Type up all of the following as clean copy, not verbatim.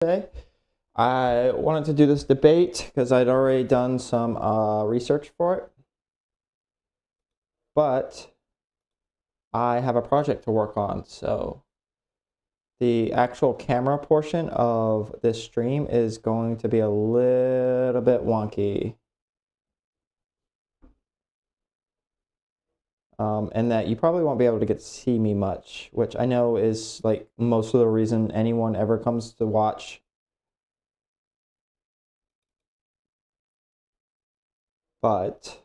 today. I wanted to do this debate because I'd already done some research for it, but I have a project to work on, so the actual camera portion of this stream is going to be a little bit wonky. And that you probably won't be able to get to see me much, which I know is like most of the reason anyone ever comes to watch. But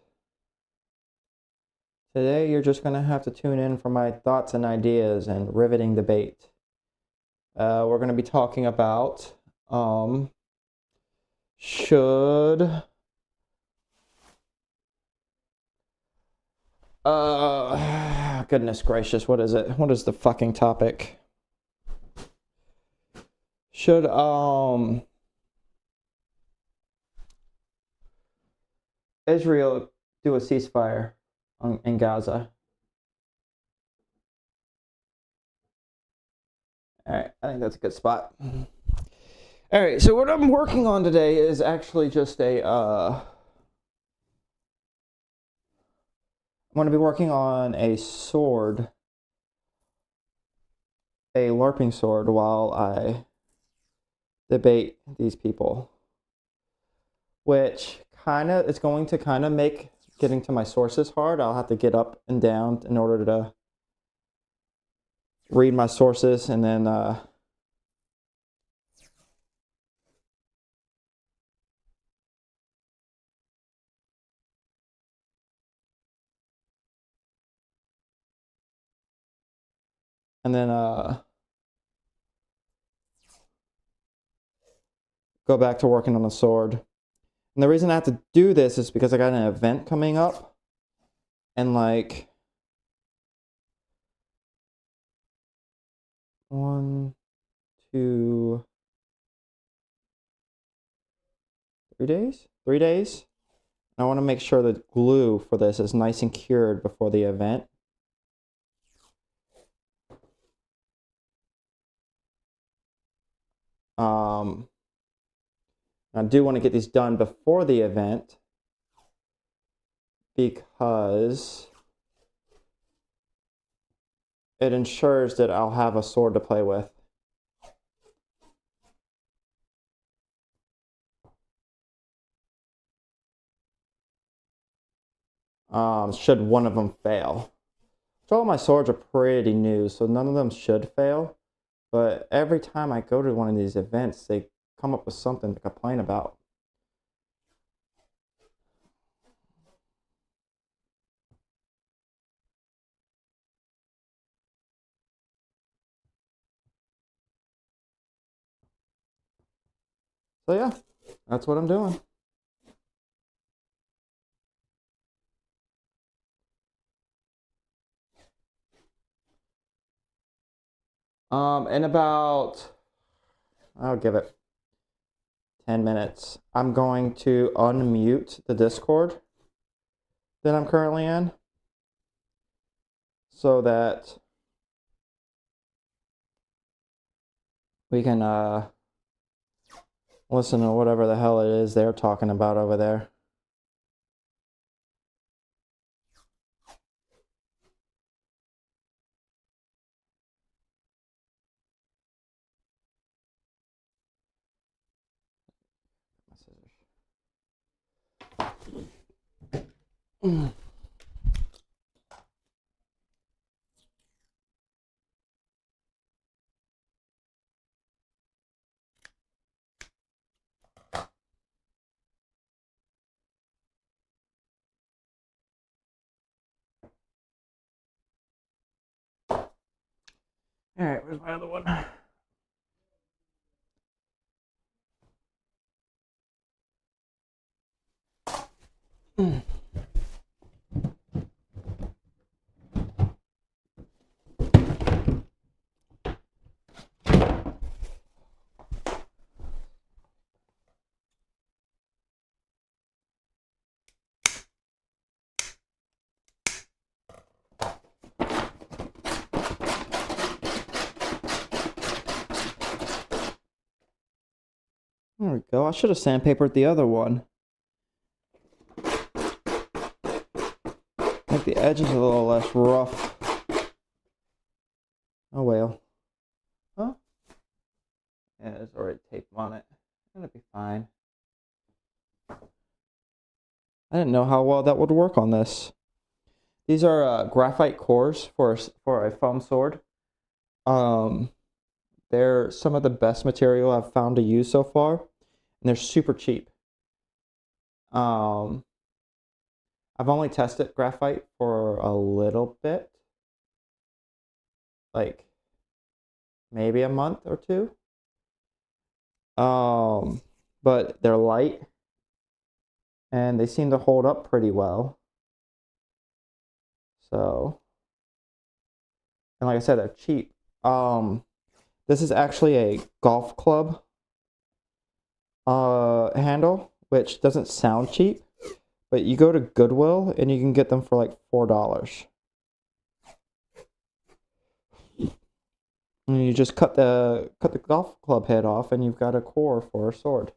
today you're just going to have to tune in for my thoughts and ideas and riveting debate. We're going to be talking about should goodness gracious, what is it? What is the fucking topic? Should Israel do a ceasefire in Gaza? All right, I think that's a good spot. All right, so what I'm working on today is actually just I'm going to be working on a sword, a LARPing sword, while I debate these people, which it's going to make getting to my sources hard. I'll have to get up and down in order to read my sources, and then go back to working on the sword. And the reason I have to do this is because I got an event coming up, and like 1, 2, 3 days? 3 days? I want to make sure the glue for this is nice and cured before the event. I do want to get these done before the event because it ensures that I'll have a sword to play with. Should one of them fail. So all my swords are pretty new, so none of them should fail. But every time I go to one of these events, they come up with something to complain about. So yeah, that's what I'm doing. In about, I'll give it 10 minutes, I'm going to unmute the Discord that I'm currently in so that we can listen to whatever the hell it is they're talking about over there. All right, where's my other one? There we go. I should have sandpapered the other one. Make the edges a little less rough. Oh well. Huh? Yeah, there's already tape on it. It'll be fine. I didn't know how well that would work on this. These are graphite cores for a foam sword. They're some of the best material I've found to use so far, and they're super cheap. I've only tested graphite for a little bit, like maybe a month or two. But they're light, and they seem to hold up pretty well. So, and like I said, they're cheap. This is actually a golf club handle, which doesn't sound cheap, but you go to Goodwill and you can get them for like $4. And you just cut the golf club head off, and you've got a core for a sword.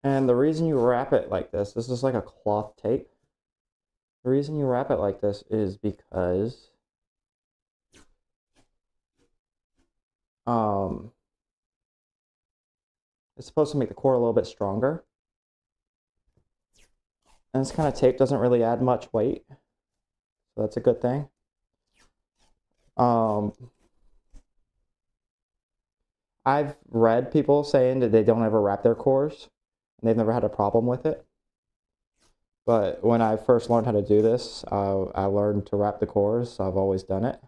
And the reason you wrap it like this is like a cloth tape. The reason you wrap it like this is because it's supposed to make the core a little bit stronger. And this kind of tape doesn't really add much weight, so that's a good thing. I've read people saying that they don't ever wrap their cores, and they've never had a problem with it. But when I first learned how to do this, I learned to wrap the cores, so I've always done it.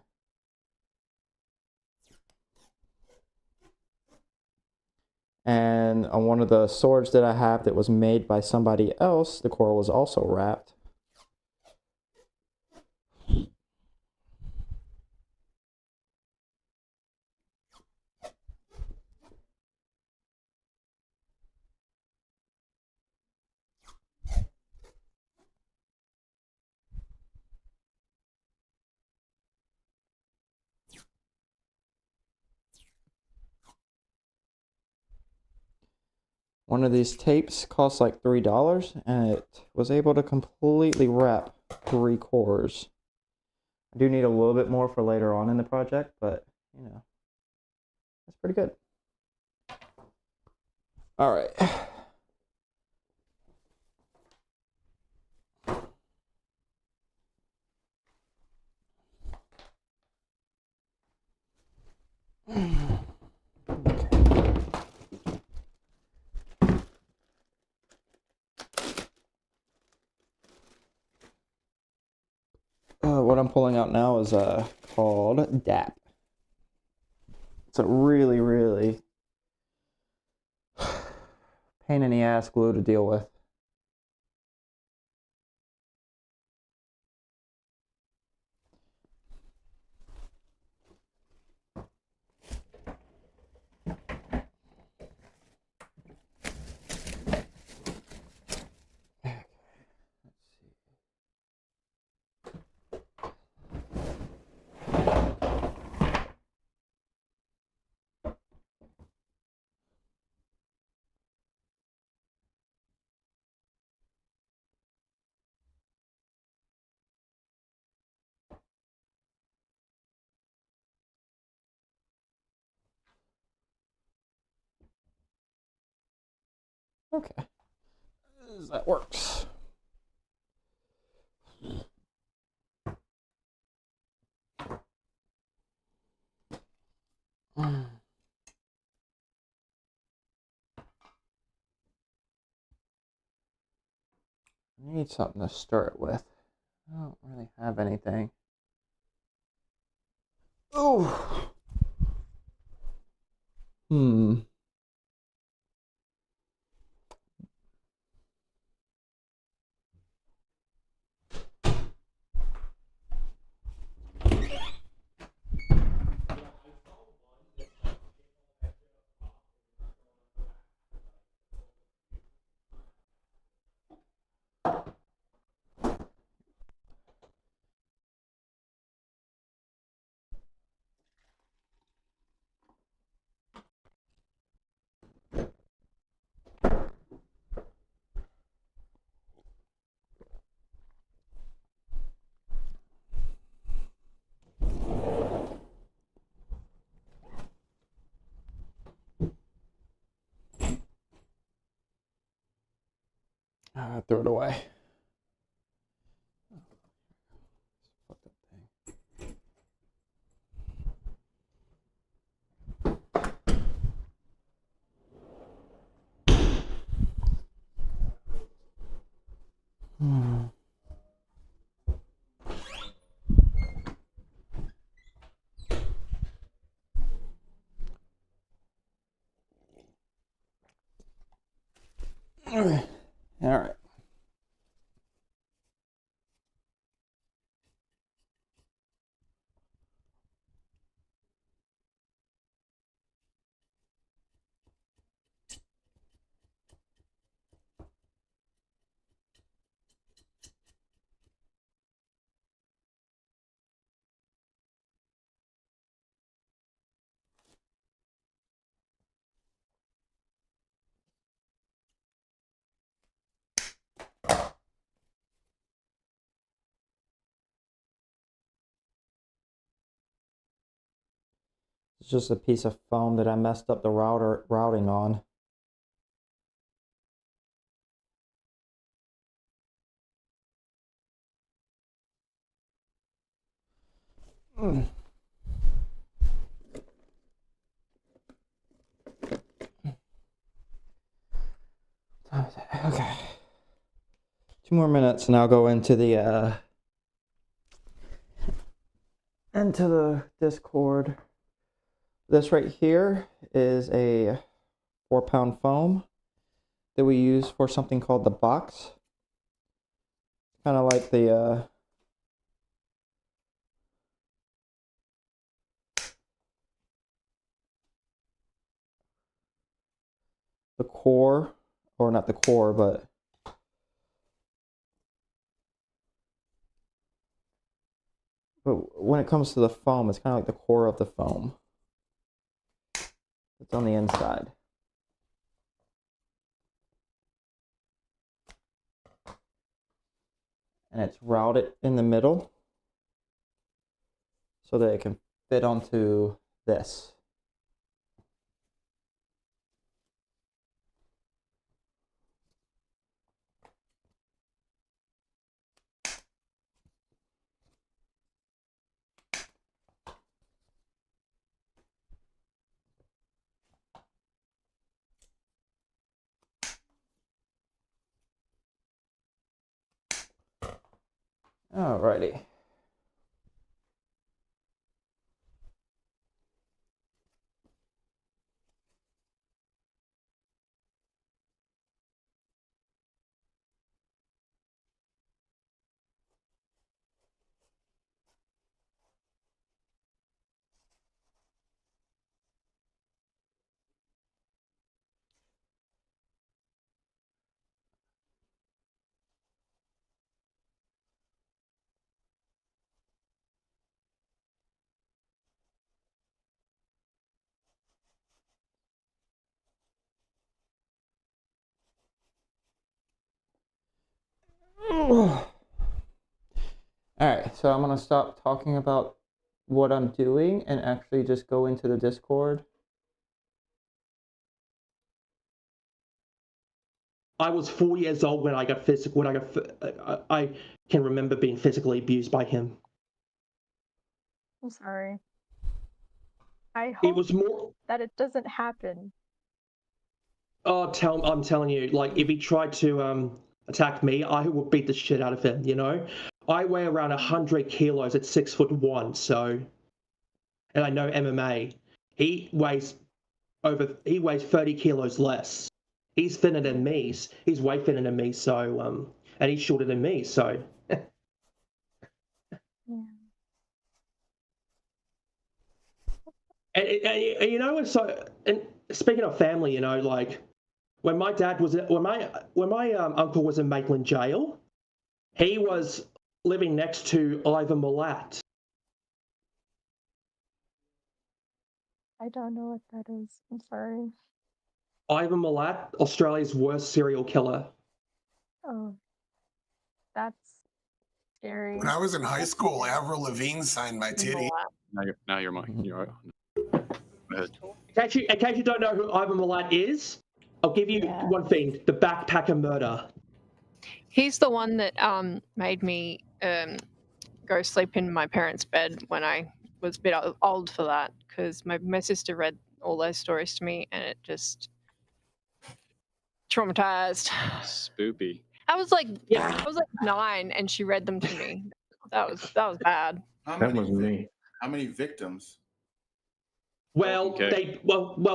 And on one of the swords that I have that was made by somebody else, the core was also wrapped. One of these tapes cost like $3, and it was able to completely wrap 3 cores. I do need a little bit more for later on in the project, but, you know, that's pretty good. All right. What I'm pulling out now is called DAP. It's a really, really pain in the ass glue to deal with. Okay, that works. I need something to stir it with. I don't really have anything. Oh. Throw it away. Fuck that thing. All right. All right. It's just a piece of foam that I messed up the routing on. Okay. 2 more minutes and I'll go into the Discord. This right here is a 4-pound foam that we use for something called the box. Kind of like the core, or not the core, but when it comes to the foam, it's kind of like the core of the foam. It's on the inside. And it's routed in the middle so that it can fit onto this. Alrighty. Alright, so I'm going to stop talking about what I'm doing and actually just go into the Discord. I was 4 years old when I got physical. I can remember being physically abused by him. I'm sorry. I It hope was more. that it doesn't happen. Oh, I'm telling you, like if he tried to attacked me, I would beat the shit out of him, you know? I weigh around 100 kilos at 6'1", so, and I know MMA. He weighs 30 kilos less. He's thinner than me. He's way thinner than me, so, and he's shorter than me, so. Yeah. And you know, so, and speaking of family, you know, like, when my uncle was in Maitland jail, he was living next to Ivan Milat. I don't know what that is. I'm sorry. Ivan Milat, Australia's worst serial killer. Oh, that's scary. When I was in high school, Avril Lavigne signed my titty. Now you're mine. You're Go ahead. In case you don't know who Ivan Milat is, I'll give you one thing: the backpacker murder. He's the one that made me go sleep in my parents' bed when I was a bit old for that, because my sister read all those stories to me, and it just traumatized. Spoopy. I was like 9, and she read them to me. That was bad. That was me. How many victims? Well, Okay.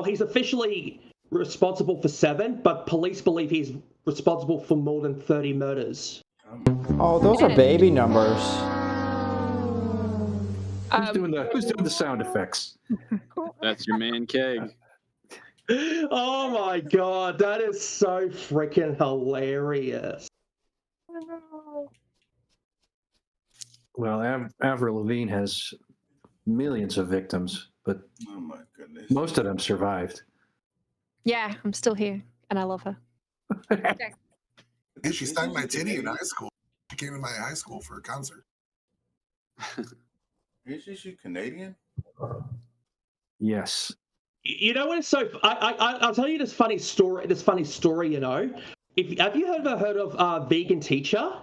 he's officially responsible for 7, but police believe he's responsible for more than 30 murders. Oh, those are baby numbers. Who's doing the sound effects? That's your man, Keg. Oh my god, that is so freaking hilarious. No. Well, Avril Lavigne has millions of victims, but Oh my goodness. most of them survived. Yeah, I'm still here, and I love her. Yeah, she signed my titty in high school. She came to my high school for a concert. Isn't she Canadian? Yes. You know what is so? I'll tell you this funny story. You know, have you ever heard of Vegan Teacher?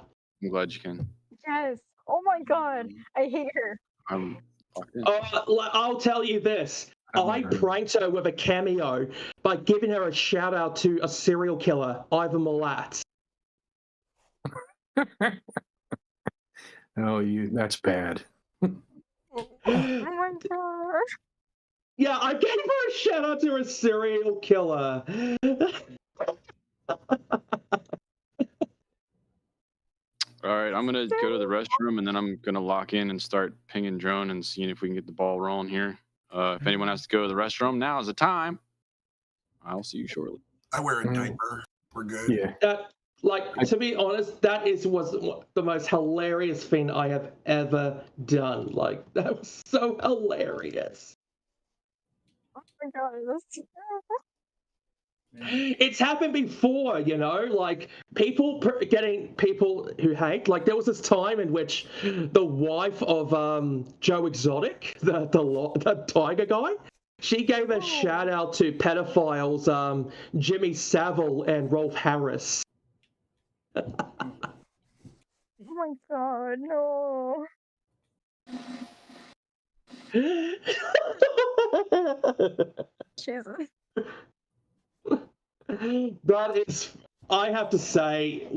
I'm glad you can. Yes. Oh my god. I hate her. I'm fucked in. I'll tell you this. I pranked her with a cameo by giving her a shout out to a serial killer, Ivan Milat. Oh, that's bad. Oh my god. Yeah, I gave her a shout out to a serial killer. All right, I'm gonna go to the restroom and then I'm gonna lock in and start pinging drone and seeing if we can get the ball rolling here. If anyone has to go to the restroom, now is the time. I'll see you shortly. I wear a diaper. We're good. Yeah. To be honest, was the most hilarious thing I have ever done. Like, that was so hilarious. Oh my god. That's terrible. It's happened before, you know, like getting people who hate. Like, there was this time in which the wife of Joe Exotic, the tiger guy, she gave a shout out to pedophiles Jimmy Savile and Rolf Harris. Oh my god, no. Jesus. That is, I have to say,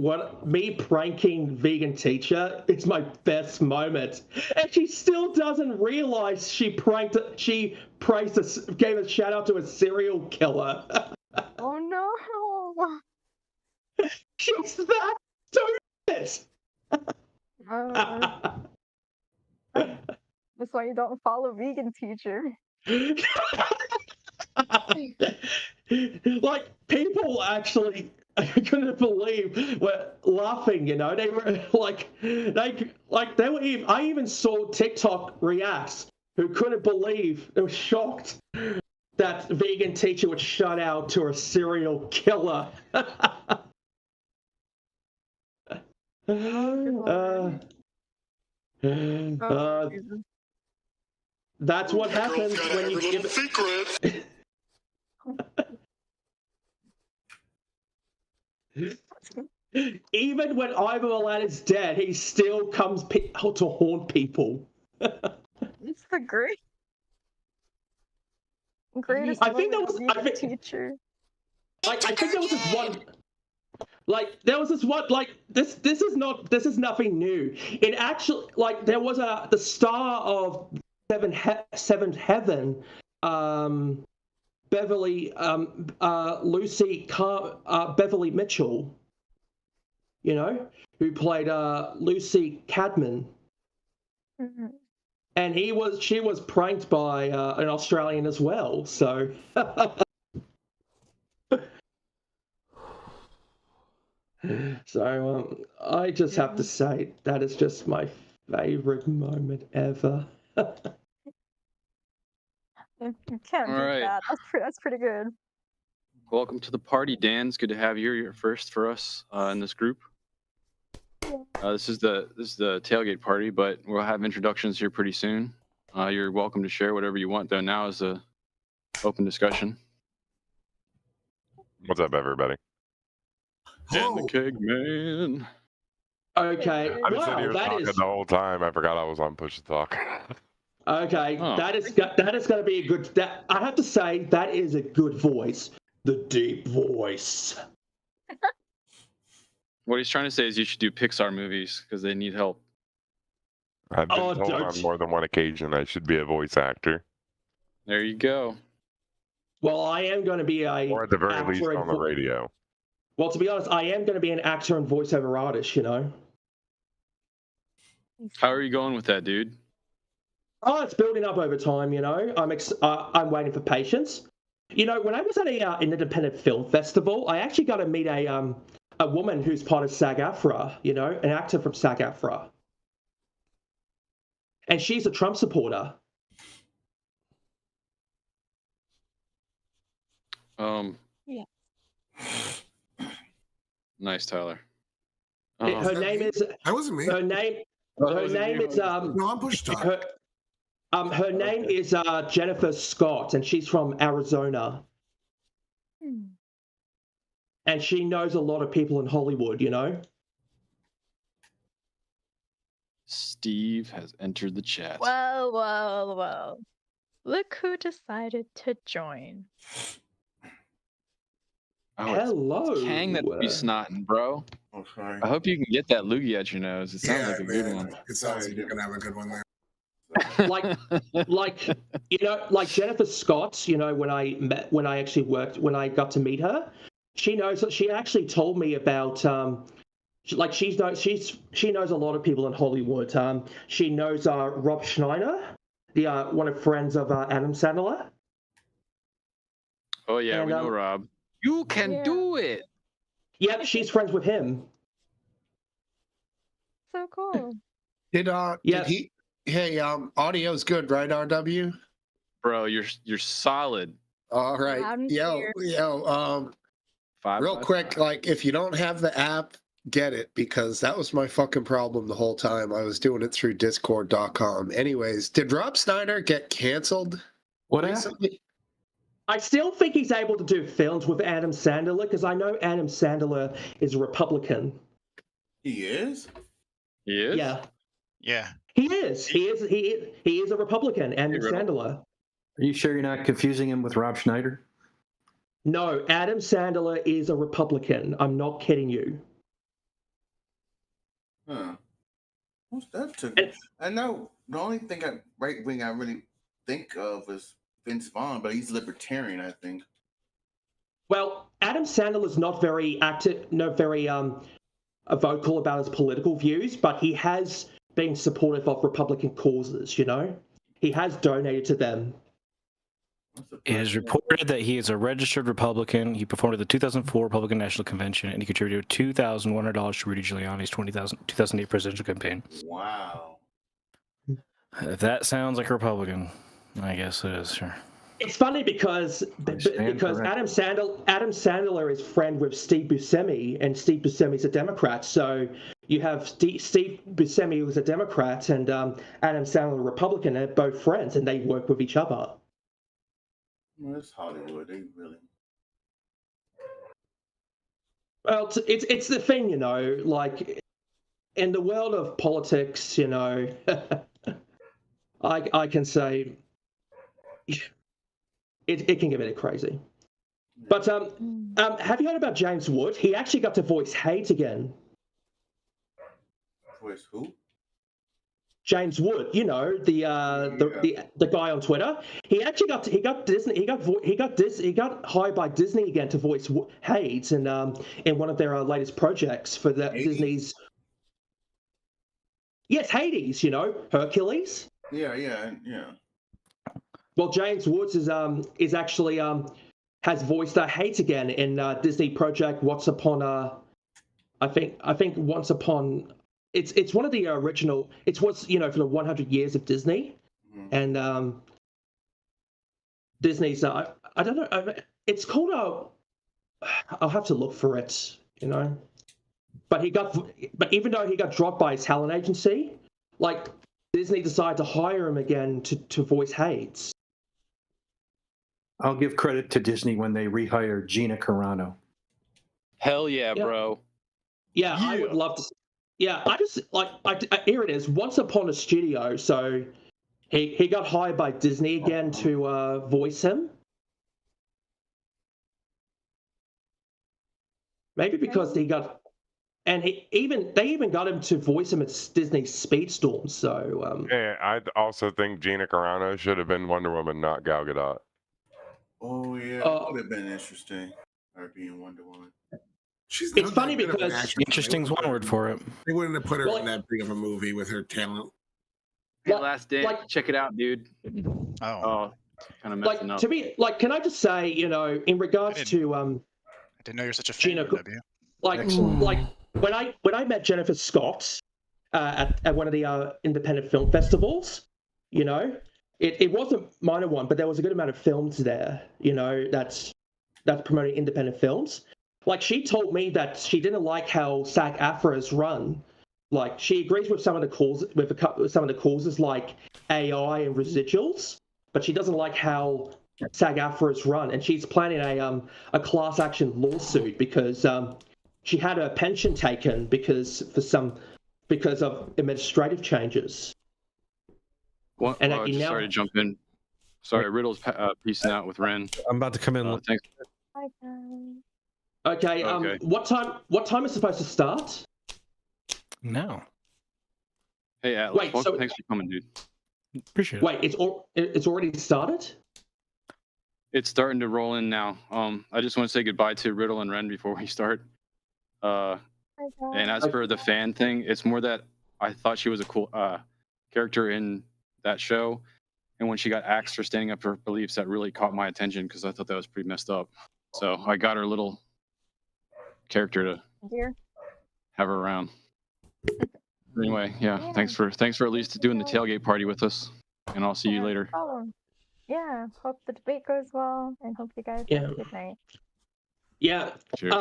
me pranking Vegan Teacher is my best moment, and she still doesn't realize she gave a shout out to a serial killer. Oh no. She's that stupid. That's why you don't follow Vegan Teacher. Like, people actually, I couldn't believe, were laughing, you know. They were I even saw TikTok reacts who couldn't believe, they were shocked that Vegan Teacher would shout out to a serial killer. That's what happens when you give secret. Even when Ivan Milat is dead, he still comes to haunt people. It's the greatest I think that was Vegan Teacher. I think there was this one. Like there was this one, like this is nothing new. It actually, like, there was the star of Seventh Heaven, Beverly Beverly Mitchell, you know, who played Lucy Cadman. Mm-hmm. And she was pranked by an Australian as well. So, I just have to say that is just my favorite moment ever. You can't All beat right. that. That's pretty good. Welcome to the party, Dan. It's good to have you. You're first for us in this group. This is the tailgate party, but we'll have introductions here pretty soon. You're welcome to share whatever you want, though. Now is a open discussion. What's up, everybody? Dan the Keg Man. Okay, I just said he was that talking is the whole time. I forgot I was on push to talk. okay. Oh. That is going to be a good. I have to say that is a good voice. The deep voice. What he's trying to say is you should do Pixar movies because they need help. I've been told don't. on more than one occasion I should be a voice actor, There you go. Well, I am going to be or at the very least actor on the radio. Well, to be honest, I am going to be an actor and voiceover artist. You know. How are you going with that, dude? Oh, it's building up over time. You know, I'm waiting for patience. You know, when I was at an independent film festival, I actually got to meet a woman who's part of SAG-AFTRA. You know, an actor from SAG-AFTRA, and she's a Trump supporter. Yeah. Nice, Tyler. Her name is. That wasn't me. Her name. Oh, Her was it name you? is. No, I'm push to talk. Her name is Jennifer Scott, and she's from Arizona. Hmm. And she knows a lot of people in Hollywood, you know? Steve has entered the chat. Whoa, whoa, whoa. Look who decided to join. Oh, it's Hello. Kang that be snotting, bro. Oh, sorry. I hope you can get that loogie at your nose. It sounds like a good man. one. It sounds like you're gonna have a good one there. like you know, like Jennifer Scott, you know, when I got to meet her, she actually told me about she knows a lot of people in Hollywood. She knows Rob Schneider, the one of friends of Adam Sandler. Oh yeah, And, we know Rob. You can do it. Yep, she's friends with him. So cool. Did Yeah. he? Hey, audio's good, right? RW. Bro, you're solid. All Loud right. and Yo, clear. real quick, like if you don't have the app, get it, because that was my fucking problem the whole time. I was doing it through discord.com. Anyways, did Rob Schneider get canceled What happened? recently? I still think he's able to do films with Adam Sandler because I know Adam Sandler is a Republican. He is? He is? Yeah, Yeah. he is. He is a Republican, Adam really? Sandler. Are you sure you're not confusing him with Rob Schneider? No, Adam Sandler is a Republican. I'm not kidding you. Huh. What's that to? And- I know the only thing right wing I really think of is Vince Vaughn, but he's libertarian, I think. Well, Adam Sandler is not very vocal about his political views, but he has been supportive of Republican causes. You know, he has donated to them. It is reported that he is a registered Republican. He performed at the 2004 Republican National Convention, and he contributed $2,100 to Rudy Giuliani's 2008 presidential campaign. Wow. If that sounds like a Republican, I guess it is, sure. It's funny because stand corrected. Adam Sandler is friend with Steve Buscemi, and Steve Buscemi's a Democrat. So you have Steve Buscemi, who's a Democrat, and Adam Sandler, a Republican. They're both friends, and they work with each other. Well, it's Hollywood. They really. Well, it's the thing, you know. Like in the world of politics, you know, I can say it can get a bit crazy. But have you heard about James Wood? He actually got to voice hate again. Voice who? James Wood, you know, the guy on Twitter. He actually got hired by Disney again to voice Hades in one of their latest projects for Disney's. Yes, Hades. You know, Hercules. Yeah. Well, James Woods is actually has voiced Hades again in Disney project Once Upon I think Once Upon. It's one of the original. It was, you know, for the 100 years of Disney, and Disney's. I don't know. It's called I'll have to look for it. You know, but even though he got dropped by his talent agency, like Disney decided to hire him again to voice Hades. I'll give credit to Disney when they rehired Gina Carano. Hell yeah, bro. Yeah, I would love to. Yeah, I just here it is. Once Upon a Studio. So he got hired by Disney again to voice him. Maybe because they even got him to voice him at Disney Speedstorm. So yeah, I also think Gina Carano should have been Wonder Woman, not Gal Gadot. Oh yeah, that would have been interesting. Her being Wonder Woman. It's funny because interesting's one word for it. They wouldn't have put her in that big of a movie with her talent. Hey, Last Dance, check it out, dude. Oh, kind of messing up. To me, can I just say, you know, in regards to I didn't know you're such a fan of W. Like when I met Jennifer Scott at one of the independent film festivals, you know, it wasn't minor one, but there was a good amount of films there, you know, that's promoting independent films. Like, she told me that she didn't like how SAG-AFTRA is run. Like, she agrees with some of the causes like AI and residuals, but she doesn't like how SAG-AFTRA is run, and she's planning a class action lawsuit because she had her pension taken because of administrative changes. Well, sorry to jump in. Sorry, Riddle's piecing out with Ren. I'm about to come in. Thanks. Okay. What time is supposed to start? No. Hey, Atlas. Wait, Thanks for coming, dude. Appreciate it. Wait, it's already started? It's starting to roll in now. I just want to say goodbye to Riddle and Ren before we start. And as for the fan thing, it's more that I thought she was a cool character in that show, and when she got axed for standing up for her beliefs, that really caught my attention because I thought that was pretty messed up. So I got her little character to have her around. Anyway, yeah. Thanks for at least doing the tailgate party with us, and I'll see you later. Yeah, hope the debate goes well, and hope you guys have a good night. Yeah. Cheers.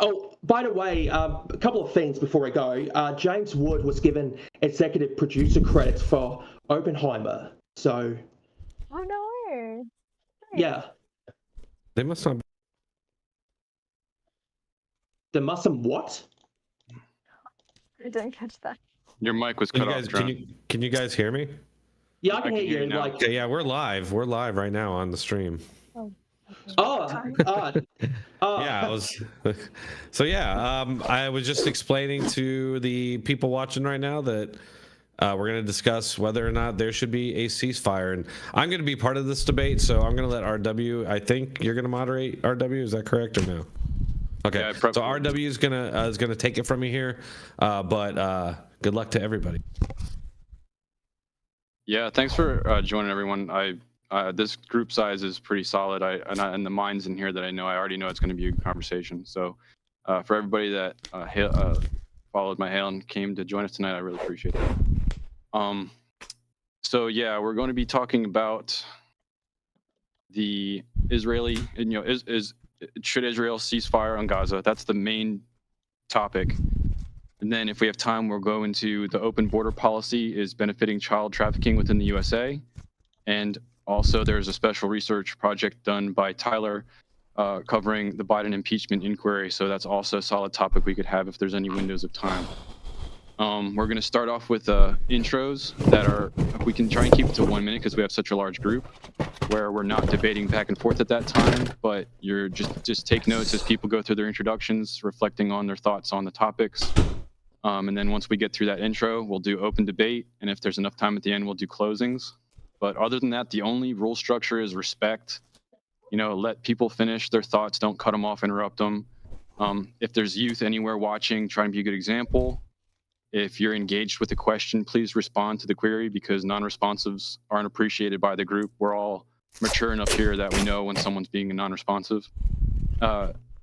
Oh, by the way, a couple of things before I go. James Wood was given executive producer credits for Oppenheimer. So. Oh no way. Yeah. They must not. They must have what? I didn't catch that. Your mic was cut off. Can you guys hear me? Yeah, I can hear you. Okay, yeah, we're live. We're live right now on the stream. Yeah, I was. So yeah, I was just explaining to the people watching right now that we're going to discuss whether or not there should be a ceasefire, and I'm going to be part of this debate. So I'm going to let RW. I think you're going to moderate RW. Is that correct or no? Okay. Yeah, so RW is gonna take it from me here, but good luck to everybody. Yeah, thanks for joining, everyone. This group size is pretty solid. And the minds in here that I already know it's going to be a conversation. So for everybody that followed my hail and came to join us tonight, I really appreciate it. So yeah, we're going to be talking about the Israeli, should Israel cease fire on Gaza? That's the main topic. And then if we have time, we'll go into the open border policy is benefiting child trafficking within the USA. And also there's a special research project done by Tyler covering the Biden impeachment inquiry. So that's also a solid topic we could have if there's any windows of time. We're going to start off with intros that are, we can try and keep it to 1 minute because we have such a large group. where we're not debating back and forth at that time, but you're just take notes as people go through their introductions, reflecting on their thoughts on the topics. And then once we get through that intro, we'll do open debate. And if there's enough time at the end, we'll do closings. But other than that, the only rule structure is respect. Let people finish their thoughts. Don't cut them off, interrupt them. If there's youth anywhere watching, try and be a good example. If you're engaged with a question, please respond to the query, because non-responsives aren't appreciated by the group. We're all mature enough here that we know when someone's being non-responsive.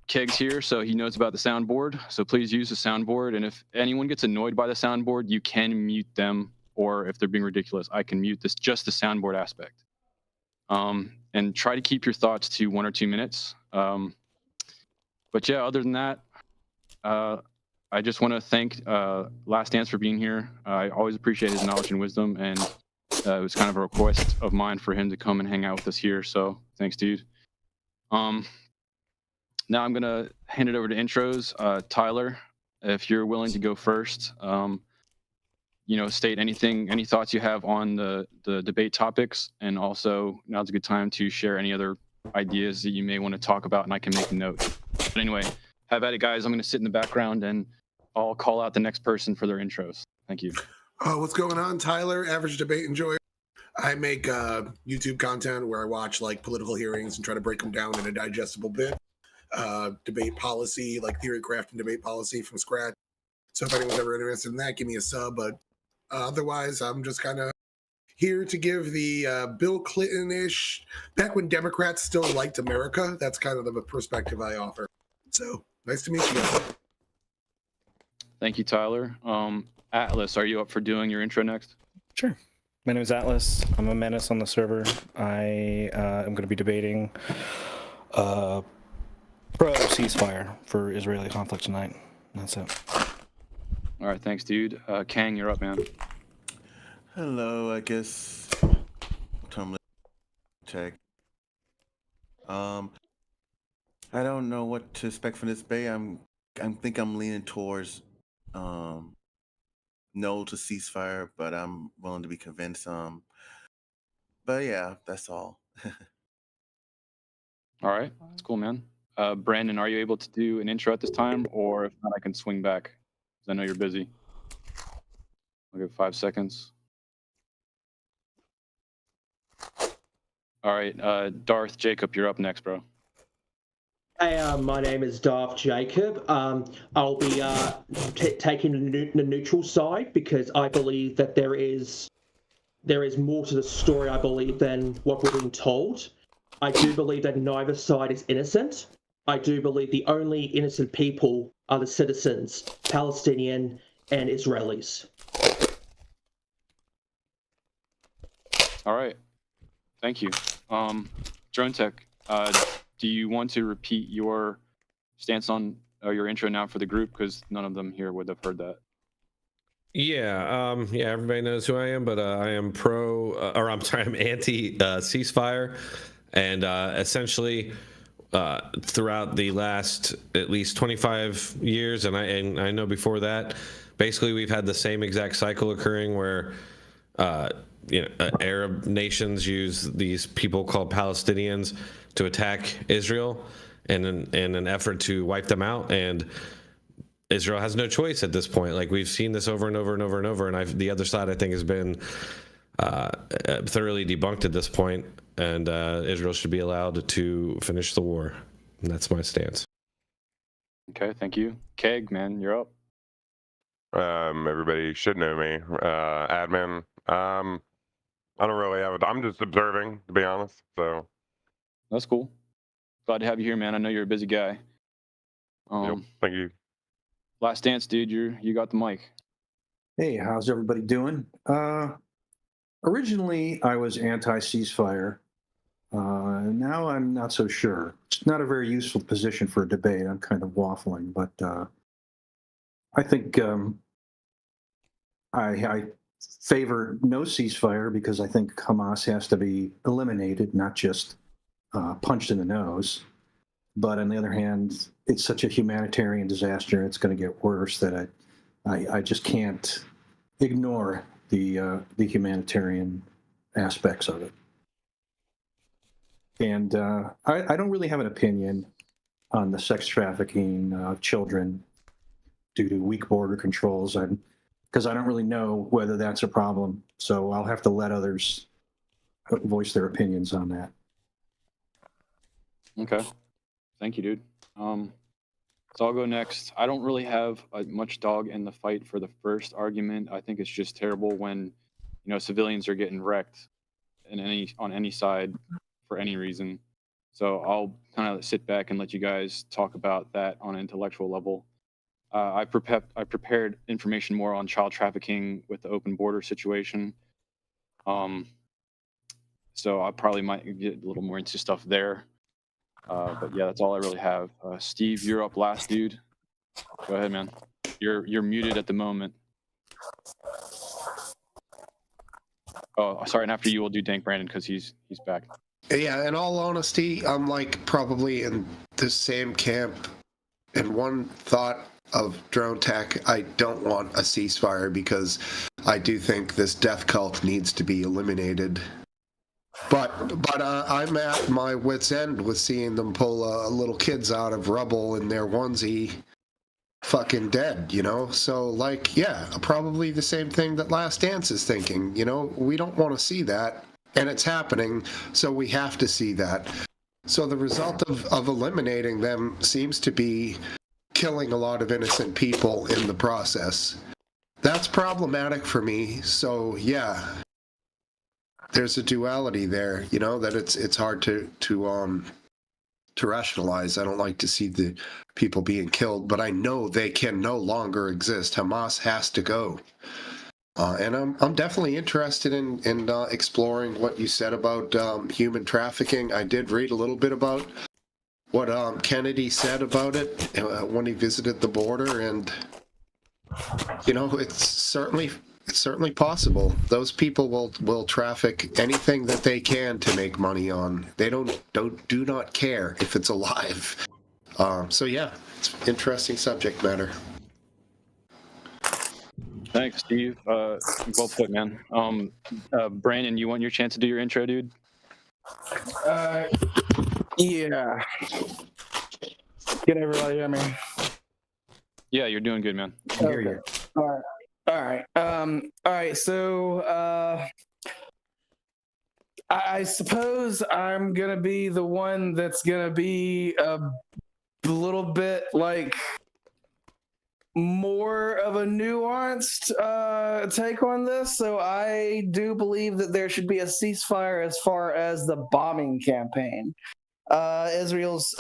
Keg's here, so he knows about the soundboard. So please use the soundboard. And if anyone gets annoyed by the soundboard, you can mute them. Or if they're being ridiculous, I can mute just the soundboard aspect. And try to keep your thoughts to 1 or 2 minutes. But yeah, other than that, I just want to thank Last Dance for being here. I always appreciate his knowledge and wisdom, and it was kind of a request of mine for him to come and hang out with us here. So thanks, dude. Now I'm gonna hand it over to intros. Tyler, if you're willing to go first, state any thoughts you have on the debate topics, and also now's a good time to share any other ideas that you may want to talk about, and I can make a note. But anyway, have at it, guys. I'm gonna sit in the background and I'll call out the next person for their intros. Thank you. What's going on? Tyler, average debate enjoyer. I make YouTube content where I watch political hearings and try to break them down in a digestible bit. Debate policy, theory craft and debate policy from scratch. So if anyone's ever interested in that, give me a sub. But otherwise, I'm just kind of here to give the Bill Clinton-ish, back when Democrats still liked America, that's kind of the perspective I offer. So nice to meet you guys. Thank you, Tyler. Atlas, are you up for doing your intro next? Sure. My name is Atlas. I'm a menace on the server. I am going to be debating pro-ceasefire for Israeli conflict tonight. That's it. All right, thanks, dude. Kang, you're up, man. Hello, I guess. Tom, check. I don't know what to expect from this debate. I think I'm leaning towards no to ceasefire, but I'm willing to be convinced. But yeah, that's all. All right, that's cool, man. Brandon, are you able to do an intro at this time, or if not, I can swing back, because I know you're busy. I'll give 5 seconds. All right, Darth Jacob, you're up next, bro. Hey, my name is Darth Jacob. I'll be taking the neutral side, because I believe that there is more to the story, I believe, than what we're being told. I do believe that neither side is innocent. I do believe the only innocent people are the citizens, Palestinian and Israelis. All right, thank you. Drone Tech, do you want to repeat your stance on your intro now for the group, because none of them here would have heard that? Yeah, everybody knows who I am, but I am I'm anti ceasefire, and essentially throughout the last at least 25 years, and I know before that, basically we've had the same exact cycle occurring where Arab nations use these people called Palestinians to attack Israel in an effort to wipe them out, and Israel has no choice at this point. Like, we've seen this over and over and over and over, and the other side, I think, has been thoroughly debunked at this point, and Israel should be allowed to finish the war. And that's my stance. Okay, thank you. Keg, man, you're up. Everybody should know me. Admin. I don't really have it. I'm just observing, to be honest. So that's cool. Glad to have you here, man. I know you're a busy guy. Yep, thank you. Last Dance, dude, you got the mic. Hey, how's everybody doing? Originally, I was anti-ceasefire. Now I'm not so sure. It's not a very useful position for a debate. I'm kind of waffling, but I think I favor no ceasefire, because I think Hamas has to be eliminated, not just punched in the nose. But on the other hand, it's such a humanitarian disaster, it's going to get worse, that I just can't ignore the humanitarian aspects of it. And I don't really have an opinion on the sex trafficking of children due to weak border controls, because I don't really know whether that's a problem. So I'll have to let others voice their opinions on that. Okay. Thank you, dude. So I'll go next. I don't really have much dog in the fight for the first argument. I think it's just terrible when, civilians are getting wrecked on any side for any reason. So I'll kind of sit back and let you guys talk about that on an intellectual level. I prepared information more on child trafficking with the open border situation. So I probably might get a little more into stuff there. But yeah, that's all I really have. Steve, you're up last, dude. Go ahead, man. You're muted at the moment. Oh, sorry. And after you, we'll do Dank Brandon because he's back. Yeah, in all honesty, I'm like probably in the same camp. And one thought of drone tech, I don't want a ceasefire because I do think this death cult needs to be eliminated. But I'm at my wit's end with seeing them pull little kids out of rubble in their onesie, fucking dead, So, like, yeah, probably the same thing that Last Dance is thinking, We don't want to see that, and it's happening, so we have to see that. So the result of eliminating them seems to be killing a lot of innocent people in the process. That's problematic for me, so yeah. There's a duality there, that it's hard to rationalize. I don't like to see the people being killed, but I know they can no longer exist. Hamas has to go. And I'm definitely interested in exploring what you said about human trafficking. I did read a little bit about what Kennedy said about it when he visited the border, and it's certainly possible. Those people will traffic anything that they can to make money on. They do not care if it's alive. So yeah, it's interesting subject matter. Thanks, Steve. Well put, man. Brandon, you want your chance to do your intro, dude? Yeah. Can everybody hear me? Yeah, you're doing good, man. I hear you. All right. All right. So, I suppose I'm gonna be the one that's gonna be a little bit like more of a nuanced take on this. So I do believe that there should be a ceasefire as far as the bombing campaign. Israel's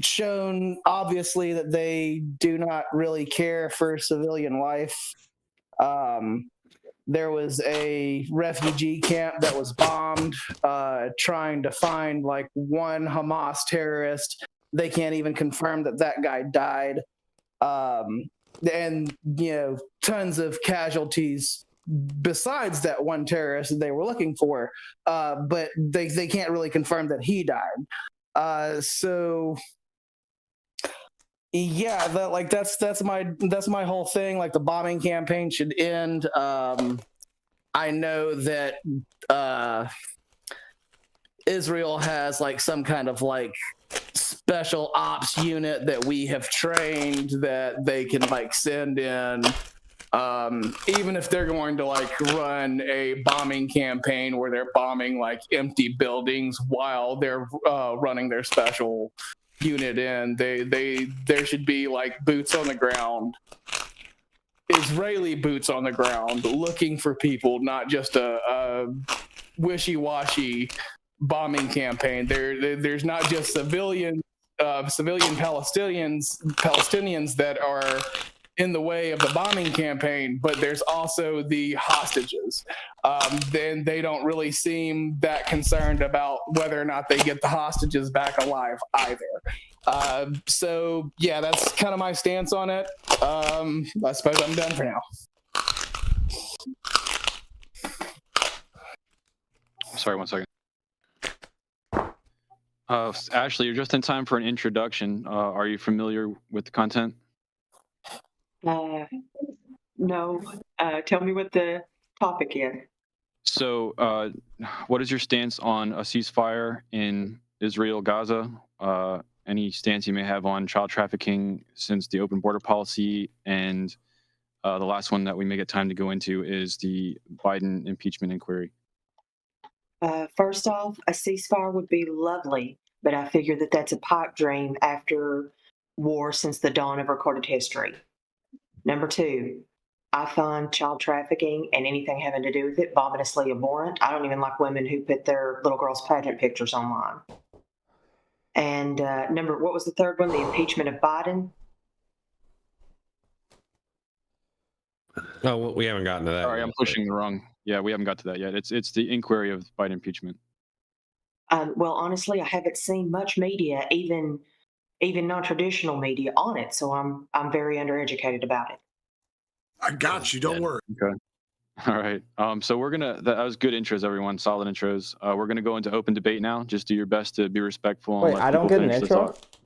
shown obviously that they do not really care for civilian life. There was a refugee camp that was bombed, trying to find like one Hamas terrorist. They can't even confirm that guy died. And tons of casualties besides that one terrorist that they were looking for, but they can't really confirm that he died. So yeah, that's my whole thing. Like, the bombing campaign should end. I know that Israel has like some kind of like special ops unit that we have trained that they can like send in, even if they're going to like run a bombing campaign where they're bombing like empty buildings while they're running their special unit in. There should be like boots on the ground, Israeli boots on the ground, looking for people, not just a wishy-washy bombing campaign. There's not just civilian Palestinians that are in the way of the bombing campaign, but there's also the hostages. Then they don't really seem that concerned about whether or not they get the hostages back alive either. So yeah, that's kind of my stance on it. I suppose I'm done for now. Sorry, 1 second. Ashley, you're just in time for an introduction. Are you familiar with the content? No. Tell me what the topic is. So, what is your stance on a ceasefire in Israel, Gaza? Any stance you may have on child trafficking since the open border policy, and the last one that we may get time to go into is the Biden impeachment inquiry. First off, a ceasefire would be lovely, but I figure that that's a pipe dream after war since the dawn of recorded history. Number two, I find child trafficking and anything having to do with it vomitously abhorrent. I don't even like women who put their little girls' pageant pictures online. And what was the third one? The impeachment of Biden. Oh, well, we haven't gotten to that. Sorry, yet, I'm pushing the wrong. Yeah, we haven't got to that yet. It's the inquiry of Biden impeachment. Well, honestly, I haven't seen much media, even non-traditional media, on it. So I'm very undereducated about it. I got you. Don't worry. Okay. All right. So we're gonna. That was good intros, everyone. Solid intros. We're gonna go into open debate now. Just do your best to be respectful. And Wait, let I don't people get an finish their intro? thought.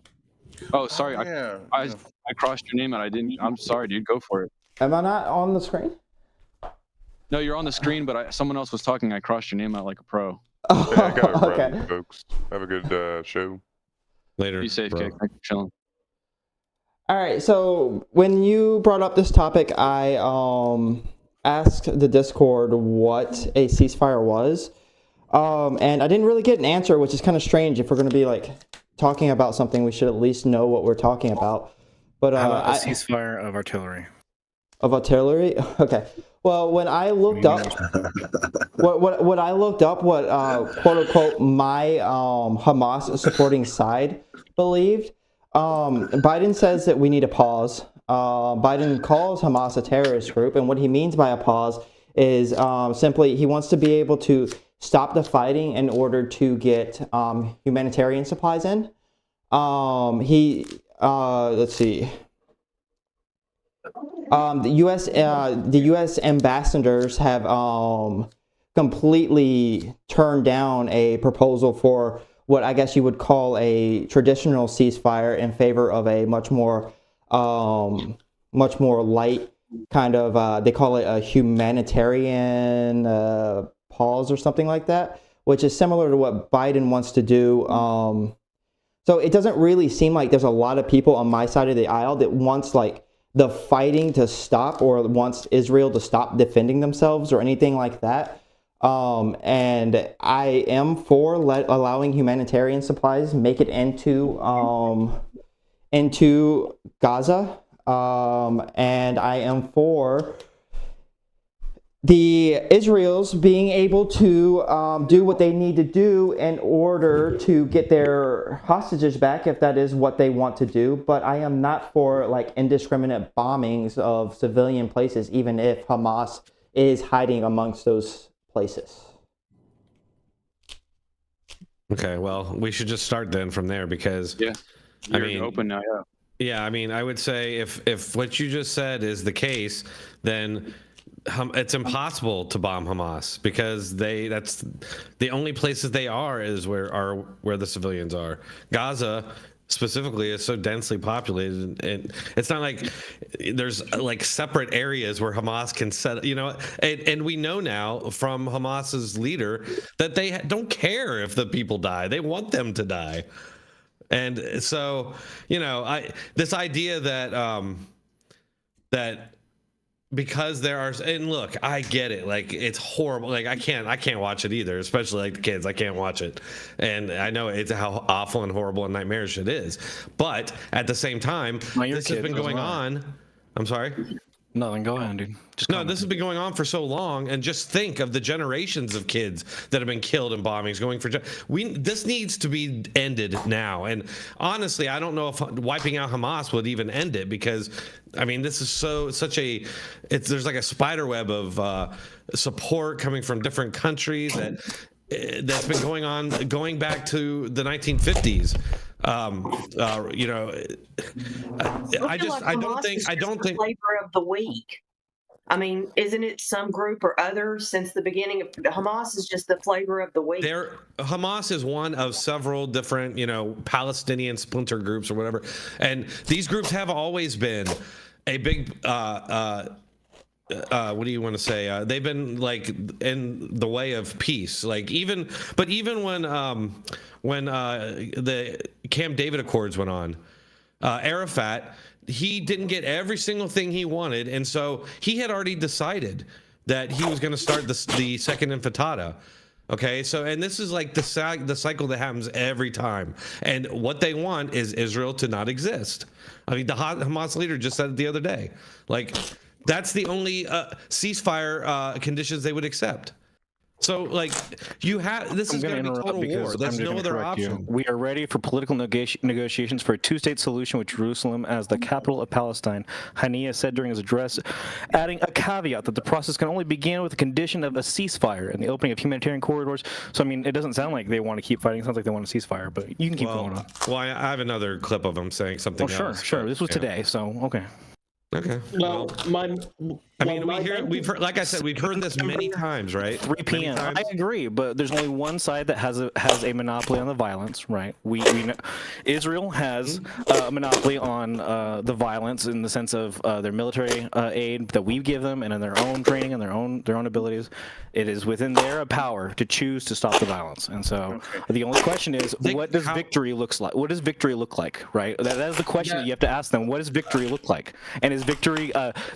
Oh, sorry. Yeah. I crossed your name and I didn't. I'm sorry, dude. Go for it. Am I not on the screen? No, you're on the screen, but someone else was talking. I crossed your name out like a pro. Oh, Yeah, I got it, okay. right, folks. Have a good show. Later. Be safe, bro. Kick. Thanks for chilling. All right, so when you brought up this topic, I asked the Discord what a ceasefire was, and I didn't really get an answer, which is kind of strange. If we're going to be like talking about something, we should at least know what we're talking about. But How about a ceasefire of artillery? Of artillery? Okay. Well, when I looked up, what I looked up, what quote unquote my Hamas supporting side believed. Biden says that we need a pause. Biden calls Hamas a terrorist group, and what he means by a pause is simply he wants to be able to stop the fighting in order to get humanitarian supplies in. Let's see. The U.S. ambassadors have completely turned down a proposal for what I guess you would call a traditional ceasefire in favor of a much more light kind of, they call it a humanitarian pause or something like that, which is similar to what Biden wants to do. So it doesn't really seem like there's a lot of people on my side of the aisle that wants like the fighting to stop or wants Israel to stop defending themselves or anything like that. And I am for allowing humanitarian supplies make it into Gaza. And I am for the Israel's being able to do what they need to do in order to get their hostages back, if that is what they want to do. But I am not for like indiscriminate bombings of civilian places, even if Hamas is hiding amongst those places. Okay, well, we should just start then from there because You're open now. Yeah. Yeah, I mean, I would say if what you just said is the case, then it's impossible to bomb Hamas because that's the only places they are is where the civilians are. Gaza specifically is so densely populated, and it's not like there's like separate areas where Hamas can set, and we know now from Hamas's leader that they don't care if the people die. They want them to die. And so, this idea that that because there are, and look, I get it, like it's horrible, like I can't watch it either, especially like the kids. I can't watch it, and I know it's how awful and horrible and nightmarish it is. But at the same time, this has been going on. I'm sorry. Nothing. Go ahead, dude. This has been going on for so long, and just think of the generations of kids that have been killed in bombings. This needs to be ended now. And honestly, I don't know if wiping out Hamas would even end it because, I mean, this is there's like a spider web of support coming from different countries that's been going on going back to the 1950s. I don't think flavor of the week. I mean, isn't it some group or other since the beginning of Hamas is just the flavor of the week? Hamas is one of several different, Palestinian splinter groups or whatever. And these groups have always been a big what do you want to say? They've been like in the way of peace. Like even when the Camp David Accords went on, Arafat, he didn't get every single thing he wanted, and so he had already decided that he was going to start the second intifada. Okay, so and this is like the cycle that happens every time, and what they want is Israel to not exist. I mean, the Hamas leader just said it the other day. Like, that's the only ceasefire conditions they would accept. So, like, this is going to be total war. There's no other option. We are ready for political negotiations for a two-state solution with Jerusalem as the capital of Palestine, Haniyeh said during his address, adding a caveat that the process can only begin with the condition of a ceasefire and the opening of humanitarian corridors. So, I mean, it doesn't sound like they want to keep fighting. It sounds like they want a ceasefire, but you can keep going on. Well, I have another clip of him saying something else. Sure. This was today, so, okay. Okay. Well, we've heard, like I said, we've heard this many times, right? 3 p.m. I agree, but there's only one side that has a monopoly on the violence, right? We know Israel has a monopoly on the violence in the sense of their military aid that we give them, and in their own training and their own abilities. It is within their power to choose to stop the violence, and so the only question is, what does victory looks like? What does victory look like, right? That is the question that you have to ask them. What does victory look like? And is victory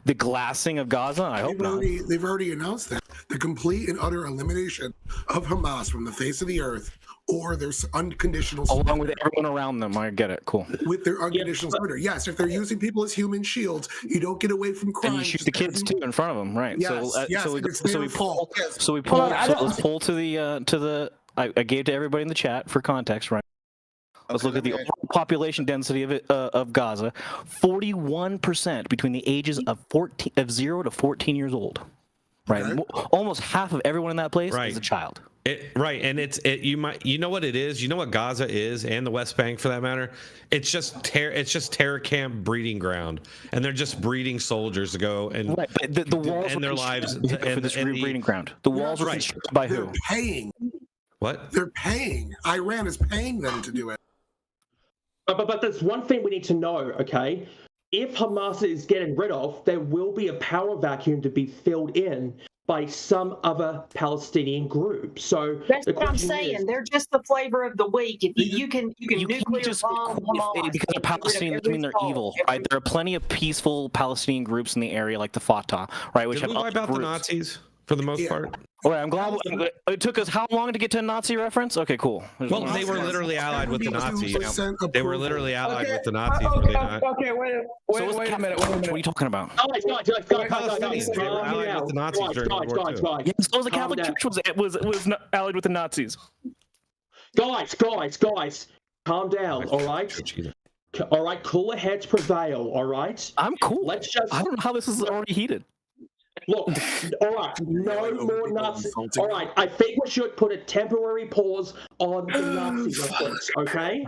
the glassing of Gaza? I hope not. They've already announced that the complete and utter elimination of Hamas from the face of the earth, or their unconditional surrender. Along with everyone around them. I get it. Cool. With their unconditional surrender. Yes, if they're using people as human shields, you don't get away from crime. And you shoot the kids too in front of them, right? Yes, So we pull. Let's pull to the. I gave to everybody in the chat for context, right? Let's look at the overall population density of Gaza. 41% between the ages of 0 to 14 years old. Right, almost half of everyone in that place is a child. You know what it is. You know what Gaza is, and the West Bank for that matter. It's just terror camp breeding ground, and they're just breeding soldiers to go and but the walls end their lives for this breeding ground. The walls were constructed by who? They're paying. What? They're paying. Iran is paying them to do it. But there's one thing we need to know, okay? If Hamas is getting rid of, there will be a power vacuum to be filled in by some other Palestinian group. So that's what I'm saying. They're just the flavor of the week. If you can nuclear just bomb Hamas because they're Palestinian doesn't mean they're evil, right? There are plenty of peaceful Palestinian groups in the area, like the Fatah, right? Which Did we wipe out the Nazis for the most part? All right, I'm glad it took us how long to get to a Nazi reference? Okay, cool. Well, they were literally allied with the Nazis. They were literally allied with the Nazis. Okay, wait a minute. What are you talking about? Palestinians, they were allied with the Nazis during World War II. Yeah, so the Catholic Church was allied with the Nazis. Guys, calm down, all right? All right, cooler heads prevail, all right? I'm cool. Let's just. I don't know how this is already heated. Look, all right, no more Nazis. All right, I think we should put a temporary pause on the Nazi reference, okay?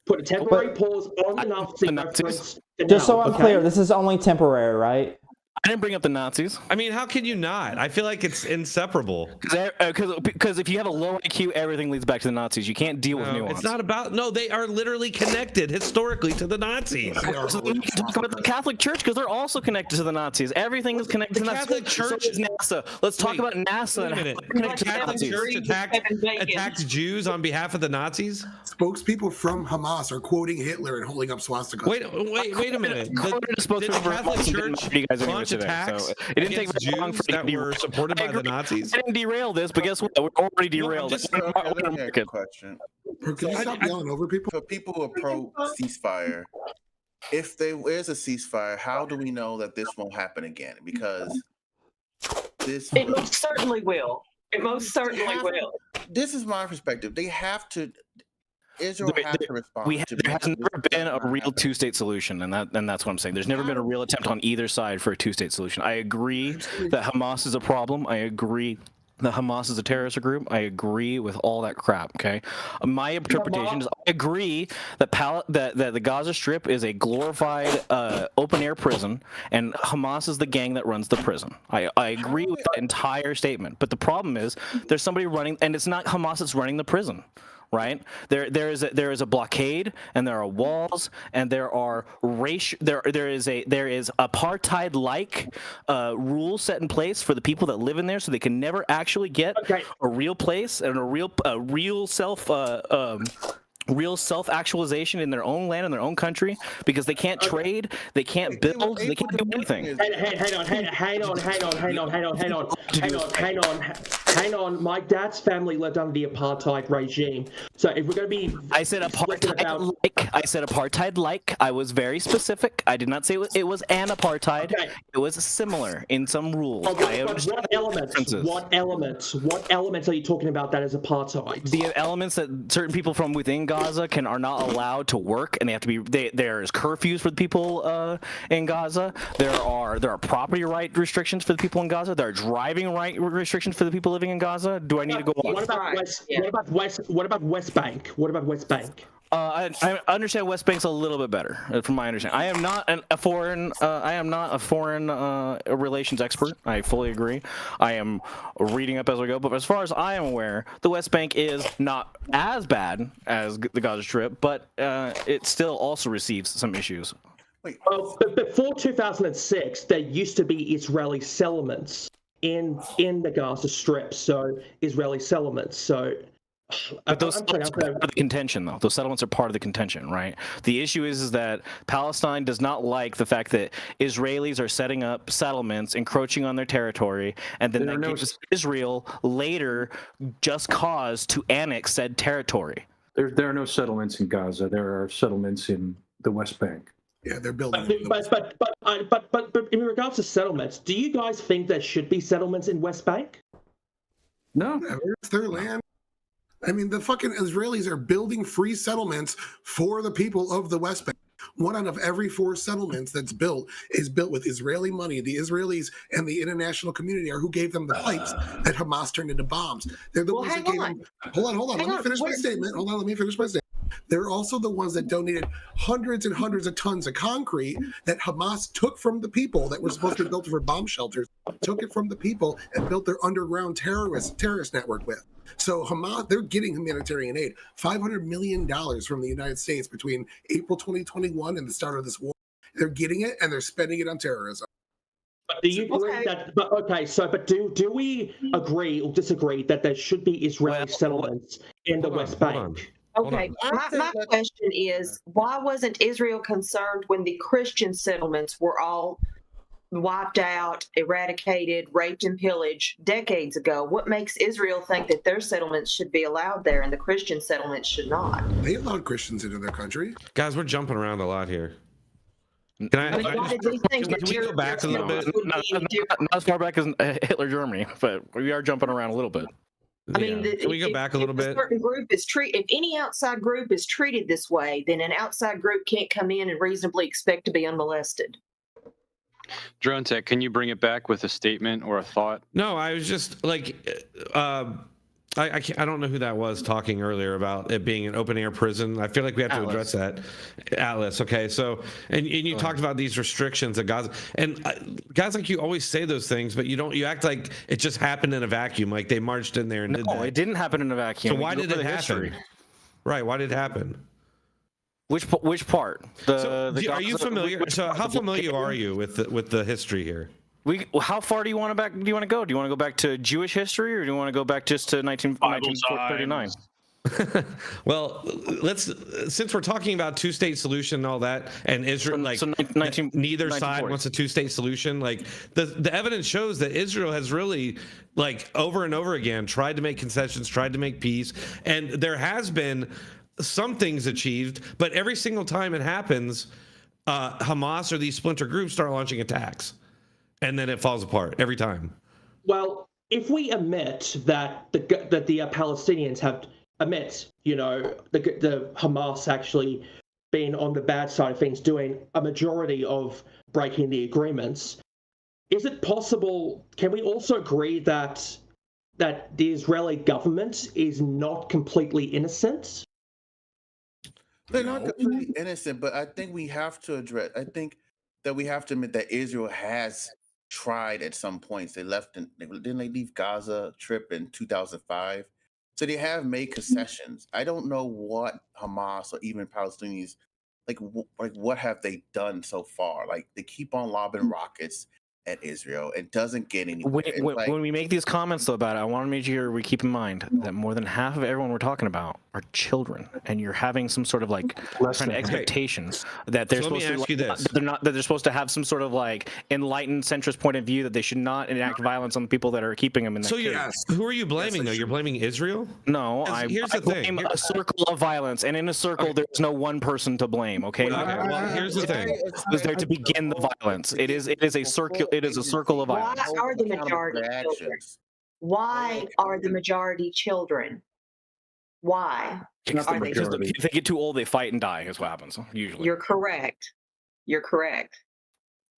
Put a temporary pause on the Nazi reference. Just so I'm clear, this is only temporary, right? I didn't bring up the Nazis. I mean, how can you not? I feel like it's inseparable. Because if you have a low IQ, everything leads back to the Nazis. You can't deal with nuance. It's not about. No, they are literally connected historically to the Nazis. So then you can talk about the Catholic Church because they're also connected to the Nazis. Everything is connected to the Catholic Church. So is NASA. Let's talk about NASA. The Catholic Church attacked Jews on behalf of the Nazis. Spokespeople from Hamas are quoting Hitler and holding up swastikas. Wait a minute. Did the Catholic Church launch attacks it didn't take very long for that were supported by the Nazis? I didn't derail this, but guess what? We're already derailed. Question. Can you stop yelling over people? For people who are pro ceasefire, if there is a ceasefire, how do we know that this won't happen again? Because it most certainly will. It most certainly will. This is my perspective. They have to. Israel has to respond. There has never been a real two-state solution, and that's what I'm saying. There's never been a real attempt on either side for a two-state solution. I agree that Hamas is a problem. I agree that Hamas is a terrorist group. I agree with all that crap. Okay, my interpretation is I agree that that the Gaza Strip is a glorified open-air prison, and Hamas is the gang that runs the prison. I agree with that entire statement. But the problem is there's somebody running, and it's not Hamas that's running the prison. right? There is a blockade, and there are walls, and there are there is apartheid-like rules set in place for the people that live in there, so they can never actually get a real place and a real self-actualization in their own land, in their own country, because they can't trade, they can't build, they can't do anything. Hang on. My dad's family lived under the apartheid regime. So if we're going to be, I said apartheid-like. I said apartheid-like. I was very specific. I did not say it was an apartheid. Okay. It was similar in some rules. Okay, but what elements? What elements are you talking about that is apartheid? The elements that certain people from within Gaza are not allowed to work, and they have to be. There's curfews for the people in Gaza. There are property right restrictions for the people in Gaza. There are driving right restrictions for the people living in Gaza. Do I need to go on? What about West Bank? What about West Bank? I understand West Bank's a little bit better, from my understanding. I am not a foreign relations expert. I fully agree. I am reading up as we go. But as far as I am aware, the West Bank is not as bad as the Gaza Strip, but it still also receives some issues. Well, before 2006, there used to be Israeli settlements in the Gaza Strip, so Israeli settlements. So, but those settlements are part of the contention, though. Those settlements are part of the contention, right? The issue is that Palestine does not like the fact that Israelis are setting up settlements, encroaching on their territory, and then that gives Israel later just cause to annex said territory. There are no settlements in Gaza. There are settlements in the West Bank. Yeah, they're building. But in regards to settlements, do you guys think there should be settlements in West Bank? No, it's their land. I mean, the fucking Israelis are building free settlements for the people of the West Bank. 1 out of every 4 settlements that's built is built with Israeli money. The Israelis and the international community are who gave them the pipes that Hamas turned into bombs. They're the ones that gave them. Hold on. Let me finish my statement. They're also the ones that donated hundreds and hundreds of tons of concrete that Hamas took from the people that were supposed to be built for bomb shelters, took it from the people and built their underground terrorist network with. So Hamas, they're getting humanitarian aid, $500 million from the United States between April 2021 and the start of this war. They're getting it and they're spending it on terrorism. But do you agree that? But do we agree or disagree that there should be Israeli settlements in the West Bank? Okay, my question is, why wasn't Israel concerned when the Christian settlements were all wiped out, eradicated, raped, and pillaged decades ago? What makes Israel think that their settlements should be allowed there and the Christian settlements should not? They allowed Christians into their country. Guys, we're jumping around a lot here. Can we go back a little bit? Not as far back as Hitler Germany, but we are jumping around a little bit. I mean, can we go back a little bit? Certain group is if any outside group is treated this way, then an outside group can't come in and reasonably expect to be unmolested. Drone Tech, can you bring it back with a statement or a thought? No, I was just like, I don't know who that was talking earlier about it being an open air prison. I feel like we have to address that. Atlas, okay. So, and you talked about these restrictions at Gaza, and guys, like, you always say those things, but you act like it just happened in a vacuum, like they marched in there and did that. No, it didn't happen in a vacuum. So why did it happen? Right, why did it happen? Which part? Are you familiar? So how familiar are you with the history here? How far do you want to go? Do you want to go back to Jewish history, or do you want to go back just to 1939? Well, since we're talking about two-state solution and all that, and Israel, neither side wants a two-state solution. Like the evidence shows that Israel has really, like, over and over again, tried to make concessions, tried to make peace, and there has been some things achieved, but every single time it happens, Hamas or these splinter groups start launching attacks. And then it falls apart every time. Well, if we admit that the Palestinians have the Hamas actually being on the bad side of things, doing a majority of breaking the agreements, is it possible? Can we also agree that the Israeli government is not completely innocent? They're not completely innocent, but I think we have to address. I think that we have to admit that Israel has tried at some points. Didn't they leave Gaza trip in 2005? So they have made concessions. I don't know what Hamas or even Palestinians like what have they done so far? Like they keep on lobbing rockets at Israel. It doesn't get anywhere. When we make these comments though about it, I want to make sure we keep in mind that more than half of everyone we're talking about are children, and you're having some sort of like kind of expectations that they're supposed to. That they're supposed to have some sort of like enlightened centrist point of view that they should not enact violence on the people that are keeping them in that. So who are you blaming though? You're blaming Israel? No, here's I the thing. blame a circle of violence, and in a circle, there's no one person to blame. Okay. Well, here's the thing. Who's there to begin the violence? It is a circle. It is a circle of violence. Why are the majority children? Why are the majority children? Why are they? Because if they get too old, they fight and die. Is what happens usually. You're correct. You're correct.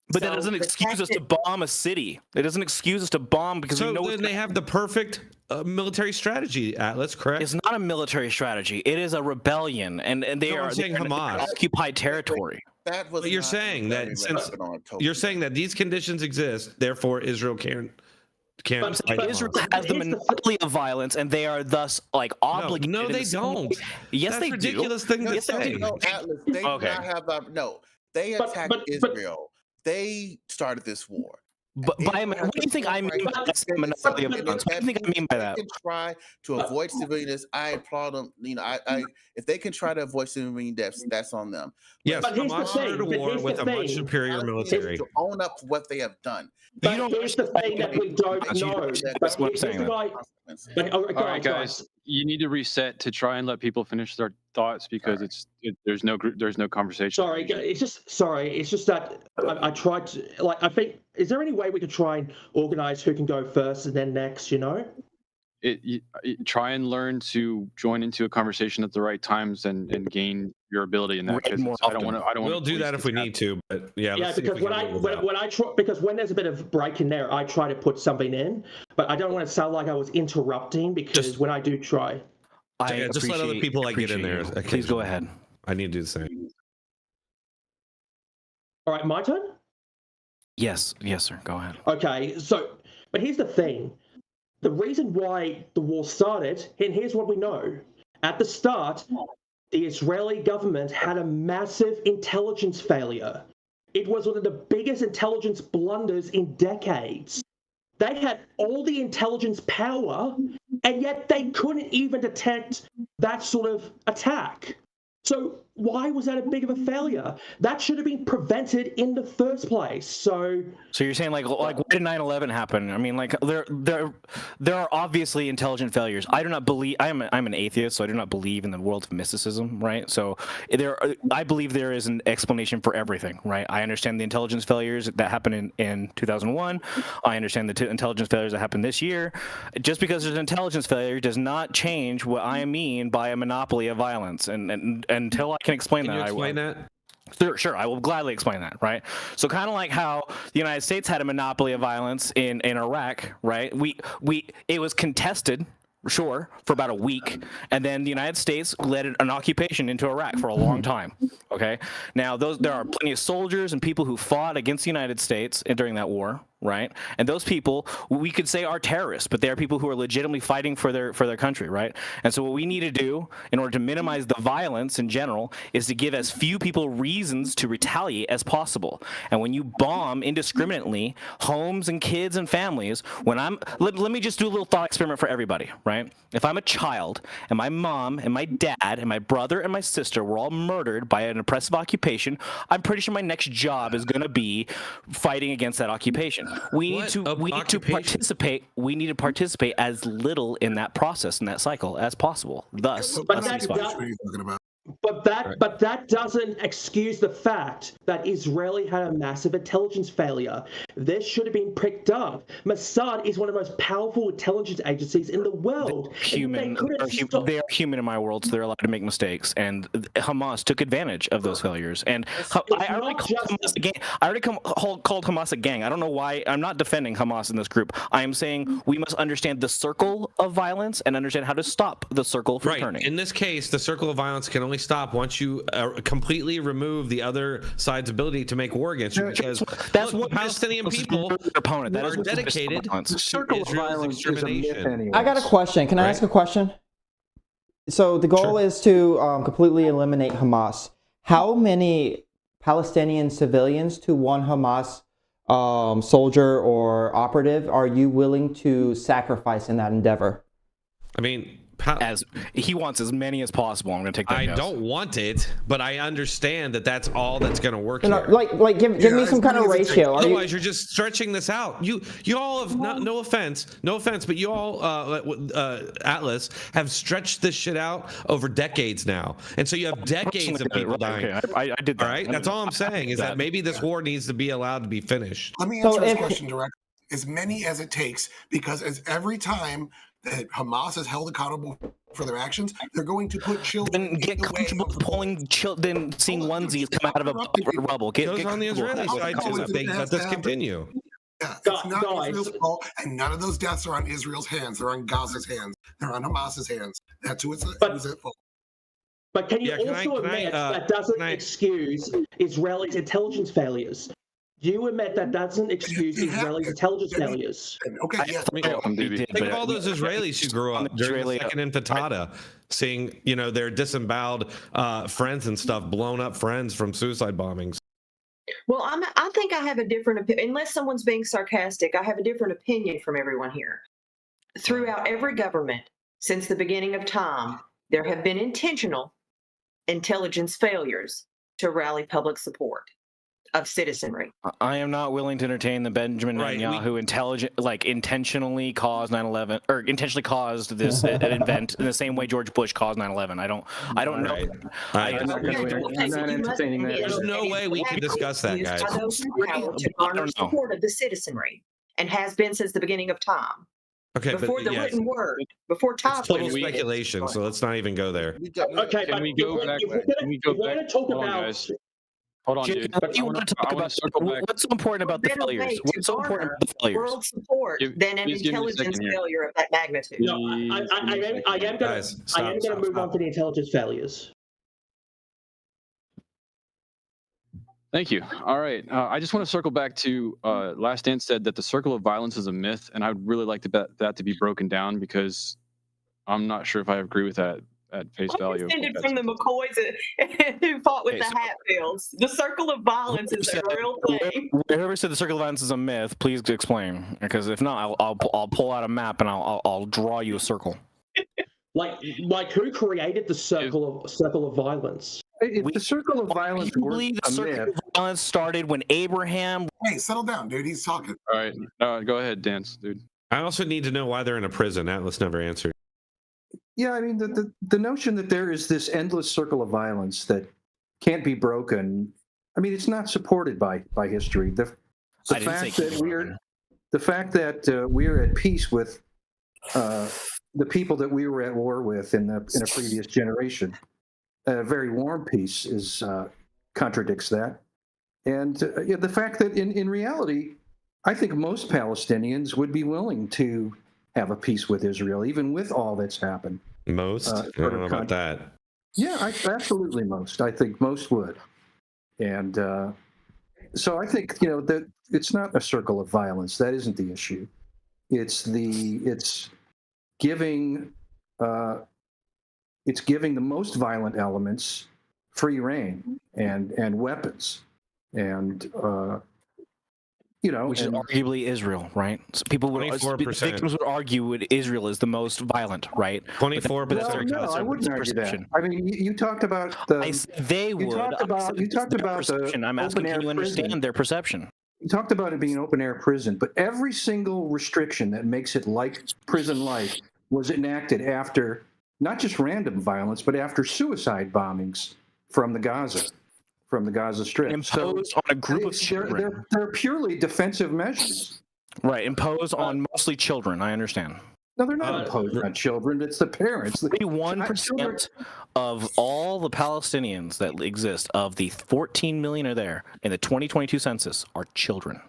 But that doesn't excuse us to bomb a city. It doesn't excuse us to bomb because we know then they have the perfect military strategy. Atlas, correct? It's not a military strategy. It is a rebellion, and they are saying Hamas occupied territory. But you're saying that since you're saying that these conditions exist, therefore Israel can't. But Israel has the monopoly of violence, and they are thus like obligated. No, they don't. Yes, That's they do. ridiculous thing to Yes, say. No, Atlas, they do Okay. not have no. They attacked Israel. They started this war. But what do you think I mean by that monopoly of violence? What do you think I mean by that? They can try to avoid civilians. I applaud them. You know, I if they can try to avoid civilian deaths, that's on them. Yes, but here's the Hamas started a thing. war with a much superior military. To own up to what they have done. But here's the thing that we don't know. That's what I'm saying. All right, guys, you need to reset to try and let people finish their thoughts because there's no conversation. Sorry, it's just that I tried to I think. Is there any way we could try and organize who can go first and then next? You know. Try and learn to join into a conversation at the right times and gain your ability in that. I don't want to. We'll do that if we need to, but yeah. Because when I try, because when there's a bit of break in there, I try to put something in, but I don't want to sound like I was interrupting because when I do try, just let other people get in there. Please go ahead. I need to do the same. All right, my turn. Yes, sir. Go ahead. Okay, but here's the thing. The reason why the war started, and here's what we know. At the start, the Israeli government had a massive intelligence failure. It was one of the biggest intelligence blunders in decades. They had all the intelligence power, and yet they couldn't even detect that sort of attack. So why was that a big of a failure? That should have been prevented in the first place. So you're saying like why did 9/11 happen? I mean, like there are obviously intelligent failures. I do not believe I'm an atheist, so I do not believe in the world of mysticism, right? So I believe there is an explanation for everything, right? I understand the intelligence failures that happened in 2001. I understand the intelligence failures that happened this year. Just because there's an intelligence failure does not change what I mean by a monopoly of violence. And until I can explain that, explain that? Sure, I will gladly explain that, right? So kind of like how the United States had a monopoly of violence in Iraq, right? It was contested, sure, for about a week, and then the United States led an occupation into Iraq for a long time. Okay, now there are plenty of soldiers and people who fought against the United States during that war, right? And those people we could say are terrorists, but they are people who are legitimately fighting for their country, right? And so what we need to do in order to minimize the violence in general is to give as few people reasons to retaliate as possible. And when you bomb indiscriminately homes and kids and families, let me just do a little thought experiment for everybody, right? If I'm a child and my mom and my dad and my brother and my sister were all murdered by an oppressive occupation, I'm pretty sure my next job is going to be fighting against that occupation. We need to participate as little in that process, in that cycle, as possible. Thus, But that doesn't excuse the fact that Israeli had a massive intelligence failure. This should have been picked up. Mossad is one of the most powerful intelligence agencies in the world. They are human in my world, so they're allowed to make mistakes. And Hamas took advantage of those failures. And I already called Hamas a gang. I don't know why. I'm not defending Hamas in this group. I am saying we must understand the circle of violence and understand how to stop the circle from turning. In this case, the circle of violence can only stop once you completely remove the other side's ability to make war against you, because that's what Palestinian people are dedicated to Israel's extermination. I got a question. Can I ask a question? So the goal is to completely eliminate Hamas. How many Palestinian civilians to one Hamas soldier or operative are you willing to sacrifice in that endeavor? I mean, as he wants as many as possible. I'm going to take that. I don't want it, but I understand that that's all that's going to work here. Like give me some kind of ratio. Otherwise, you're just stretching this out. You all have no offense, but you all Atlas have stretched this shit out over decades now, and so you have decades of people dying. Okay, I did that. All right, that's all I'm saying is that maybe this war needs to be allowed to be finished. Let me answer this question directly. As many as it takes, because as every time that Hamas is held accountable for their actions, they're going to put children. Then get comfortable pulling then seeing onesies come out of a rubble. Goes on the Israeli side too. If they let this continue. Yeah, it's not Israel's fault, and none of those deaths are on Israel's hands. They're on Gaza's hands. They're on Hamas's hands. That's who it's for. But can you also admit that doesn't excuse Israel's intelligence failures? You admit that doesn't excuse Israel's intelligence failures. Okay, Think of all those Israelis who grew up during the Second Intifada, seeing their disemboweled friends and stuff, blown up friends from suicide bombings. Well, I think I have a different opinion. Unless someone's being sarcastic, I have a different opinion from everyone here. Throughout every government since the beginning of time, there have been intentional intelligence failures to rally public support of citizenry. I am not willing to entertain the Benjamin Netanyahu intentionally caused 9/11 or intentionally caused this event in the same way George Bush caused 9/11. I don't know. I'm not entertaining that. There's no way we can discuss that, guys. To garner support of the citizenry, and has been since the beginning of time. Okay, before the written word, before time. It's total speculation, so let's not even go there. Okay, can we go back? Can we go back? Talk Hold on, about. guys. Hold on, dude. I want to talk about what's so important about the failures. What's so important about the failures? World support than an intelligence failure of that magnitude. No, I am going to move on to the intelligence failures. Thank you. All right. I just want to circle back to Last Dance said that the circle of violence is a myth, and I'd really like that to be broken down because I'm not sure if I agree with that at face value. Descended from the McCoys who fought with the Hatfields. The circle of violence is a real thing. Whoever said the circle of violence is a myth, please explain. Because if not, I'll pull out a map and I'll draw you a circle. Like who created the circle of violence? If the circle of violence believe the circle of violence started when Abraham. Hey, settle down, dude. He's talking. All right, go ahead, Dance, dude. I also need to know why they're in a prison. Atlas never answered. Yeah, I mean the notion that there is this endless circle of violence that can't be broken. I mean, it's not supported by history. The fact that we're at peace with the people that we were at war with in a previous generation, a very warm peace, contradicts that. And the fact that in reality, I think most Palestinians would be willing to have a peace with Israel, even with all that's happened. Most? I don't know about that. Yeah, absolutely most. I think most would. And so I think, that it's not a circle of violence. That isn't the issue. It's giving the most violent elements free reign and weapons. And which is arguably Israel, right? So people would 24%. Victims would argue Israel is the most violent, right? 24%. No, I wouldn't argue that. I mean, you talked about the. I said they would. You talked about perception. I'm asking, can you understand their perception? You talked about it being an open air prison, but every single restriction that makes it like prison life was enacted after not just random violence, but after suicide bombings from the Gaza Strip. Imposed on a group of children. They're purely defensive measures. Right, imposed on mostly children, I understand. No, they're not imposed on children. It's the parents. 31% of all the Palestinians that exist, of the 14 million are there in the 2022 census, are children.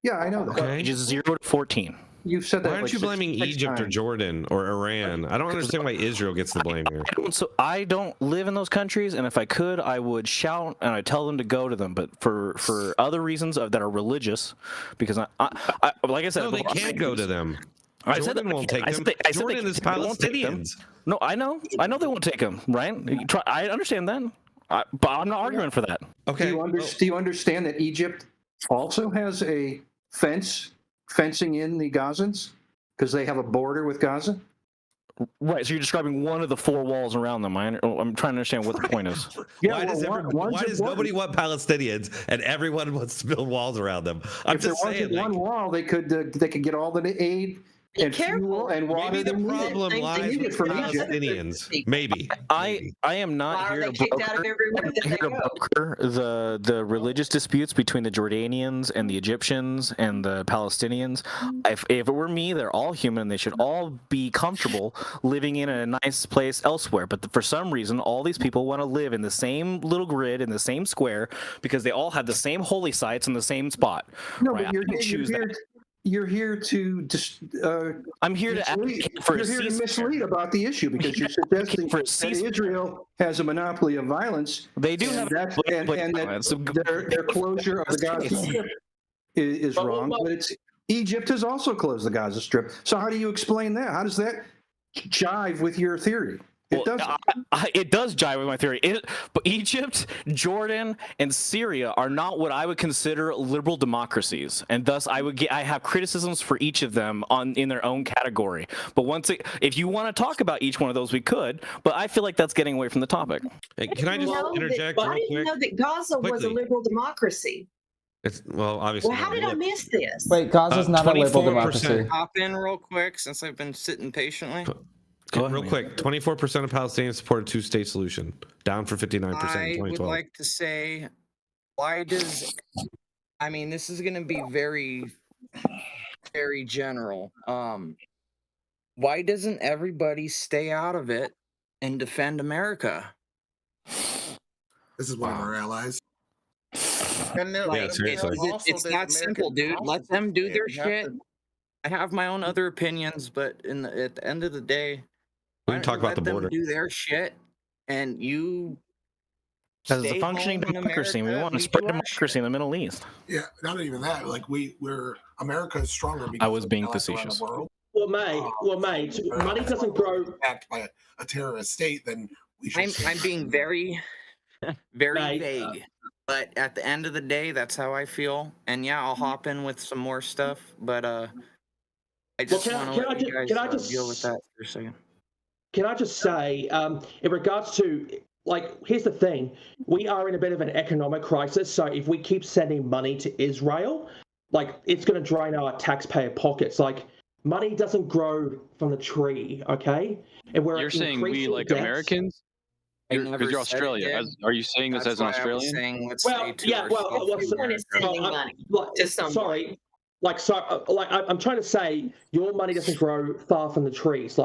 Yeah, I know that. Ages 0 to 14. You've said that. Why aren't you blaming Egypt or Jordan or Iran? I don't understand why Israel gets the blame here. So I don't live in those countries, and if I could, I would shout and I'd tell them to go to them. But for other reasons that are religious, because I like I said, no, they can't go to them. Jordan won't take them. Jordan is Palestinians. No, I know they won't take them, right? I understand that, but I'm not arguing for that. Okay. Do you understand that Egypt also has a fencing in the Gazans because they have a border with Gaza? Right, so you're describing one of the four walls around them. I'm trying to understand what the point is. Why does nobody want Palestinians and everyone wants to build walls around them? If there wasn't one wall, they could get all the aid and fuel and water. Maybe the problem lies with Palestinians. Maybe. I am not here to broker the religious disputes between the Jordanians and the Egyptians and the Palestinians. If it were me, they're all human. They should all be comfortable living in a nice place elsewhere. But for some reason, all these people want to live in the same little grid in the same square because they all have the same holy sites in the same spot. No, right? but you're here to just. I'm here to advocate for a ceasefire. You're here to mislead about the issue because you're suggesting that Israel has a monopoly of violence. They do have that their closure of the Gaza Strip is wrong, but Egypt has also closed the Gaza Strip. So how do you explain that? How does that jive with your theory? It doesn't. It does jive with my theory. But Egypt, Jordan, and Syria are not what I would consider liberal democracies, and thus I have criticisms for each of them in their own category. But if you want to talk about each one of those, we could. But I feel like that's getting away from the topic. Hey, can I just interject? Why didn't you know that Gaza was a liberal democracy? Obviously. Well, how did I miss this? Wait, Gaza's not a liberal democracy. Hop in real quick since I've been sitting patiently. Real quick, 24% of Palestinians support a two-state solution, down from 59% in 2012. I would like to say, this is going to be very, very general. Why doesn't everybody stay out of it and defend America? This is one of our allies. It's that simple, dude. Let them do their shit. I have my own other opinions, but at the end of the day, we can talk about the border. Let them do their shit, and you. As a functioning democracy, we want to spread democracy in the Middle East. Yeah, not even that. Like America is stronger. Because I was being facetious. Well, mate, money doesn't grow. Backed by a terrorist state, then we should. I'm being very, very vague. But at the end of the day, that's how I feel. And yeah, I'll hop in with some more stuff. But I just want to let you guys deal with that for a second. Can I just say, in regards to, here's the thing. We are in a bit of an economic crisis. So if we keep sending money to Israel, it's going to drain our taxpayer pockets. Money doesn't grow from the tree, okay? And You're saying we, like Americans? Because you're Australia. Are you saying this as an Australian? Sorry. I'm trying to say your money doesn't grow far from the trees.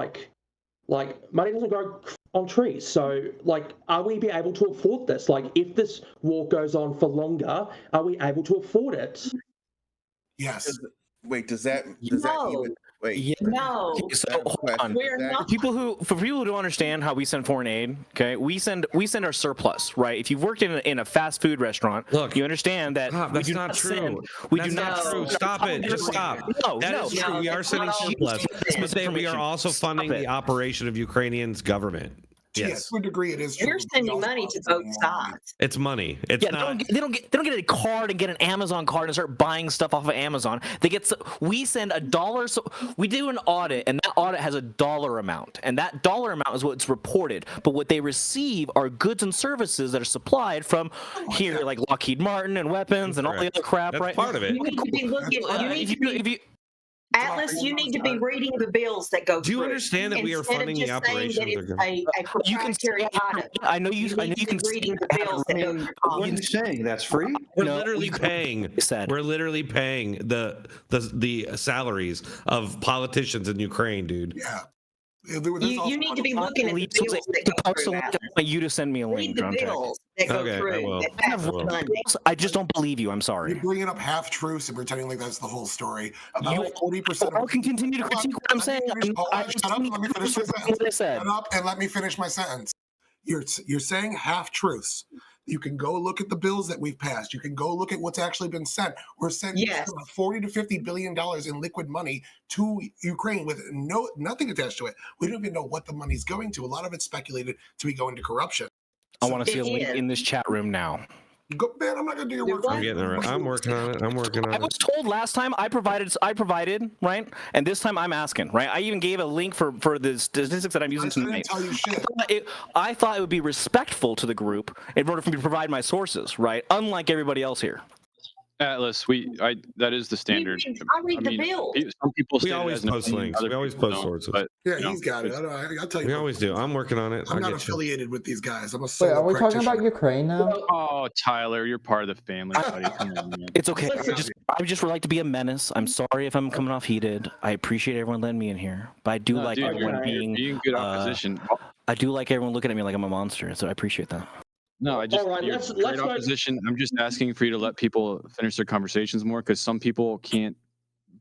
Money doesn't grow on trees. So, are we be able to afford this? If this war goes on for longer, are we able to afford it? Yes. Wait, does that even... Wait. Yeah. No. So hold on. We're not. For people who don't understand how we send foreign aid, okay, we send our surplus, right? If you've worked in a fast food restaurant, look, you understand that that's not true. That's not true. Stop it. Just stop. That is true. We are sending surplus. But we are also funding the operation of Ukrainian's government. Yes, to a degree it is true. We're sending money to both sides. It's money. It's not. They don't get a card and get an Amazon card and start buying stuff off of Amazon. We send $1. So we do an audit, and that audit has a dollar amount, and that dollar amount is what's reported. But what they receive are goods and services that are supplied from like Lockheed Martin and weapons and all the other crap. That's right? Part of it. You need to be looking. Atlas, you need to be reading the bills that go through. Do you understand that we are funding the operation? A proprietary item. I know you can reading the bills that go through. What are you saying? That's free? We're literally paying. We're literally paying the salaries of politicians in Ukraine, dude. Yeah. You need to be looking at the bills that go through. I want you to send me a link, John. Bills that go through. I just don't believe you. I'm sorry. You're bringing up half truths and pretending like that's the whole story. About 40%. I can continue to critique what I'm saying. Shut up and let me finish my sentence. Shut up and let me finish my sentence. You're saying half truths. You can go look at the bills that we've passed. You can go look at what's actually been sent. We're sending about $40 to $50 billion in liquid money to Ukraine with nothing attached to it. We don't even know what the money's going to. A lot of it's speculated to be going to corruption. I want to see a link in this chat room now. Go, man, I'm not gonna do your work. I'm working on it. I'm working on it. I was told last time I provided, right? And this time I'm asking, right? I even gave a link for the statistics that I'm using tonight. I didn't tell you shit. I thought it would be respectful to the group in order for me to provide my sources, right? Unlike everybody else here. Atlas, that is the standard. I read the bill. Some people We always post links. We always post sources. But, yeah, he's got it. I'll tell you. We always do. I'm working on it. I'm not affiliated with these guys. I'm a Wait, solo are we talking practitioner. about Ukraine now? Oh, Tyler, you're part of the family, buddy. Come on, man. It's okay. I just would like to be a menace. I'm sorry if I'm coming off heated. I appreciate everyone letting me in here, but I do like everyone being good opposition. I do like everyone looking at me like I'm a monster, so I appreciate that. No, I just you're great opposition. I'm just asking for you to let people finish their conversations more, because some people can't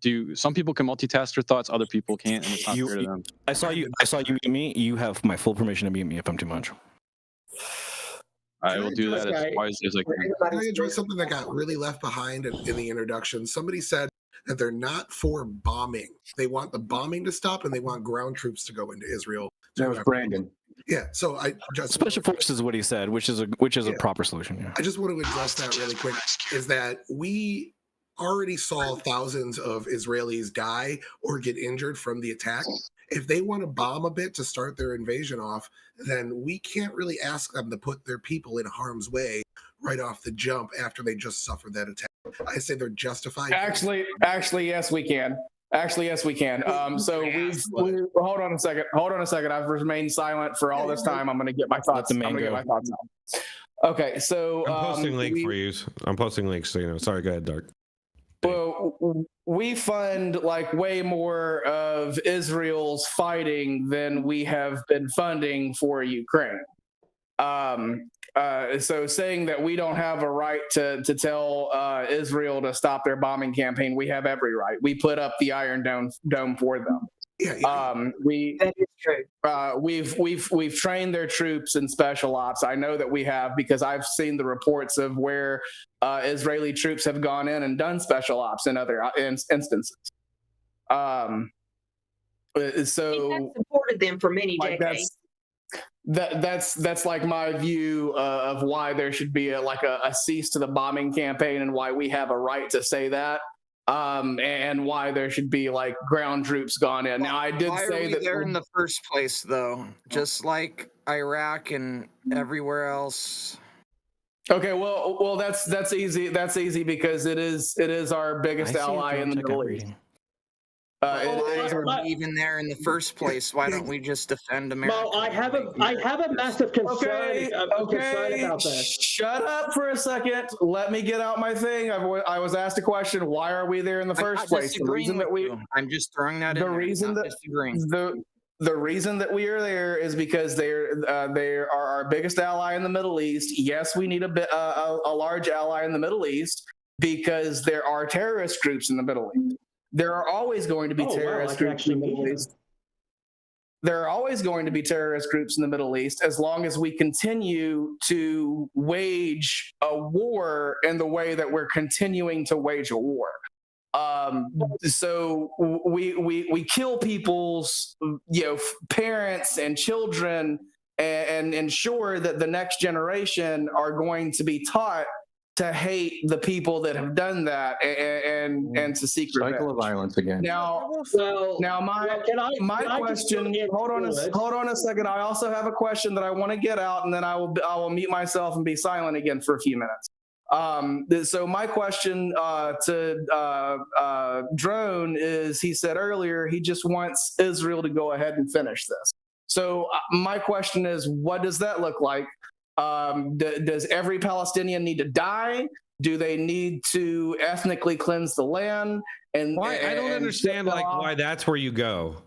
do. Some people can multitask their thoughts, other people can't, and it's not fair to them. I saw you mute me. You have my full permission to mute me if I'm too much. I will do that as wisely as I can. Can I address something that got really left behind in the introduction? Somebody said that they're not for bombing. They want the bombing to stop, and they want ground troops to go into Israel. That was Brandon. Yeah, so I just Special forces is what he said, which is a proper solution. Yeah. I just want to address that really quick. Is that we already saw thousands of Israelis die or get injured from the attack. If they want to bomb a bit to start their invasion off, then we can't really ask them to put their people in harm's way right off the jump after they just suffered that attack. I say they're justified. Actually, yes, we can. Actually, yes, we can. So hold on a second. I've remained silent for all this time. I'm going to get my thoughts. Out. Okay, so I'm posting links for you. I'm posting links, so you know. Sorry, go ahead, Dark. Well, we fund like way more of Israel's fighting than we have been funding for Ukraine. So saying that we don't have a right to tell Israel to stop their bombing campaign, we have every right. We put up the Iron Dome for them. That is true. We've trained their troops in special ops. I know that we have, because I've seen the reports of where Israeli troops have gone in and done special ops in other instances. So we've supported them for many decades. That's like my view of why there should be a cease to the bombing campaign, and why we have a right to say that. And why there should be like ground troops gone in. Now, I did say that they're in the first place, though, just like Iraq and everywhere else. Okay, well, that's easy. That's easy because it is our biggest ally in the Middle East. Even there in the first place, why don't we just defend America? Well, I have a massive concern, concern about this. Shut up for a second. Let me get out my thing. I was asked a question. Why are we there in the first place? The reason that I'm just throwing that in. The reason that we are there is because they are our biggest ally in the Middle East. Yes, we need a large ally in the Middle East because there are terrorist groups in the Middle East. There are always going to be terrorist groups in the Middle East. There are always going to be terrorist groups in the Middle East as long as we continue to wage a war in the way that we're continuing to wage a war. So we kill people's parents and children and ensure that the next generation are going to be taught to hate the people that have done that and to seek revenge. Cycle of violence again. Now my question. Hold on a second. I also have a question that I want to get out, and then I will mute myself and be silent again for a few minutes. So my question to Drone is: he said earlier he just wants Israel to go ahead and finish this. So my question is, what does that look like? Does every Palestinian need to die? Do they need to ethnically cleanse the land? And why? I don't understand why that's where you go.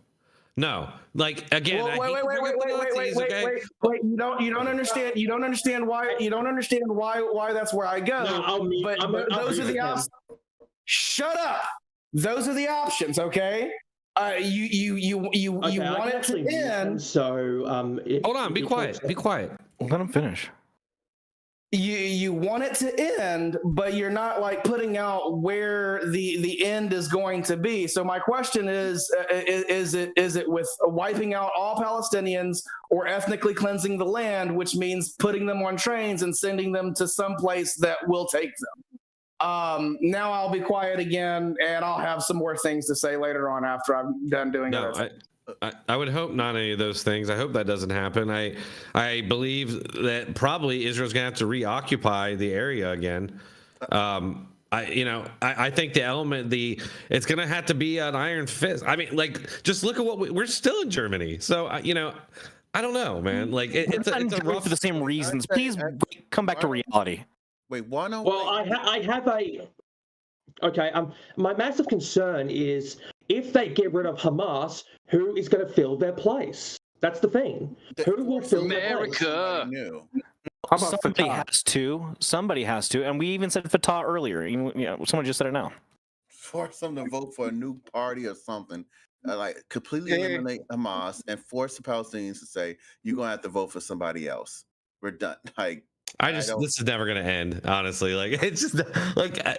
No, like again. Wait. You don't understand. You don't understand why that's where I go. No, those are the options. Shut up. Those are the options. Okay. You want it to end. So hold on. Be quiet. Be quiet. Let him finish. you want it to end, but you're not like putting out where the end is going to be. So my question is it with wiping out all Palestinians or ethnically cleansing the land, which means putting them on trains and sending them to some place that will take them? Now I'll be quiet again, and I'll have some more things to say later on after I'm done doing it. I would hope not any of those things. I hope that doesn't happen. I believe that probably Israel's gonna have to reoccupy the area again. I think the element, it's gonna have to be an iron fist. I mean, like, just look at what we're still in Germany. So I don't know, man. Like, it's a rough for the same reasons. Please come back to reality. Wait, why not? Well, I have a. Okay, my massive concern is if they get rid of Hamas, who is going to fill their place? That's the thing. Who will fill their place? Somebody has to, and we even said Fatah earlier. Someone just said it now. Force them to vote for a new party or something. Like completely eliminate Hamas and force the Palestinians to say you're gonna have to vote for somebody else. We're done. Like. This is never going to end, honestly. Like, it's just like I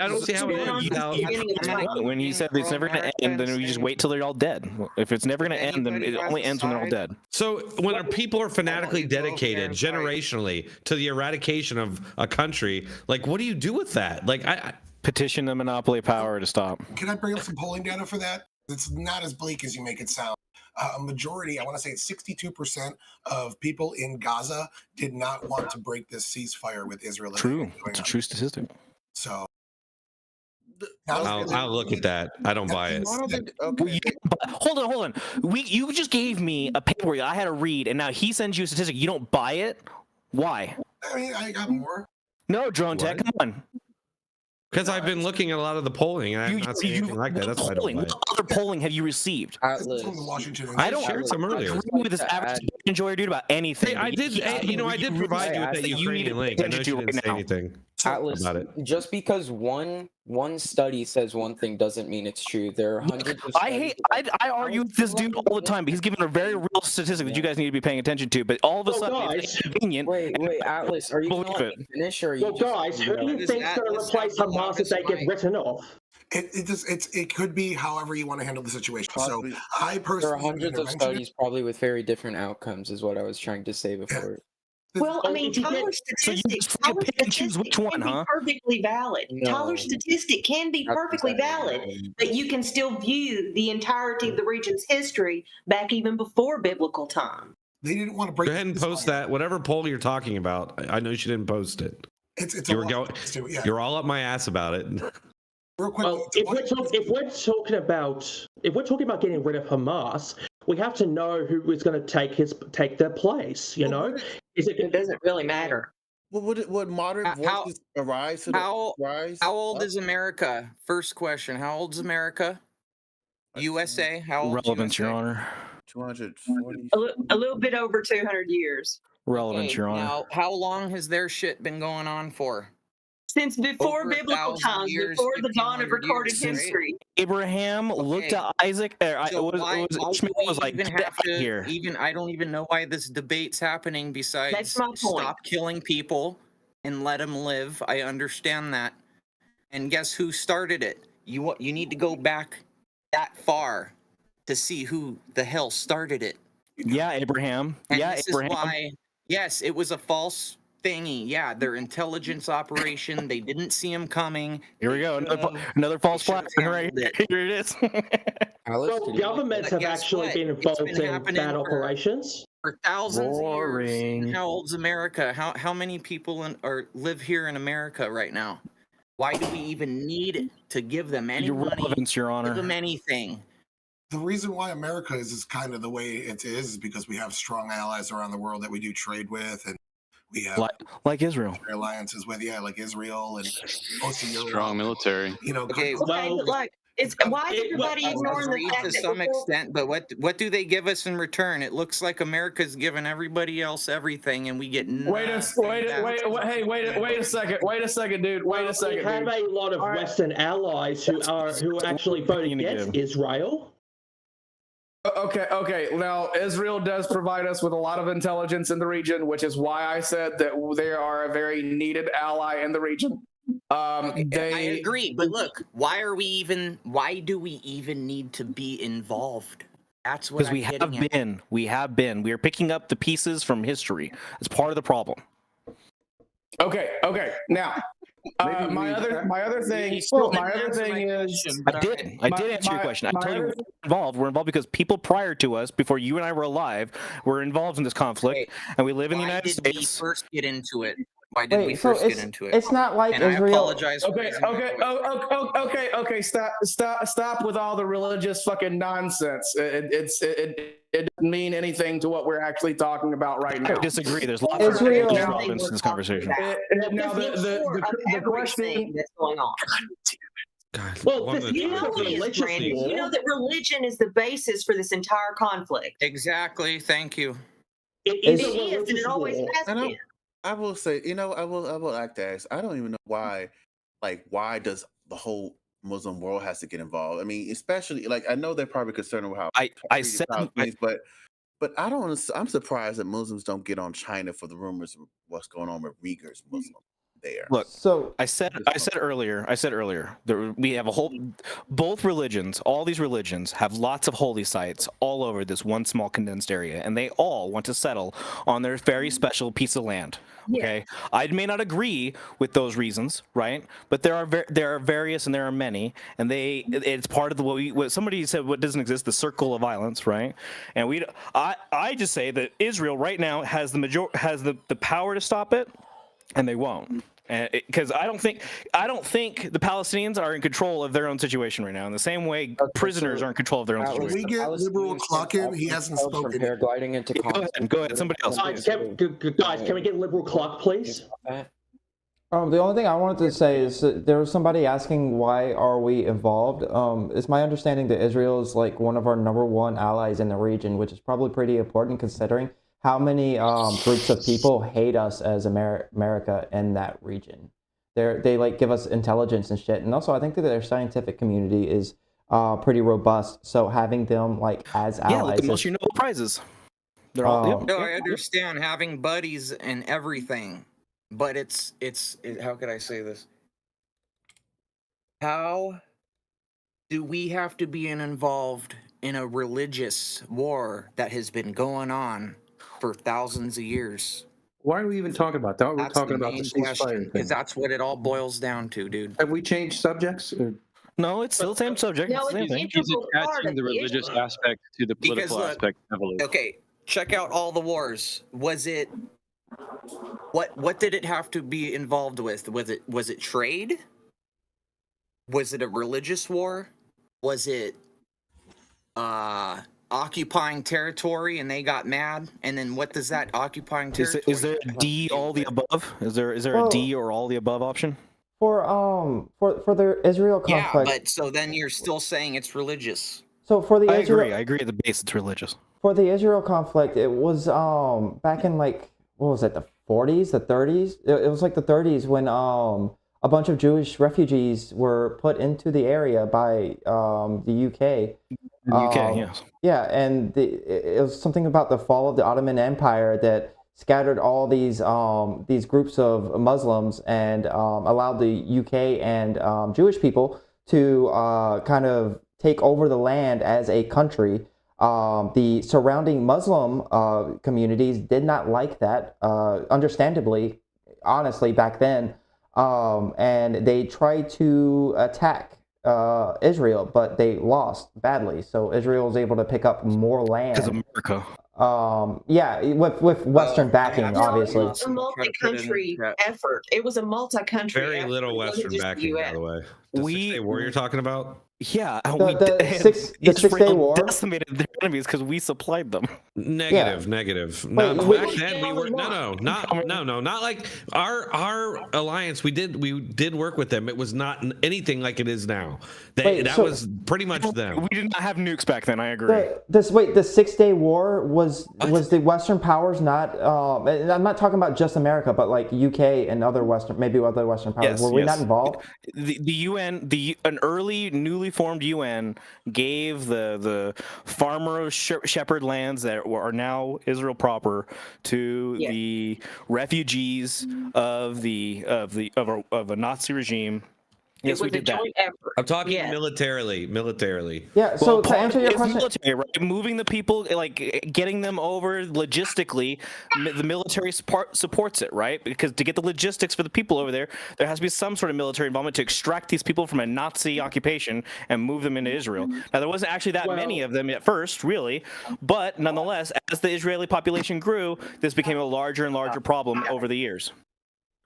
don't see how it ends. When he said it's never going to end, then we just wait till they're all dead. If it's never going to end, then it only ends when they're all dead. So when our people are fanatically dedicated generationally to the eradication of a country, like, what do you do with that? Like, I petition the monopoly power to stop. Can I bring up some polling data for that? It's not as bleak as you make it sound. A majority, I want to say it's 62% of people in Gaza did not want to break this ceasefire with Israel. True. It's a true statistic. So I'll look at that. I don't buy it. Hold on. You just gave me a paper where I had to read, and now he sends you a statistic. You don't buy it? Why? I mean, I got more. No, Drone Tech, come on. Because I've been looking at a lot of the polling, and I'm not seeing anything like that. That's why I don't buy it. What other polling have you received? I don't shared some earlier. Agree with this average enjoyer dude about anything. Hey, I did provide you with that Ukrainian link. I know she didn't say anything about it. Just because one study says one thing doesn't mean it's true. There are hundreds of I argue with this dude all the time, but he's giving a very real statistic that you guys need to be paying attention to. But all of a sudden, it's convenient. Wait, Atlas, are you going to let me finish, or are you? Well, guys, who do you think's going to replace Hamas if they get written off? It could be however you want to handle the situation. So I personally, there are hundreds of studies, probably with very different outcomes, is what I was trying to say before. Well, I mean, Tyler's statistic can be perfectly valid. Tyler's statistic can be perfectly valid, but you can still view the entirety of the region's history back even before biblical time. They didn't want to break. Go ahead and post that. Whatever poll you're talking about, I know she didn't post it. You're all up my ass about it. Real quick, well, if we're talking about getting rid of Hamas, we have to know who is going to take their place. You know, it doesn't really matter. Would moderate voices arise? How old is America? First question. How old is America? USA. How old? Relevance, Your Honor. 240. A little bit over 200 years. Relevance, Your Honor. Now, how long has their shit been going on for? Since before biblical times, before the dawn of recorded history. Abraham looked at Isaac. Ishmael was like, here. I don't even know why this debate's happening. Besides, that's my point. Stop killing people and let them live. I understand that. And guess who started it? You need to go back that far to see who the hell started it. Yeah, Abraham. And this is why. Yes, it was a false thingy. Yeah, their intelligence operation. They didn't see him coming. Here we go. Another false flag right here. Here it is. Well, governments have actually been involved in bad operations for thousands of years. How old's America? How many people live here in America right now? Why do we even need to give them any money? Relevance, Your Honor. Give them anything. The reason why America is kind of the way it is because we have strong allies around the world that we do trade with, and we have like Israel alliances with, like Israel and most of Europe. Strong military. You know, okay, well, like why is everybody ignoring the fact to that some extent? But what do they give us in return? It looks like America's giving everybody else everything, and we get wait a second, dude. Wait a second. We have a lot of Western allies who are actually voting against Israel. Okay. Now, Israel does provide us with a lot of intelligence in the region, which is why I said that they are a very needed ally in the region. I agree, but look, why do we even need to be involved? That's what Because I'm we have getting at. been. We have been. We are picking up the pieces from history. It's part of the problem. Okay. Now, my other thing is I did answer your question. I told you we're involved. We're involved because people prior to us, before you and I were alive, were involved in this conflict, and we live in the United States. Why did we first get into it? Why did we first get into it? It's not like and Israel. I apologize. Okay. Stop with all the religious fucking nonsense. It doesn't mean anything to what we're actually talking about right now. I disagree. There's lots of relevance to this conversation. Now the question that's going on. Well, You know that religion is the basis for this entire conflict. Exactly. Thank you. It is, and it always has been. I will say, I will like to ask. I don't even know why. Like, why does the whole Muslim world has to get involved? I mean, especially like I know they're probably concerned with how I said, but I don't. I'm surprised that Muslims don't get on China for the rumors of what's going on with Uyghurs Muslim there. Look, I said earlier that we have both religions, all these religions have lots of holy sites all over this one small condensed area, and they all want to settle on their very special piece of land. Okay, I may not agree with those reasons, right? But there are various and there are many, and it's part of what somebody said. What doesn't exist? The circle of violence, right? And I just say that Israel right now has the power to stop it, and they won't. Because I don't think the Palestinians are in control of their own situation right now. In the same way, prisoners are in control of their own situation. Can we get liberal clock in? He hasn't spoken. Paragliding into Go ahead. Somebody else. Guys, can we get liberal clock, please? The only thing I wanted to say is that there was somebody asking why are we involved. It's my understanding that Israel is like one of our #1 allies in the region, which is probably pretty important considering how many groups of people hate us as America in that region. They like give us intelligence and shit, and also I think that their scientific community is pretty robust. So having them like as allies, look at most Nobel prizes. They're all. No, I understand having buddies and everything, but it's how could I say this? How do we have to be involved in a religious war that has been going on for thousands of years? Why are we even talking about that? We're talking about the ceasefire thing. Because that's what it all boils down to, dude. Have we changed subjects? No, it's still the same subject. No, it's the same thing. He's attaching the religious aspect to the political aspect heavily. Okay, check out all the wars. Was it what did it have to be involved with? Was it trade? Was it a religious war? Was it occupying territory and they got mad? And then what does that occupying territory? Is there a D all the above? Is there a D or all the above option? For the Israel conflict. Yeah, but so then you're still saying it's religious. So for the I agree at the base it's religious. For the Israel conflict, it was back in like what was it, the 40s, the 30s? It was like the 30s when a bunch of Jewish refugees were put into the area by the UK. The UK, yes. Yeah, and it was something about the fall of the Ottoman Empire that scattered all these groups of Muslims and allowed the UK and Jewish people to kind of take over the land as a country. The surrounding Muslim communities did not like that, understandably, honestly, back then. And they tried to attack Israel, but they lost badly. So Israel was able to pick up more land. Because America. Yeah, with Western backing, obviously. It was a multi-country effort. It was a multi-country Very effort. little It wasn't Western just backing, by the way. The Six-Day War you're talking about? Yeah, The Six-Day War decimated their enemies because we supplied them. Negative. Wait, Back then we were not like our alliance. We did work with them. It was not anything like it is now. That was pretty much them. We did not have nukes back then. I agree. The 6-Day War was the Western powers not? And I'm not talking about just America, but like UK and other Western powers. Were we not involved? The UN an early, newly formed UN gave the farmer shepherd lands that are now Israel proper to the refugees of a Nazi regime. Yes, we did that. I'm talking militarily. Yeah. So to answer your question, military, right? Moving the people, like getting them over logistically, the military supports it, right? Because to get the logistics for the people over there, there has to be some sort of military involvement to extract these people from a Nazi occupation and move them into Israel. Now, there wasn't actually that many of them at first, really, but nonetheless, as the Israeli population grew, this became a larger and larger problem over the years.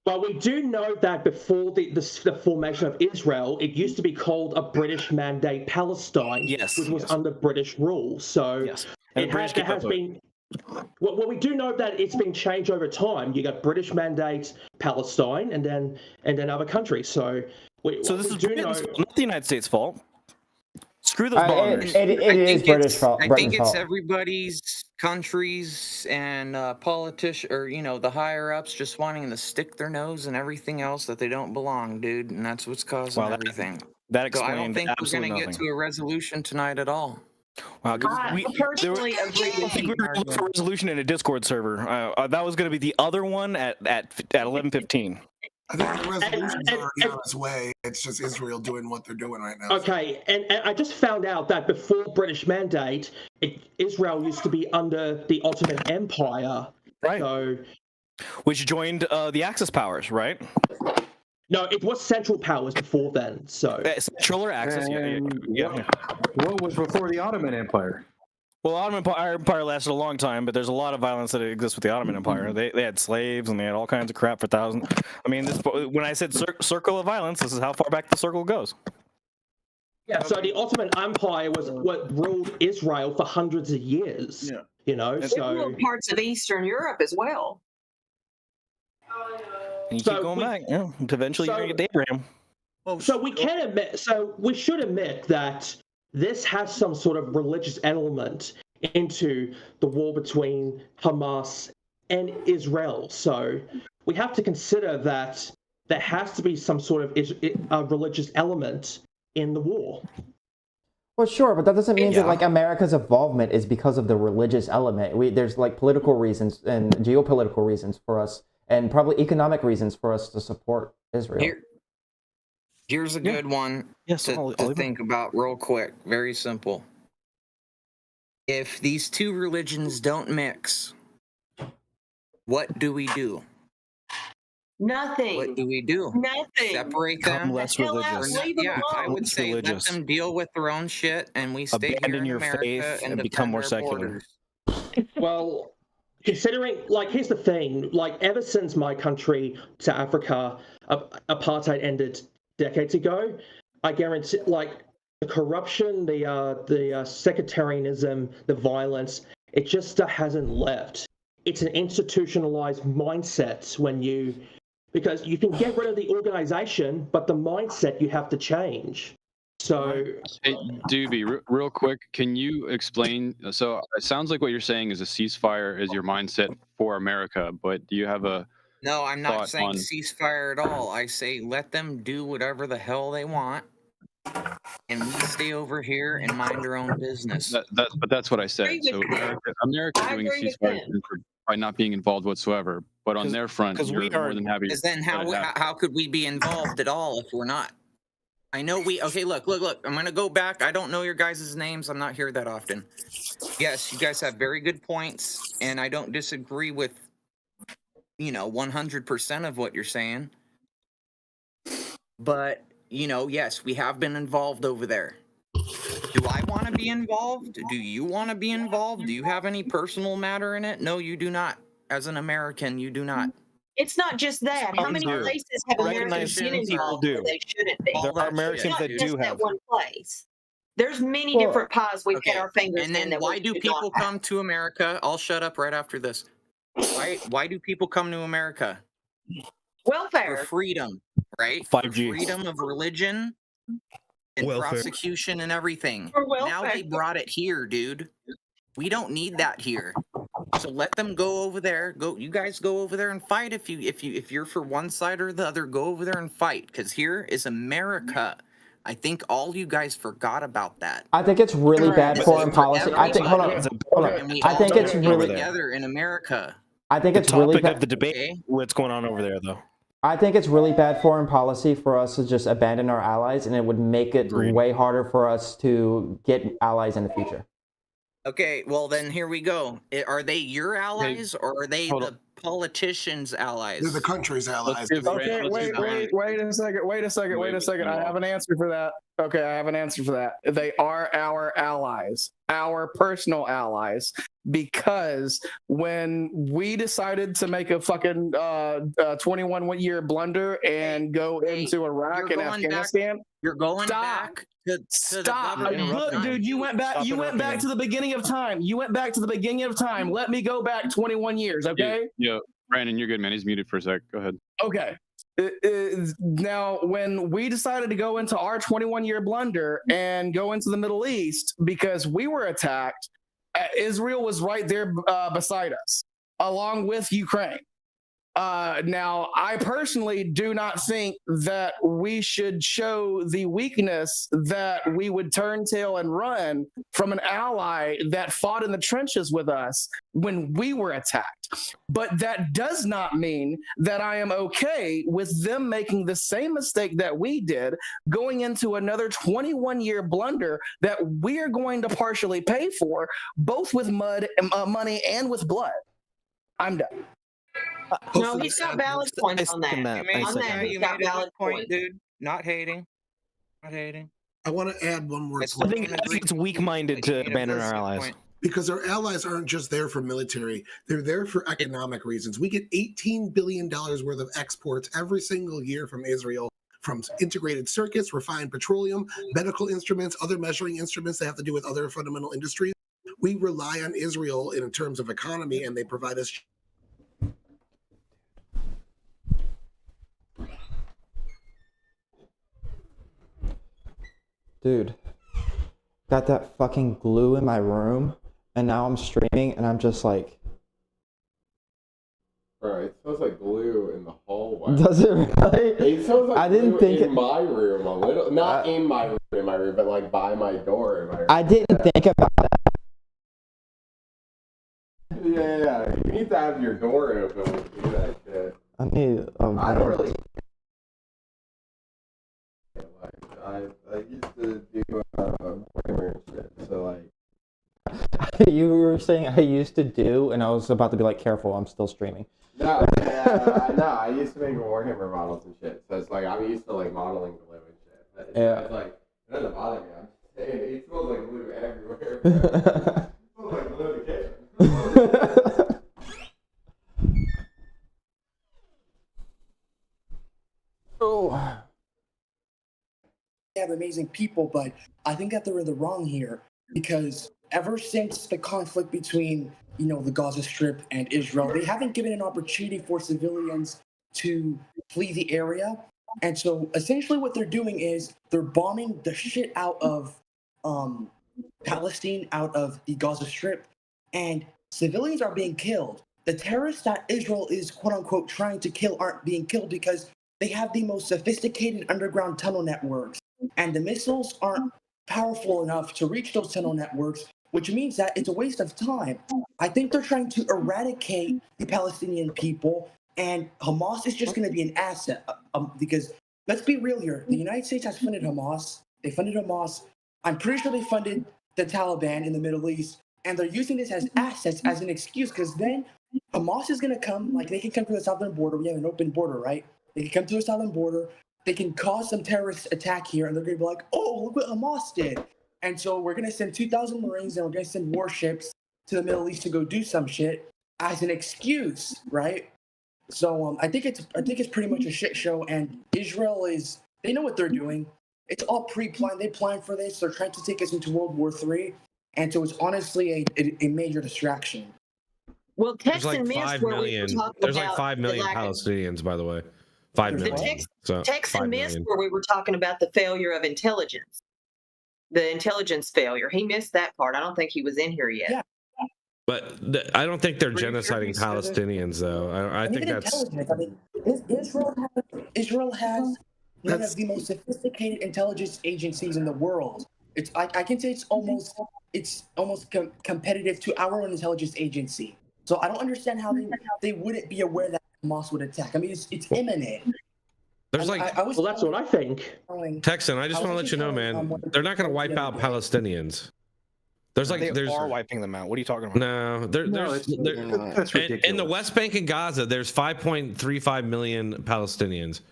Well, we do know that before the formation of Israel, it used to be called a British Mandate Palestine, which was under British rule. So it has been. Well, we do know that it's been changed over time. You got British Mandate Palestine, and then other countries. So this is Britain's fault, not the United States' fault. Screw those bombers. It is British fault. I think it's everybody's countries and politicians, or the higher ups, just wanting to stick their nose in everything else that they don't belong, dude, and that's what's causing everything. That so I explained don't think we're absolutely going to get to a resolution tonight at all. Wow, I personally agree I think we were looking for a resolution in a Discord server. That was going to be the other one at 11:15. I think the resolution's already on its way. It's just Israel doing what they're doing right now. Okay, and I just found out that before British Mandate, Israel used to be under the Ottoman Empire. Right. So, which joined the Axis powers, right? No, it was Central Powers before then. So Central or Axis? Yeah. What was before the Ottoman Empire? Well, the Ottoman Empire lasted a long time, but there's a lot of violence that exists with the Ottoman Empire. They had slaves and they had all kinds of crap for thousands. I mean, when I said circle of violence, this is how far back the circle goes. Yeah, so the Ottoman Empire was what ruled Israel for hundreds of years. Yeah. It ruled parts of Eastern Europe as well. And you keep going back. Yeah, eventually you're going to get to Abraham. So we can admit, we should admit that this has some sort of religious element into the war between Hamas and Israel. So we have to consider that there has to be some sort of religious element in the war. Well, sure, but that doesn't mean that like America's involvement is because of the religious element. There's like political reasons and geopolitical reasons for us, and probably economic reasons for us to support Israel. Here's a good one to think about real quick. Very simple. If these two religions don't mix, what do we do? Nothing. What do we do? Nothing. Separate them? Less religious. Yeah, I would say let them deal with their own shit, and we stay Abandon here your in America faith and and become more defend our secular. borders. Well, considering, here's the thing, ever since my country, South Africa, apartheid ended decades ago, I guarantee, the corruption, the sectarianism, the violence, it just hasn't left. It's an institutionalized mindset because you can get rid of the organization, but the mindset you have to change. So, hey, Doobie, real quick, can you explain? So it sounds like what you're saying is a ceasefire is your mindset for America, but do you have a No, I'm not saying ceasefire at all. I say let them do whatever the hell they want, and we stay over here and mind our own business. But that's what I said. So America doing a ceasefire by not being involved whatsoever, but on their front, you're more than happy. Because then how could we be involved at all if we're not? I know okay, look. I'm going to go back. I don't know your guys' names. I'm not here that often. Yes, you guys have very good points, and I don't disagree with 100% of what you're saying. But, yes, we have been involved over there. Do I want to be involved? Do you want to be involved? Do you have any personal matter in it? No, you do not. As an American, you do not. It's not just that. How many places have Americans been involved where they shouldn't be? There are Americans that do that have. one place. There's many different pies we've had our fingers in. And then that why do people come to America? I'll shut up right after this. Why do people come to America? Welfare. For freedom, right? 5G. For freedom of religion and prosecution and everything. For welfare. Now they brought it here, dude. We don't need that here. So let them go over there. You guys go over there and fight if you're for one side or the other. Go over there and fight, because here is America. I think all you guys forgot about that. I think it's really bad This foreign is for policy. I think hold on, everybody. hold on. And we I all think need it's to really come together in America. I think The it's really topic bad. of the debate, what's going on over there, though. I think it's really bad foreign policy for us to just abandon our allies, and it would make it way harder for us to get allies in the future. Okay, well then here we go. Are they your allies or are they the politicians' allies? They're the country's allies. Okay, wait a second. I have an answer for that. Okay, I have an answer for that. They are our allies, our personal allies, because when we decided to make a fucking 21-year blunder and go into Iraq and Afghanistan, you're going back to stop. the government. Look, dude, you went back. You went back to the beginning of time. You went back to the beginning of time. Let me go back 21 years, okay? Yeah, Brandon, you're good, man. He's muted for a sec. Go ahead. Okay. Now, when we decided to go into our 21-year blunder and go into the Middle East because we were attacked, Israel was right there beside us, along with Ukraine. Now, I personally do not think that we should show the weakness that we would turn tail and run from an ally that fought in the trenches with us when we were attacked. But that does not mean that I am okay with them making the same mistake that we did, going into another 21-year blunder that we are going to partially pay for, both with money and with blood. I'm done. No, he's got valid points on that. You He's got made a valid good point, points. dude. Not hating. Not hating. I want to add one more I think it's weak-minded to abandon our allies. Because our allies aren't just there for military, they're there for economic reasons. We get $18 billion worth of exports every single year from Israel, from integrated circuits, refined petroleum, medical instruments, other measuring instruments that have to do with other fundamental industries. We rely on Israel in terms of economy, and they provide us. Dude, got that fucking glue in my room, and now I'm streaming, and I'm just like, Bro, it smells like glue in the hallway. does it really? It smells like I didn't glue think in my room a little. Not in my room, but like by my door in my room. I didn't think about that. Yeah. You need to have your door open when you do that shit. I need. I don't really. I used to do Warhammer and shit, so like. You were saying I used to do, and I was about to be like, careful, I'm still streaming. No, I used to make Warhammer models and shit, so it's like I'm used to like modeling glue and shit. But it's like it doesn't bother me. I'm just saying, it smells like glue everywhere. It smells like glue in the kitchen. Oh. They have amazing people, but I think that they're in the wrong here because ever since the conflict between, the Gaza Strip and Israel, they haven't given an opportunity for civilians to flee the area. And so essentially what they're doing is they're bombing the shit out of Palestine, out of the Gaza Strip, and civilians are being killed. The terrorists that Israel is quote unquote trying to kill aren't being killed because they have the most sophisticated underground tunnel networks, and the missiles aren't powerful enough to reach those tunnel networks, which means that it's a waste of time. I think they're trying to eradicate the Palestinian people, and Hamas is just going to be an asset because let's be real here. The United States has funded Hamas. They funded Hamas. I'm pretty sure they funded the Taliban in the Middle East, and they're using this as assets as an excuse because then Hamas is going to come, like they can come to the southern border. We have an open border, right? They can come to the southern border. They can cause some terrorist attack here, and they're going to be like, oh, look what Hamas did. And so we're going to send 2,000 Marines and we're going to send warships to the Middle East to go do some shit as an excuse, right? So I think it's pretty much a shit show, and Israel they know what they're doing. It's all pre-planned. They planned for this. They're trying to take us into World War III, and so it's honestly a major distraction. Well, There's text like and miss 5 where we were million. talking There's about like 5 million the lack of- Palestinians, by the way. 5 The million. So text 5 and miss million. where we were talking about the failure of intelligence, the intelligence failure. He missed that part. I don't think he was in here yet. Yeah. But I don't think they're genociding Palestinians, though. I think even that's. intelligence. I mean, Israel has one of the most sophisticated intelligence agencies in the world. I can say it's almost competitive to our own intelligence agency. So I don't understand how they wouldn't be aware that Hamas would attack. I mean, it's imminent. There's well, that's what I think. Texan, I just want to let you know, man, they're not going to wipe out Palestinians. There's they are wiping them out. What are you talking about? No, that's ridiculous. In the West Bank and Gaza, there's 5.35 million Palestinians.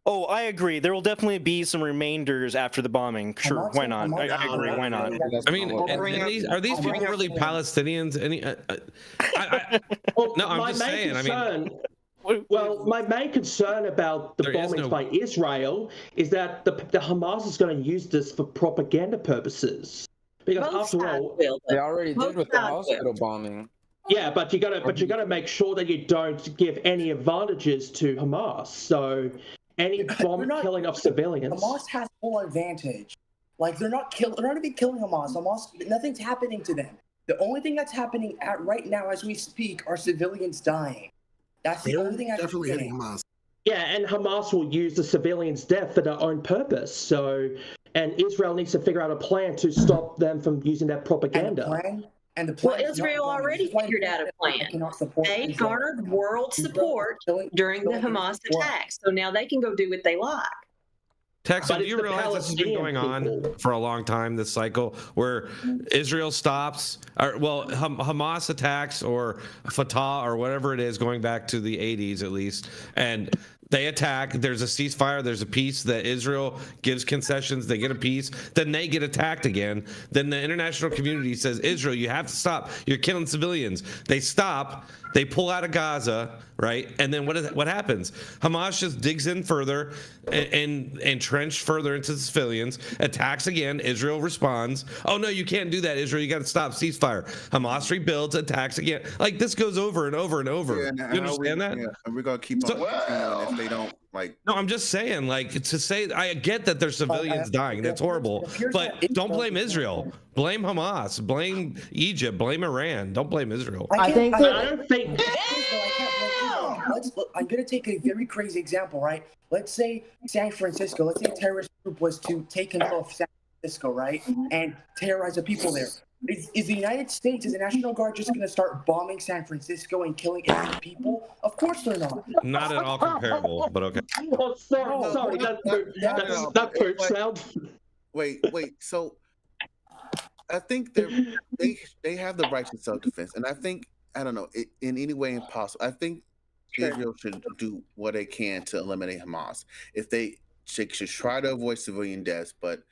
Oh, I agree. There will definitely be some remainders after the bombing. Sure, why not? I agree. Why not? I mean, are these people really Palestinians? No, I'm just saying. I mean, well, my main concern about the bombings by Israel is that the Hamas is going to use this for propaganda purposes. Because after all, they already did with the hospital bombing. Yeah, but you gotta make sure that you don't give any advantages to Hamas. So any killing of civilians. Hamas has full advantage. Like they're not even killing Hamas. Nothing's happening to them. The only thing that's happening right now as we speak are civilians dying. That's the only thing that's definitely hitting Hamas. Yeah, and Hamas will use the civilians' death for their own purpose. So, and Israel needs to figure out a plan to stop them from using that propaganda. Well, Israel already figured out a plan. They garnered world support during the Hamas attacks, so now they can go do what they like. Texan, do you realize this has been going on for a long time, this cycle, where Israel stops, Hamas attacks, or Fatah, or whatever it is, going back to the 80s at least, and they attack, there's a ceasefire, there's a peace, that Israel gives concessions, they get a peace, then they get attacked again, then the international community says, Israel, you have to stop, you're killing civilians. They stop, they pull out of Gaza, right? And then what happens? Hamas just digs in further and entrenched further into the civilians, attacks again, Israel responds. Oh no, you can't do that, Israel, you got to stop, ceasefire. Hamas rebuilds, attacks again. Like this goes over and over and over. Yeah, you understand that? Yeah, and we're gonna keep on if they don't like. No, I'm just saying, like, to say, I get that there's civilians dying, that's horrible, but don't blame Israel. Blame Hamas, blame Egypt, blame Iran. Don't blame Israel. I don't think. I'm going to take a very crazy example, right? Let's say San Francisco, let's say a terrorist group was to take control of San Francisco, right? And terrorize the people there. Is the United States, is the National Guard just going to start bombing San Francisco and killing innocent people? Of course they're not. Not at all comparable, but okay. Oh, sorry, that hurt sound. Wait. So I think they have the right to self-defense, and I think, I don't know, in any way possible, I think Israel should do what they can to eliminate Hamas. If they should try to avoid civilian deaths, but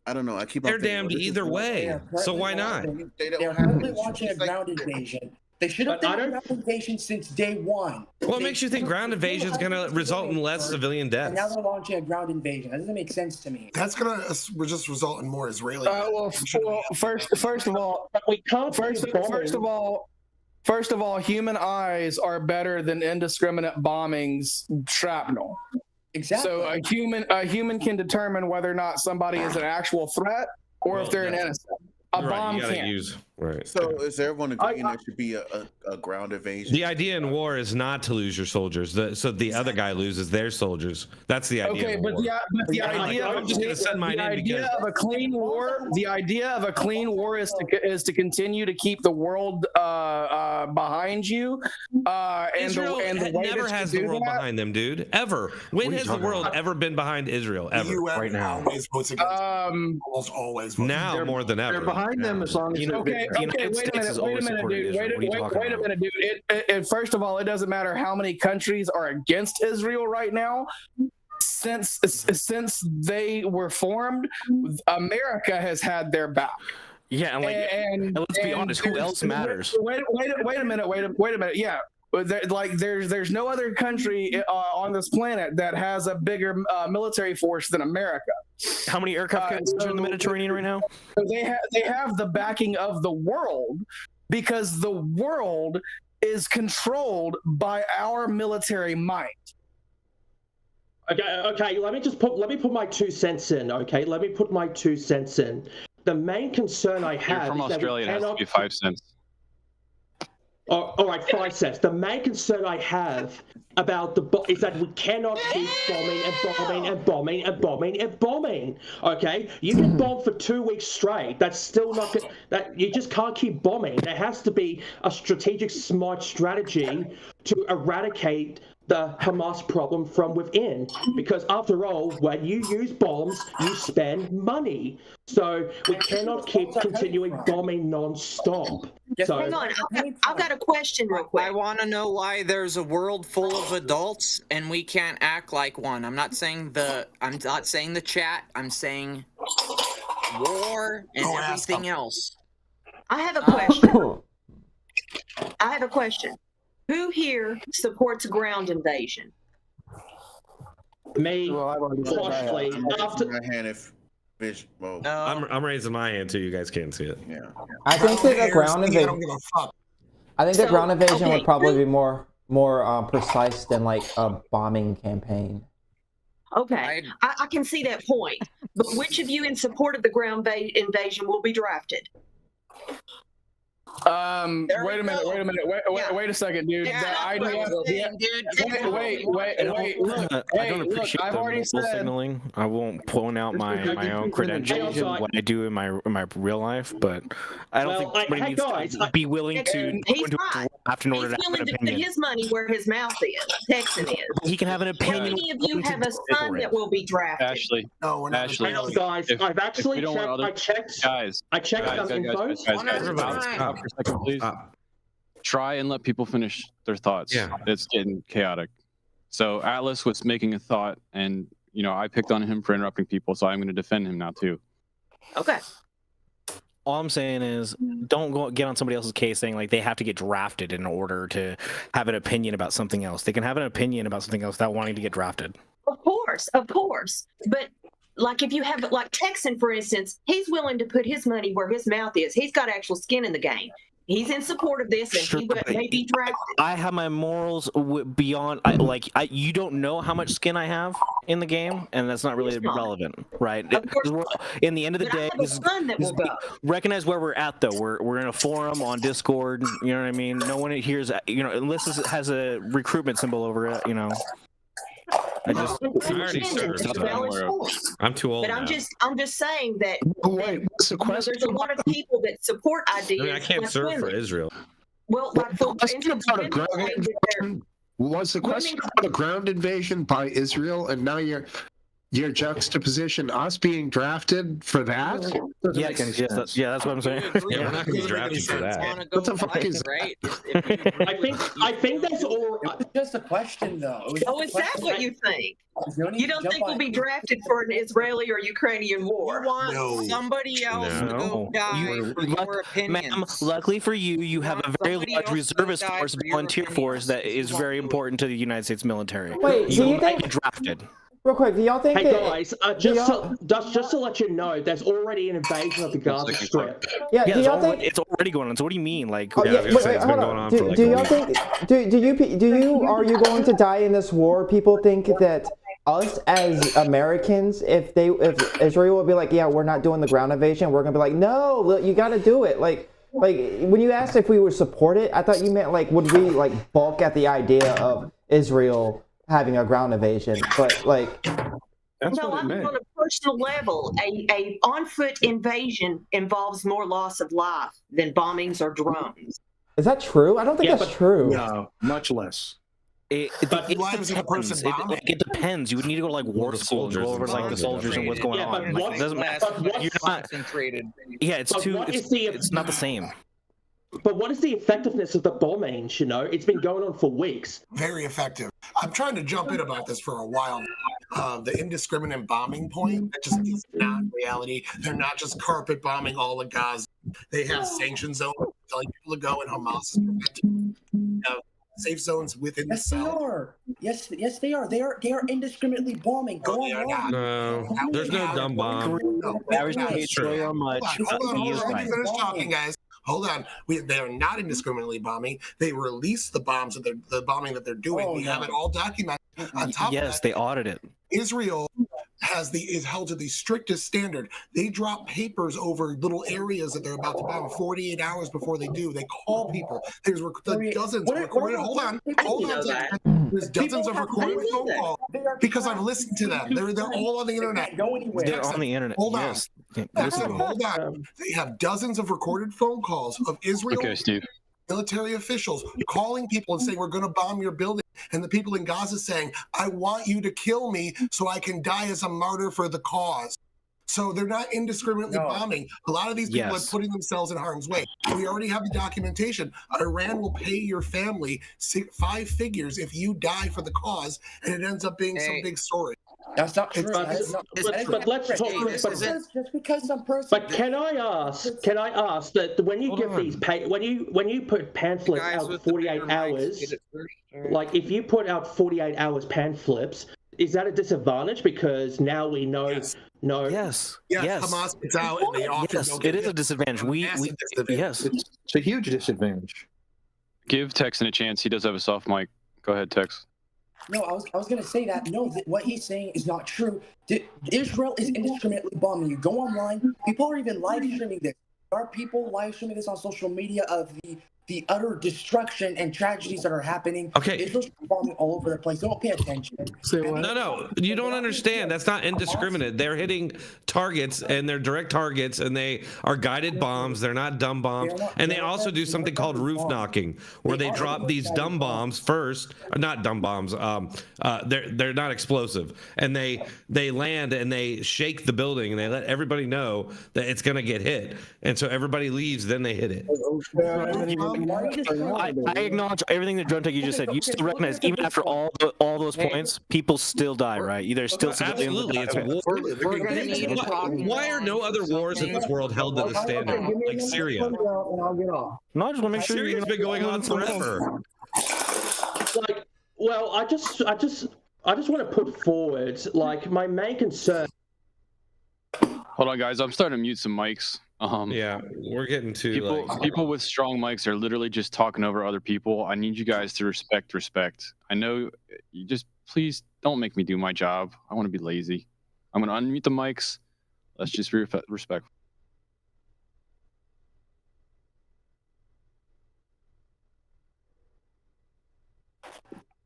I don't know. I keep. They're damned either way. So why not? They're currently launching a ground invasion. They should have done a ground invasion since day one. What makes you think ground invasion is going to result in less civilian deaths? And now they're launching a ground invasion. That doesn't make sense to me. That's gonna just result in more Israeli. First of all, human eyes are better than indiscriminate bombings, shrapnel. Exactly. So a human can determine whether or not somebody is an actual threat or if they're an innocent. A bomb can't. Right. So is everyone agreeing there should be a ground invasion? The idea in war is not to lose your soldiers. So the other guy loses their soldiers. That's the idea. Okay, but the idea I'm just going to send mine in because of a clean war. The idea of a clean war is to continue to keep the world behind you. Israel never has the world behind them, dude. Ever. When has the world ever been behind Israel? Ever. Right now. Almost always. Now more than ever. They're behind them as long as Wait a minute, dude. First of all, it doesn't matter how many countries are against Israel right now. Since they were formed, America has had their back. Yeah, and let's be honest, who else matters? Wait a minute. Yeah. There's no other country on this planet that has a bigger military force than America. How many aircraft carriers are in the Mediterranean right now? They have the backing of the world because the world is controlled by our military might. Okay. Let me put my 2 cents in. Okay, let me put my 2 cents in. The main concern I have from is Australia, that it has to be 5 cents. All right, 5 cents. The main concern I have about is that we cannot keep bombing and bombing and bombing and bombing and bombing. Okay, you can bomb for 2 weeks straight. That's still not good. That you just can't keep bombing. There has to be a strategic, smart strategy to eradicate the Hamas problem from within. Because after all, when you use bombs, you spend money. So we cannot keep continuing bombing non-stop. So, hang on, I've got a question real quick. I want to know why there's a world full of adults and we can't act like one. I'm not saying the chat. I'm saying war and everything else. I have a question. I have a question. Who here supports a ground invasion? Me. Well, I've already partially. my hand if fish. Well, I'm raising my hand too. You guys can't see it. Yeah. I think that the ground invasion. I don't give a fuck. I think the ground invasion okay. would probably be more precise than like a bombing campaign. Okay, I can see that point. But which of you in support of the ground invasion will be drafted? Wait a minute. Wait a second, dude. Yeah, The idea. I don't appreciate I've the already mobile said. signaling. I won't point out my own credentials and what I do in my real life, but I don't think somebody needs to be willing to go into a draft in order He's to have willing an to put opinion. his money where his mouth is. Texan is. He can have an How opinion. many of you have a son that will be drafted? Ashley. No, we're not. Ashley. Guys, if- I've actually if we don't checked. want other- I checked. Guys. I checked guys, some guys, info. guys, stop for a second, please. Try and let people finish their thoughts. Yeah. It's getting chaotic. So Atlas was making a thought, and I picked on him for interrupting people, so I'm going to defend him now too. Okay. All I'm saying is, don't go get on somebody else's case saying like they have to get drafted in order to have an opinion about something else. They can have an opinion about something else without wanting to get drafted. Of course. But like if you have like Texan, for instance, he's willing to put his money where his mouth is. He's got actual skin in the game. He's in support of this, and he may be drafted. I have my morals beyond. You don't know how much skin I have in the game, and that's not really relevant, right? In the end of the day, recognize where we're at, though. We're in a forum on Discord. You know what I mean? No one hears. Unless it has a recruitment symbol over it. I already served. I'm too old But now. I'm just saying that. Wait, what's the question? There's a lot of people that support ideas. I can't like serve women. for Israel. Well, like for instance, about a ground invasion. Was the question about a ground invasion by Israel, and now you're juxtaposition us being drafted for that? Doesn't make any sense. Yeah, that's what I'm saying. Yeah, we're not going to draft you for that. What the fuck is right? I think that's all. It's just a question, though. Oh, is that what you think? You don't think we'll be drafted for an Israeli or Ukrainian war? You want somebody else to go die for your opinions. Ma'am, luckily for you, you have a very large reservist force, volunteer force that is very important to the United States military. Wait, do you think get drafted? Real quick, do y'all think Hey that? guys, just to let you know, there's already an invasion of the Gaza Strip. Yeah, do y'all think? It's already going on. So what do you mean? Like, Oh, yeah, wait, hold on. Do y'all think? Are you going to die in this war? People think that us as Americans, if Israel would be like, yeah, we're not doing the ground invasion, we're gonna be like, no, you got to do it. Like when you asked if we would support it, I thought you meant like, would we like balk at the idea of Israel having a ground invasion? But like, On a personal level, a on-foot invasion involves more loss of life than bombings or drones. is that true? I don't think that's true. No, much less. It depends. It depends. You would need to go to like war school and go over like the soldiers and what's going on. Like, it doesn't matter. You're not concentrated. Yeah, it's not the same. But what is the effectiveness of the bombings? It's been going on for weeks. Very effective. I'm trying to jump in about this for a while. The indiscriminate bombing point, that just is not reality. They're not just carpet bombing all of Gaza. They have sanction zones telling people to go, and Hamas is preventing safe zones within the Yes, they cell. are. Yes, they are. They are indiscriminately bombing. Go on. No, there's no dumb bomb. Hold on, let me finish talking, guys. Hold on. They are not indiscriminately bombing. They release the bombing that they're doing. We have it all documented. On top of Yes, that, they audit it. Israel is held to the strictest standard. They drop papers over little areas that they're about to bomb 48 hours before they do. They call people. There's dozens of recorded. Hold on. There's dozens of recorded phone calls because I've listened to them. They're all on the internet. They're on the internet. Hold on. Yes. Hold on. They have dozens of recorded phone calls of Israel. Okay, Steve. Military officials calling people and saying, we're going to bomb your building. And the people in Gaza saying, I want you to kill me so I can die as a martyr for the cause. So they're not indiscriminately bombing. A lot of these people are putting themselves in harm's way. We already have the documentation. Iran will pay your family 5 figures if you die for the cause, and it ends up being some big story. That's not true. But let's talk. Just because some person. But can I ask that when you give these when you put pamphlets out 48 hours, like if you put out 48 hours pamphlets, is that a disadvantage because now we know? Yes. No. Yes. Hamas gets out and they often don't it is a disadvantage. Yes, it's a huge disadvantage. Give Texan a chance. He does have a soft mic. Go ahead, Tex. No, I was going to say that. No, what he's saying is not true. Israel is indiscriminately bombing. You go online, people are even live streaming this. There are people live streaming this on social media of the utter destruction and tragedies that are happening. Okay. Israel's bombing all over the place. Don't pay attention. No, you don't understand. That's not indiscriminate. They're hitting targets, and they're direct targets, and they are guided bombs. They're not dumb bombs. And they also do something called roof knocking, where they drop these dumb bombs first. Not dumb bombs. They're not explosive, and they land and they shake the building, and they let everybody know that it's going to get hit, and so everybody leaves. Then they hit it. I acknowledge everything that Drone Tech you just said. You still recognize, even after all those points, people still die, right? There's still absolutely. It's war. Why are no other wars in this world held to the standard, like Syria? No, I just want to make sure Syria's been going on forever. Like, well, I just want to put forward like my main concern. Hold on, guys. I'm starting to mute some mics. Yeah, we're getting to people with strong mics are literally just talking over other people. I need you guys to respect. I know you just please don't make me do my job. I want to be lazy. I'm going to unmute the mics. Let's just be respectful.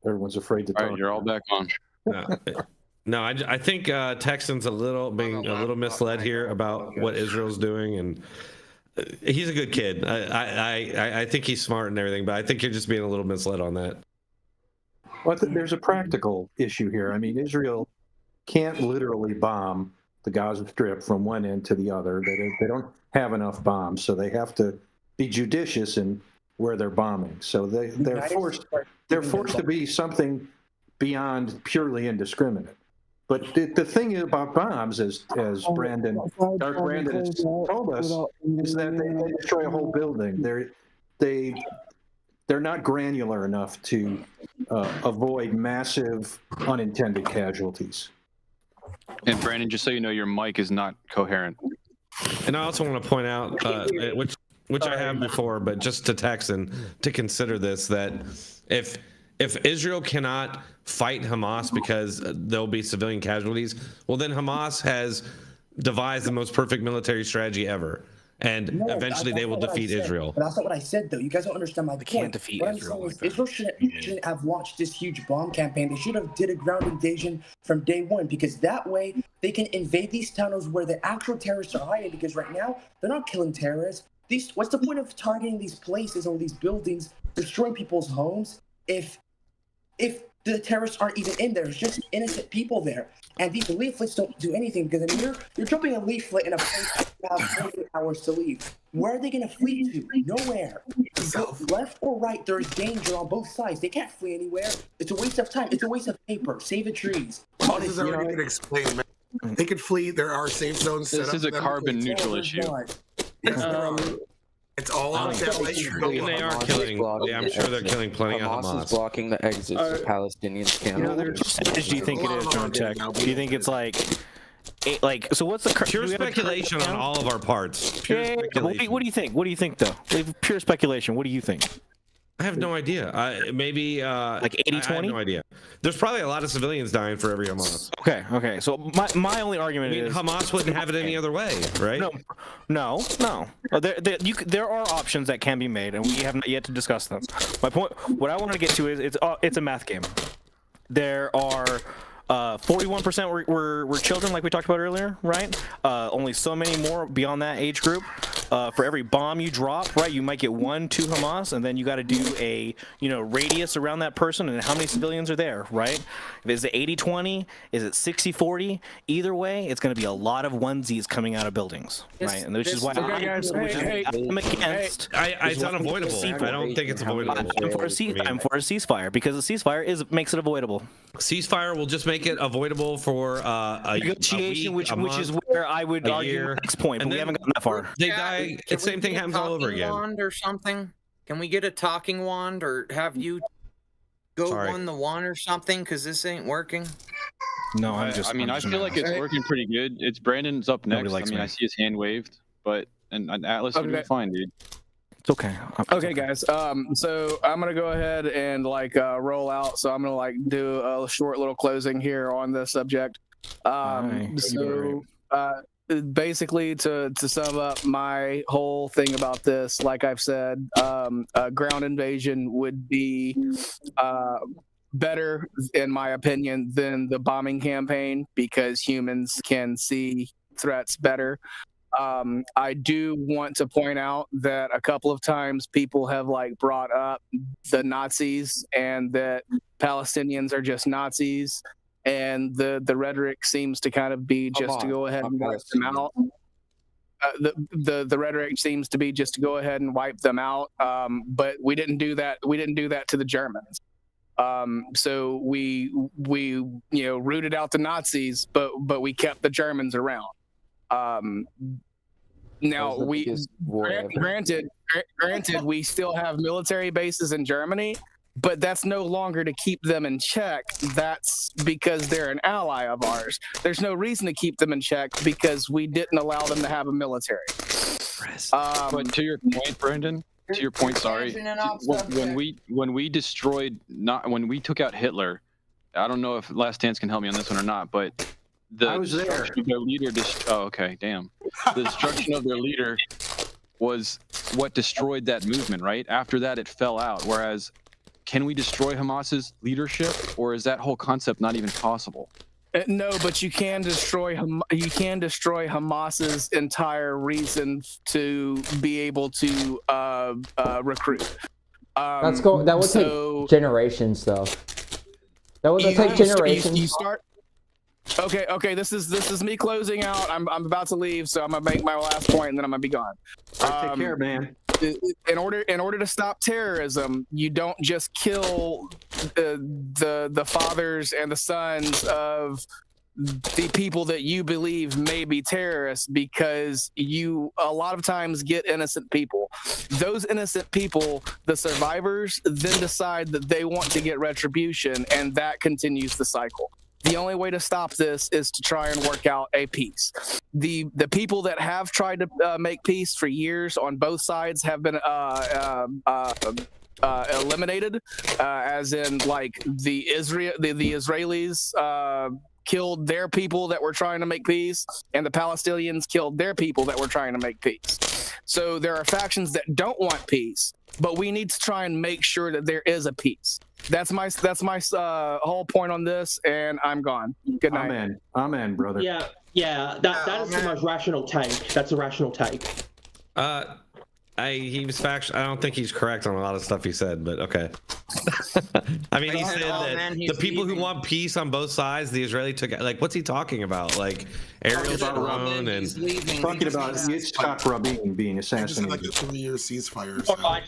Everyone's afraid to talk. All right, you're all back on. No, I think Texan's being a little misled here about what Israel's doing, and he's a good kid. I think he's smart and everything, but I think you're just being a little misled on that. Well, there's a practical issue here. I mean, Israel can't literally bomb the Gaza Strip from one end to the other. They don't have enough bombs, so they have to be judicious in where they're bombing. So they're forced to be something beyond purely indiscriminate. But the thing about bombs, as Dark Brandon has told us, is that they destroy a whole building. They're not granular enough to avoid massive unintended casualties. And Brandon, just so you know, your mic is not coherent. And I also want to point out, which I have before, but just to Texan to consider this, that if Israel cannot fight Hamas because there'll be civilian casualties, well, then Hamas has devised the most perfect military strategy ever. And eventually they will defeat Israel. But that's not what I said, though. You guys don't understand my point. Can't defeat Israel. What I'm saying is Israel shouldn't have launched this huge bomb campaign. They should have did a ground invasion from day one, because that way they can invade these tunnels where the actual terrorists are hiding, because right now they're not killing terrorists. What's the point of targeting these places or these buildings, destroying people's homes, if the terrorists aren't even in there? There's just innocent people there. And these leaflets don't do anything, because I mean, you're dropping a leaflet in a place that you have 48 hours to leave. Where are they going to flee to? Nowhere. Left or right, there's danger on both sides. They can't flee anywhere. It's a waste of time. It's a waste of paper. Save the trees. This is already been explained, man. They could flee. There are safe zones set up. This is a carbon neutral issue. It's all on that. And they are killing. Yeah, I'm sure they're killing plenty of Hamas. is blocking the exits to Palestinians camp. What percentage do you think it is, Drone Tech? Do you think it's like so? What's the pure speculation on all of our parts? Pure speculation. What do you think? What do you think, though? Pure speculation. What do you think? I have no idea. Maybe like 80-20? I have no idea. There's probably a lot of civilians dying for every Hamas. Okay. So my only argument is Hamas wouldn't have it any other way, right? No. There are options that can be made, and we have not yet to discuss them. My point, what I want to get to is it's a math game. There are 41% were children, like we talked about earlier, right? Only so many more beyond that age group. For every bomb you drop, right, you might get 1-2 Hamas, and then you got to do a radius around that person, and how many civilians are there, right? Is it 80-20? Is it 60-40? Either way, it's going to be a lot of onesies coming out of buildings, right? And which is why I'm against. It's unavoidable. I don't think it's avoidable. I'm for a ceasefire because a ceasefire makes it avoidable. Ceasefire will just make it avoidable for a negotiation, a week, which is where I would argue the next point, but we haven't gotten that far. They die. The same thing happens all over again. Wand or something? Can we get a talking wand, or have you go on the wand or something? Because this ain't working. No, I feel like it's working pretty good. It's Brandon's up next. I see his hand waved, but and Atlas, you're doing fine, dude. It's okay. Okay, guys. So I'm gonna go ahead and roll out. So I'm gonna do a short little closing here on this subject. Basically, to sum up my whole thing about this, like I've said, a ground invasion would be better, in my opinion, than the bombing campaign because humans can see threats better. I do want to point out that a couple of times people have brought up the Nazis and that Palestinians are just Nazis, and the rhetoric seems to kind of be just to go ahead and wipe them out. The rhetoric seems to be just to go ahead and wipe them out, but we didn't do that. We didn't do that to the Germans. So we rooted out the Nazis, but we kept the Germans around. Now granted, we still have military bases in Germany, but that's no longer to keep them in check. That's because they're an ally of ours. There's no reason to keep them in check because we didn't allow them to have a military. But to your point, Brendan, when we took out Hitler, I don't know if Last Dance can help me on this one or not, but I was there. Their leader the destruction of their leader was what destroyed that movement, right? After that, it fell out. Whereas, can we destroy Hamas's leadership, or is that whole concept not even possible? No, but you can destroy Hamas's entire reason to be able to recruit. That would take generations, though. That would take generations. You start. Okay. This is me closing out. I'm about to leave, so I'm gonna make my last point, and then I'm gonna be gone. Take care, man. In order to stop terrorism, you don't just kill the fathers and the sons of the people that you believe may be terrorists, because you a lot of times get innocent people. Those innocent people, the survivors, then decide that they want to get retribution, and that continues the cycle. The only way to stop this is to try and work out a peace. The people that have tried to make peace for years on both sides have been eliminated, as in the Israelis killed their people that were trying to make peace, and the Palestinians killed their people that were trying to make peace. So there are factions that don't want peace, but we need to try and make sure that there is a peace. That's my whole point on this, and I'm gone. Good night. Amen, brother. Yeah. That is the most rational take. That's a rational take. He was factual. I don't think he's correct on a lot of stuff he said, but okay. I mean, he said that the people who want peace on both sides, the Israeli took. What's he talking about? Ariel Sharon and talking about Yitzhak Rabin being assassinated. Just like a 3-year ceasefire. All right,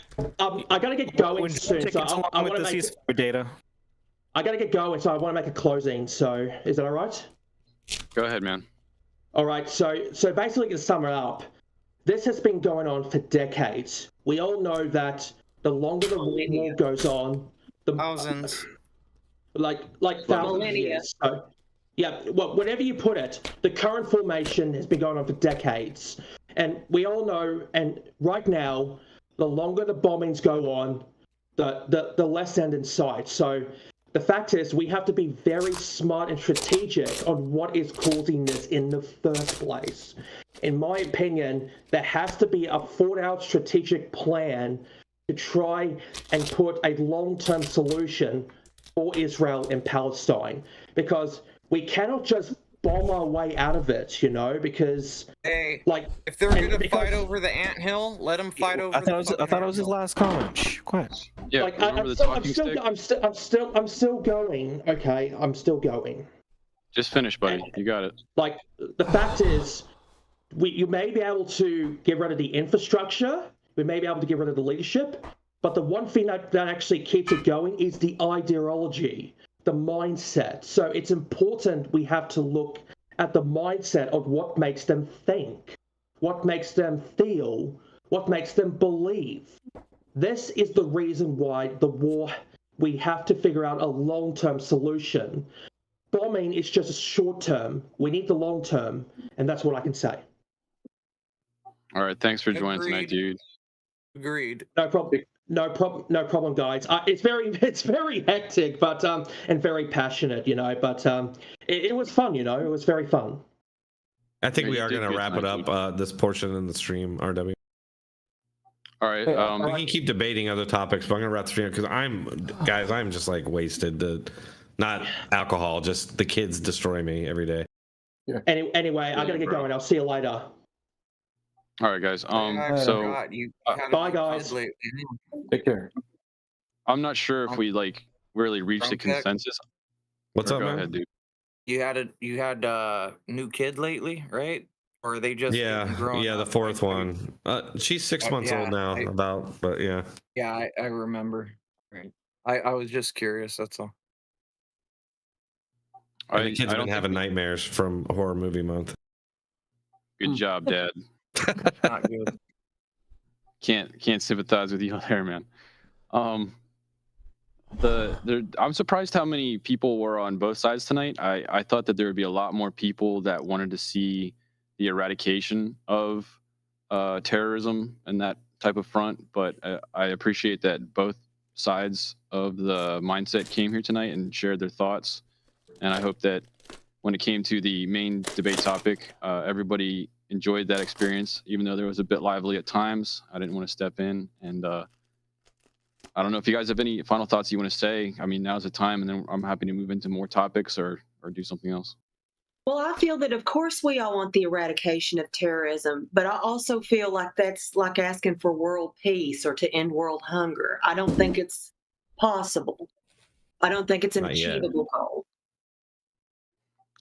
I gotta get going soon. So I want to make data. I gotta get going, so I want to make a closing. So is that all right? Go ahead, man. All right. So basically, to sum it up, this has been going on for decades. We all know that the longer the war goes on, the thousands, like thousands of years. So, yeah, well, whenever you put it, the current formation has been going on for decades, and we all know. And right now, the longer the bombings go on, the less end in sight. So the fact is, we have to be very smart and strategic on what is causing this in the first place. In my opinion, there has to be a thought-out strategic plan to try and put a long-term solution for Israel and Palestine, because we cannot just bomb our way out of it, because hey, like if they're gonna fight over the anthill, let them fight over. I thought it was his last comment. Shh, quiet. Yeah, like I'm still going. Okay, I'm still going. Just finish, buddy. You got it. Like the fact is, you may be able to get rid of the infrastructure. We may be able to get rid of the leadership, but the one thing that actually keeps it going is the ideology, the mindset. So it's important we have to look at the mindset of what makes them think, what makes them feel, what makes them believe. This is the reason why the war, we have to figure out a long-term solution. Bombing is just a short-term. We need the long-term, and that's what I can say. All right, thanks for joining tonight, dude. Agreed. No problem, guys. It's very hectic, but and very passionate, but it was fun, it was very fun. I think we are going to wrap it up, this portion in the stream, RW. All right. We can keep debating other topics, but I'm going to wrap the stream because I'm just like wasted. Not alcohol, just the kids destroy me every day. Yeah. Anyway, I got to get going. I'll see you later. All right, guys. Bye, guys. Take care. I'm not sure if we really reached a consensus. What's up, Go man? ahead, dude. You had a new kid lately, right? Or are they just the fourth one. She's 6 months old now, but yeah. Yeah, I remember. Right. I was just curious. That's all. And the kid's been having nightmares from horror movie month. Good job, Dad. Not good. Can't sympathize with you there, man. I'm surprised how many people were on both sides tonight. I thought that there would be a lot more people that wanted to see the eradication of terrorism and that type of front, but I appreciate that both sides of the mindset came here tonight and shared their thoughts. And I hope that when it came to the main debate topic, everybody enjoyed that experience, even though there was a bit lively at times. I didn't want to step in, and I don't know if you guys have any final thoughts you want to say. I mean, now's the time, and then I'm happy to move into more topics or do something else. Well, I feel that, of course, we all want the eradication of terrorism, but I also feel like that's like asking for world peace or to end world hunger. I don't think it's possible. I don't think it's an achievable goal.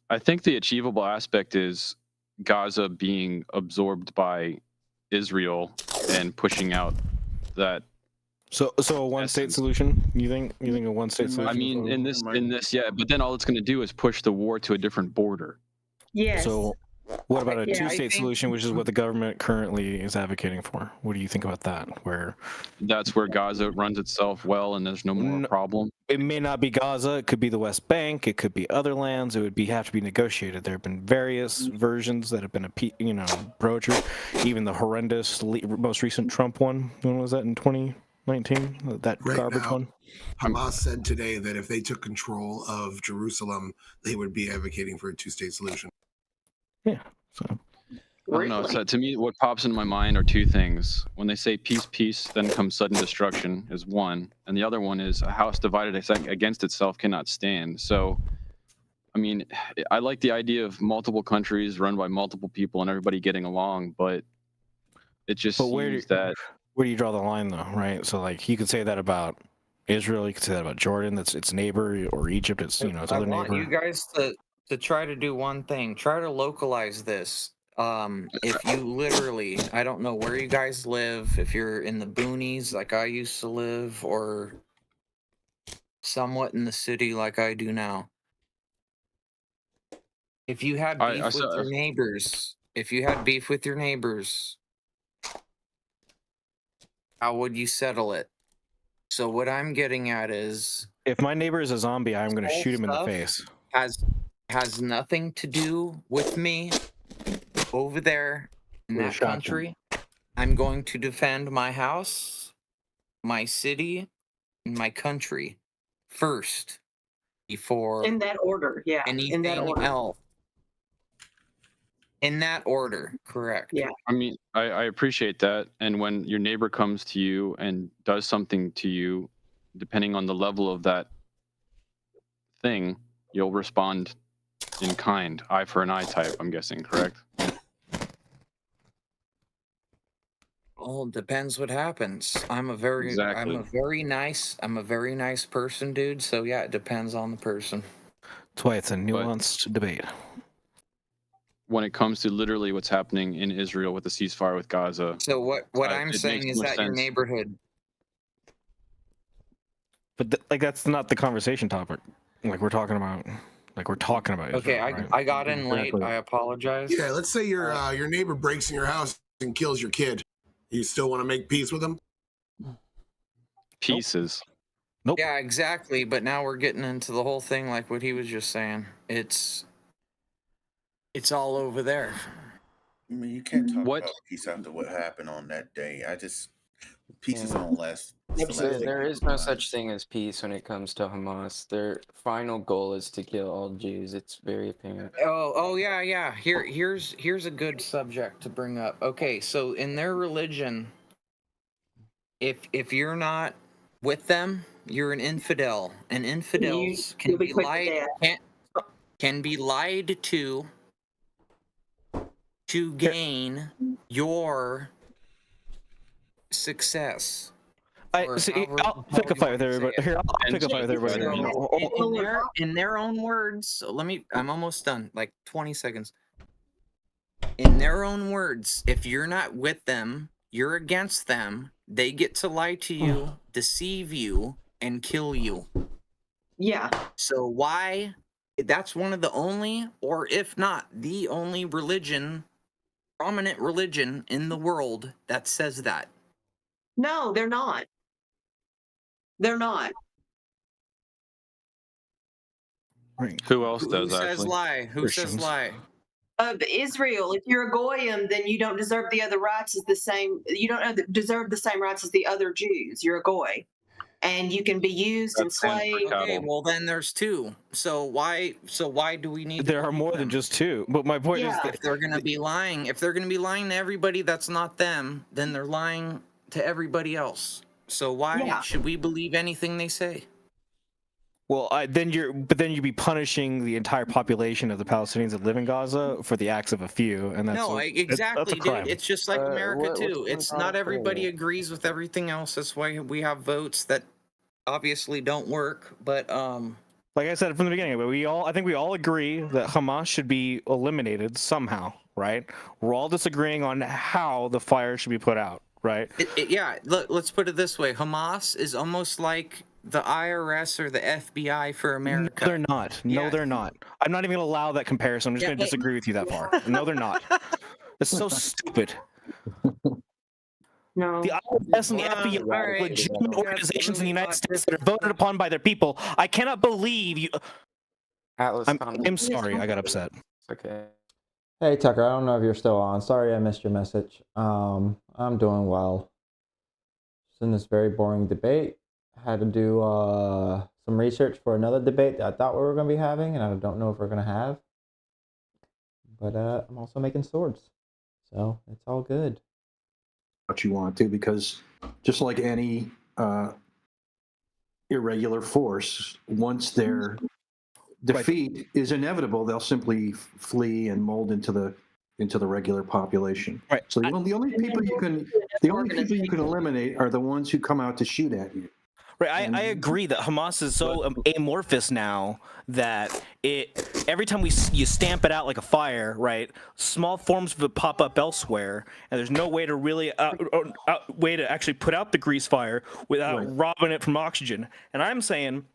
I think the achievable aspect is Gaza being absorbed by Israel and pushing out that. So a one-state solution? You think a one-state solution? I mean, in this, yeah. But then all it's going to do is push the war to a different border. Yes. So what about a two-state solution, which is what the government currently is advocating for? What do you think about that? That's where Gaza runs itself well, and there's no more problem. It may not be Gaza. It could be the West Bank. It could be other lands. It would have to be negotiated. There have been various versions that have been broached. Even the horrendous, most recent Trump one. When was that, in 2019? That garbage one. Hamas said today that if they took control of Jerusalem, they would be advocating for a two-state solution. Yeah. So. I don't know. So to me, what pops into my mind are two things. When they say peace, peace, then comes sudden destruction is one. And the other one is a house divided against itself cannot stand. So, I mean, I like the idea of multiple countries run by multiple people and everybody getting along, but it just seems that... Where do you draw the line, though, right? So, like, you could say that about Israel. You could say that about Jordan. That's its neighbor, or Egypt. It's its other neighbor. I want you guys to try to do one thing. Try to localize this. If you literally, I don't know where you guys live, if you're in the boonies like I used to live, or somewhat in the city like I do now. If you had beef with your neighbors, how would you settle it? So what I'm getting at is, if my neighbor is a zombie, I'm going to shoot him in the face. Has nothing to do with me over there in that country. I'm going to defend my house, my city, in my country first before In that order, yeah. anything In that order. else. In that order, correct. Yeah. I mean, I appreciate that. And when your neighbor comes to you and does something to you, depending on the level of that thing, you'll respond in kind, eye for an eye type, I'm guessing, correct? Well, it depends what happens. I'm a very nice person, dude. So yeah, it depends on the person. That's why it's a nuanced debate. When it comes to literally what's happening in Israel with the ceasefire with Gaza. So what I'm it saying makes is more that your sense. neighborhood. But like that's not the conversation topic. Like we're talking about Okay, Israel, right? I got in late. I apologize. Yeah, let's say your neighbor breaks in your house and kills your kid. You still want to make peace with him? Pieces. Nope. Yeah, exactly. But now we're getting into the whole thing, like what he was just saying. It's all over there. I mean, you can't talk about peace after what happened on that day. Peace is gonna last. There is no such thing as peace when it comes to Hamas. Their final goal is to kill all Jews. It's very apparent. Oh yeah. Here's a good subject to bring up. Okay, so in their religion, if you're not with them, you're an infidel, and infidels can be lied to gain your success. I'll pick a fight with everybody. Here, I'll pick a fight with everybody. In their own words, so I'm almost done, like 20 seconds. In their own words, if you're not with them, you're against them, they get to lie to you, deceive you, and kill you. Yeah. So why? That's one of the only, or if not the only prominent religion in the world that says that. No, they're not. They're not. Who else does Who says actually? lie? Who says lie? Of Israel, if you're a goyim, then you don't deserve the other rights as the same. You don't deserve the same rights as the other Jews. You're a goy, and you can be used, enslaved. Okay, well then there's two. So why do we need? There are more than just two. But my point is that if they're gonna be lying, to everybody that's not them, then they're lying to everybody else. So why should we believe anything they say? Well, then you'd be punishing the entire population of the Palestinians that live in Gaza for the acts of a few, and that's exactly, that's a crime. dude. It's just like America too. It's not everybody agrees with everything else. That's why we have votes that obviously don't work. But like I said from the beginning, I think we all agree that Hamas should be eliminated somehow, right? We're all disagreeing on how the fire should be put out, right? Look, let's put it this way: Hamas is almost like the IRS or the FBI for America. No, they're not. No, they're not. I'm not even going to allow that comparison. I'm just going to disagree with you that far. No, they're not. It's so stupid. No. The IRS and the FBI are legitimate organizations in the United States that are voted upon by their people. I cannot believe you. I'm sorry. I got upset. Okay. Hey, Tucker, I don't know if you're still on. Sorry I missed your message. I'm doing well. Just in this very boring debate. Had to do some research for another debate that I thought we were going to be having, and I don't know if we're going to have. But I'm also making swords, so it's all good. What you want to, because just like any irregular force, once their defeat is inevitable, they'll simply flee and mold into the regular population. Right. So the only people you can eliminate are the ones who come out to shoot at you. Right, I agree that Hamas is so amorphous now that every time you stamp it out like a fire, right, small forms of it pop up elsewhere, and there's no way to really way to actually put out the grease fire without robbing it from oxygen. And I'm saying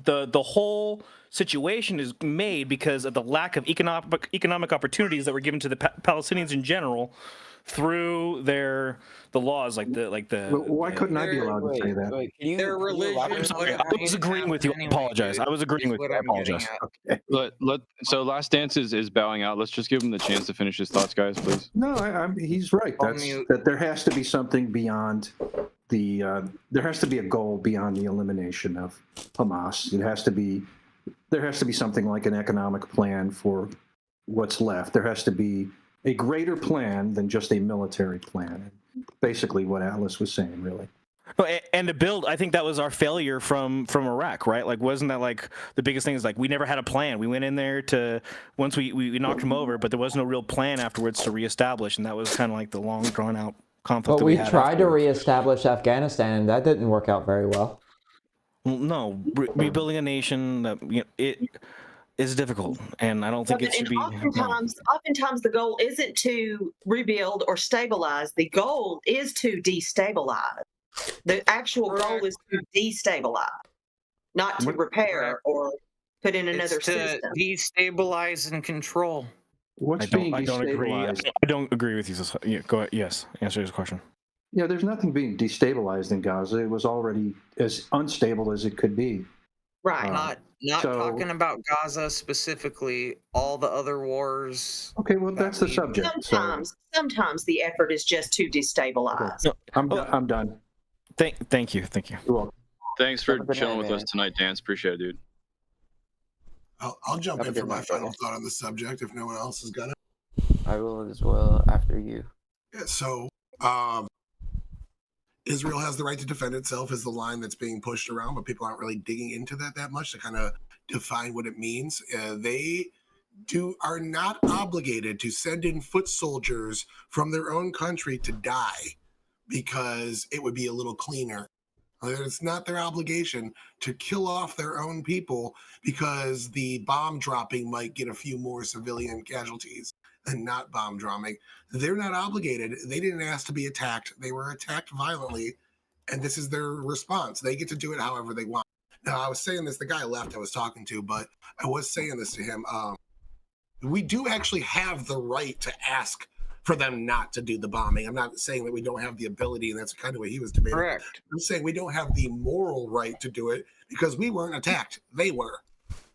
the whole situation is made because of the lack of economic opportunities that were given to the Palestinians in general through the laws like the. Why couldn't I be allowed to say that? Their religion. I'm sorry. I was agreeing with you. I apologize. I was agreeing with you. I apologize. Okay. So Last Dance is bowing out. Let's just give him the chance to finish his thoughts, guys, please. No, he's right. That there has to be something beyond there has to be a goal beyond the elimination of Hamas. There has to be something like an economic plan for what's left. There has to be a greater plan than just a military plan. Basically, what Atlas was saying, really. And to build, I think that was our failure from Iraq, right? Like, wasn't that like the biggest thing? Is like we never had a plan. We went in there to once we knocked them over, but there was no real plan afterwards to reestablish, and that was kind of like the long drawn out conflict. But we tried to reestablish Afghanistan, and that didn't work out very well. No, rebuilding a nation, it is difficult, and I don't think it should be. Oftentimes, the goal isn't to rebuild or stabilize. The goal is to destabilize. The actual goal is to destabilize, not to repair or put in another system. Destabilize and control. What's being destabilized? I don't agree with you. Yeah, go ahead. Yes, answer his question. Yeah, there's nothing being destabilized in Gaza. It was already as unstable as it could be. Right. Not talking about Gaza specifically. All the other wars. Okay, well that's the subject. Sometimes the effort is just to destabilize. Okay. I'm done. Thank you. You're welcome. Thanks for chilling with us tonight, Dan. Appreciate it, dude. I'll jump in for my final thought on the subject if no one else has got it. I will as well after you. Yeah, so Israel has the right to defend itself is the line that's being pushed around, but people aren't really digging into that much to kind of define what it means. They are not obligated to send in foot soldiers from their own country to die because it would be a little cleaner. It's not their obligation to kill off their own people because the bomb dropping might get a few more civilian casualties and not bomb dropping. They're not obligated. They didn't ask to be attacked. They were attacked violently, and this is their response. They get to do it however they want. Now, I was saying this, the guy left I was talking to, but I was saying this to him. We do actually have the right to ask for them not to do the bombing. I'm not saying that we don't have the ability, and that's kind of what he was debating. Correct. I'm saying we don't have the moral right to do it because we weren't attacked. They were.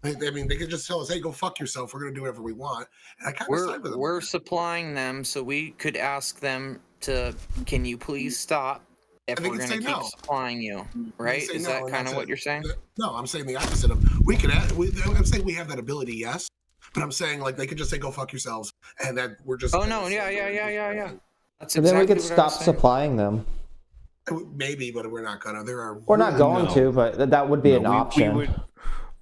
I mean, they could just tell us, hey, go fuck yourself. We're going to do whatever we want. And I kind of side with them. We're supplying them, so we could ask them to, can you please stop if we're going to keep supplying you, right? Is that kind of what you're saying? No, I'm saying the opposite of, we could add, I'm saying we have that ability, yes. But I'm saying, like, they could just say, go fuck yourselves. And that we're just... Oh, no, yeah. That's and then we could stop supplying them. Maybe, but we're not going to. We're not going to, but that would be an option.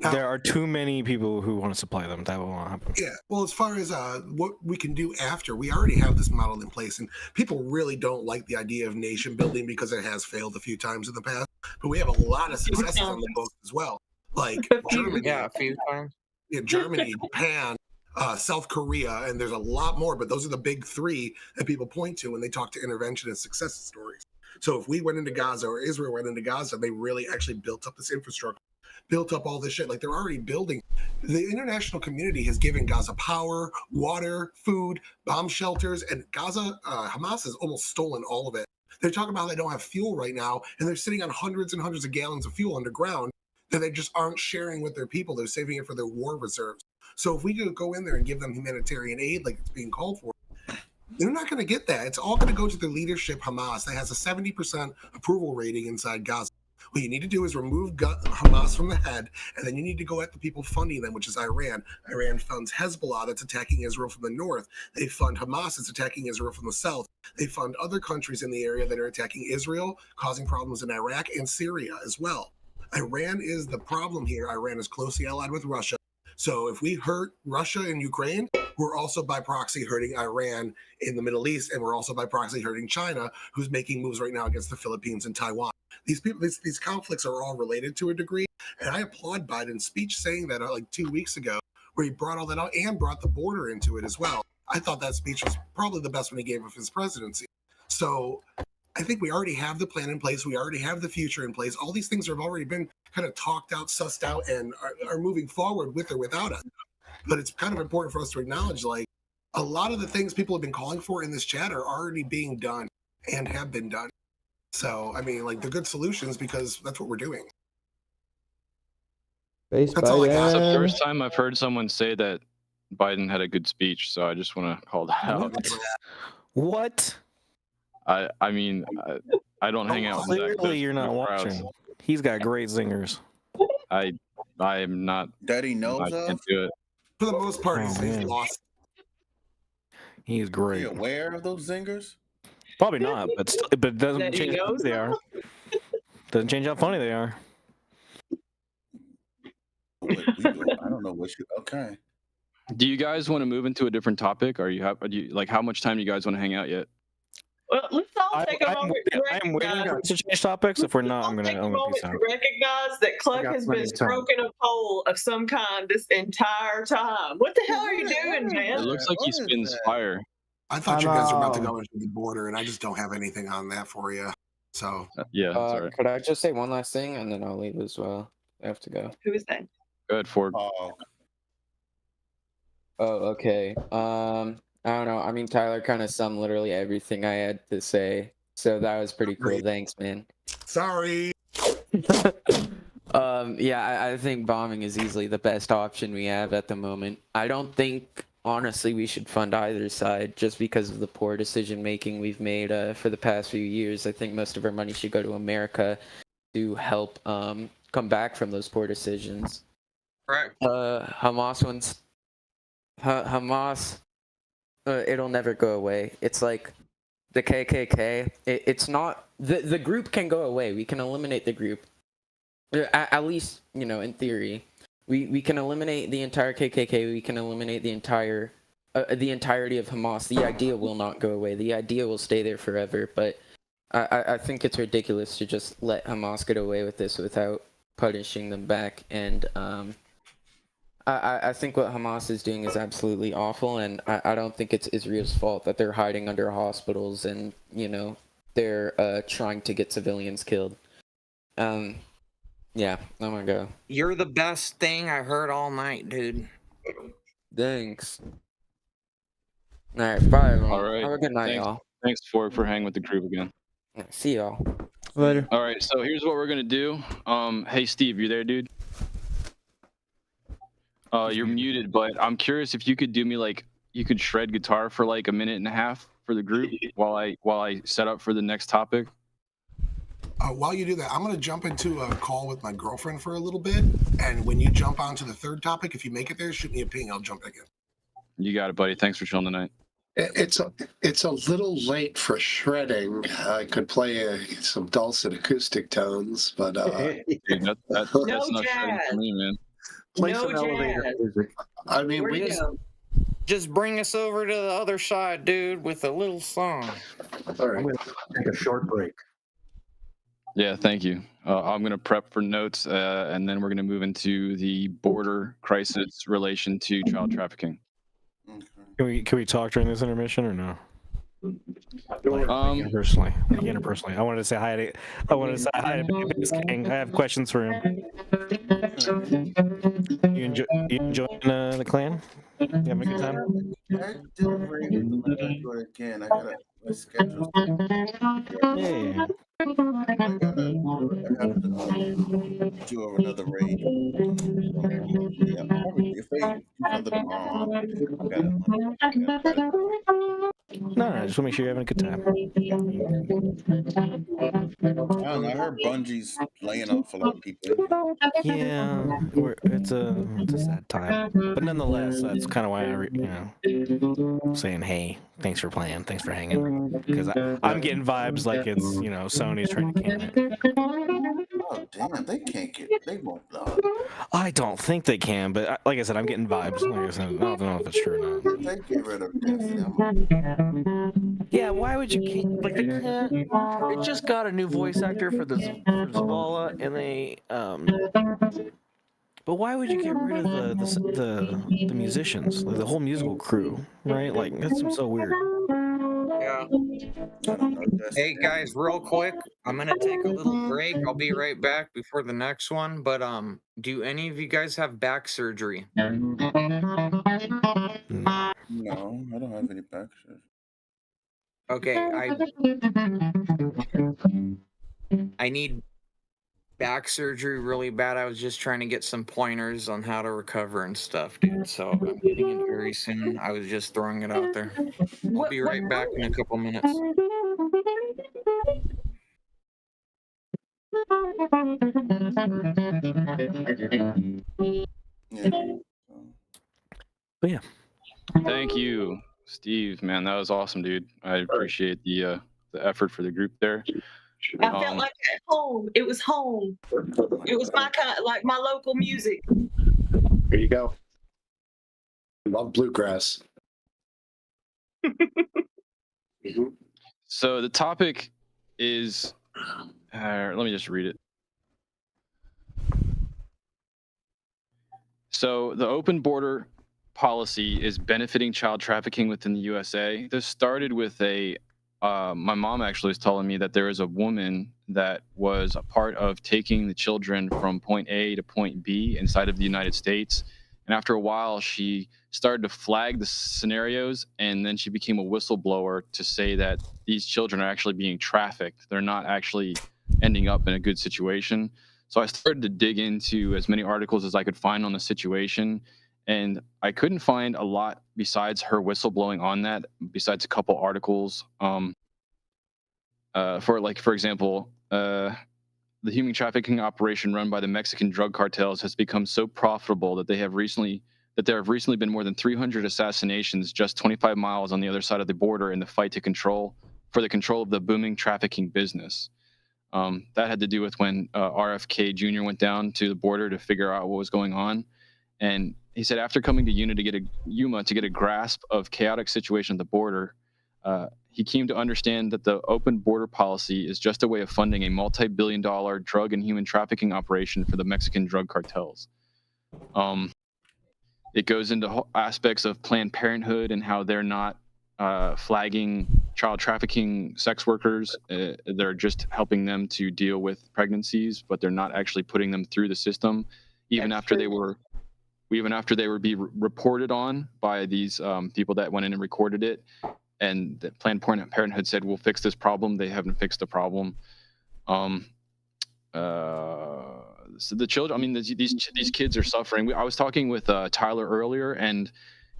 There are too many people who want to supply them. That will not happen. Yeah. Well, as far as what we can do after, we already have this model in place, and people really don't like the idea of nation building because it has failed a few times in the past. But we have a lot of successes on the books as well, like Germany. Yeah, a few times. Yeah, Germany, Japan, South Korea, and there's a lot more. But those are the big three that people point to when they talk to intervention and success stories. So if we went into Gaza or Israel went into Gaza, they really actually built up this infrastructure. Built up all this shit. Like, they're already building. The international community has given Gaza power, water, food, bomb shelters, and Gaza, Hamas has almost stolen all of it. They're talking about how they don't have fuel right now, and they're sitting on hundreds and hundreds of gallons of fuel underground that they just aren't sharing with their people. They're saving it for their war reserves. So if we could go in there and give them humanitarian aid like it's being called for, they're not going to get that. It's all going to go to the leadership, Hamas, that has a 70% approval rating inside Gaza. What you need to do is remove Hamas from the head, and then you need to go at the people funding them, which is Iran. Iran funds Hezbollah that's attacking Israel from the north. They fund Hamas that's attacking Israel from the south. They fund other countries in the area that are attacking Israel, causing problems in Iraq and Syria as well. Iran is the problem here. Iran is closely allied with Russia. So if we hurt Russia and Ukraine, we're also by proxy hurting Iran in the Middle East, and we're also by proxy hurting China, who's making moves right now against the Philippines and Taiwan. These conflicts are all related to a degree, and I applaud Biden's speech saying that like 2 weeks ago, where he brought all that out and brought the border into it as well. I thought that speech was probably the best one he gave of his presidency. So I think we already have the plan in place. We already have the future in place. All these things have already been kind of talked out, sussed out, and are moving forward with or without us. But it's kind of important for us to acknowledge, like, a lot of the things people have been calling for in this chat are already being done and have been done. So, I mean, like, they're good solutions because that's what we're doing. That's all I got. It's the first time I've heard someone say that Biden had a good speech, so I just want to call that out. What? I mean, I don't hang out in that Clearly, you're not crowds. watching. He's got great zingers. I am not. That he knows I can't of? do it. For the most part, Oh, he's man. lost. He's Are great. you aware of those zingers? Probably not, but it doesn't That he change how knows funny they are. Doesn't change how funny they are. What we do? I don't know what you. Okay. Do you guys want to move into a different topic, or like how much time do you guys want to hang out yet? Well, let's all take a moment to I'm waiting recognize. to change topics. If we're not, I'm Take a gonna moment peace out. to recognize that Cluck got has plenty been of time. stroking a pole of some kind this entire time. What the hell are you doing, It man? looks like he spins fire. I thought you I'm, guys were about to um, go into the border, and I just don't have anything on that for you. So Yeah, that's all right. Could I just say one last thing and then I'll leave as well? I have to go. Who is that? Go ahead, Ford. Oh, okay. I don't know. I mean, Tyler kind of summed literally everything I had to say, so that was pretty cool. Thanks, man. sorry. Yeah, I think bombing is easily the best option we have at the moment. I don't think, honestly, we should fund either side just because of the poor decision making we've made for the past few years. I think most of our money should go to America to help come back from those poor decisions. Right. Hamas, it'll never go away. It's like the KKK. It's not the group can go away. We can eliminate the group. At least, you know, in theory, we can eliminate the entire KKK. We can eliminate the entirety of Hamas. The idea will not go away. The idea will stay there forever. But I think it's ridiculous to just let Hamas get away with this without punishing them back. And I think what Hamas is doing is absolutely awful, and I don't think it's Israel's fault that they're hiding under hospitals and, you know, they're trying to get civilians killed. Yeah, I'm gonna go. You're the best thing I heard all night, dude. Thanks. All right, bye, everyone. All right. Have a good night, Thanks, y'all. Thanks for hanging with the group again. See y'all. Later. All right, so here's what we're gonna do. Hey Steve, you there, dude? You're muted, but I'm curious if you could do me like you could shred guitar for like a minute and a half for the group while I set up for the next topic. While you do that, I'm going to jump into a call with my girlfriend for a little bit, and when you jump onto the third topic, if you make it there, shoot me a ping. I'll jump back in. You got it, buddy. Thanks for chilling tonight. It's a little late for shredding. I could play some dulcet acoustic tones, but Dude, that's not shredding for me, man. Play No some elevator jazz. music. I mean, Where'd we he just, go? Just bring us over to the other side, dude, with a little song. all right. I'm going to take a short break. Yeah, thank you. I'm gonna prep for notes, and then we're gonna move into the border crisis relation to child trafficking. Can we talk during this intermission or no? Um, Interpersonally. I wanted to say hi to Biz King. I have questions for him. You enjoying the clan? You having a good time? I didn't read it. I'm gonna do it again. I gotta my schedule. Yeah. I have to do another raid. Yeah, probably if they do something tomorrow, I gotta. No, I just want to make sure you're having a good time. I don't know. I heard Bungie's laying off a lot of people. Yeah, it's a sad time, but nonetheless, that's kind of why I'm saying, hey, thanks for playing, thanks for hanging, because I'm getting vibes like it's Sony's trying to can it. Oh damn, they can't get. They won't. I don't think they can, but like I said, I'm getting vibes. Like I said, I don't know if it's true or not. They get rid of Destiny. Yeah, why would you keep like they can't? They just got a new voice actor for Zavala, and they But why would you get rid of the musicians, like the whole musical crew, right? Like that seems so weird. Yeah. Hey guys, real quick, I'm gonna take a little break. I'll be right back before the next one. But do any of you guys have back surgery? No, I don't have any back surgery. Okay, I need back surgery really bad. I was just trying to get some pointers on how to recover and stuff, dude. So I'm getting in very soon. I was just throwing it out there. I'll be right back in a couple minutes. But yeah. Thank you, Steve. Man, that was awesome, dude. I appreciate the effort for the group there. I felt like at home. It was home. It was my kind, like my local music. There you go. Love bluegrass. So the topic is, let me just read it. So the open border policy is benefiting child trafficking within the USA. This started with my mom actually was telling me that there is a woman that was a part of taking the children from point A to point B inside of the United States. And after a while, she started to flag the scenarios, and then she became a whistleblower to say that these children are actually being trafficked. They're not actually ending up in a good situation. So I started to dig into as many articles as I could find on the situation, and I couldn't find a lot besides her whistleblowing on that, besides a couple articles. For example, the human trafficking operation run by the Mexican drug cartels has become so profitable that there have recently been more than 300 assassinations just 25 miles on the other side of the border in the fight to control of the booming trafficking business. That had to do with when RFK Jr. went down to the border to figure out what was going on. And he said after coming to Yuma to get a grasp of chaotic situation at the border, he came to understand that the open border policy is just a way of funding a multi-billion-dollar drug and human trafficking operation for the Mexican drug cartels. It goes into aspects of Planned Parenthood and how they're not flagging child trafficking sex workers. They're just helping them to deal with pregnancies, but they're not actually putting them through the system, even after they were reported on by these people that went in and recorded it. And the Planned Parenthood said, "We'll fix this problem." They haven't fixed the problem. So the children, I mean, these kids are suffering. I was talking with Tyler earlier, and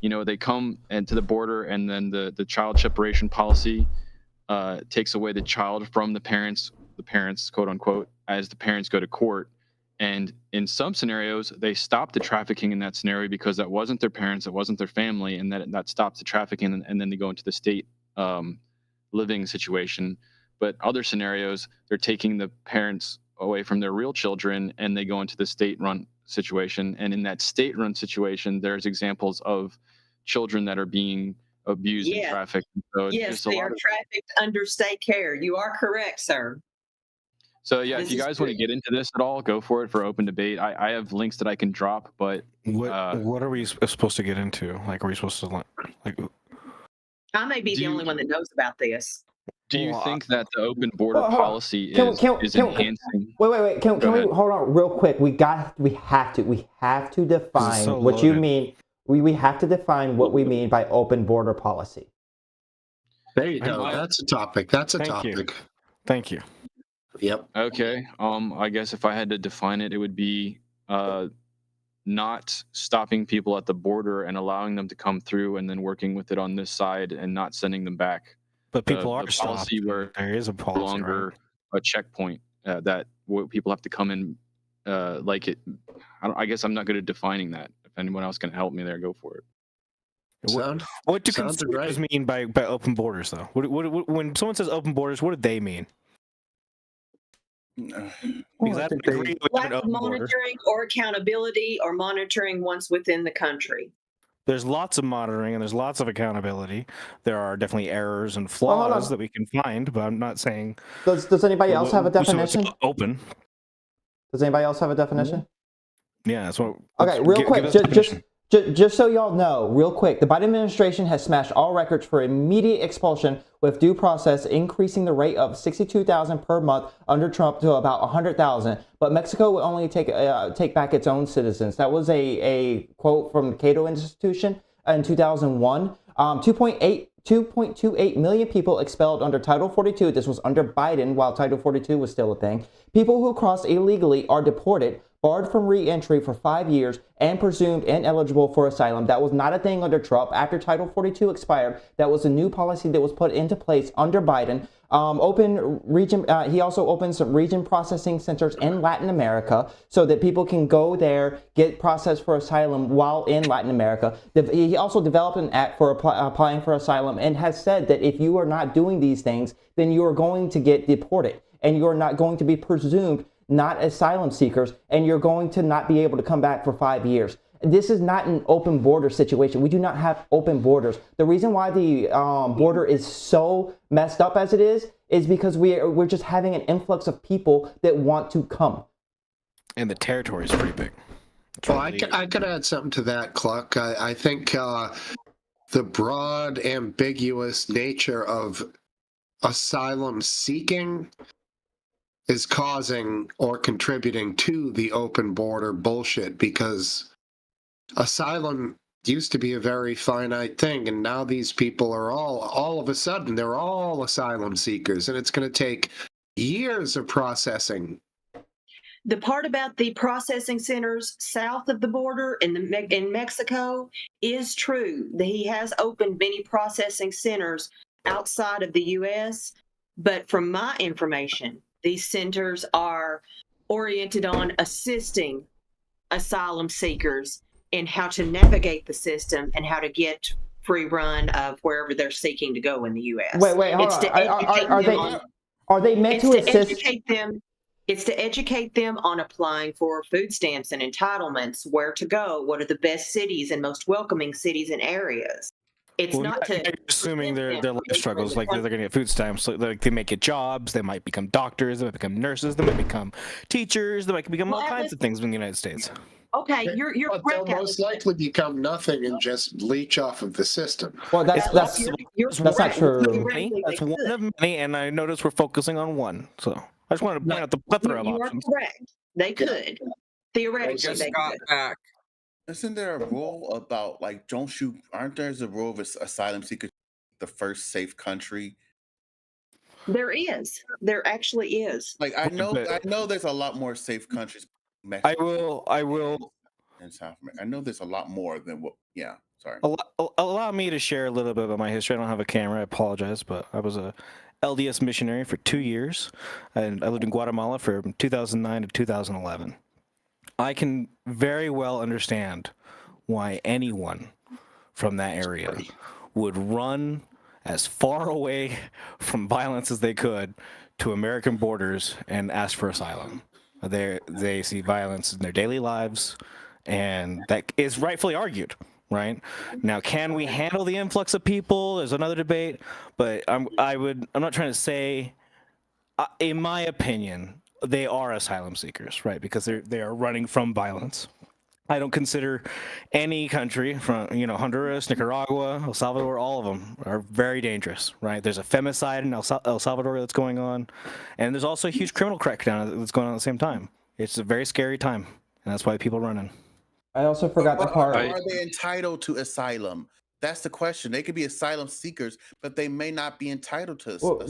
they come to the border, and then the child separation policy takes away the child from the parents, quote unquote, as the parents go to court. And in some scenarios, they stop the trafficking in that scenario because that wasn't their parents, it wasn't their family, and that stops the trafficking, and then they go into the state living situation. But other scenarios, they're taking the parents away from their real children, and they go into the state-run situation. And in that state-run situation, there's examples of children that are being abused and trafficked. So yes, they are trafficked under state care. You are correct, sir. So yeah, if you guys want to get into this at all, go for it for open debate. I have links that I can drop, but what are we supposed to get into? Like, are we supposed to I may be the only one that knows about this. Do you think that the open border policy is enhancing? Wait. Can we hold on real quick? We have to define what you mean. We have to define what we mean by open border policy. There you go. That's a topic. Thank you. Yep. Okay. I guess if I had to define it, it would be not stopping people at the border and allowing them to come through, and then working with it on this side and not sending them back. But people are stopped. Where there is a policy, longer a checkpoint that people have to come in like it. I guess I'm not good at defining that. If anyone else can help me there, go for it. What do conservatives mean by open borders, though? When someone says open borders, what do they mean? Lack of monitoring or accountability, or monitoring once within the country. There's lots of monitoring and there's lots of accountability. There are definitely errors and flaws that we can find, but I'm not saying. Does anybody else have a definition? So open. Does anybody else have a definition? Yeah, that's what. Okay, real quick, just so y'all know, real quick, the Biden administration has smashed all records for immediate expulsion with due process, increasing the rate of 62,000 per month under Trump to about 100,000. But Mexico will only take back its own citizens. That was a quote from the Cato Institution in 2001. 2.28 million people expelled under Title 42. This was under Biden while Title 42 was still a thing. People who cross illegally are deported, barred from re-entry for 5 years, and presumed ineligible for asylum. That was not a thing under Trump. After Title 42 expired, that was a new policy that was put into place under Biden. open region. He also opened some region processing centers in Latin America so that people can go there, get processed for asylum while in Latin America. He also developed an act for applying for asylum and has said that if you are not doing these things, then you are going to get deported and you are not going to be presumed not asylum seekers, and you're going to not be able to come back for 5 years. This is not an open border situation. We do not have open borders. The reason why the border is so messed up as it is because we're just having an influx of people that want to come. And the territory is pretty big. Well, I could add something to that, Cluck. I think the broad, ambiguous nature of asylum seeking is causing or contributing to the open border bullshit, because asylum used to be a very finite thing, and now these people are all of a sudden they're all asylum seekers, and it's going to take years of processing. The part about the processing centers south of the border in Mexico is true. He has opened many processing centers outside of the U.S., but from my information, these centers are oriented on assisting asylum seekers in how to navigate the system and how to get free run of wherever they're seeking to go in the U.S. Wait, hold on. Are they meant to assist? It's to educate them on applying for food stamps and entitlements, where to go, what are the best cities and most welcoming cities and areas. It's not to you're assuming their life struggles, like they're going to get food stamps, so like they might get jobs, they might become doctors, they might become nurses, they might become teachers, they might become all kinds of things in the United States. Okay, you're but they'll most likely become nothing and just leach off of the system. Well, that's not true. That's one of many, and I notice we're focusing on one. So I just wanted to point out the plethora of You are options. correct. They could. Theoretically, they could. Isn't there a rule about like aren't there a rule of asylum seekers the first safe country? There is. There actually is. Like I know there's a lot more safe countries. Mexico, I will. In South America, I know there's a lot more than what. Yeah, sorry. Allow me to share a little bit about my history. I don't have a camera. I apologize, but I was a LDS missionary for 2 years, and I lived in Guatemala from 2009 to 2011. I can very well understand why anyone from that area would run as far away from violence as they could to American borders and ask for asylum. They see violence in their daily lives, and that is rightfully argued. Right now, can we handle the influx of people? There's another debate, but I'm not trying to say, in my opinion, they are asylum seekers, right? Because they are running from violence. I don't consider any country from Honduras, Nicaragua, El Salvador, all of them are very dangerous, right? There's a femicide in El Salvador that's going on, and there's also a huge criminal crackdown that's going on at the same time. It's a very scary time, and that's why people are running. I also forgot the part. Are they entitled to asylum? That's the question. They could be asylum seekers, but they may not be entitled to asylum.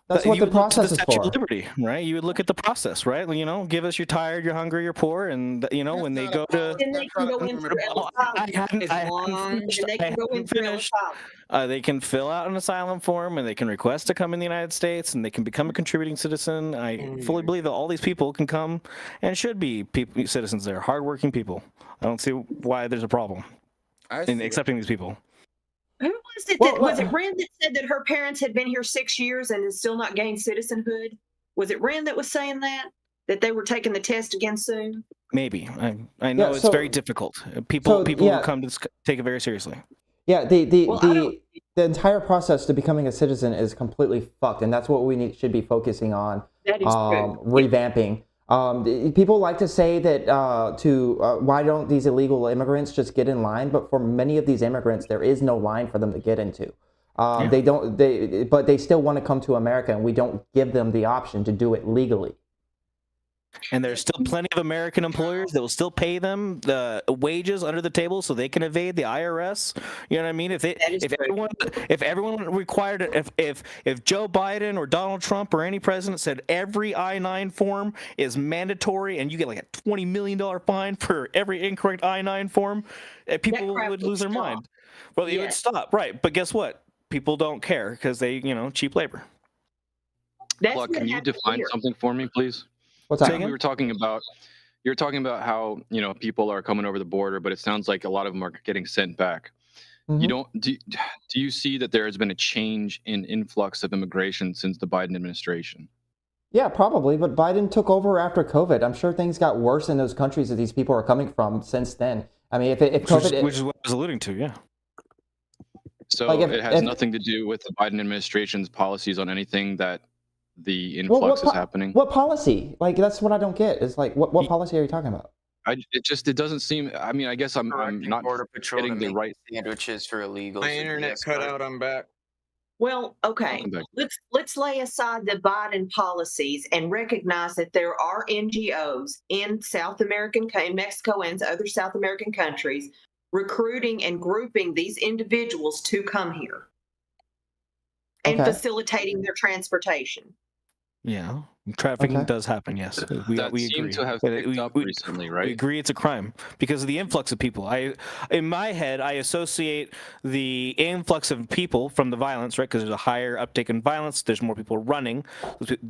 That's what the process is Statue for. of Liberty, right? You would look at the process, right? Give us you're tired, you're hungry, you're poor, and when they go to, they can fill out an asylum form and they can request to come in the United States and they can become a contributing citizen. I fully believe that all these people can come and should be citizens. They're hardworking people. I don't see why there's a problem in accepting these people. Who was it? Was it Ren that said that her parents had been here 6 years and has still not gained citizenhood? Was it Ren that was saying that they were taking the test again soon? Maybe. I know it's very difficult. People who come to take it very seriously. Yeah, the entire process to becoming a citizen is completely fucked, and that's what we should be focusing on. That is true. Revamping. People like to say that why don't these illegal immigrants just get in line? But for many of these immigrants, there is no line for them to get into. But they still want to come to America, and we don't give them the option to do it legally. And there's still plenty of American employers that will still pay them the wages under the table so they can evade the IRS. You know what I mean? If everyone required it, if Joe Biden or Donald Trump or any president said every I-9 form is mandatory and you get like a $20 million fine for every incorrect I-9 form, people would lose their mind. Well, it would stop, right? But guess what? people don't care because they, cheap labor. Clark, can you define something for me, please? What's that? We were talking about. You're talking about how people are coming over the border, but it sounds like a lot of them are getting sent back. Mhm. You don't do you see that there has been a change in influx of immigration since the Biden administration? Yeah, probably. But Biden took over after COVID. I'm sure things got worse in those countries that these people are coming from since then. I mean, if COVID, which is what I was alluding to, yeah. So Like it has nothing to do with the Biden administration's policies on anything that the Well, influx is happening. What policy? Like, that's what I don't get. It's like, what policy are you talking about? It doesn't seem. I mean, I guess I'm not Border Patrol getting to the make right. sandwiches for illegals. My internet cut out. I'm back. Well, okay. Let's lay aside the Biden policies and recognize that there are NGOs in in Mexico and other South American countries recruiting and grouping these individuals to come here and facilitating their transportation. Yeah, trafficking does happen. Yes, we agree. Seemed to have picked up recently, right? We agree it's a crime because of the influx of people. In my head, I associate the influx of people from the violence, right? Because there's a higher uptake in violence. There's more people running.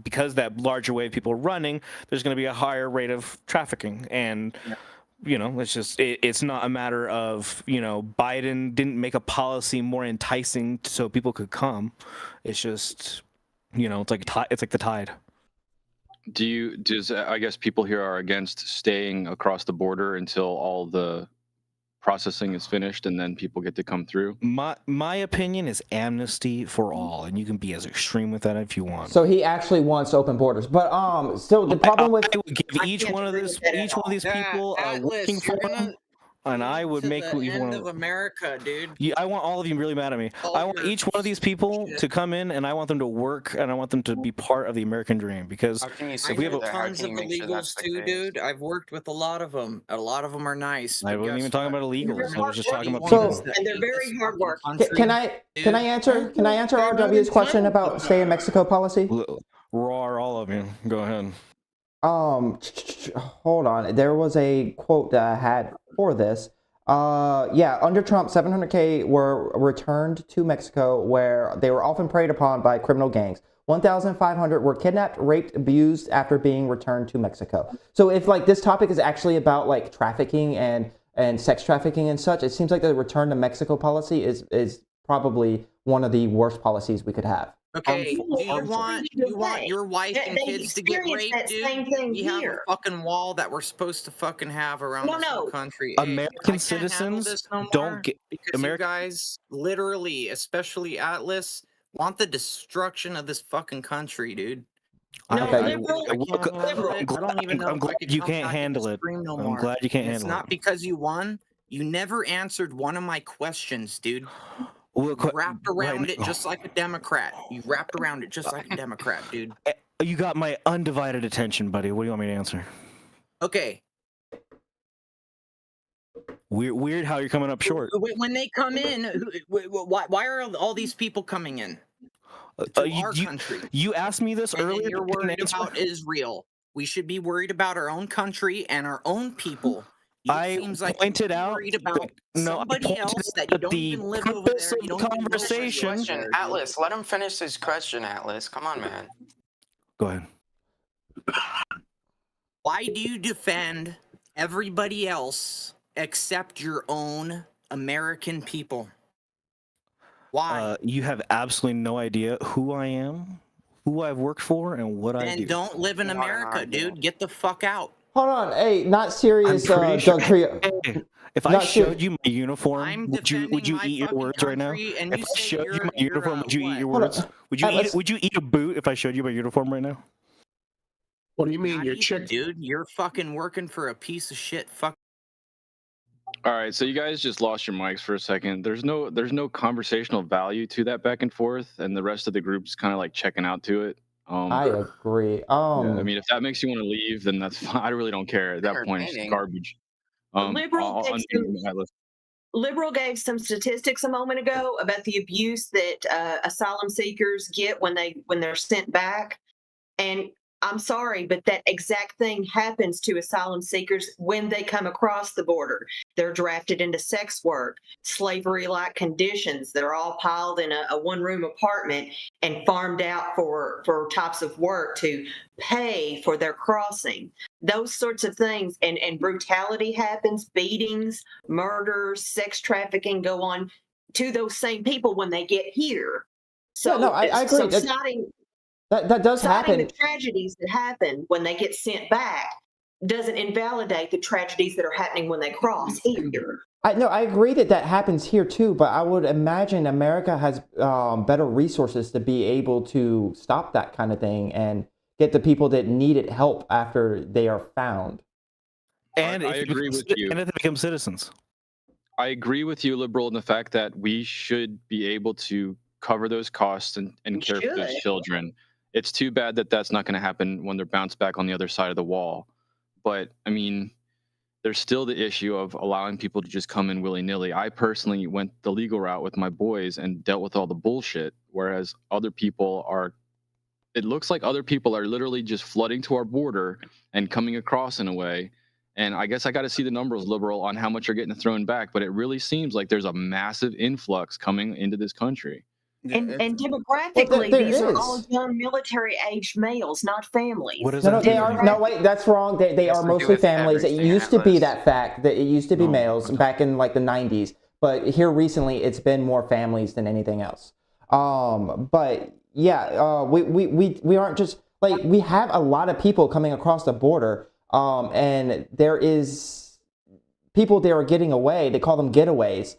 Because that larger wave of people running, there's going to be a higher rate of trafficking. And it's just it's not a matter of Biden didn't make a policy more enticing so people could come. It's just. It's like the tide. I guess people here are against staying across the border until all the processing is finished and then people get to come through? My opinion is amnesty for all, and you can be as extreme with that if you want. So he actually wants open borders, but still the problem with I would give each one of these people working for them. And I would make the end of America, dude. I want all of you really mad at me. I want each one of these people to come in, and I want them to work, and I want them to be part of the American dream. Because if we have tons of illegals too, dude. I've worked with a lot of them. A lot of them are nice. I wasn't even talking about illegals. I was just talking about So- people. And they're very hard working. Can I answer RW's question about stay in Mexico policy? Roar, all of you. Go ahead. Hold on. There was a quote that I had for this. Under Trump, 700K were returned to Mexico, where they were often preyed upon by criminal gangs. 1,500 were kidnapped, raped, abused after being returned to Mexico. So if this topic is actually about trafficking and sex trafficking and such, it seems like the return to Mexico policy is probably one of the worst policies we could have. Okay, do you want your wife and kids to get raped, dude? We have a fucking wall that we're supposed to fucking have around this whole country. American citizens don't get because you guys literally, especially Atlas, want the destruction of this fucking country, dude. I'm I'm glad you can't handle it. I'm glad you can't handle it. It's not because you won. You never answered one of my questions, dude. You wrapped around it just like a Democrat. You wrapped around it just like a Democrat, dude. You got my undivided attention, buddy. What do you want me to answer? Okay. Weird how you're coming up short. When they come in, why are all these people coming in to our country? You asked me this earlier. You're worried about Israel. We should be worried about our own country and our own people. I pointed out somebody else that you don't even live over there. You don't even Question, Atlas, let him finish his question, Atlas. Come on, man. Go ahead. Why do you defend everybody else except your own American people? Why? You have absolutely no idea who I am, who I've worked for, and what I do. Then don't live in America, dude. Get the fuck out. Hold on, hey, not serious, Doug Trio. If I showed you my uniform, would you eat your words right now? If I showed you my uniform, would you eat your words? Would you eat a boot if I showed you my uniform right now? What do you mean, you're chick, dude? You're fucking working for a piece of shit. Fuck. All right, so you guys just lost your mics for a second. There's no conversational value to that back and forth, and the rest of the group's kind of checking out to it. I agree. Yeah, I mean, if that makes you want to leave, then that's fine. I really don't care. At that point, it's garbage. Liberal gave some statistics a moment ago about the abuse that asylum seekers get when they're sent back, and I'm sorry, but that exact thing happens to asylum seekers when they come across the border. They're drafted into sex work, slavery-like conditions. They're all piled in a one-room apartment and farmed out for types of work to pay for their crossing. Those sorts of things, and brutality happens, beatings, murders, sex trafficking go on to those same people when they get here. So, no, I agree. So citing that does happen. the tragedies that happen when they get sent back doesn't invalidate the tragedies that are happening when they cross here. I agree that happens here too, but I would imagine America has better resources to be able to stop that kind of thing and get the people that needed help after they are found. And I agree with you. And if they become citizens. I agree with you, liberal, in the fact that we should be able to cover those costs and care for those children. It's too bad that that's not going to happen when they're bounced back on the other side of the wall. But I mean, there's still the issue of allowing people to just come in willy-nilly. I personally went the legal route with my boys and dealt with all the bullshit, whereas other people are, it looks like other people are literally just flooding to our border and coming across in a way. And I guess I got to see the numbers, liberal, on how much are getting thrown back. But it really seems like there's a massive influx coming into this country. And demographically, these are all young military-aged males, not families. What does No, they are. No, wait, that's wrong. They are mostly families. It used to be that fact that it used to be males back in like the 90s, but here recently it's been more families than anything else. But yeah, we aren't just like, we have a lot of people coming across the border, and there is people there are getting away. They call them getaways.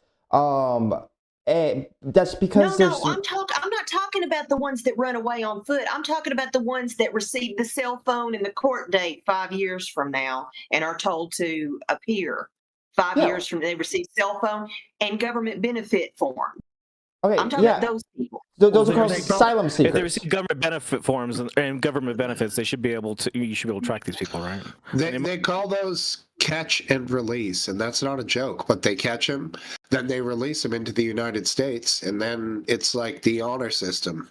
And that's because I'm not talking about the ones that run away on foot. I'm talking about the ones that receive the cell phone and the court date 5 years from now and are told to appear. 5 years from they receive cell phone and government benefit form. Okay, I'm talking about those people. Those are called asylum seekers. If they receive government benefit forms and government benefits, they should be able to. You should be able to track these people, right? They call those catch and release, and that's not a joke. But they catch them, then they release them into the United States, and then it's like the honor system.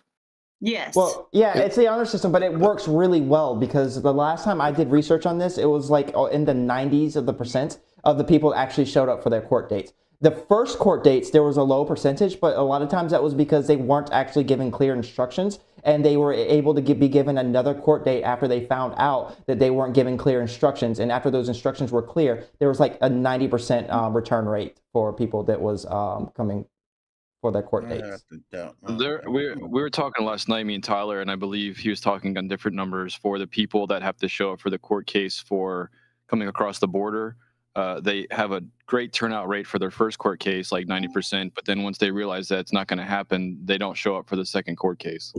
Yes. Well, yeah, it's the honor system, but it works really well because the last time I did research on this, it was like in the 90s of the percent of the people actually showed up for their court dates. The first court dates, there was a low percentage, but a lot of times that was because they weren't actually given clear instructions, and they were able to be given another court date after they found out that they weren't given clear instructions. And after those instructions were clear, there was like a 90% return rate for people that was coming for their court dates. We were talking last night, me and Tyler, and I believe he was talking on different numbers for the people that have to show up for the court case for coming across the border. They have a great turnout rate for their first court case, like 90%, but then once they realize that it's not going to happen, they don't show up for the second court case.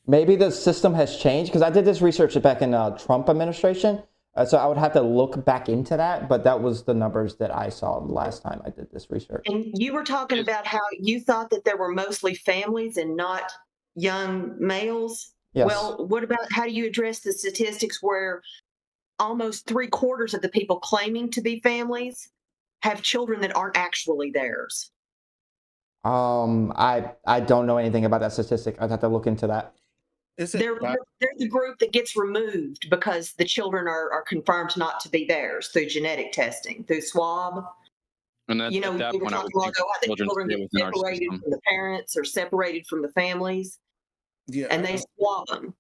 Maybe the system has changed, because I did this research back in Trump administration, so I would have to look back into that, but that was the numbers that I saw the last time I did this research. And you were talking about how you thought that there were mostly families and not young males. Yes. Well, what about, how do you address the statistics where almost 3/4 of the people claiming to be families have children that aren't actually theirs? I don't know anything about that statistic. I'd have to look into that. They're the group that gets removed because the children are confirmed not to be theirs through genetic testing, through swab. And at You know, that we were point, I talking would about think how the children children stay get within our separated system. from the parents or separated from the families, and they swab them.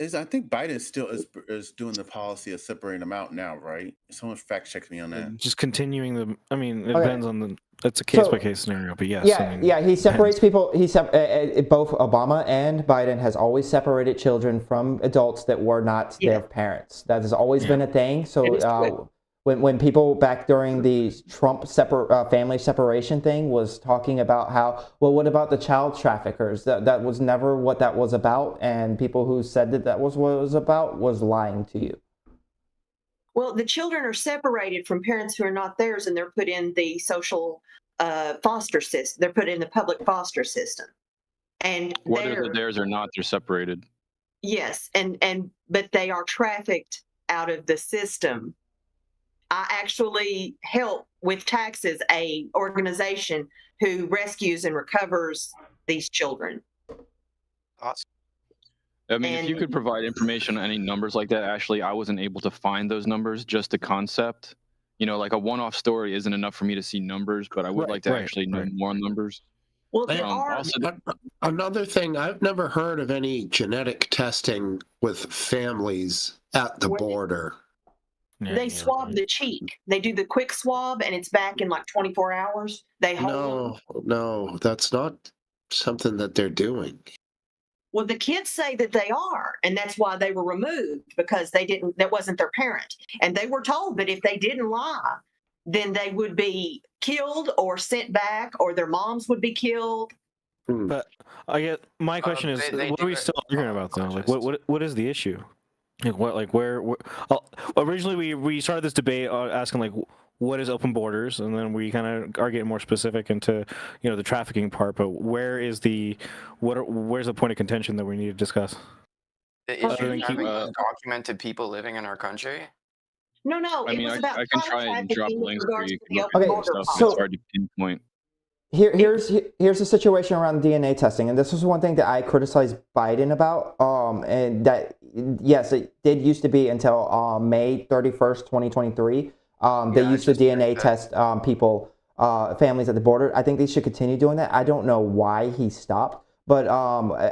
I think Biden still is doing the policy of separating them out now, right? Someone fact checked me on that. Just continuing the. I mean, it Okay. depends on the. It's a case by case scenario, but yes. Yeah, I mean, yeah. He separates people. Both Obama and Biden has always separated children from adults that were not their parents. That has always been a thing. So when people back during the Trump family separation thing was talking about how, well, what about the child traffickers? That was never what that was about, and people who said that was what it was about was lying to you. Well, the children are separated from parents who are not theirs, and they're put in the social foster system. They're put in the public foster system, and Whether they're theirs or not, they're separated. yes, but they are trafficked out of the system. I actually help with taxes a organization who rescues and recovers these children. Awesome. I mean, if you could provide information on any numbers like that, Ashley, I wasn't able to find those numbers, just the concept. You know, like a one-off story isn't enough for me to see numbers, but I would like to actually know more numbers. Well, there are Also, another thing. I've never heard of any genetic testing with families at the border. They swab the cheek. They do the quick swab, and it's back in like 24 hours. They hold them. No, that's not something that they're doing. Well, the kids say that they are, and that's why they were removed, because that wasn't their parent. And they were told that if they didn't lie, then they would be killed or sent back, or their moms would be killed. But I get my question is, what are we still arguing about though? Like, what is the issue? Like, where originally we started this debate asking like, what is open borders, and then we kind of are getting more specific into, you know, the trafficking part. But where's the point of contention that we need to discuss? The issue of having undocumented people living in our country. No, I mean, I can try and drop links for you. Okay, so it's hard to pinpoint. Here's the situation around DNA testing, and this was one thing that I criticized Biden about. And that, yes, it did used to be until May 31st, 2023. They used to DNA test people, families at the border. I think they should continue doing that. I don't know why he stopped, but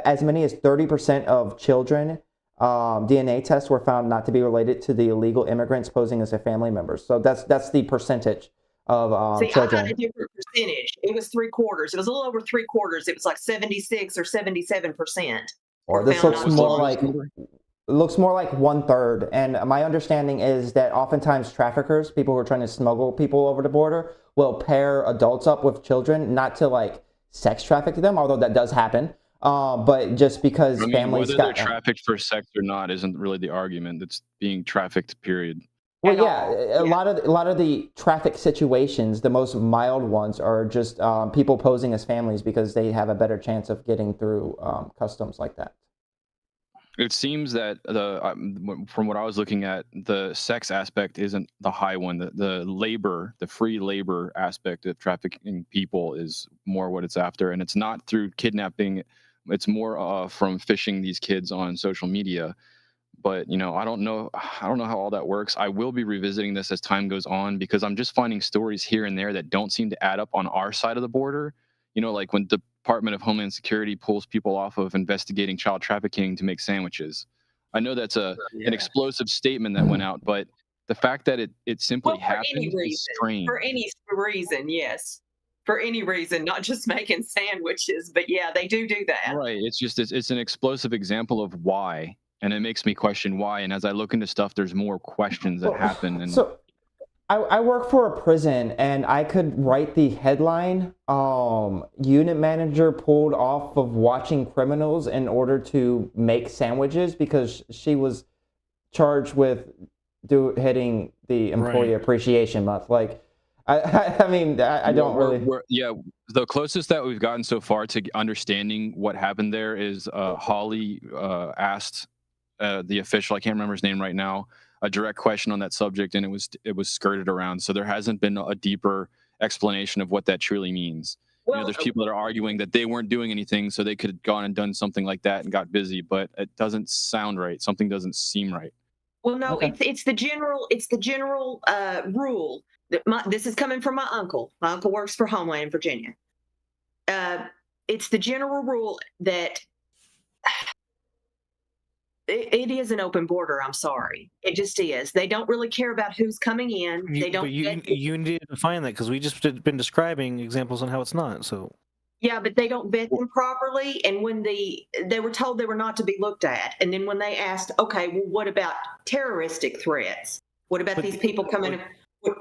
as many as 30% of children DNA tests were found not to be related to the illegal immigrants posing as their family members. So that's the percentage of children. I had a different percentage. It was 3/4. It was a little over 3/4. It was like 76 or 77%. Or this looks more like looks more like 1/3. And my understanding is that oftentimes traffickers, people who are trying to smuggle people over the border, will pair adults up with children, not to like sex traffic them, although that does happen. But just because families whether they're trafficked for sex or not isn't really the argument. It's being trafficked, period. Well, yeah, a lot of the traffic situations, the most mild ones, are just people posing as families because they have a better chance of getting through customs like that. It seems that from what I was looking at, the sex aspect isn't the high one. The labor, the free labor aspect of trafficking people is more what it's after, and it's not through kidnapping. It's more from phishing these kids on social media. But, you know, I don't know how all that works. I will be revisiting this as time goes on because I'm just finding stories here and there that don't seem to add up on our side of the border. You know, like when the Department of Homeland Security pulls people off of investigating child trafficking to make sandwiches. I know that's an explosive statement that went out, but the fact that it simply happened is strange. For any reason, yes. For any reason, not just making sandwiches, but yeah, they do that. Right. It's just it's an explosive example of why. And it makes me question why. And as I look into stuff, there's more questions that happen. And so I work for a prison, and I could write the headline, unit manager pulled off of watching criminals in order to make sandwiches because she was charged with hitting the Employee Appreciation Month. Like, I mean, I don't really... the closest that we've gotten so far to understanding what happened there is Holly asked the official, I can't remember his name right now, a direct question on that subject, and it was skirted around. So there hasn't been a deeper explanation of what that truly means. Well, there's people that are arguing that they weren't doing anything, so they could have gone and done something like that and got busy, but it doesn't sound right. Something doesn't seem right. Well, no, it's the general rule. This is coming from my uncle. My uncle works for Homeland Virginia. It's the general rule that it is an open border. I'm sorry. It just is. They don't really care about who's coming in. They don't. But you need to define that because we just been describing examples on how it's not. So. Yeah, but they don't vet them properly. And when they were told they were not to be looked at, and then when they asked, okay, well, what about terroristic threats? What about these people coming?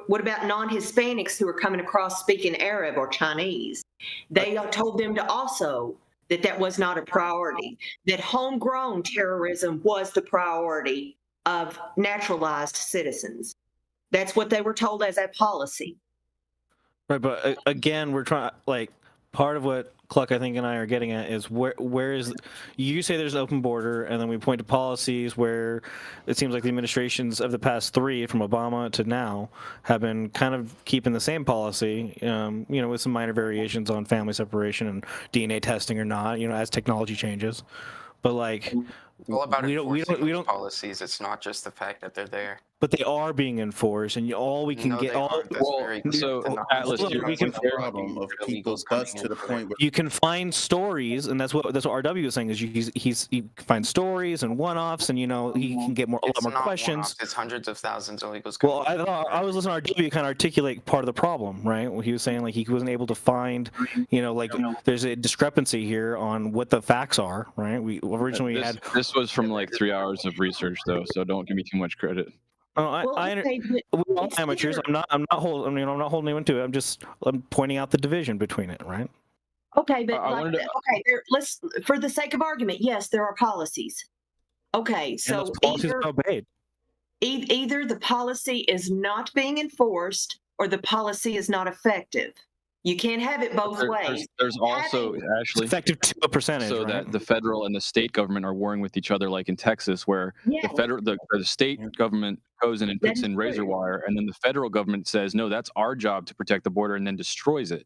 What about non-Hispanics who are coming across speaking Arab or Chinese? They told them to also that was not a priority, that homegrown terrorism was the priority of naturalized citizens. That's what they were told as a policy. Right, but again, we're trying, like, part of what Cluck, I think, and I are getting at is where is, you say there's an open border, and then we point to policies where it seems like the administrations of the past three, from Obama to now, have been kind of keeping the same policy, with some minor variations on family separation and DNA testing or not, as technology changes. But, like, all about we don't policies. It's not just the fact that they're there. But they are being enforced, and all we can No, get they all. aren't. That's very so good to know. Atlas, Look, we can problem of people bust to the point where you can find stories, and that's what RW is saying is he can find stories and one-offs, and you know he can get a lot more questions. One-offs, it's hundreds of thousands of illegals. Well, I was listening to RW kind of articulate part of the problem, right? He was saying like he wasn't able to find, you know, like there's a discrepancy here on what the facts are, right? We originally had this was from like 3 hours of research though, so don't give me too much credit. We're all amateurs. I'm not holding anyone to it. I'm pointing out the division between it, right? Okay, but let's, for the sake of argument, yes, there are policies. Okay, so and those policies are obeyed. Either the policy is not being enforced or the policy is not effective. You can't have it both ways. There's also actually it's effective to a percentage, so right? that the federal and the state government are warring with each other, like in Texas, where the state government goes in and puts in razor wire, and then the federal government says, no, that's our job to protect the border, and then destroys it.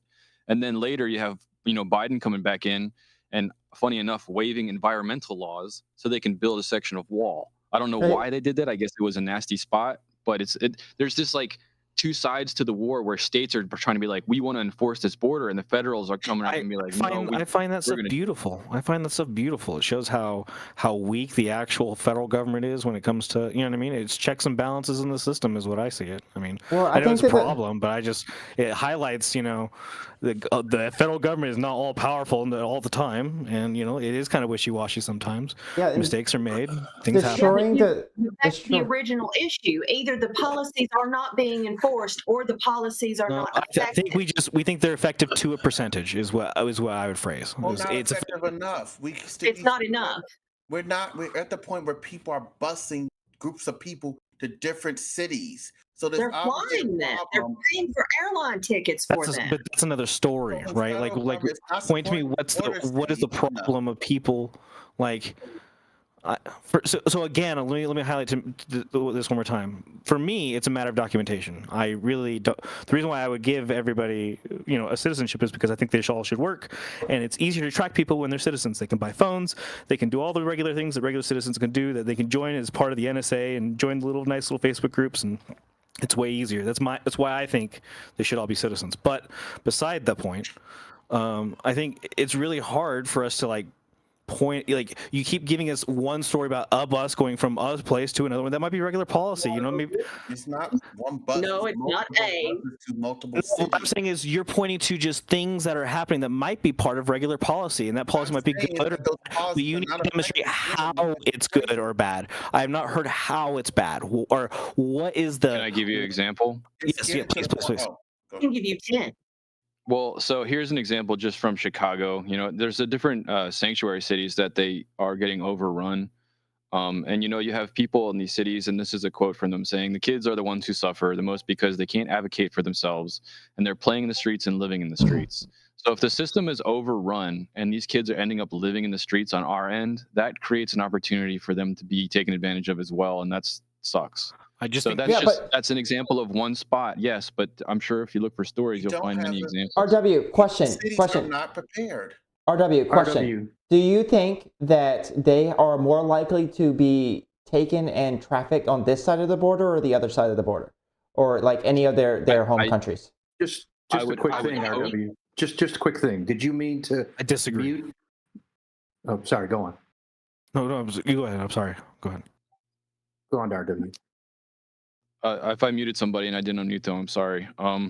And then later you have Biden coming back in, and funny enough, waiving environmental laws so they can build a section of wall. I don't know why they did that. I guess it was a nasty spot, but there's this like two sides to the war where states are trying to be like, we want to enforce this border, and the federals are coming out and be like, I find that stuff beautiful. I find that stuff beautiful. It shows how weak the actual federal government is when it comes to, you know what I mean? It's checks and balances in the system is what I see it. I mean, I know it's a problem, but it highlights, the federal government is not all powerful all the time, and it is kind of wishy-washy sometimes. Yeah, mistakes are made. Things happen. That's the original issue. Either the policies are not being enforced or the policies are not effective. I think we think they're effective to a percentage is what I would phrase. Well, it's effective enough. It's not enough. We're at the point where people are busing groups of people to different cities. So they're flying them. They're paying for airline tickets for them. But that's another story, right? Like point to me what is the problem of people like. So again, let me highlight this one more time. For me, it's a matter of documentation. I really don't. The reason why I would give everybody, a citizenship is because I think they all should work, and it's easier to track people when they're citizens. They can buy phones, they can do all the regular things that regular citizens can do. That they can join as part of the NSA and join the nice little Facebook groups, and it's way easier. That's why I think they should all be citizens. But beside that point, I think it's really hard for us to point, you keep giving us one story about a bus going from a place to another one. That might be regular policy, maybe it's not one bus. No, it's not to multiple cities. What I'm saying is you're pointing to just things that are happening that might be part of regular policy, and that policy might be good or bad, but you need to demonstrate how it's good or bad. I have not heard how it's bad, or what is the. Can I give you an example? Yes, please. I can give you 10. Well, so here's an example just from Chicago. There's a different sanctuary cities that they are getting overrun. And, you have people in these cities, and this is a quote from them saying, the kids are the ones who suffer the most because they can't advocate for themselves, and they're playing in the streets and living in the streets. So if the system is overrun and these kids are ending up living in the streets on our end, that creates an opportunity for them to be taken advantage of as well, and that sucks. That's an example of one spot, yes, but I'm sure if you look for stories, you'll find many examples. RW, question. Are not prepared. RW, question. Do you think that they are more likely to be taken and trafficked on this side of the border or the other side of the border, or like any of their home countries? Just a quick thing, RW. Just a quick thing. Did you mean to? I disagree. Mute? Oh, sorry. Go on. No, you go ahead. I'm sorry. Go ahead. Go on, RW. If I muted somebody and I didn't unmute them, I'm sorry. Crap,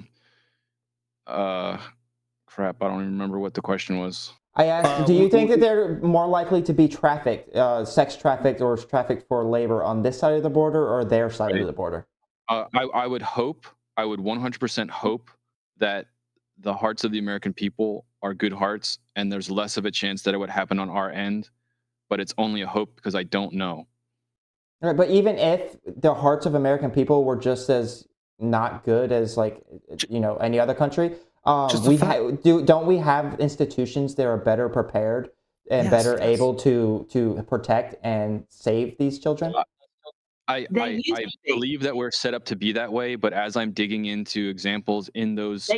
I don't even remember what the question was. I asked, do you think that they're more likely to be trafficked, sex trafficked or trafficked for labor on this side of the border or their side of the border? I would 100% hope that the hearts of the American people are good hearts, and there's less of a chance that it would happen on our end, but it's only a hope because I don't know. Right, but even if the hearts of American people were just as not good as any other country, don't we have institutions that are better prepared and better able to protect and save these children? I believe that we're set up to be that way, but as I'm digging into examples in those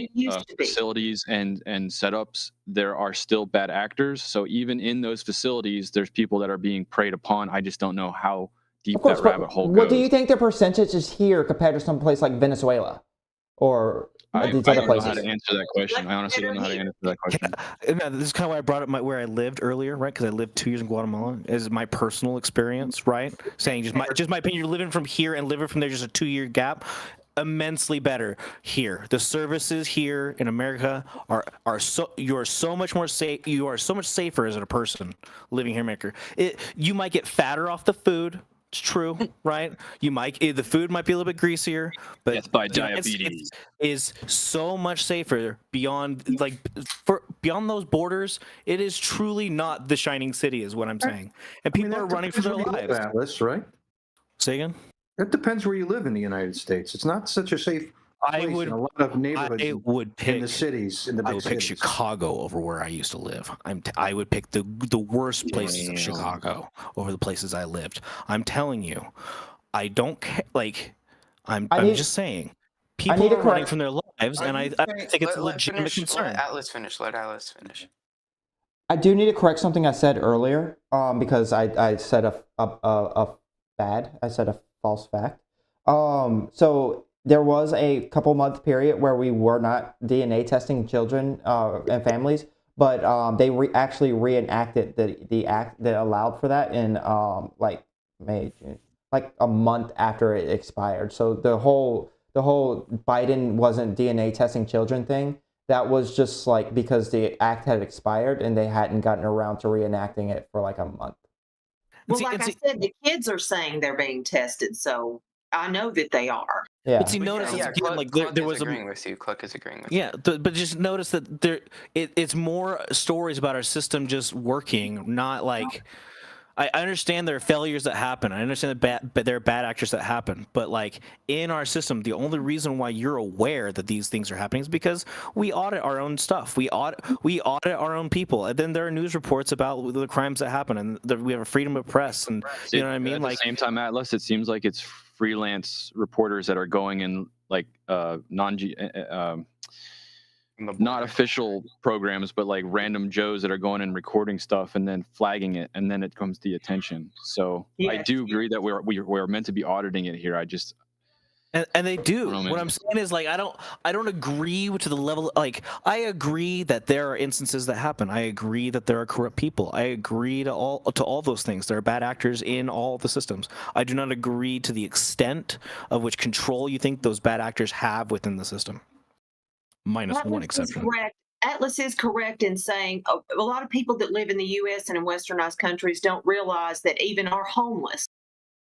facilities and setups, there are still bad actors. So even in those facilities, there's people that are being preyed upon. I just don't know how deep Of course, that rabbit hole what goes. do you think the percentage is here compared to some place like Venezuela or these I other don't places? know how to answer that question. I honestly don't know how to answer that question. This is kind of why I brought up where I lived earlier, right? Because I lived 2 years in Guatemala. Is my personal experience, right? Saying just my opinion. Living from here and living from there, just a 2-year gap. Immensely better here. The services here in America are so you are so much more safe. You are so much safer as a person living here in America. You might get fatter off the food. It's true, right? You might the food might be a little bit greasier, but death by the United diabetes States is so much safer beyond beyond those borders. It is truly not the shining city, is what I'm saying, and people are running for their lives. Atlas, right? Say again. It depends where you live in the United States. It's not such a safe place in a lot of neighborhoods in the cities, in the big I would pick cities. Chicago over where I used to live. I would pick the worst places of Chicago over the places I lived. I'm telling you, I don't care. I'm just saying, people are running from their lives, and I think it's a legitimate concern. Let Atlas finish. Let Atlas finish. I do need to correct something I said earlier, because I said a false fact. So there was a couple month period where we were not DNA testing children and families, but they actually reenacted the act that allowed for that in May, June, like a month after it expired. So the whole Biden wasn't DNA testing children thing, that was just like because the act had expired and they hadn't gotten around to reenacting it for like a month. Well, I said, the kids are saying they're being tested, so I know that they are. Yeah. But see, notice again, there was agreeing with you. Cluck is agreeing with you. Yeah, but just notice that it's more stories about our system just working, not like. I understand there are failures that happen. I understand that there are bad actors that happen. But like in our system, the only reason why you're aware that these things are happening is because we audit our own stuff. We audit our own people, and then there are news reports about the crimes that happen, and we have a freedom of press, and you know what I mean. At the same time, Atlas, it seems like it's freelance reporters that are going in like not official programs, but like random Joes that are going and recording stuff and then flagging it, and then it comes to the attention. So I do agree that we're meant to be auditing it here. I just and they do. What I'm saying is like I don't agree to the level. Like I agree that there are instances that happen. I agree that there are corrupt people. I agree to all those things. There are bad actors in all the systems. I do not agree to the extent of which control you think those bad actors have within the system. Minus one exception. Atlas is correct in saying a lot of people that live in the U.S. and in westernized countries don't realize that even our homeless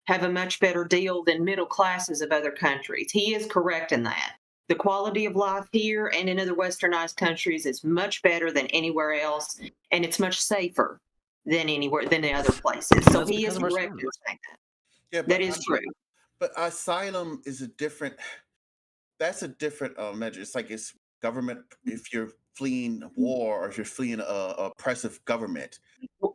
have a much better deal than middle classes of other countries. He is correct in that. The quality of life here and in other westernized countries is much better than anywhere else, and it's much safer than the other places. So he is correct in saying that. Yeah, that is true. But asylum is a different. That's a different measure. It's like it's government. If you're fleeing war or if you're fleeing a oppressive government,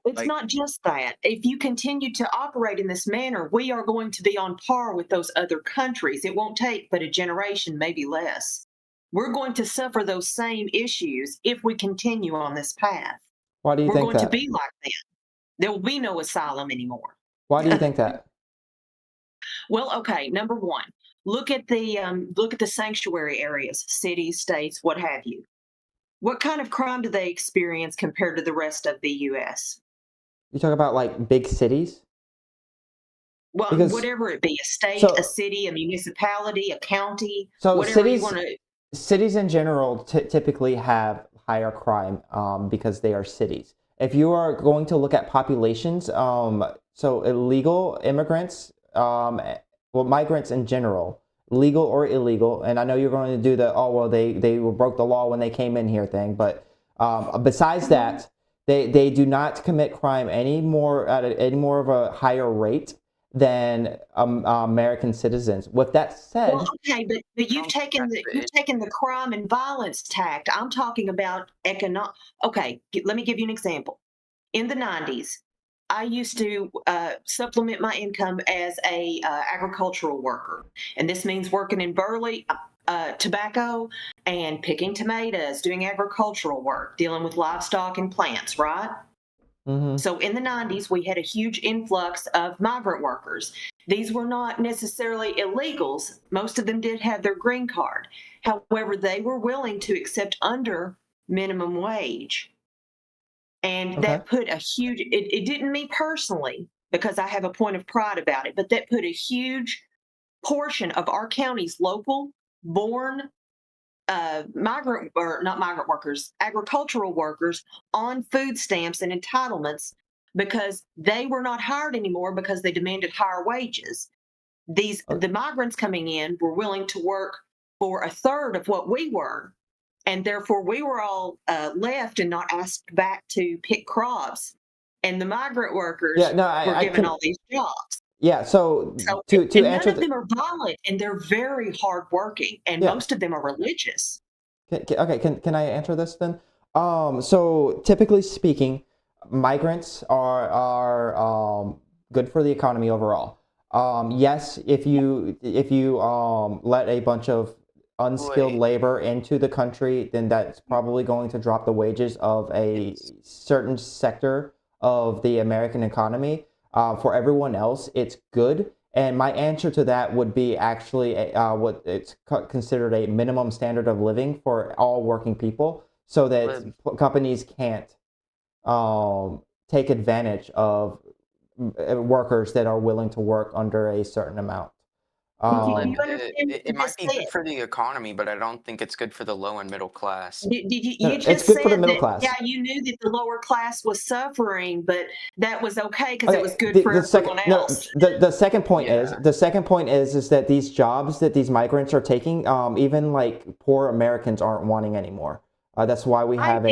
it's not just that. If you continue to operate in this manner, we are going to be on par with those other countries. It won't take but a generation, maybe less. We're going to suffer those same issues if we continue on this path. Why do you think that? We're going to be like that. There will be no asylum anymore. Why do you think that? Well, okay. Number one, look at the sanctuary areas, cities, states, what have you. What kind of crime do they experience compared to the rest of the U.S.? You talk about like big cities? Well, because, whatever it be, a state, a city, a municipality, a county, whatever you want to. Cities in general typically have higher crime because they are cities. If you are going to look at populations, so illegal immigrants, migrants in general, legal or illegal, and I know you're going to do they broke the law when they came in here thing, but besides that, they do not commit crime any more at any more of a higher rate than American citizens. With that said, well, okay, but you've taken the crime and violence tact. I'm talking about economic. Okay, let me give you an example. In the 90s, I used to supplement my income as a agricultural worker, and this means working in burley, tobacco, and picking tomatoes, doing agricultural work, dealing with livestock and plants, right? Mm-hmm. So in the 90s, we had a huge influx of migrant workers. These were not necessarily illegals. Most of them did have their green card. However, they were willing to accept under minimum wage. And that put a huge, it didn't me personally, because I have a point of pride about it, but that put a huge portion of our county's local born migrant, or not migrant workers, agricultural workers on food stamps and entitlements because they were not hired anymore because they demanded higher wages. The migrants coming in were willing to work for a third of what we were. And therefore, we were all left and not asked back to pick crops. And the migrant workers were given all these jobs. Yeah, so to and answer none of them are violent, and they're very hardworking, and most of them are religious. Can I answer this then? So typically speaking, migrants are good for the economy overall. Yes, if you let a bunch of unskilled labor into the country, then that's probably going to drop the wages of a certain sector of the American economy. For everyone else, it's good. And my answer to that would be actually what it's considered a minimum standard of living for all working people, so that companies can't take advantage of workers that are willing to work under a certain amount. It might be good for the economy, but I don't think it's good for the low and middle class. You just said that, yeah, you knew that the lower class was suffering, but that was okay because it was good for everyone else. The second point is that these jobs that these migrants are taking, even like poor Americans aren't wanting anymore. That's why we have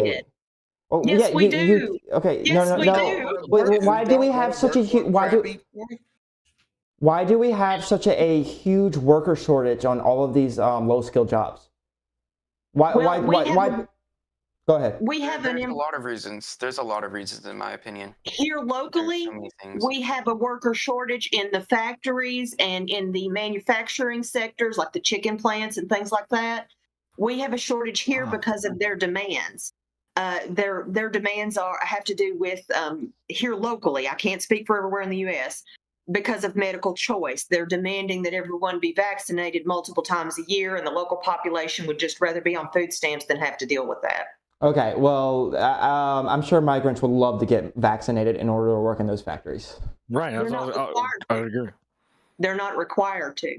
Oh, yes, yeah, we do. Okay, yes, no. we do. Wait, why do we have such a huge? Why do we have such a huge worker shortage on all of these low-skilled jobs? Why? Go ahead. There's a lot of reasons. There's a lot of reasons, in my opinion. Here locally, we have a worker shortage in the factories and in the manufacturing sectors, like the chicken plants and things like that. We have a shortage here because of their demands. Their demands have to do with here locally. I can't speak for everywhere in the U.S. because of medical choice. They're demanding that everyone be vaccinated multiple times a year, and the local population would just rather be on food stamps than have to deal with that. Okay, well, I'm sure migrants would love to get vaccinated in order to work in those factories. Right, I would agree. They're not required to.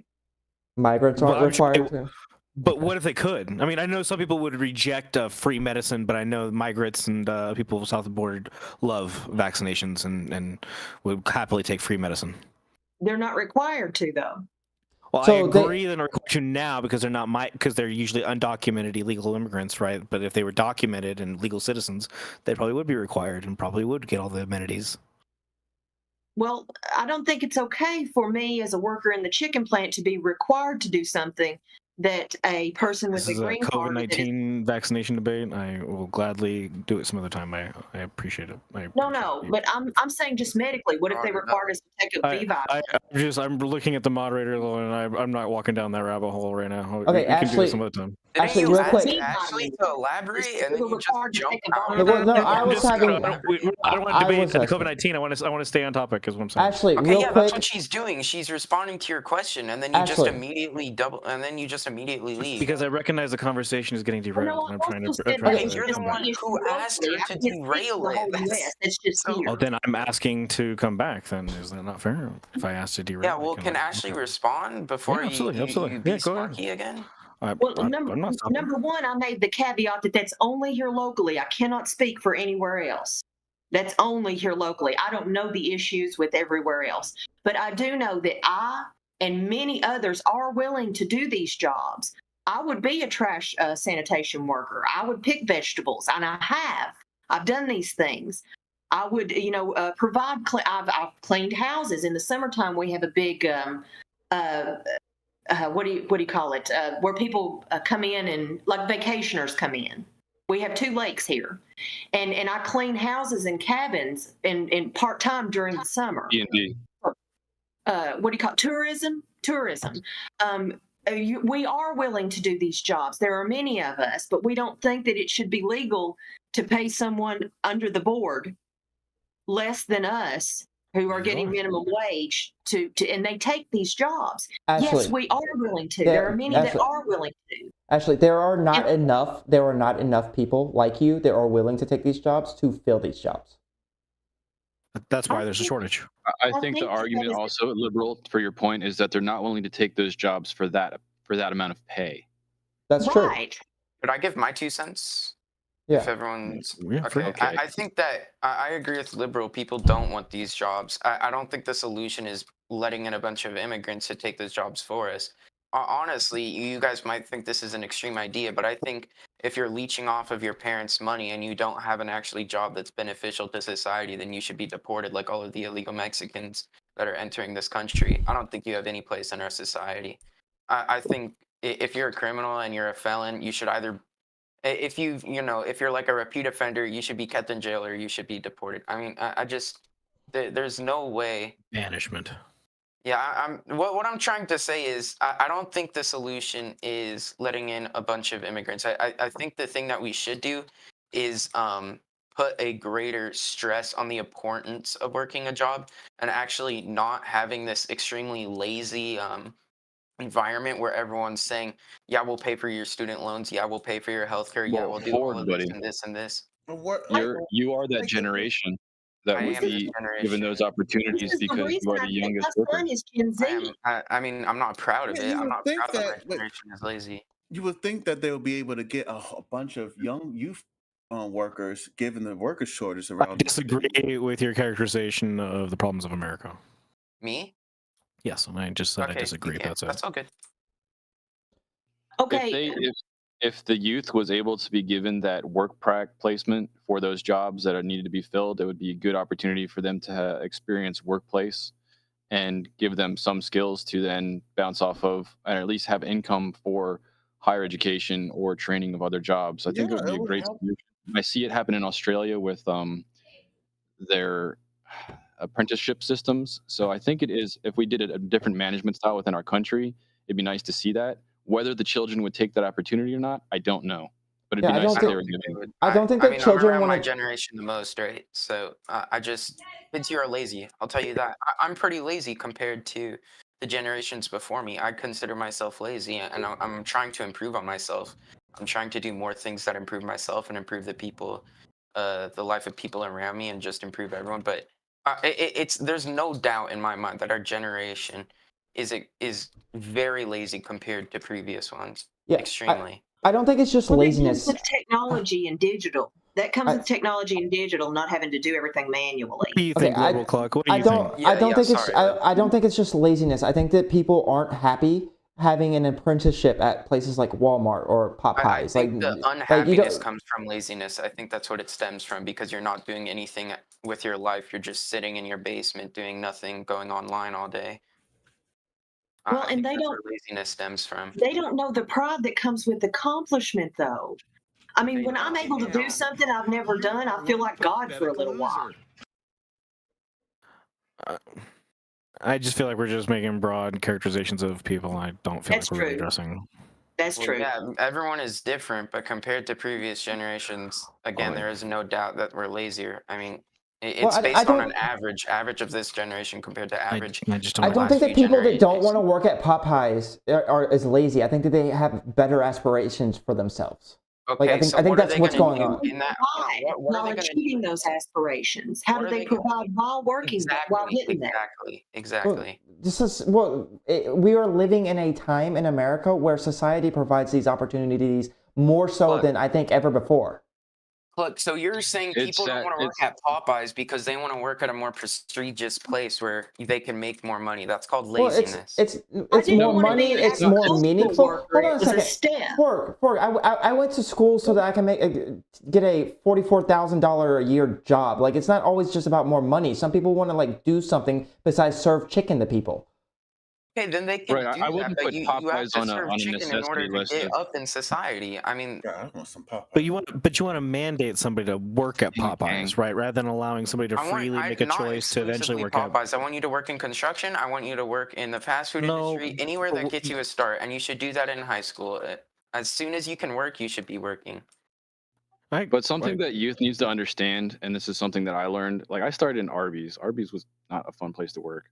Migrants aren't required to. But what if they could? I mean, I know some people would reject free medicine, but I know migrants and people south of the border love vaccinations and would happily take free medicine. They're not required to, though. Well, so I agree they're not required to now because they're not because they're usually undocumented illegal immigrants, right? But if they were documented and legal citizens, they probably would be required and probably would get all the amenities. Well, I don't think it's okay for me as a worker in the chicken plant to be required to do something that a person with a green card. This is a COVID-19 vaccination debate. I will gladly do it some other time. I appreciate it. No, but I'm saying just medically. What if they required us to take a V-vitamin? I'm looking at the moderator, and I'm not walking down that rabbit hole right now. Okay, we can do this some other time. Actually, real quick. Actually, to elaborate, and then you just jump out. I was having. I don't want to debate the COVID-19. I want to stay on topic. Is what I'm saying. Actually, okay, real yeah, quick. That's what she's doing. She's responding to your question, and then you just immediately immediately leave. Because I recognize the conversation is getting derailed. I'm trying to. Okay, you're the one who asked her to derail it. Oh, then I'm asking to come back. Then is that not fair? If I ask to derail. Yeah, well, can Ashley respond before you be snarky again? Well, number one, I made the caveat that that's only here locally. I cannot speak for anywhere else. That's only here locally. I don't know the issues with everywhere else. But I do know that I and many others are willing to do these jobs. I would be a trash sanitation worker. I would pick vegetables, and I have. I've done these things. I would, provide. I've cleaned houses. In the summertime, we have a big what do you call it? Where people come in and like vacationers come in. We have 2 lakes here, and I clean houses and cabins in part time during the summer. D&D. What do you call it? Tourism. We are willing to do these jobs. There are many of us, but we don't think that it should be legal to pay someone under the board less than us who are getting minimum wage and they take these jobs. Actually, yes, we are willing to. There are many that are willing to. Actually, there are not enough people like you that are willing to take these jobs to fill these jobs. That's why there's a shortage. I think the argument also, liberal, for your point, is that they're not willing to take those jobs for that amount of pay. That's true. Could I give my 2 cents? Yeah. If everyone's Yeah, okay. I think that I agree with liberal. People don't want these jobs. I don't think the solution is letting in a bunch of immigrants to take those jobs for us. Honestly, you guys might think this is an extreme idea, but I think if you're leeching off of your parents' money and you don't have an actually job that's beneficial to society, then you should be deported like all of the illegal Mexicans that are entering this country. I don't think you have any place in our society. I think if you're a criminal and you're a felon, you should either, if you're like a repeat offender, you should be kept in jail or you should be deported. I mean, there's no way. Banishment. Yeah, what I'm trying to say is I don't think the solution is letting in a bunch of immigrants. I think the thing that we should do is put a greater stress on the importance of working a job and actually not having this extremely lazy environment where everyone's saying, yeah, we'll pay for your student loans, yeah, we'll pay for your healthcare, yeah, we'll do all of this and this and this. You are that generation that would be given those opportunities because you are the youngest worker. I mean, I'm not proud of it. I'm not proud that my generation is lazy. You would think that they'll be able to get a bunch of young youth workers, given the worker shortage around. I disagree with your characterization of the problems of America. Me? Yes, and I just said I disagree. That's it. That's all good. Okay. If the youth was able to be given that work placement for those jobs that are needed to be filled, it would be a good opportunity for them to experience workplace and give them some skills to then bounce off of and at least have income for higher education or training of other jobs. I think it would be a great solution. I see it happen in Australia with their apprenticeship systems. So I think it is, if we did a different management style within our country, it'd be nice to see that. Whether the children would take that opportunity or not, I don't know. But it'd be nice if they were given it. I don't think that children want my want to. generation the most, right? So kids here are lazy. I'll tell you that. I'm pretty lazy compared to the generations before me. I consider myself lazy, and I'm trying to improve on myself. I'm trying to do more things that improve myself and improve the people, the life of people around me, and just improve everyone. But there's no doubt in my mind that our generation is very lazy compared to previous ones. Yeah, extremely. I don't think it's just laziness. That comes with technology and digital. That comes with technology and digital, not having to do everything manually. What do you think, Global Clock? What do you think? I don't think it's just laziness. I think that people aren't happy having an apprenticeship at places like Walmart or Popeyes. I think the unhappiness comes from laziness. I think that's what it stems from, because you're not doing anything with your life. You're just sitting in your basement doing nothing, going online all day. Well, and they don't. Where laziness stems from. They don't know the pride that comes with accomplishment, though. I mean, when I'm able to do something I've never done, I feel like God for a little while. I just feel like we're just making broad characterizations of people. I don't feel like we're really addressing. That's true. Yeah, everyone is different, but compared to previous generations, again, there is no doubt that we're lazier. I mean, it's based on an average of this generation compared to average. I don't think that people that don't want to work at Popeyes are as lazy. I think that they have better aspirations for themselves. Okay, I think that's what's going on. While achieving those aspirations, how do they provide while working, while getting there? Exactly. We are living in a time in America where society provides these opportunities more so than I think ever before. Look, so you're saying people don't want to work at Popeyes because they want to work at a more prestigious place where they can make more money. That's called laziness. It's more money. It's more meaningful. Hold on a second. I went to school so that I can get a $44,000 a year job. Like, it's not always just about more money. Some people want to do something besides serve chicken to people. Okay, then they can Right. do I that, wouldn't but put you have Popeyes to on serve a chicken in order necessity to list get of. up in society. I mean, I want some Popeyes. But you want to mandate somebody to work at Popeyes, right? Rather than allowing somebody to freely make a not choice to eventually exclusively work at. Popeyes. I want you to work in construction. I want you to work in the fast food industry, anywhere that gets you a start. And you should do that in high school. As soon as you can work, you should be working. But something that youth needs to understand, and this is something that I learned, like I started in Arby's. Arby's was not a fun place to work,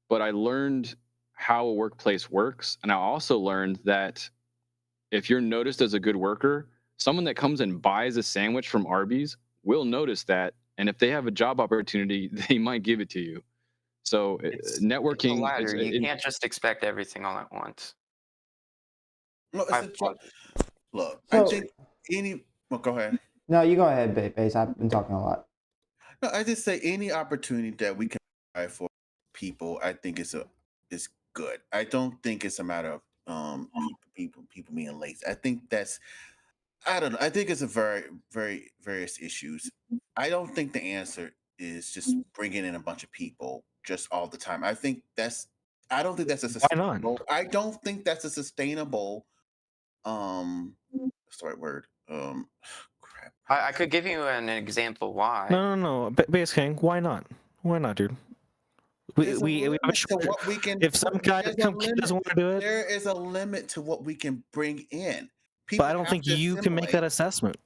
but I learned how a workplace works. And I also learned that if you're noticed as a good worker, someone that comes and buys a sandwich from Arby's will notice that. And if they have a job opportunity, they might give it to you. So networking, It's a ladder. You can't just expect everything all at once. No, it's a job. Look, So- I think any. Well, go ahead. No, you go ahead, Base. I've been talking a lot. No, I just say any opportunity that we can provide for people, I think is good. I don't think it's a matter of people being lazy. I think I don't know. I think it's a very various issues. I don't think the answer is just bringing in a bunch of people just all the time. I don't think that's a sustainable. I don't think that's a sustainable. What's the right word? I could give you an example why. No. Base King, why not? Why not, dude? We have a shortage. If some guy doesn't want to do it, there is a limit to what we can bring in. but I don't think you can make that assessment.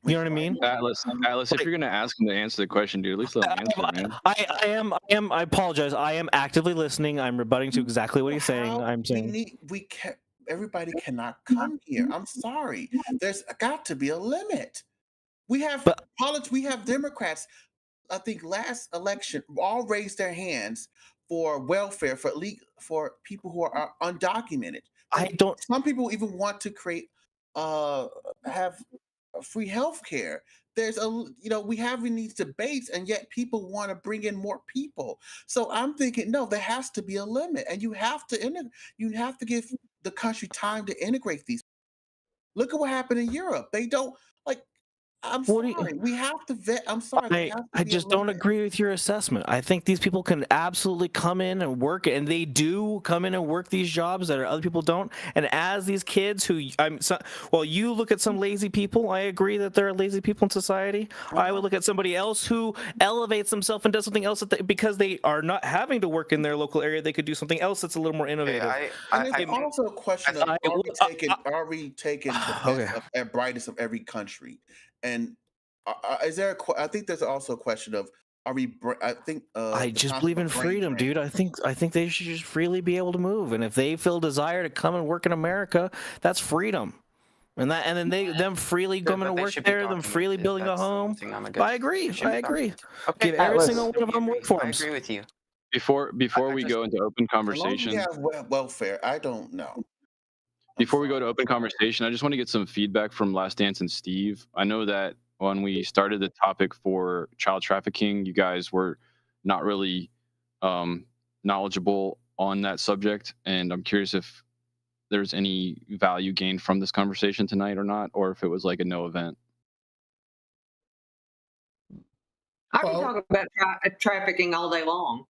You know what I mean? Atlas, if you're gonna ask him to answer the question, dude, at least let him answer, man. I apologize. I am actively listening. I'm rebutting to exactly what he's saying. I'm saying Everybody cannot come here. I'm sorry. There's got to be a limit. We have politics. We have Democrats. I think last election all raised their hands for welfare for people who are undocumented. Some people even want to create have free health care. There's we having these debates, and yet people want to bring in more people. So I'm thinking, no, there has to be a limit, and you have to give the country time to integrate these. Look at what happened in Europe. They don't like. I'm sorry. We have to vet. I'm sorry. I just don't agree with your assessment. I think these people can absolutely come in and work, and they do come in and work these jobs that other people don't. And as these kids who you look at some lazy people. I agree that there are lazy people in society. I would look at somebody else who elevates themselves and does something else because they are not having to work in their local area. They could do something else that's a little more innovative. And there's also a question of are we taking the best and brightest of every country? And is there I think there's also a question of are we? I think I just believe in freedom, dude. I think they should just freely be able to move, and if they feel desire to come and work in America, that's freedom. And then them freely coming to work there, them freely building a home. I agree. Okay. Give every single one of them work forms. I agree with you. Before we go into open conversation, yeah, welfare. I don't know. Before we go to open conversation, I just want to get some feedback from Last Dance and Steve. I know that when we started the topic for child trafficking, you guys were not really knowledgeable on that subject, and I'm curious if there's any value gained from this conversation tonight or not, or if it was like a no event. I can talk about trafficking all day long.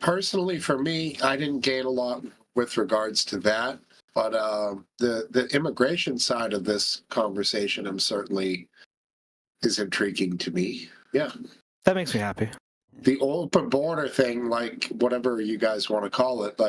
Personally, for me, I didn't gain a lot with regards to that. But the immigration side of this conversation, is intriguing to me. Yeah, that makes me happy. The open border thing, like whatever you guys want to call it,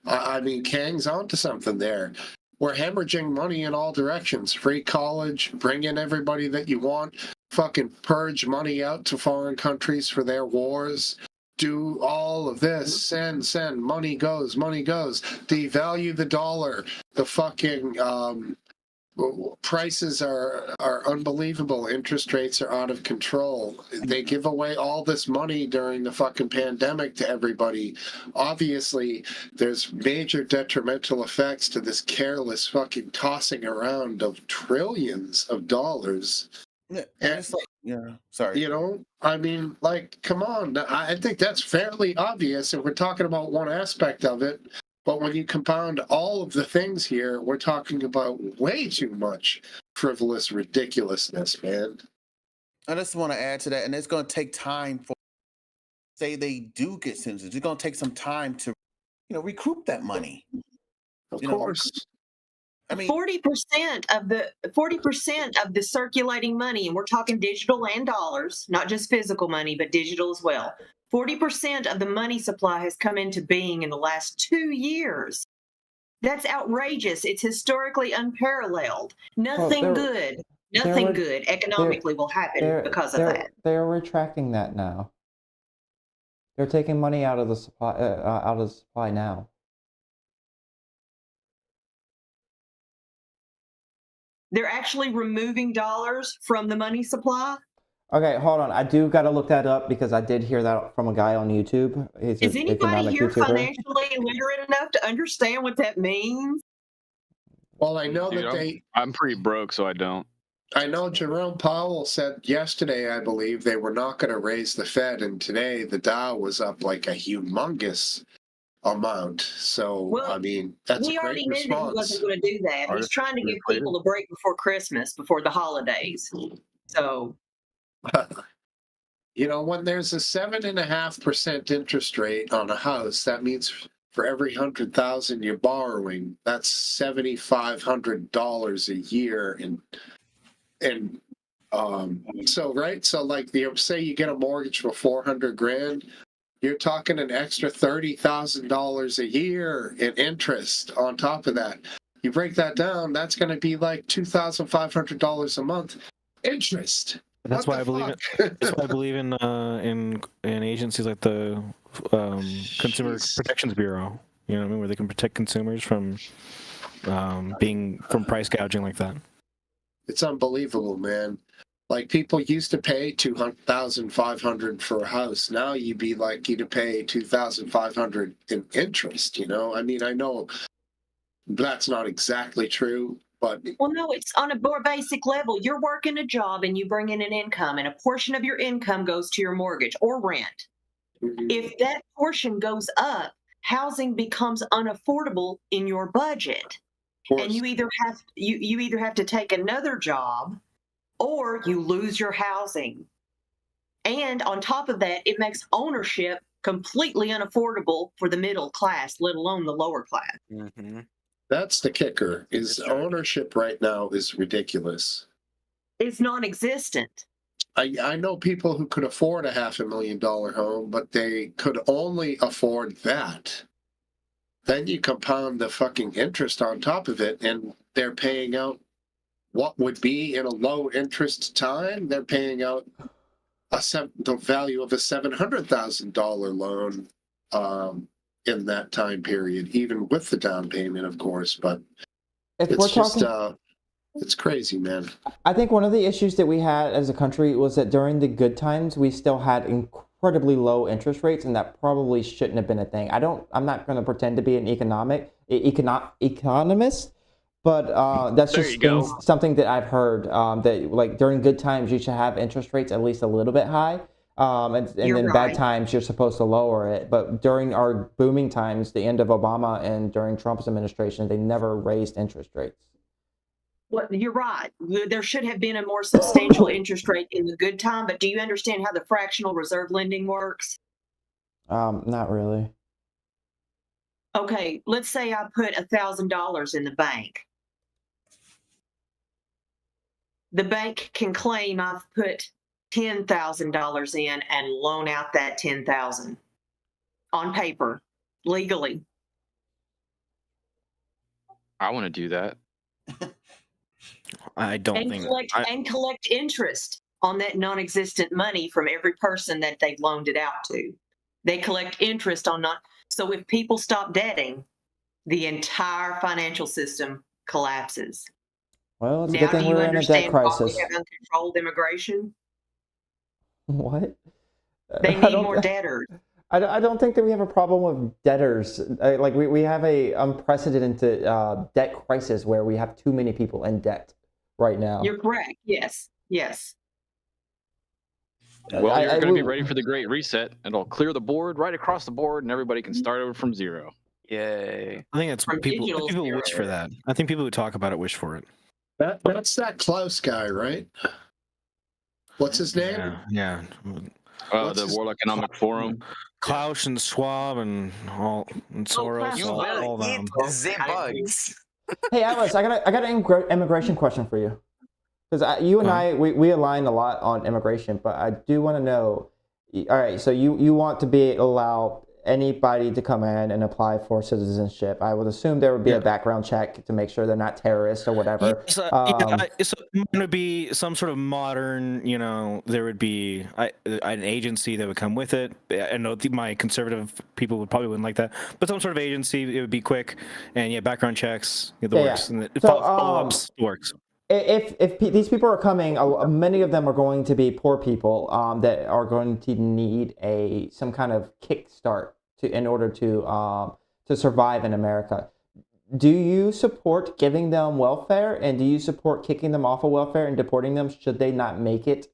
I mean, Kang's onto something there. We're hemorrhaging money in all directions. Free college, bring in everybody that you want, fucking purge money out to foreign countries for their wars. Do all of this, send, money goes, devalue the dollar, the fucking prices are unbelievable, interest rates are out of control. They give away all this money during the fucking pandemic to everybody. Obviously, there's major detrimental effects to this careless fucking tossing around of trillions of dollars. Sorry. I mean, come on. I think that's fairly obvious, and we're talking about one aspect of it. But when you compound all of the things here, we're talking about way too much frivolous ridiculousness, man. I just want to add to that, and it's going to take time for say they do get sentenced, it's going to take some time to, recoup that money. Of course. I mean, 40% of the circulating money, and we're talking digital and dollars, not just physical money, but digital as well. 40% of the money supply has come into being in the last 2 years. That's outrageous. It's historically unparalleled. Nothing good economically will happen because of that. They're retracting that now. They're taking money out of the supply now. They're actually removing dollars from the money supply. Okay, hold on. I do got to look that up because I did hear that from a guy on YouTube. He's Is an anybody economic here YouTuber. financially literate enough to understand what that means? Well, I know Dude, that I'm pretty broke, so I don't. I know Jerome Powell said yesterday, I believe, they were not going to raise the Fed, and today the Dow was up like a humongous amount. So, I mean, that's a He great already knew that he response. wasn't going to do that. He's trying to give people a break before Christmas, before the holidays. So, When there's a 7.5% interest rate on a house, that means for every 100,000 you're borrowing, that's $7,500 a year, so like say you get a mortgage for 400 grand, you're talking an extra $30,000 a year in interest on top of that. You break that down, that's going to be like $2,500 a month interest. That's why I believe That's why I believe in agencies like the Consumer Protections Bureau. You know what I mean, where they can protect consumers from from price gouging like that. It's unbelievable, man. Like people used to pay $2,500 for a house. Now you'd be lucky to pay $2,500 in interest. I mean, I know that's not exactly true, but well, no, it's on a more basic level. You're working a job and you bring in an income, and a portion of your income goes to your mortgage or rent. If that portion goes up, housing becomes unaffordable in your budget, and you either have to take another job, or you lose your housing. And on top of that, it makes ownership completely unaffordable for the middle class, let alone the lower class. Mm-hmm. That's the kicker, is ownership right now is ridiculous. It's non-existent. I know people who could afford a $500,000 home, but they could only afford that. Then you compound the fucking interest on top of it, and they're paying out what would be in a low interest time. They're paying out the value of a $700,000 loan in that time period, even with the down payment, of course. But it's crazy, man. I think one of the issues that we had as a country was that during the good times, we still had incredibly low interest rates, and that probably shouldn't have been a thing. I'm not going to pretend to be an economist, but that's just something that I've heard, that like during good times, you should have interest rates at least a little bit high. And then bad times, you're supposed to lower it. But during our booming times, the end of Obama and during Trump's administration, they never raised interest rates. Well, you're right. There should have been a more substantial interest rate in the good time, but do you understand how the fractional reserve lending works? Not really. Okay, let's say I put $1,000 in the bank. The bank can claim I've put $10,000 in and loan out that $10,000 on paper, legally. I want to do that. I don't think. And collect interest on that non-existent money from every person that they've loaned it out to. They collect interest on not. So if people stop debting, the entire financial system collapses. Well, it's a now, good thing do you we're in a debt understand why crisis. we have uncontrolled immigration? What? They need more debtors. I don't think that we have a problem with debtors. Like we have a unprecedented debt crisis where we have too many people in debt right now. You're correct. Yes. Yes. Well, you're going to be ready for the Great Reset. It'll clear the board right across the board, and everybody can start over from zero. Yay! I think that's people wish for that. I think people who talk about it wish for it. That's that Klaus guy, right? What's his name? Yeah. The World Economic Forum. Klaus and Schwab and Soros. You all will them. eat the bugs. Hey Alice, I got an immigration question for you. Because you and I, we align a lot on immigration, but I do want to know. All right, so you want to allow anybody to come in and apply for citizenship. I would assume there would be a background check to make sure they're not terrorists or whatever. So it's going to be some sort of modern, there would be an agency that would come with it. I know my conservative people wouldn't like that, but some sort of agency, it would be quick, and background checks, it works, and follow-ups works. If these people are coming, many of them are going to be poor people that are going to need some kind of kickstart in order to survive in America. Do you support giving them welfare, and do you support kicking them off of welfare and deporting them should they not make it,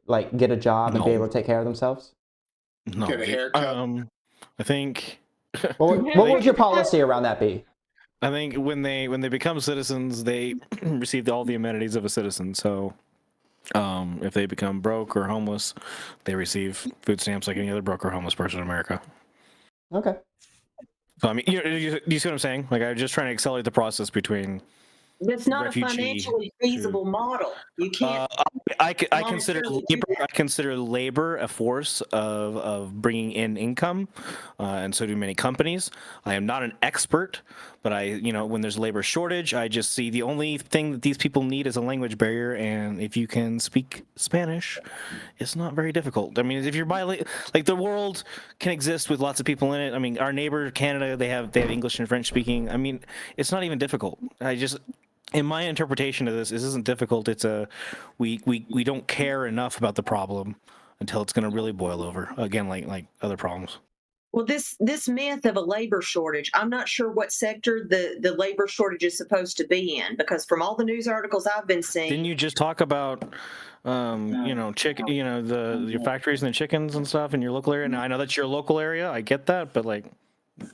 like get a job and be able to take care of themselves? No, Get a haircut. I think. What would your policy around that be? I think when they become citizens, they receive all the amenities of a citizen. So, if they become broke or homeless, they receive food stamps like any other broke or homeless person in America. Okay. So I mean, you see what I'm saying? Like I'm just trying to accelerate the process between. That's not a financially feasible model. You can't. I consider labor a force of bringing in income, and so do many companies. I am not an expert, but when there's labor shortage, I just see the only thing that these people need is a language barrier, and if you can speak Spanish, it's not very difficult. I mean, if you're like the world can exist with lots of people in it. I mean, our neighbor Canada, they have English and French speaking. I mean, it's not even difficult. In my interpretation of this isn't difficult. It's we don't care enough about the problem until it's going to really boil over again, like other problems. Well, this myth of a labor shortage, I'm not sure what sector the labor shortage is supposed to be in, because from all the news articles I've been seeing. Didn't you just talk about chicken, your factories and the chickens and stuff in your local area? Now I know that's your local area. I get that, but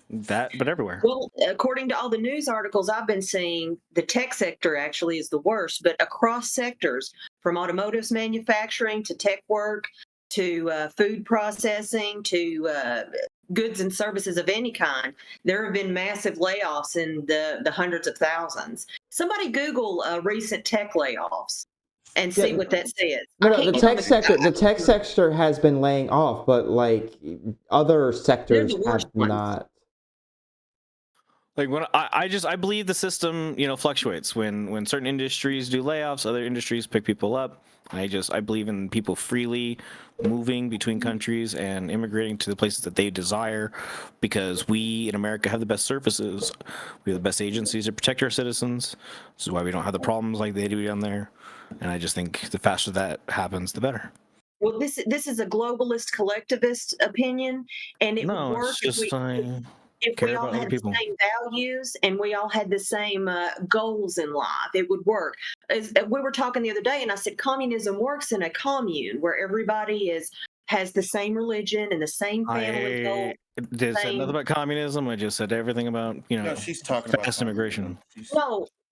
but everywhere. Well, according to all the news articles I've been seeing, the tech sector actually is the worst, but across sectors, from automotives manufacturing to tech work to food processing to goods and services of any kind, there have been massive layoffs in the hundreds of thousands. Somebody Google recent tech layoffs and see what that says. No, the tech sector has been laying off, but like other sectors have not. Like when I believe the system fluctuates. When certain industries do layoffs, other industries pick people up. I believe in people freely moving between countries and immigrating to the places that they desire, because we in America have the best services. We have the best agencies to protect our citizens. This is why we don't have the problems like they do down there. And I just think the faster that happens, the better. Well, this is a globalist collectivist opinion, and it would work if we all had the same values and we all had the same goals in life. It would work. As we were talking the other day, and I said communism works in a commune where everybody has the same religion and the same family goal. Did say nothing about communism. I just said everything about she's talking about fast immigration.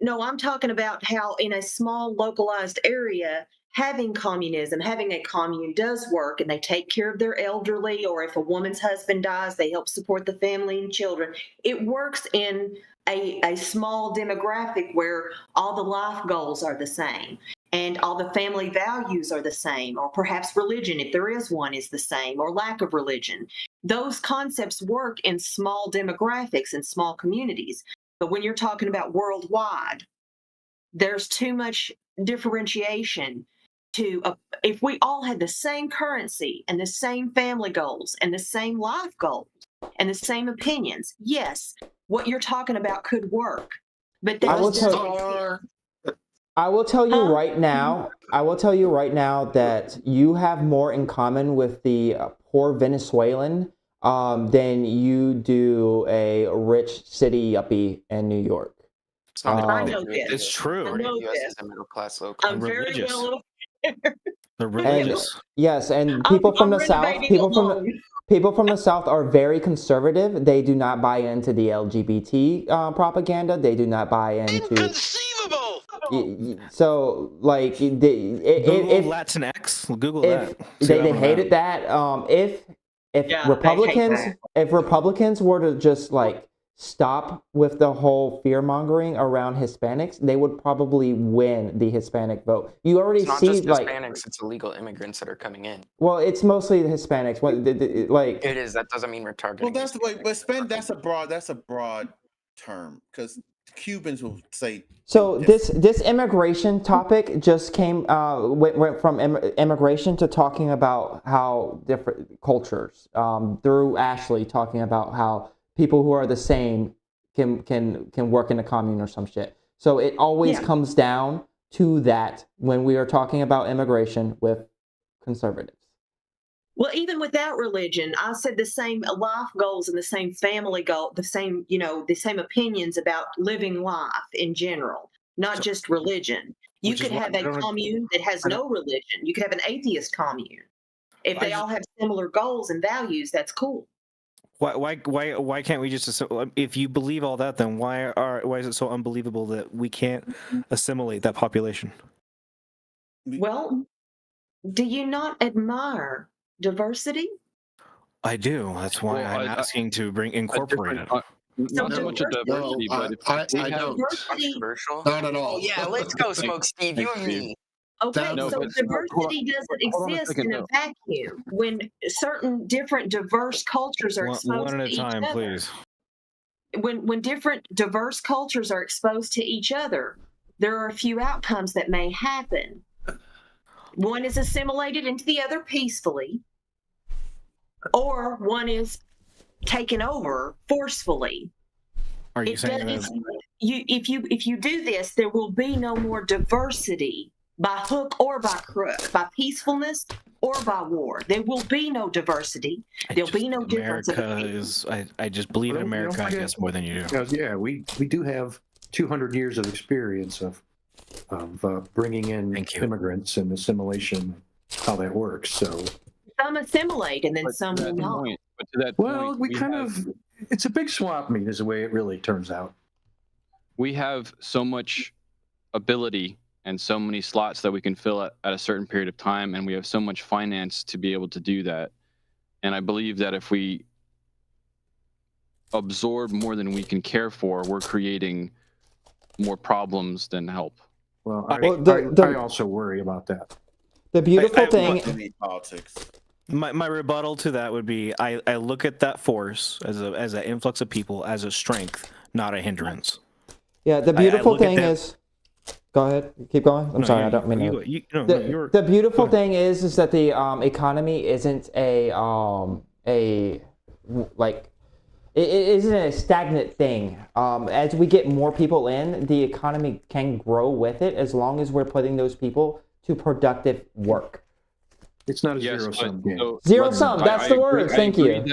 No, I'm talking about how in a small localized area, having communism, having a commune does work, and they take care of their elderly, or if a woman's husband dies, they help support the family and children. It works in a small demographic where all the life goals are the same and all the family values are the same, or perhaps religion, if there is one, is the same, or lack of religion. Those concepts work in small demographics and small communities. But when you're talking about worldwide, there's too much differentiation. If we all had the same currency and the same family goals and the same life goals and the same opinions, yes, what you're talking about could work. But I will tell you right now. I will tell you right now that you have more in common with the poor Venezuelan than you do a rich city yuppie in New York. It's not I know this. It's true. I know US this. is a middle class local. I'm very religious. well aware. They're religious. Yes, and people from the South, people from the South are very conservative. They do not buy into the LGBT propaganda. They do not buy into. Inconceivable! So like Google if Latinx. Google if that. See they what hated that, if Yeah, Republicans they hate if Republicans were to just like stop with the whole fear mongering around Hispanics, they would probably win the Hispanic vote. You already It's not see just like Hispanics; it's illegal immigrants that are coming in. well, it's mostly the Hispanics. Like It is. That doesn't mean we're targeting. Well, that's the way. But spend that's a broad term because Cubans will say. so this immigration topic just came went from immigration to talking about how different cultures through Ashley talking about how people who are the same can work in a commune or some shit. So it always comes down to that when we are talking about immigration with conservatives. Well, even without religion, I said the same life goals and the same family goal, the same, the same opinions about living life in general, not just religion. You Which is could why have I a don't- commune that has I don't- no religion. You could have an atheist commune. If they all have similar goals and values, that's cool. Why can't we just if you believe all that, then why is it so unbelievable that we can't assimilate that population? Well, do you not admire diversity? I do. That's why I'm asking to incorporate it. Not so much a diversity, but if we have Controversial. Not at all. Oh yeah, let's go, Smoke Steve. You and me. Okay, No, so but- diversity doesn't hold on a exist second, in a though. vacuum. When certain different diverse cultures are exposed One at to a each time, other, please. when different diverse cultures are exposed to each other, there are a few outcomes that may happen. One is assimilated into the other peacefully, or one is taken over forcefully. Are you saying that? If you do this, there will be no more diversity by hook or by crook, by peacefulness or by war. There will be no diversity. There'll be no difference. America is. I just believe in America, I guess, more than you do. Yeah, we do have 200 years of experience of bringing in immigrants and assimilation, how that works. So some assimilate and then some will not. But to that well, point, we kind of it's a big swap meet is the way it really turns out. We have so much ability and so many slots that we can fill at a certain period of time, and we have so much finance to be able to do that. And I believe that if we absorb more than we can care for, we're creating more problems than help. Well, I also worry about that. The beautiful thing. Politics. My rebuttal to that would be I look at that force as an influx of people as a strength, not a hindrance. Yeah, the beautiful thing is. Go ahead. Keep going. I'm sorry. I don't mean to. The beautiful thing is that the economy isn't it isn't a stagnant thing. As we get more people in, the economy can grow with it as long as we're putting those people to productive work. It's not a zero-sum game. Zero sum. That's the word. Thank you.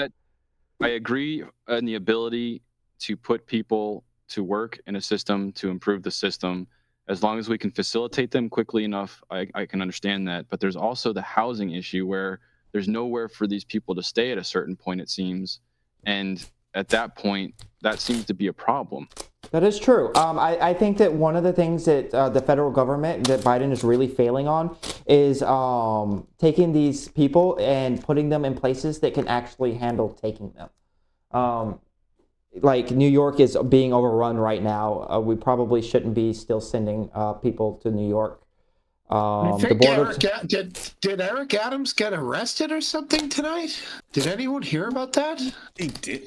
I agree in the ability to put people to work in a system to improve the system. As long as we can facilitate them quickly enough, I can understand that. But there's also the housing issue where there's nowhere for these people to stay at a certain point, it seems. And at that point, that seems to be a problem. That is true. I think that one of the things that the federal government, that Biden is really failing on, is taking these people and putting them in places that can actually handle taking them. Like New York is being overrun right now. We probably shouldn't be still sending people to New York. Did Eric Adams get arrested or something tonight? Did anyone hear about that? He did.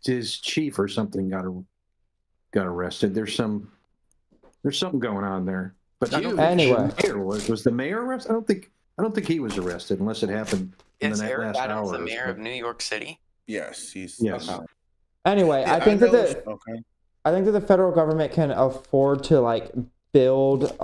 His chief or something got arrested. There's something going on there. But I don't think anyway, the mayor was the mayor arrested? I don't think he was arrested unless it happened in Is the Eric last Adams hour. the mayor of New York City? Yes, he's. Yes. Anyway, Yeah, I think that I think that the federal government can afford to like build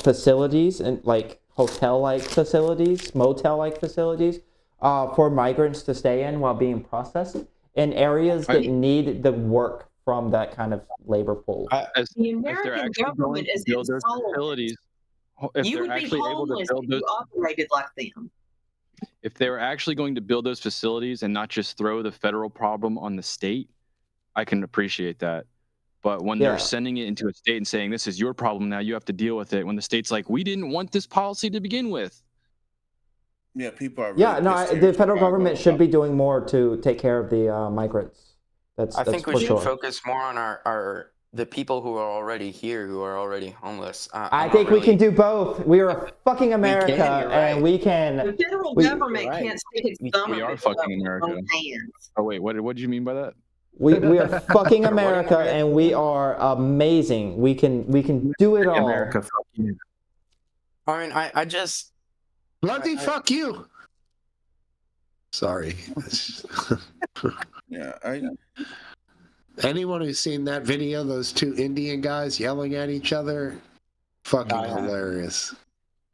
facilities and like hotel-like facilities, motel-like facilities for migrants to stay in while being processed in areas that need the work from that kind of labor pool. The American government is build those facilities, if you they're would be actually able to homeless build if those, you operated like them. if they were actually going to build those facilities and not just throw the federal problem on the state, I can appreciate that. But when they're sending it into a state and saying, this is your problem now, you have to deal with it, when the state's like, we didn't want this policy to begin with. Yeah, people are really the federal government should be doing more to take care of the migrants. I think we for should sure. focus more on the people who are already here, who are already homeless. I think we can do both. We are fucking America, and we can. The federal government can't stick its thumb We up are its fucking America. own hands. Oh wait, what did you mean by that? We are fucking America, and we are amazing. We can do it all. America, fuck you. I mean, I just bloody fuck you. Sorry. Yeah, anyone who's seen that video, those two Indian guys yelling at each other, fucking hilarious.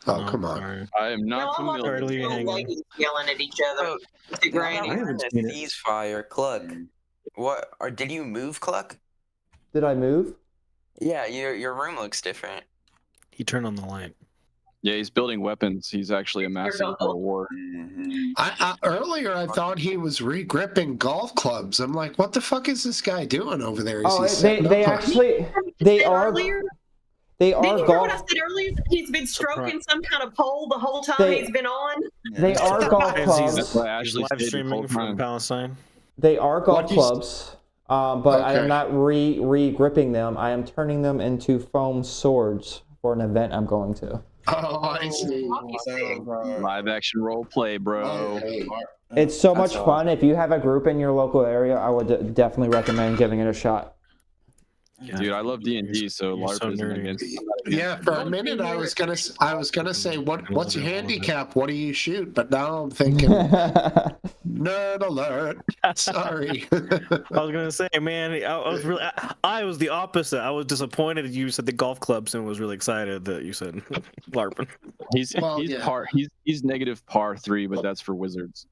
Oh, come on. I am not familiar with ladies yelling at each other. The granny. ceasefire, Cluck. What? Or did you move, Cluck? Did I move? Yeah, your room looks different. He turned on the light. Yeah, he's building weapons. He's actually amassing for a war. Earlier, I thought he was re-gripping golf clubs. I'm like, what the fuck is this guy doing over there? They are Did you hear golf. what I said earlier? He's been stroking some kind of pole the whole time he's been on. They are golf clubs. That's why Ashley live streaming from Palestine. They are golf clubs, but I am not re-gripping them. I am turning them into foam swords for an event I'm going to. Oh, I see. Live action role play, bro. It's so much fun. If you have a group in your local area, I would definitely recommend giving it a shot. Dude, I love D&D, so LARP isn't against. Yeah, for a minute I was gonna say what's your handicap? What do you shoot? But now I'm thinking nerd alert. Sorry. I was gonna say, man, I was the opposite. I was disappointed you said the golf clubs and was really excited that you said LARPing. He's negative par 3, but that's for wizards.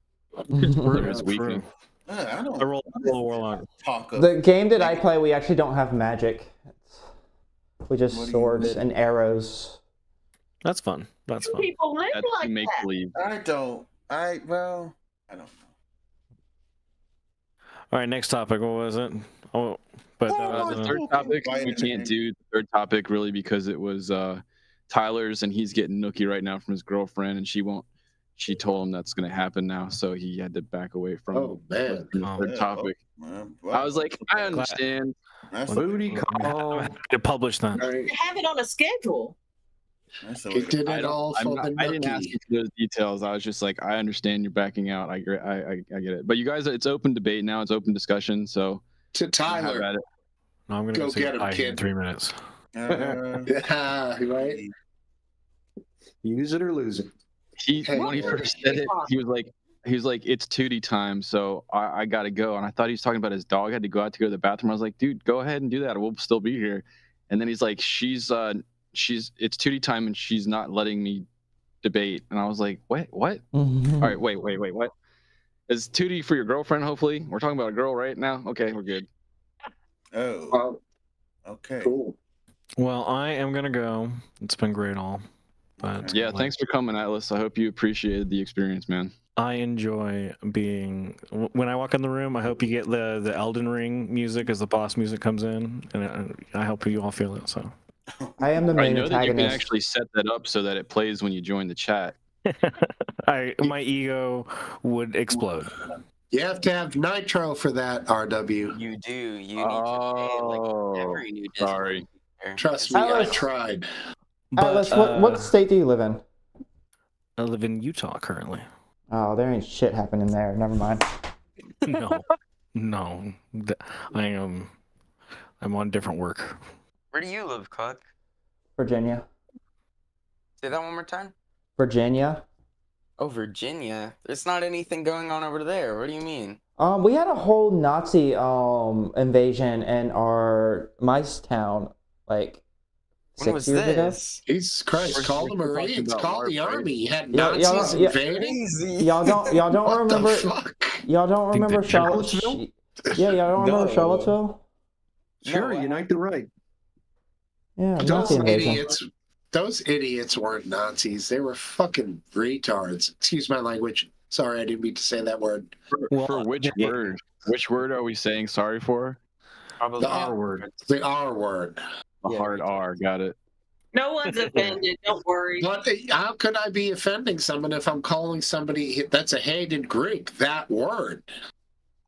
That's weakness. I don't The game that I play, we actually don't have magic. We just swords and arrows. That's fun. That's fun. People live That's like make that. believe. I don't know. All right, next topic. What was it? Oh, but The third topic we can't do. The third topic really because it was Tyler's, and he's getting nookie right now from his girlfriend, and she won't. She told him that's going to happen now, so he had to back away from the third topic. I was like, I understand. Booty call. To publish that. Have it on a schedule. He did it all for the I didn't ask you for those details. I was just like, I understand you're backing out. I get it. But you guys, it's open debate now. It's open discussion. So to Tyler, No, I'm going to go say get him, bye kid. in 3 minutes. Right? Use it or lose it. When he first said it, he was like, it's 2D time, so I gotta go. And I thought he was talking about his dog had to go out to go to the bathroom. I was like, dude, go ahead and do that. We'll still be here. And then he's like, it's 2D time and she's not letting me debate. And I was like, what? All right, wait, what? Is 2D for your girlfriend? Hopefully, we're talking about a girl right now. Okay, we're good. Oh, okay. Cool. Well, I am going to go. It's been great all. But Yeah, thanks for coming, Atlas. I hope you appreciated the experience, man. I enjoy being when I walk in the room. I hope you get the Elden Ring music as the boss music comes in, and I hope you all feel it. So I am the I main know that you can antagonist. actually set that up so that it plays when you join the chat. my ego would explode. You have to have nitro for that, RW. You do. You need to pay like every new sorry. Trust me, I Atlas. tried. Atlas, what state do you live in? I live in Utah currently. Oh, there ain't shit happening there. Never mind. No, I'm on different work. Where do you live, Cluck? Virginia. Say that one more time. Virginia. Oh, Virginia. There's not anything going on over there. What do you mean? We had a whole Nazi invasion in my town like When was 6 years ago. this? Jesus Christ, call the Marines, call the Army. You had Nazis Y'all invading? don't What remember the fuck? y'all don't remember Charlottesville? Yeah, y'all don't remember No. Charlottesville? Sure, unite the right. Yeah, Those Nazi invasion. idiots weren't Nazis. They were fucking retards. Excuse my language. Sorry, I didn't mean to say that word. For which word? Which word are we saying sorry for? Probably The R word. The R word. A hard R. Got it. No one's offended. Don't worry. But how could I be offending someone if I'm calling somebody that's a hated group that word?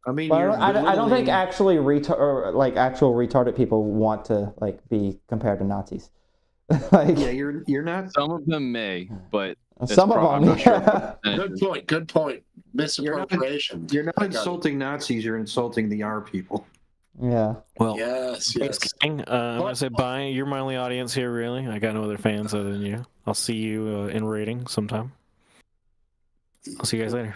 I mean, Well, I don't think actually actual retarded people want to like be compared to Nazis. Like, yeah, you're not. Some of them may, but some of them. I'm not sure. Good point. Good point. Misappropriation. You're not I got it. insulting Nazis. You're insulting the R people. Yeah. Well, yes. Thanks, King. I'm gonna say bye. You're my only audience here, really. I got no other fans other than you. I'll see you in rating sometime. I'll see you guys later.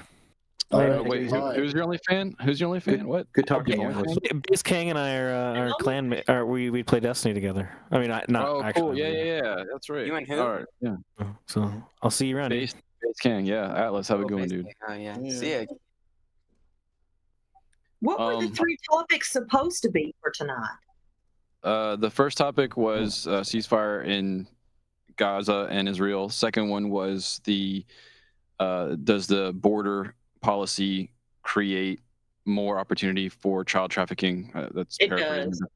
Wait, who's your only fan? Who's your only fan? What? Good talking to you. Biz King and I are clan. We play Destiny together. I mean, not Oh, actually. cool. Yeah. That's right. You and who? All right. Yeah. So I'll see you around. Base King. Yeah. Atlas, have a good one, dude. Oh yeah. See ya. What were the 3 topics supposed to be for tonight? The first topic was ceasefire in Gaza and Israel. Second one was does the border policy create more opportunity for child trafficking? That's paraphrasing.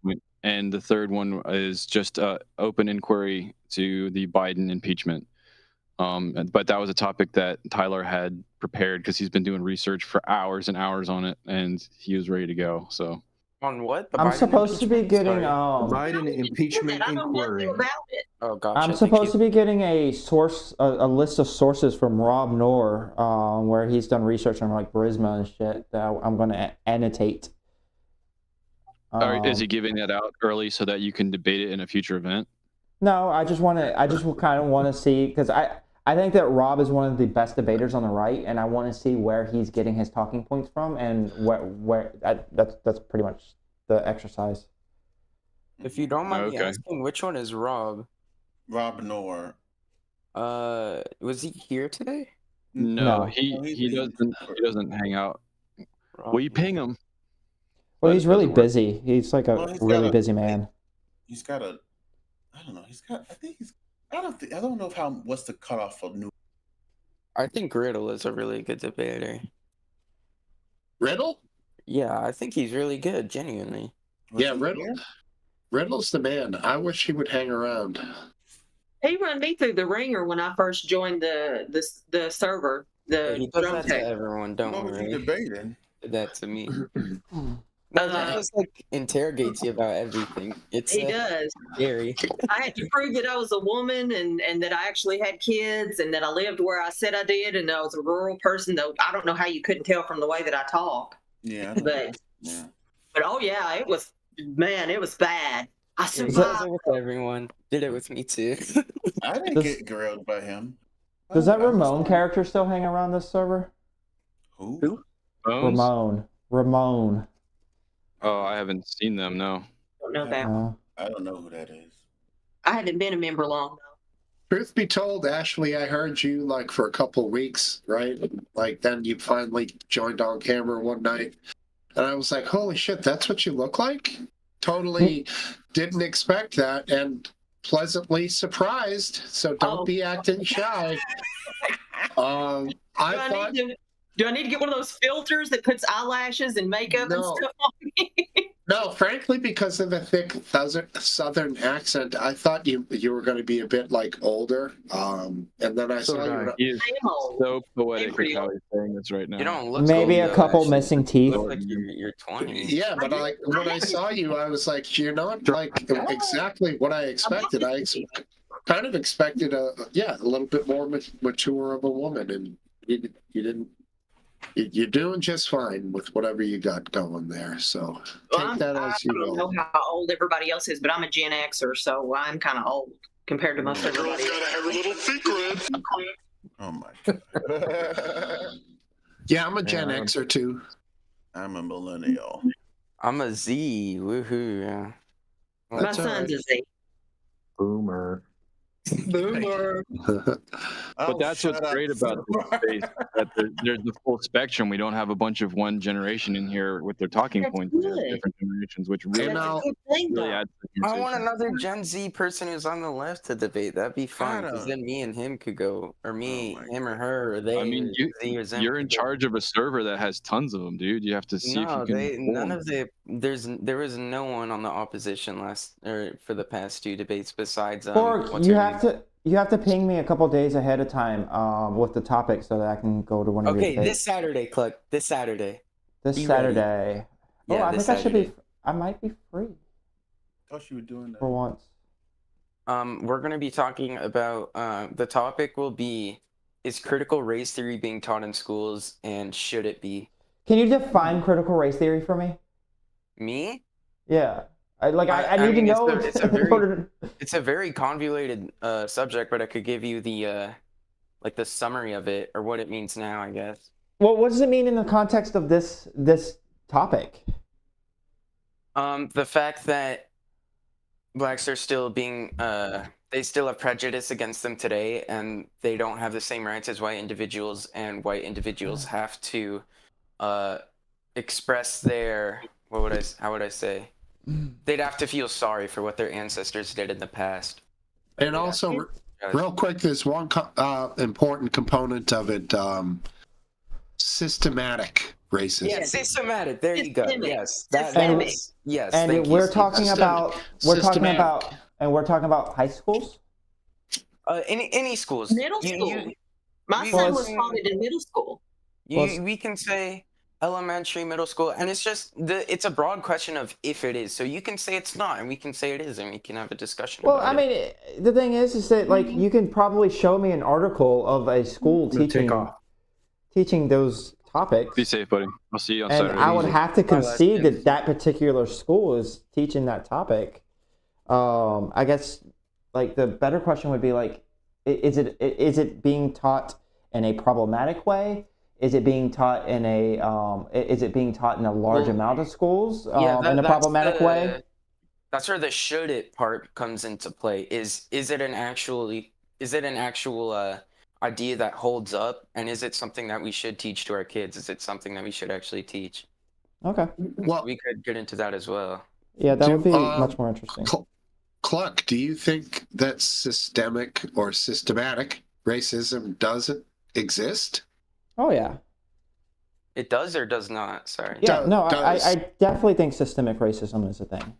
And the third one is just open inquiry to the Biden impeachment. But that was a topic that Tyler had prepared because he's been doing research for hours and hours on it, and he was ready to go. So on what? I'm supposed to be getting Biden impeachment inquiry. Oh, gotcha. I'm supposed to be getting a list of sources from Rob Noor, where he's done research on like Burisma and shit that I'm going to annotate. All right, is he giving that out early so that you can debate it in a future event? No, I just kind of want to see, because I think that Rob is one of the best debaters on the right, and I want to see where he's getting his talking points from, and that's pretty much the exercise. If you don't mind me asking, which one is Rob? Rob Noor. Was he here today? No, he doesn't hang out. Well, you ping him. Well, he's really busy. He's like a really busy man. He's got a. I don't know. I don't know what's the cutoff for new. I think Riddle is a really good debater. Riddle? Yeah, I think he's really good, genuinely. Yeah, Riddle's the man. I wish he would hang around. He run me through the ringer when I first joined the server. He does that to everyone. Don't worry. Debating. That to me. No, he just like interrogates you about everything. He does. Scary. I had to prove that I was a woman and that I actually had kids and that I lived where I said I did and I was a rural person. Though I don't know how you couldn't tell from the way that I talk. Yeah. But oh yeah, it was bad. I He does survived. it with everyone. Did it with me too. I didn't get grilled by him. Does that Ramon character still hang around this server? Who? Ramon. Oh, I haven't seen them. No. Don't know that one. I don't know who that is. I hadn't been a member long though. Truth be told, Ashley, I heard you like for a couple of weeks, right? Like then you finally joined on camera one night, and I was like, "Holy shit, that's what you look like!" Totally didn't expect that, and pleasantly surprised. So don't be acting shy. Do I need to get one of those filters that puts eyelashes and makeup and stuff on me? No, frankly, because of the thick southern accent, I thought you were going to be a bit like older. And then I saw you. He is so poetic with how he's saying this right now. You don't look Maybe old, a couple actually. missing teeth. You look like you're 20. Yeah, but when I saw you, I was like, you're not like exactly what I expected. I kind of expected a little bit more mature of a woman, and you didn't. You're doing just fine with whatever you got going there. So take that as you will. I don't know how old everybody else is, but I'm a Gen Xer, so I'm kind of old compared to most everybody. Oh my god. Yeah, I'm a Gen Xer too. I'm a millennial. I'm a Z. Woohoo! Yeah. My son's a Z. Boomer. Boomer. But that's what's great about this space, that there's the full spectrum. We don't have a bunch of one generation in here with their talking points. We have different generations, which really, really adds to the I want conversation. another Gen Z person who's on the left to debate. That'd be fun, because then me and him could go, or me, him or her, or they. I mean, Z or Zim you're in could go. charge of a server that has tons of them, dude. You have to see if you No, can. they pull none them. of the there was no one on the opposition for the past 2 debates besides Borg, what's you her have name? to ping me a couple days ahead of time with the topic so that I can go to one of your Okay, debates. this Saturday, Cluck. This Saturday. This Be ready. Saturday. Yeah, I this think I should be. Saturday. I might be free thought you were doing that. for once. We're gonna be talking about the topic will be, is critical race theory being taught in schools, and should it be? Can you define critical race theory for me? Me? Yeah. I need to mean, know. It's a very convoluted subject, but I could give you the like the summary of it, or what it means now, I guess. Well, what does it mean in the context of this topic? The fact that blacks are still being they still have prejudice against them today, and they don't have the same rights as white individuals, and white individuals have to express their how would I say? They'd have to feel sorry for what their ancestors did in the past. And also, real quick, there's one important component of it: systematic racism. Yeah, systematic. There you go. Yes, yes. And thank you, we're Steve. talking about high schools. Any schools. Middle school. My son was taught it in middle school. We can say elementary, middle school, and it's just it's a broad question of if it is. So you can say it's not, and we can say it is, and we can have a discussion. Well, about I mean, the thing is that like you can probably show me an article of a school teaching those topics. Be safe, buddy. I'll see you on And Saturday. I would have to concede that that particular school is teaching that topic. I guess like the better question would be like, is it being taught in a problematic way? Is it being taught in a large amount of schools in a problematic way? That's where the should it part comes into play. Is it an actual idea that holds up, and is it something that we should teach to our kids? Is it something that we should actually teach? Okay. Well, we could get into that as well. Yeah, that would be much more interesting. Cluck, do you think that systemic or systematic racism doesn't exist? Oh yeah. It does or does not? Sorry. Yeah, I definitely think systemic racism is a thing.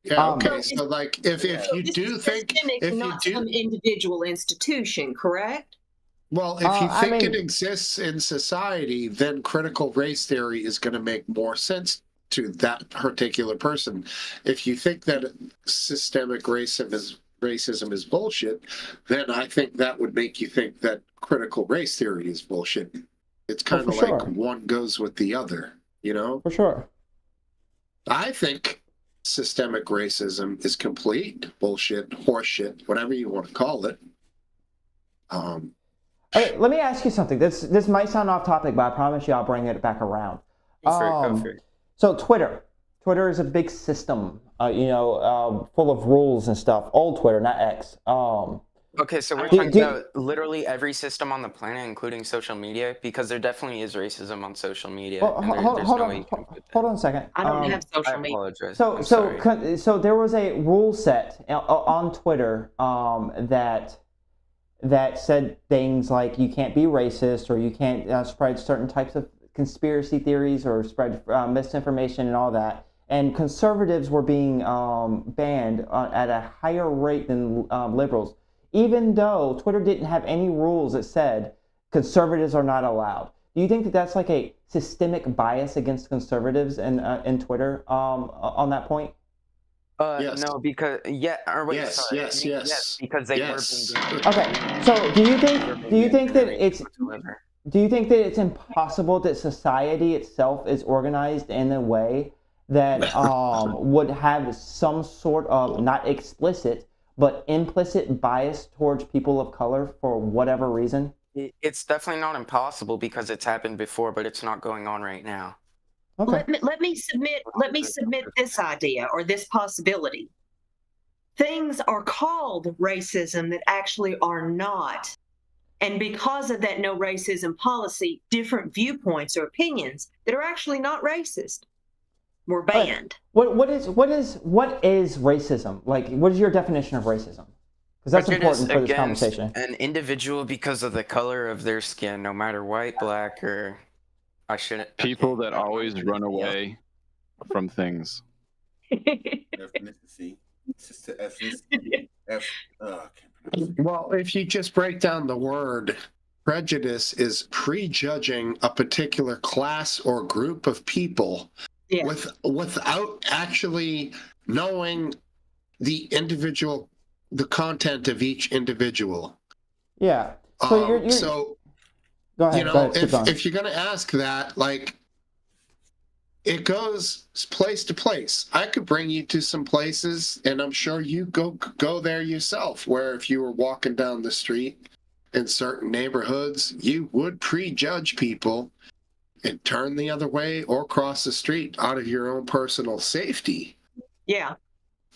Yeah. Okay. So, like, if you do think, if you do, some individual institution, correct? Well, if you think it exists in society, then critical race theory is going to make more sense to that particular person. If you think that systemic racism is bullshit, then I think that would make you think that critical race theory is bullshit. It's kind of like one goes with the other, you know? For sure. I think systemic racism is complete bullshit, horseshit, whatever you want to call it. Okay, let me ask you something. This might sound off topic, but I promise you I'll bring it back around. Go for it. So Twitter is a big system, full of rules and stuff. Old Twitter, not X. Okay, so we're talking about literally every system on the planet, including social media, because there definitely is racism on social media. Hold on a second. I don't have social media. I apologize. So there was a rule set on Twitter that said things like you can't be racist, or you can't spread certain types of conspiracy theories or spread misinformation and all that. And conservatives were being banned at a higher rate than liberals, even though Twitter didn't have any rules that said conservatives are not allowed. Do you think that that's like a systemic bias against conservatives in Twitter on that point? Yes. No, because yes, because they were being Okay, so do you think that it's impossible that society itself is organized in a way that would have some sort of not explicit but implicit bias towards people of color for whatever reason? It's definitely not impossible because it's happened before, but it's not going on right now. Okay. Let me submit this idea or this possibility. things are called racism that actually are not. And because of that no racism policy, different viewpoints or opinions that are actually not racist were banned. What is racism? Like, what is your definition of racism? Because that's Prejudice important for this against conversation. an individual because of the color of their skin, no matter white, black, or I shouldn't. People that always run away from things. Ethnicity. It's just the ethnicity. Well, if you just break down the word, prejudice is prejudging a particular class or group of people without actually knowing the content of each individual. Yeah. So so go ahead. You know, go ahead, keep going. if you're going to ask that, like, it goes place to place. I could bring you to some places, and I'm sure you go there yourself, where if you were walking down the street in certain neighborhoods, you would prejudge people and turn the other way or cross the street out of your own personal safety. Yeah.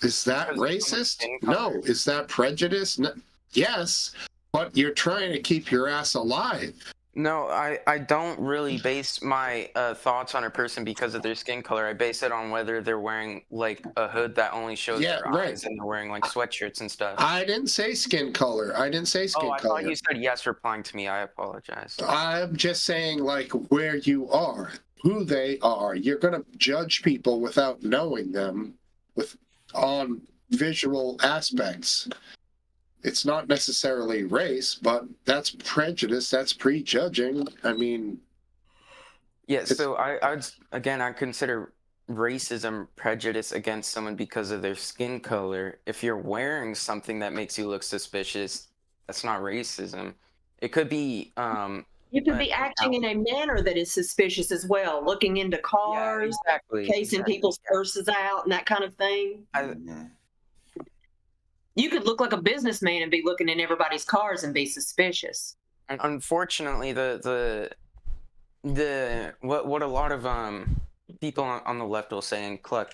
Is that racist? No. Is that prejudice? No. Yes, but you're trying to keep your ass alive. No, I don't really base my thoughts on a person because of their skin color. I base it on whether they're wearing like a hood that only shows their eyes and they're wearing like sweatshirts and stuff. I didn't say skin color. I thought you said yes replying to me. I apologize. I'm just saying, like, where you are, who they are. You're going to judge people without knowing them on visual aspects. It's not necessarily race, but that's prejudice. That's prejudging. I mean, yeah. So I consider racism prejudice against someone because of their skin color. If you're wearing something that makes you look suspicious, that's not racism. It could be. You could be acting in a manner that is suspicious as well, looking into cars, casing people's purses out, and that kind of thing. You could look like a businessman and be looking in everybody's cars and be suspicious. And unfortunately, what a lot of people on the left will say, and Cluck,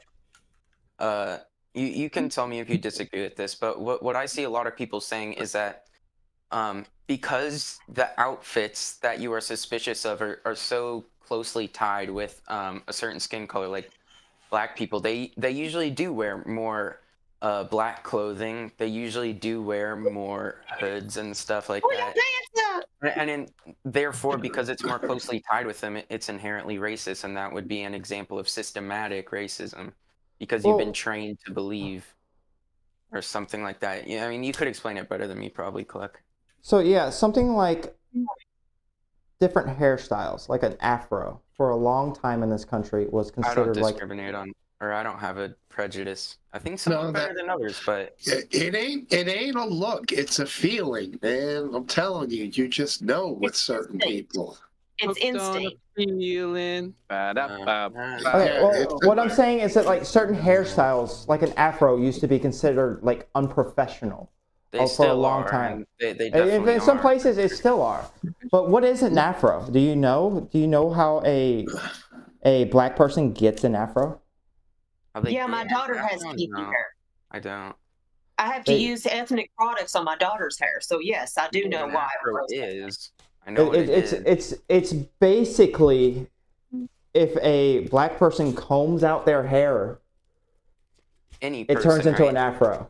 you can tell me if you disagree with this, but what I see a lot of people saying is that because the outfits that you are suspicious of are so closely tied with a certain skin color, like black people, they usually do wear more black clothing. They usually do wear more hoods and stuff like that. And therefore, because it's more closely tied with them, it's inherently racist, and that would be an example of systematic racism because you've been trained to believe or something like that. Yeah, I mean, you could explain it better than me, probably, Cluck. So yeah, something like different hairstyles, like an afro, for a long time in this country was considered I don't discriminate or I don't have a prejudice. I think some are better than others, but it ain't a look. It's a feeling, man. I'm telling you, you just know with certain people. It's instinct. Feeling. Okay, well, what I'm saying is that like certain hairstyles, like an afro, used to be considered like unprofessional for a long time. They definitely in some places, it still are. But what is an afro? Do you know? Do you know how a black person gets an afro? Yeah, my daughter has kinky hair. I don't. I have to use ethnic products on my daughter's hair, so yes, I do know why. I know it's basically if a black person combs out their hair, it turns into an afro.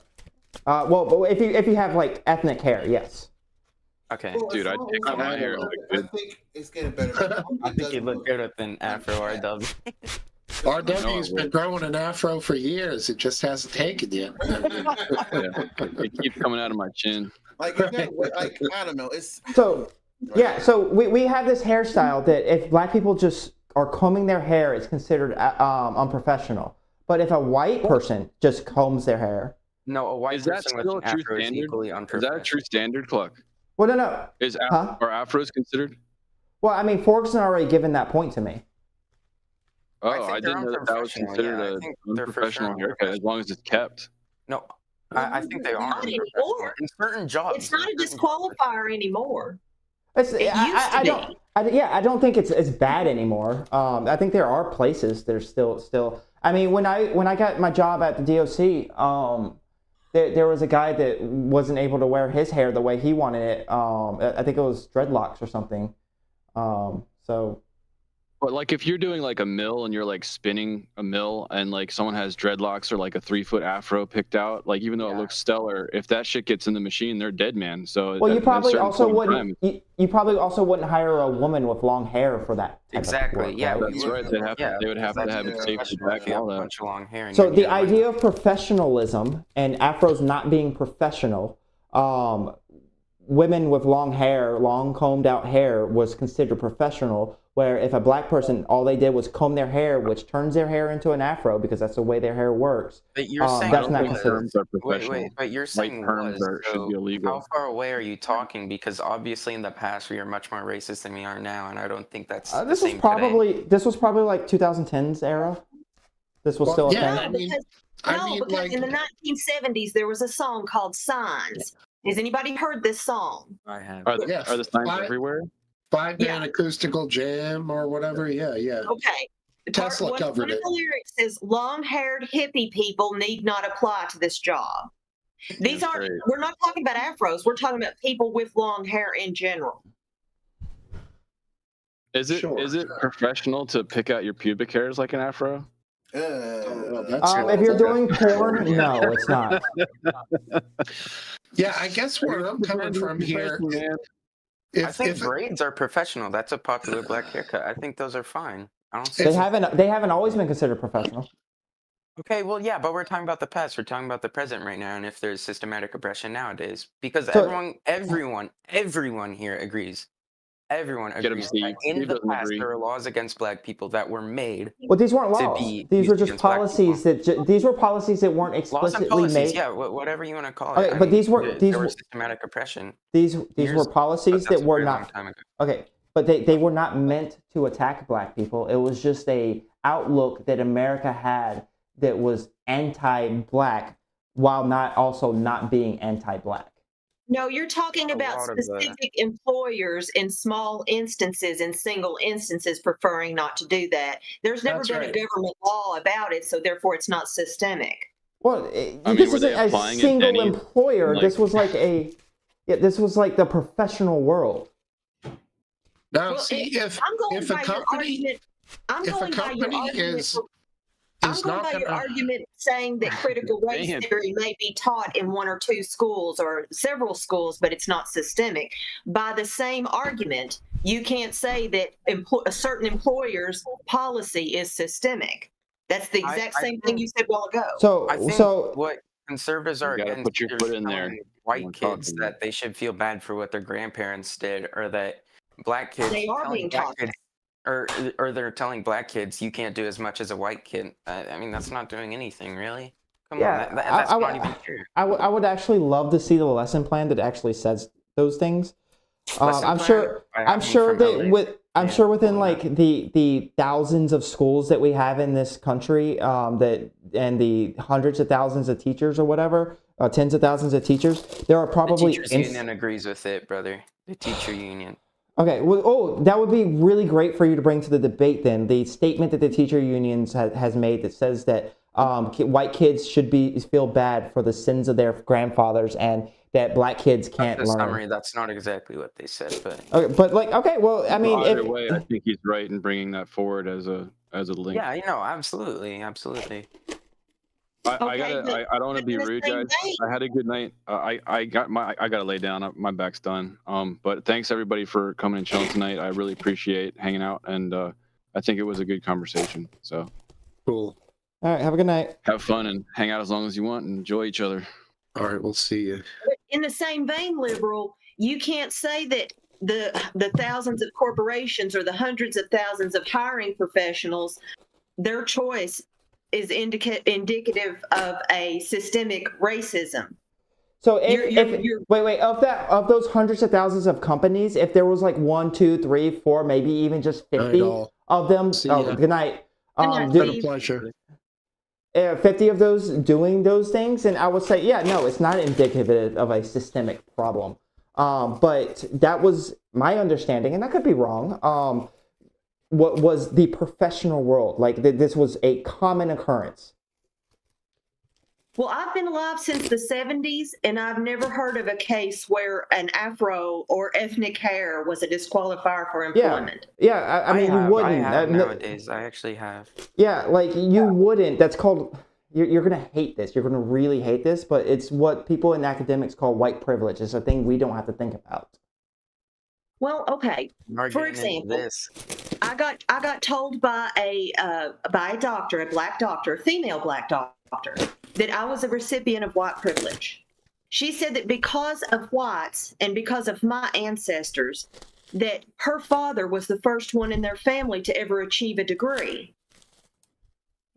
Well, if you have like ethnic hair, yes. Okay, dude, I'd take out my hair. I think it's getting better. I think you look good with an afro, RW. RW's been growing an afro for years. It just hasn't taken yet. It keeps coming out of my chin. I don't know. It's so yeah. So we have this hairstyle that if black people just are combing their hair, it's considered unprofessional. But if a white person just combs their hair, no, a white person with an afro is equally unprofessional. Is that a true standard, Cluck? Well, no. Are afros considered? Well, I mean, Ferguson already given that point to me. Oh, I didn't know that was considered an unprofessional haircut as long as it's kept. No, I think they are. Not anymore. In certain jobs. It's not a disqualifier anymore. I don't think it's bad anymore. I think there are places that are still. I mean, when I got my job at the DOC, there was a guy that wasn't able to wear his hair the way he wanted it. I think it was dreadlocks or something. So. But like if you're doing like a mill and you're like spinning a mill and like someone has dreadlocks or like a 3-foot afro picked out, like even though it looks stellar, if that shit gets in the machine, they're dead, man. So Well, you probably also wouldn't. You probably also wouldn't hire a woman with long hair for that. Exactly. Work, yeah, right? That's right. They would have to have it safely back and all that. Bunch of long hair and So the idea of professionalism and afros not being professional, women with long hair, long combed out hair was considered professional, where if a black person, all they did was comb their hair, which turns their hair into an afro because that's the way their hair works. But you're saying that's not considered. wait, but you're saying should be illegal. How far away are you talking? Because obviously in the past we are much more racist than we are now, and I don't think that's This was probably like 2010s era. This was still a thing. Because in the 1970s there was a song called Signs. Has anybody heard this song? I have. Are the signs everywhere? 5-man acoustical jam or whatever. Yeah. Okay. Tesla covered it. The lyrics says, "Long-haired hippie people need not apply to this job." These aren't. We're not talking about afros. We're talking about people with long hair in general. Is it professional to pick out your pubic hairs like an afro? If you're doing porn, no, it's not. Yeah, I guess where I'm coming from here. I think braids are professional. That's a popular black haircut. I think those are fine. I don't see They haven't always been considered professional. Okay, well, yeah, but we're talking about the past. We're talking about the present right now, and if there's systematic oppression nowadays, because everyone here agrees. Everyone agrees that in the past there were laws against black people that were made. Well, these weren't laws. These were just policies these were policies that weren't Laws and explicitly policies, made. yeah, whatever you want to call it. Okay, but these were systematic oppression. These were policies that were a long not time ago. okay, but they were not meant to attack black people. It was just a outlook that America had that was anti-black while not being anti-black. No, you're talking about specific employers in small instances and single instances preferring not to do that. There's never been a government law about it, so therefore it's not systemic. Well, this isn't a single employer. This was like this was like the professional world. Now, if a company I'm going by your argument saying that critical race theory may be taught in 1 or 2 schools or several schools, but it's not systemic. By the same argument, you can't say that a certain employer's policy is systemic. That's the exact same thing you said a while ago. I think what conservatives are against put your foot in there. White kids that they should feel bad for what their grandparents did, or that black kids being taught. Or they're telling black kids you can't do as much as a white kid. I mean, that's not doing anything, really. Come on, that's not even true. I would actually love to see the lesson plan that actually says those things. I'm sure within like the thousands of schools that we have in this country, and the hundreds of thousands of teachers or whatever, tens of thousands of teachers, there are probably the teachers union agrees with it, brother. The teacher union. Okay, well, that would be really great for you to bring to the debate then. The statement that the teacher unions has made that says that white kids should feel bad for the sins of their grandfathers and that black kids can't That's learn. Summary, that's not exactly what they said, but... Okay, but I mean... Either way, I think he's right in bringing that forward as a link. Yeah, absolutely. I don't want to be rude, guys. I had a good night. I gotta lay down. My back's done. But thanks everybody for coming and chilling tonight. I really appreciate hanging out, and I think it was a good conversation. So cool. All right, have a good night. Have fun and hang out as long as you want, and enjoy each other. All right, we'll see you. In the same vein, liberal, you can't say that the thousands of corporations or the hundreds of thousands of hiring professionals, their choice is indicative of a systemic racism. So wait, of those hundreds of thousands of companies, if there was like 1, 2, 3, 4, maybe even just 50 of them, good night. Been a pleasure. 50 of those doing those things, and I would say, yeah, no, it's not indicative of a systemic problem. But that was my understanding, and I could be wrong. What was the professional world like? This was a common occurrence. Well, I've been alive since the 70s, and I've never heard of a case where an afro or ethnic hair was a disqualifier for employment. Yeah. I mean, you wouldn't. I have nowadays. I actually have. Yeah, like you wouldn't. That's called. You're gonna hate this. You're gonna really hate this, but it's what people in academics call white privilege. It's a thing we don't have to think about. Well, okay. For example, I got told by a doctor, a black doctor, a female black doctor, that I was a recipient of white privilege. She said that because of whites and because of my ancestors, that her father was the first one in their family to ever achieve a degree.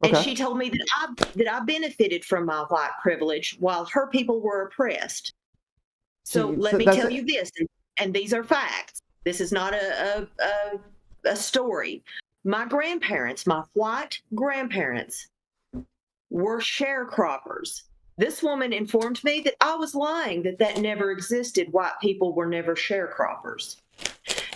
And she told me that I benefited from my white privilege while her people were oppressed. So let me tell you this, and these are facts. This is not a story. My grandparents, my white grandparents, were sharecroppers. This woman informed me that I was lying, that never existed. White people were never sharecroppers.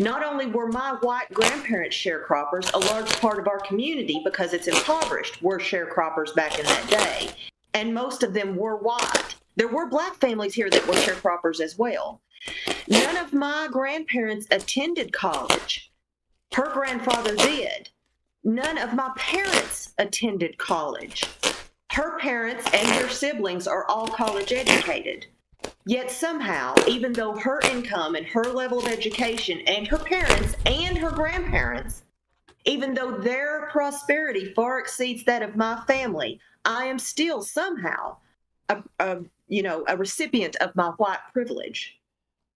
Not only were my white grandparents sharecroppers, a large part of our community, because it's impoverished, were sharecroppers back in that day, and most of them were white. There were black families here that were sharecroppers as well. None of my grandparents attended college. Her grandfather did. None of my parents attended college. Her parents and their siblings are all college educated. Yet somehow, even though her income and her level of education and her parents and her grandparents, even though their prosperity far exceeds that of my family, I am still somehow a recipient of my white privilege.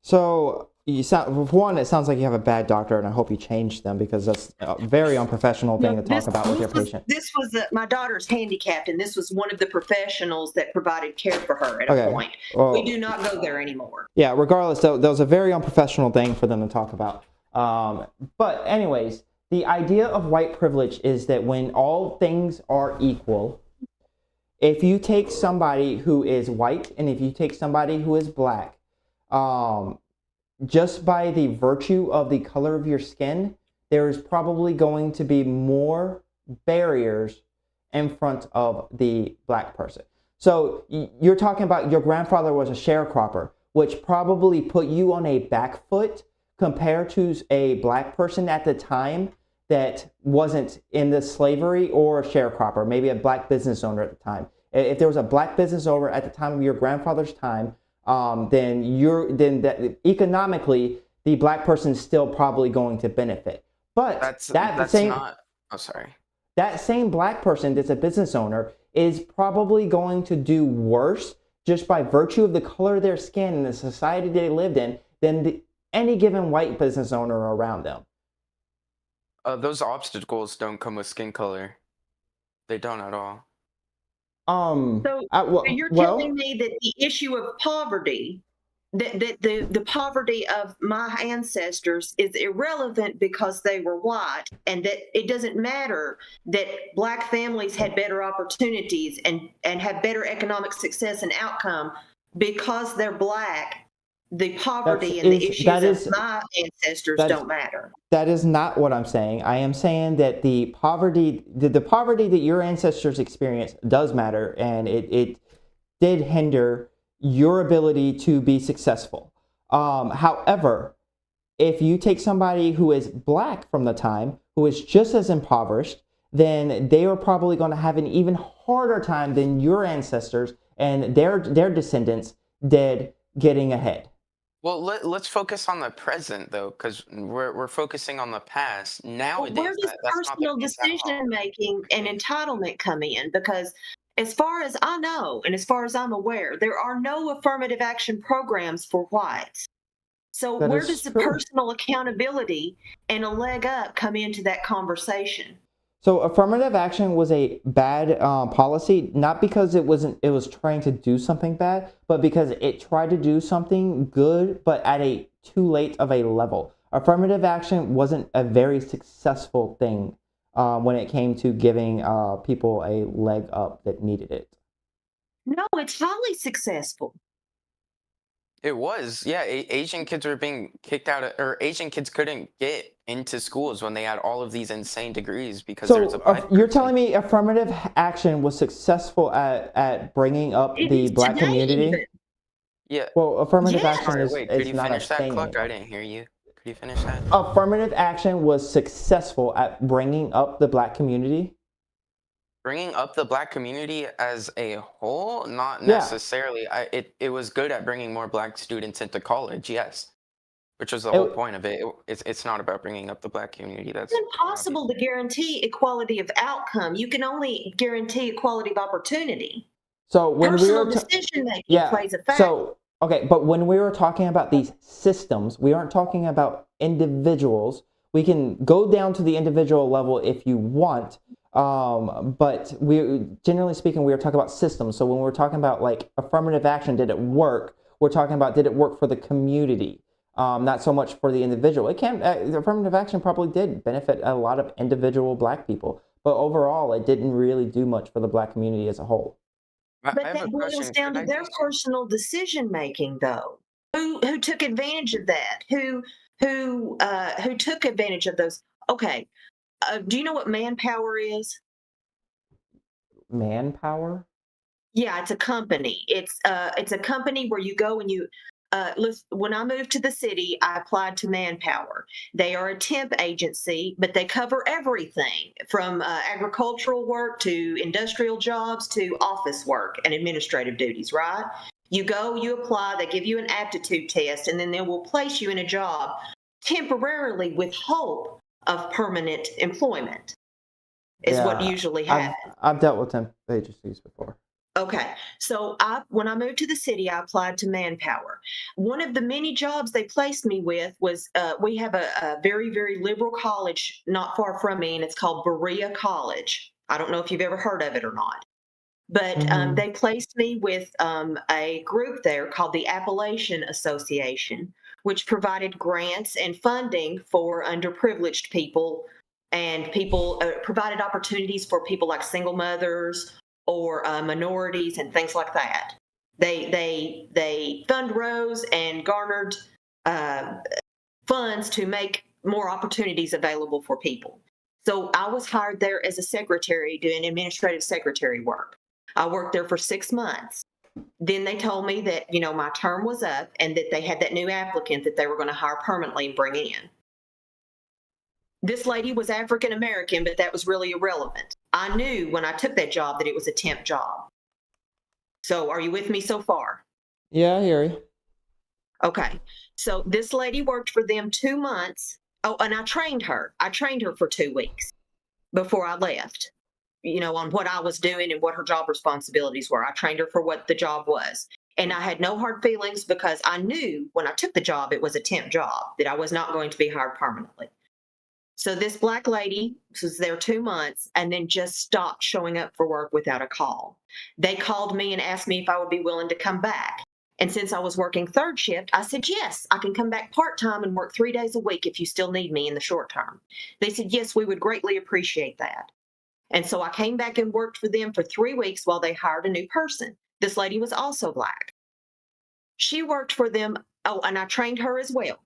So you sound, for one, it sounds like you have a bad doctor, and I hope you change them because that's a very unprofessional thing to talk about with your patient. This was my daughter's handicapped, and this was one of the professionals that provided care for her at a point. Well, we do not go there anymore. Yeah, regardless, that was a very unprofessional thing for them to talk about. But anyways, the idea of white privilege is that when all things are equal, if you take somebody who is white and if you take somebody who is black, just by the virtue of the color of your skin, there is probably going to be more barriers in front of the black person. So you're talking about your grandfather was a sharecropper, which probably put you on a back foot compared to a black person at the time that wasn't in the slavery or a sharecropper, maybe a black business owner at the time. If there was a black business owner at the time of your grandfather's time, then economically the black person is still probably going to benefit. But that same black person that's a business owner is probably going to do worse just by virtue of the color of their skin and the society they lived in than any given white business owner around them. Those obstacles don't come with skin color. They don't at all. So you're telling me that the issue of poverty, that the poverty of my ancestors is irrelevant because they were white, and that it doesn't matter that black families had better opportunities and have better economic success and outcome because they're black. The poverty and the issues of my ancestors don't matter. That is not what I'm saying. I am saying that the poverty that your ancestors experienced does matter, and it did hinder your ability to be successful. However, if you take somebody who is black from the time, who is just as impoverished, then they are probably going to have an even harder time than your ancestors and their descendants did getting ahead. Well, let's focus on the present, though, because we're focusing on the past. Nowadays, where does personal decision making and entitlement come in? Because as far as I know, and as far as I'm aware, there are no affirmative action programs for whites. So where does the personal accountability and a leg up come into that conversation? So affirmative action was a bad policy, not because it was trying to do something bad, but because it tried to do something good, but at a too late of a level. Affirmative action wasn't a very successful thing when it came to giving people a leg up that needed it. No, it's highly successful. It was, yeah. Asian kids were being kicked out of, or Asian kids couldn't get into schools when they had all of these insane degrees because there's a So you're telling me affirmative action was successful at bringing up the black community? Yeah. Well, affirmative action Sorry, is, wait, could you not finish a that, thing Cluck? anymore. I didn't hear you. Could you finish that? Affirmative action was successful at bringing up the black community? Bringing up the black community as a whole, not Yeah. necessarily. It was good at bringing more black students into college, yes, which was the whole point of it. It's not about bringing up the black community. That's It's impossible to guarantee equality of outcome. You can only guarantee equality of opportunity. So when Personal we were decision making plays a factor. So okay, but when we were talking about these systems, we aren't talking about individuals. We can go down to the individual level if you want, but we, generally speaking, we are talking about systems. So when we're talking about like affirmative action, did it work? We're talking about did it work for the community, not so much for the individual. It can affirmative action probably did benefit a lot of individual black people, but overall, it didn't really do much for the black community as a whole. But that boils down to their personal decision making, though. Who took advantage of that? Who took advantage of those? Okay, do you know what manpower is? Manpower? Yeah, it's a company. It's a company where you go and you. When I moved to the city, I applied to Manpower. They are a temp agency, but they cover everything from agricultural work to industrial jobs to office work and administrative duties, right? You go, you apply, they give you an aptitude test, and then they will place you in a job temporarily with hope of permanent employment, is what usually happens. I've dealt with temp agencies before. Okay, so when I moved to the city, I applied to Manpower. One of the many jobs they placed me with was we have a very, very liberal college not far from me, and it's called Berea College. I don't know if you've ever heard of it or not. But they placed me with a group there called the Appalachian Association, which provided grants and funding for underprivileged people, and people provided opportunities for people like single mothers or minorities and things like that. They fund rose and garnered funds to make more opportunities available for people. So I was hired there as a secretary doing administrative secretary work. I worked there for 6 months. Then they told me that, my term was up and that they had that new applicant that they were going to hire permanently and bring in. This lady was African American, but that was really irrelevant. I knew when I took that job that it was a temp job. So are you with me so far? Yeah, I hear you. Okay. So this lady worked for them 2 months. Oh, and I trained her. I trained her for 2 weeks before I left, on what I was doing and what her job responsibilities were. I trained her for what the job was. And I had no hard feelings because I knew when I took the job, it was a temp job, that I was not going to be hired permanently. So this black lady was there 2 months and then just stopped showing up for work without a call. They called me and asked me if I would be willing to come back. And since I was working third shift, I said, yes, I can come back part-time and work 3 days a week if you still need me in the short term. They said, yes, we would greatly appreciate that. And so I came back and worked for them for 3 weeks while they hired a new person. This lady was also black. She worked for them. Oh, and I trained her as well.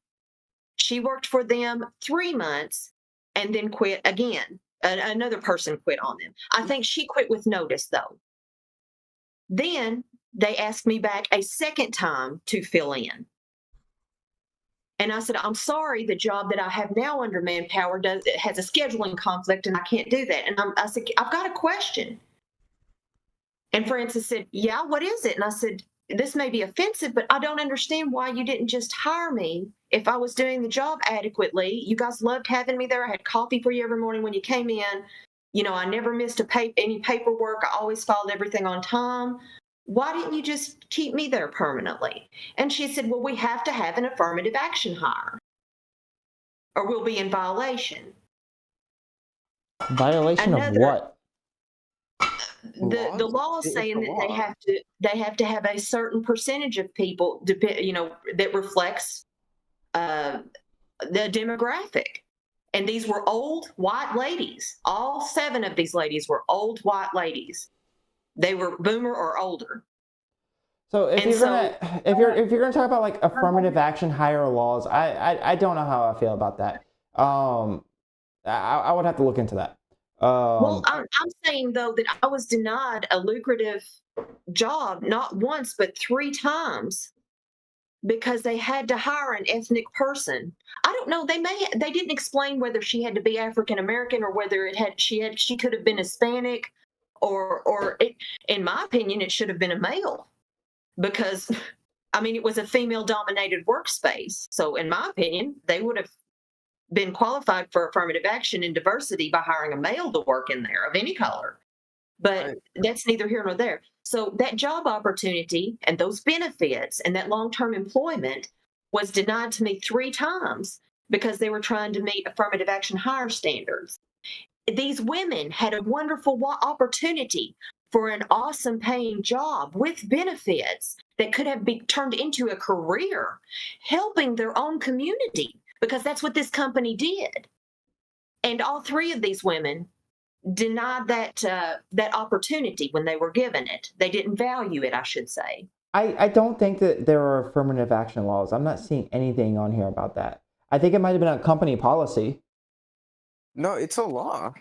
She worked for them 3 months and then quit again. Another person quit on them. I think she quit with notice, though. Then they asked me back a second time to fill in. And I said, I'm sorry, the job that I have now under Manpower has a scheduling conflict and I can't do that. And I said, I've got a question. And Francis said, yeah, what is it? And I said, this may be offensive, but I don't understand why you didn't just hire me if I was doing the job adequately. You guys loved having me there. I had coffee for you every morning when you came in. I never missed any paperwork. I always filed everything on time. Why didn't you just keep me there permanently? And she said, well, we have to have an affirmative action hire or we'll be in violation. Violation of what? The law is saying that they have to have a certain percentage of people, that reflects the demographic. And these were old white ladies. All 7 of these ladies were old white ladies. They were boomer or older. So if And you're gonna if you're gonna talk about like affirmative action hire laws, I don't know how I feel about that. I would have to look into that. Well, I'm saying though that I was denied a lucrative job not once but 3 times because they had to hire an ethnic person. I don't know. They didn't explain whether she had to be African American or whether she could have been Hispanic, or in my opinion it should have been a male, because I mean it was a female dominated workspace. So in my opinion they would have been qualified for affirmative action and diversity by hiring a male to work in there of any color. But that's neither here nor there. So that job opportunity and those benefits and that long-term employment was denied to me 3 times because they were trying to meet affirmative action hire standards. These women had a wonderful opportunity for an awesome paying job with benefits that could have been turned into a career helping their own community, because that's what this company did. And all 3 of these women denied that opportunity when they were given it. They didn't value it, I should say. I don't think that there are affirmative action laws. I'm not seeing anything on here about that. I think it might have been a company policy. No, it's a law.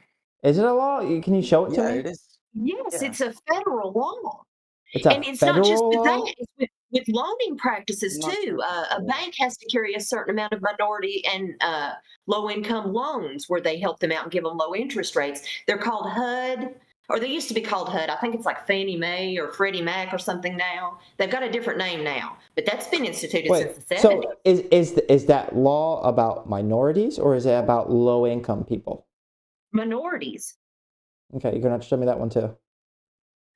Is it a law? Can you show it to me? It is. Yes, it's a federal law. It's a And it's not just federal with law? that, it's with loaning practices too. A bank has to carry a certain amount of minority and low income loans where they help them out and give them low interest rates. They're called HUD, or they used to be called HUD. I think it's like Fannie Mae or Freddie Mac or something now. They've got a different name now, but that's been instituted Wait, since the 70s. so is that law about minorities or is it about low income people? Minorities. Okay, you're gonna have to show me that one too.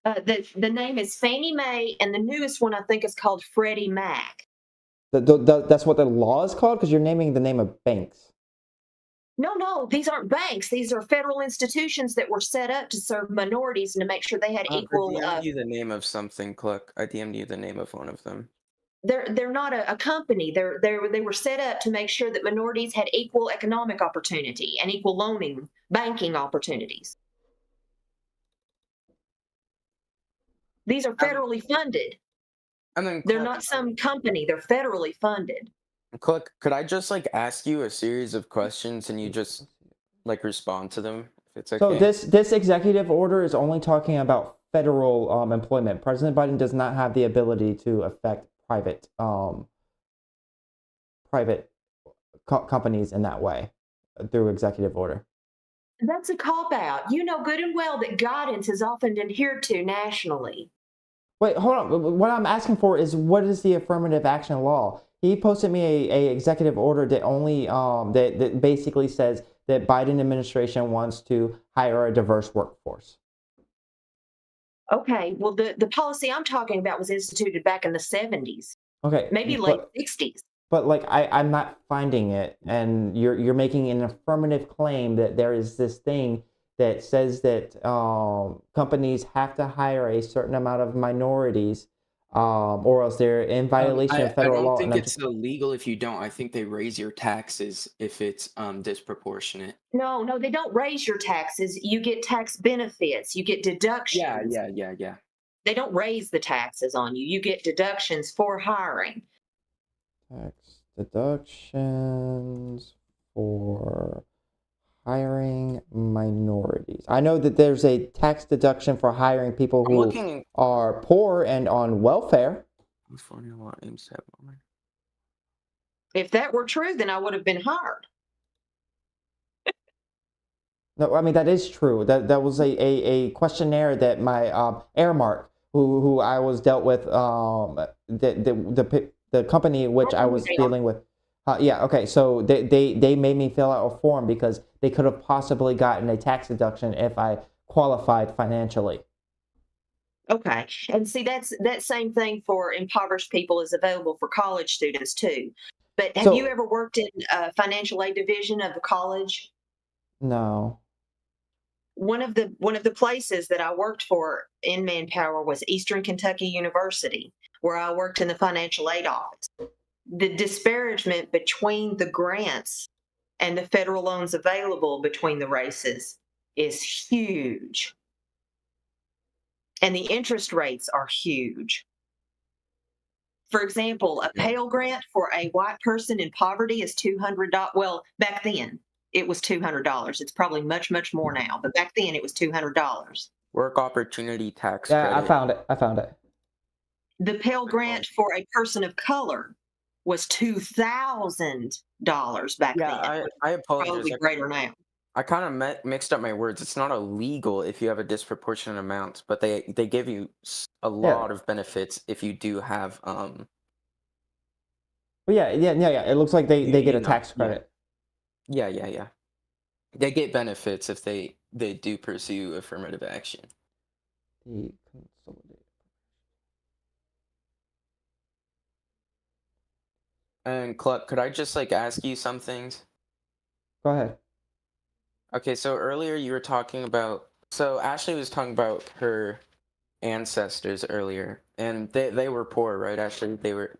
The name is Fannie Mae, and the newest one I think is called Freddie Mac. That's what the law is called, because you're naming the name of banks. No, these aren't banks. These are federal institutions that were set up to serve minorities and to make sure they had equal. I DM'd you the name of something, Cluck. I DM'd you the name of one of them. They're not a company. They were set up to make sure that minorities had equal economic opportunity and equal loaning, banking opportunities. These are federally funded. And then They're not some company. They're federally funded. Cluck, could I just like ask you a series of questions and you just like respond to them if it's okay? So this executive order is only talking about federal employment. President Biden does not have the ability to affect private companies in that way through executive order. That's a cop-out. You know good and well that guidance is often adhered to nationally. Wait, hold on. What I'm asking for is, what is the affirmative action law? He posted me a executive order that only that basically says that Biden administration wants to hire a diverse workforce. Okay, well the policy I'm talking about was instituted back in the 70s. Okay, maybe late 60s. But like I'm not finding it, and you're making an affirmative claim that there is this thing that says that companies have to hire a certain amount of minorities, or else they're in violation of federal law. I don't think it's illegal if you don't. I think they raise your taxes if it's disproportionate. No, they don't raise your taxes. You get tax benefits. You get deductions. Yeah. They don't raise the taxes on you. You get deductions for hiring. Tax deductions for hiring minorities. I know that there's a tax deduction for hiring people who are poor and on welfare. If that were true, then I would have been hired. No, I mean, that is true. That was a questionnaire that my Airmark, who I was dealt with, the company which I was dealing with. Yeah, okay, so they made me fill out a form because they could have possibly gotten a tax deduction if I qualified financially. Okay, and see that same thing for impoverished people is available for college students too. But have you ever worked in a financial aid division of the college? No. One of the places that I worked for in Manpower was Eastern Kentucky University, where I worked in the financial aid office. The disparagement between the grants and the federal loans available between the races is huge. And the interest rates are huge. For example, a Pell Grant for a white person in poverty is $200. Well, back then it was $200. It's probably much, much more now, but back then it was $200. Work opportunity tax Yeah, credit. I found it. I found it. The Pell Grant for a person of color was $2,000 back then. I apologize. Probably greater now. I kind of mixed up my words. It's not illegal if you have a disproportionate amount, but they give you a lot of benefits if you do have Well, yeah. It looks like they get a tax credit. Yeah. They get benefits if they do pursue affirmative action. And Cluck, could I just like ask you some things? Go ahead. Okay, so earlier you were talking about, so Ashley was talking about her ancestors earlier, and they were poor, right? Ashley, they were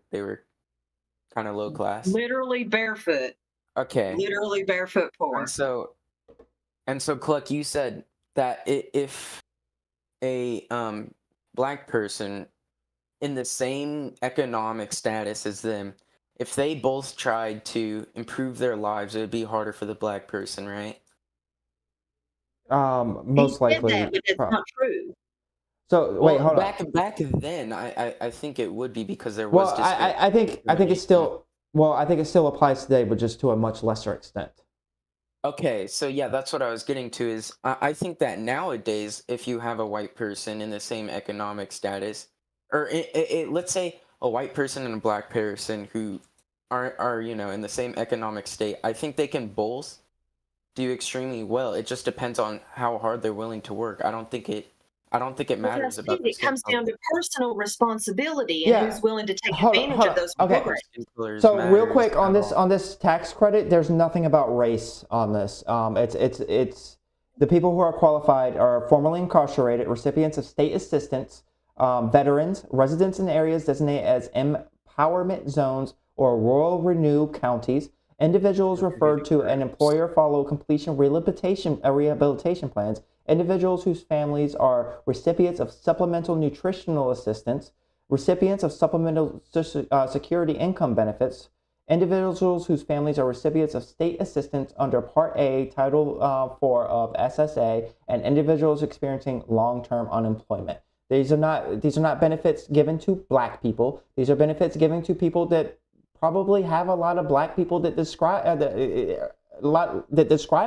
kind of low class. Literally barefoot. Okay. Literally barefoot poor. And so Cluck, you said that if a black person in the same economic status as them, if they both tried to improve their lives, it would be harder for the black person, right? Most likely. That, but it's not true. So wait, hold back, on. Back then, I think it would be because there was. Well, I think it's still. Well, I think it still applies today, but just to a much lesser extent. Okay, so yeah, that's what I was getting to. Is I think that nowadays, if you have a white person in the same economic status, or let's say a white person and a black person who are in the same economic state, I think they can both do extremely well. It just depends on how hard they're willing to work. I don't think it matters about. It comes down to personal responsibility and who's willing to take advantage of those programs. So real quick on this tax credit, there's nothing about race on this. It's the people who are qualified are formerly incarcerated, recipients of state assistance, veterans, residents in areas designated as empowerment zones or rural renew counties, individuals referred to an employer follow completion rehabilitation plans, individuals whose families are recipients of supplemental nutritional assistance, recipients of supplemental security income benefits, individuals whose families are recipients of state assistance under Part A, Title 4 of SSA, and individuals experiencing long-term unemployment. These are not benefits given to black people. These are benefits given to people that probably have a lot of black people that describe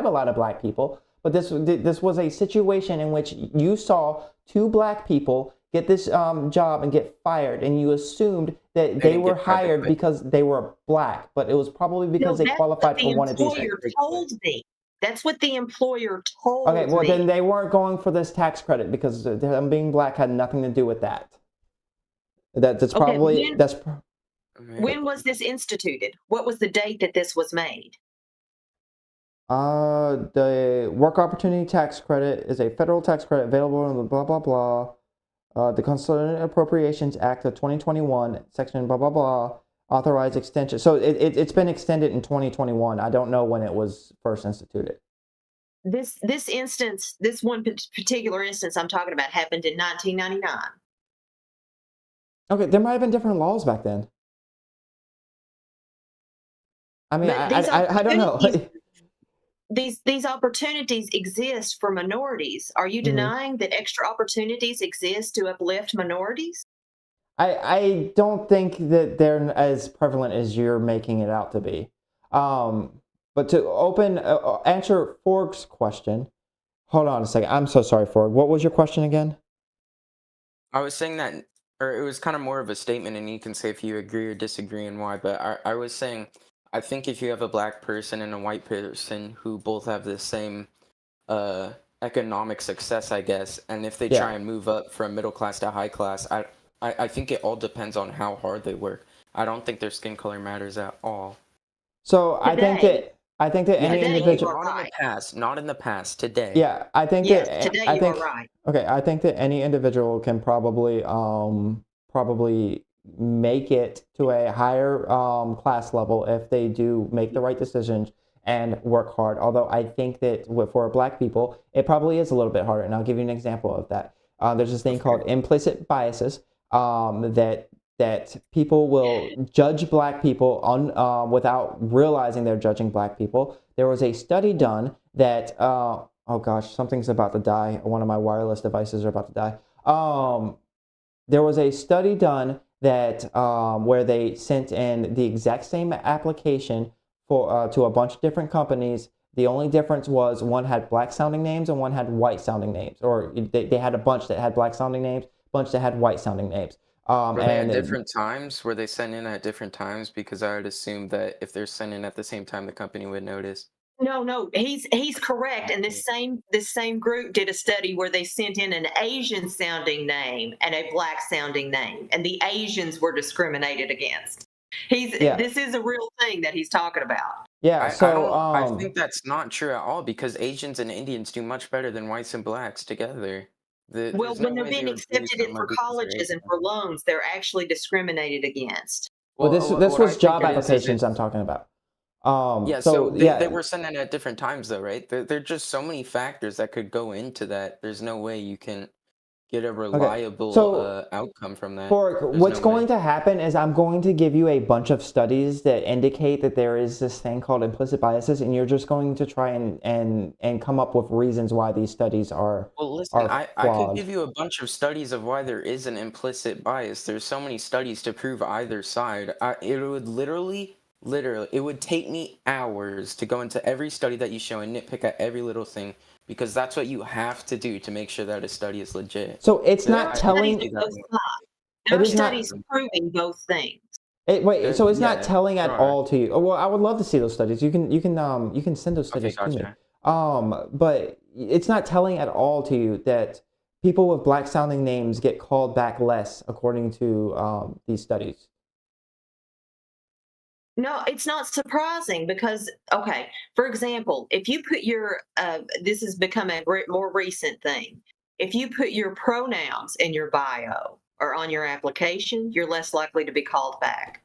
a lot of black people. But this was a situation in which you saw two black people get this job and get fired, and you assumed that they were hired because they were black, but it was probably because they qualified for one of these. Told me. That's what the employer told me. Okay, well then they weren't going for this tax credit because them being black had nothing to do with that. That's probably When was this instituted? What was the date that this was made? The Work Opportunity Tax Credit is a federal tax credit available in the blah, blah, blah. The Consolidated Appropriations Act of 2021, section blah, blah, blah, authorized extension. So it's been extended in 2021. I don't know when it was first instituted. This one particular instance I'm talking about happened in 1999. Okay, there might have been different laws back then. I mean, I don't know. These opportunities exist for minorities. Are you denying that extra opportunities exist to uplift minorities? I don't think that they're as prevalent as you're making it out to be. But to answer Forg's question, hold on a second. I'm so sorry, Forg. What was your question again? I was saying that, or it was kind of more of a statement, and you can say if you agree or disagree and why, but I was saying, I think if you have a black person and a white person who both have the same economic success, I guess, and if they try and move up from middle class to high class, I think it all depends on how hard they work. I don't think their skin color matters at all. So I think that any individual not in the past, today. Yeah, I think that today I you think are right. okay, I think that any individual can probably make it to a higher class level if they do make the right decisions and work hard. Although I think that for black people, it probably is a little bit harder. And I'll give you an example of that. There's this thing called implicit biases that that people will judge black people on without realizing they're judging black people. There was a study done that oh gosh, something's about to die. One of my wireless devices are about to die. There was a study done that where they sent in the exact same application for to a bunch of different companies. The only difference was one had black sounding names and one had white sounding names, or they had a bunch that had black sounding names, bunch that had white sounding names. Were they at And different times? Were they sent in at different times? Because I would assume that if they're sent in at the same time, the company would notice. No, he's correct. And this same group did a study where they sent in an Asian sounding name and a black sounding name, and the Asians were discriminated against. This is a real thing that he's talking about. Yeah, I think that's not true at all because Asians and Indians do much better than whites and blacks together. Well, when they're being accepted in for colleges and for loans, they're actually discriminated against. Well, this was job applications I'm talking about. They were sent in at different times, though, right? There are just so many factors that could go into that. There's no way you can get a reliable outcome from that. What's going to happen is I'm going to give you a bunch of studies that indicate that there is this thing called implicit biases, and you're just going to try and come up with reasons why these studies are. Well, listen, I could flawed. give you a bunch of studies of why there is an implicit bias. There's so many studies to prove either side. It would literally, it would take me hours to go into every study that you show and nitpick at every little thing. Because that's what you have to do to make sure that a study is legit. So it's not telling. There are studies proving both things. So it's not telling at all to you. Well, I would love to see those studies. You can send those studies to me. But it's not telling at all to you that people with black sounding names get called back less according to these studies. No, it's not surprising because, okay, for example, if you put your, this has become a more recent thing. If you put your pronouns in your bio or on your application, you're less likely to be called back,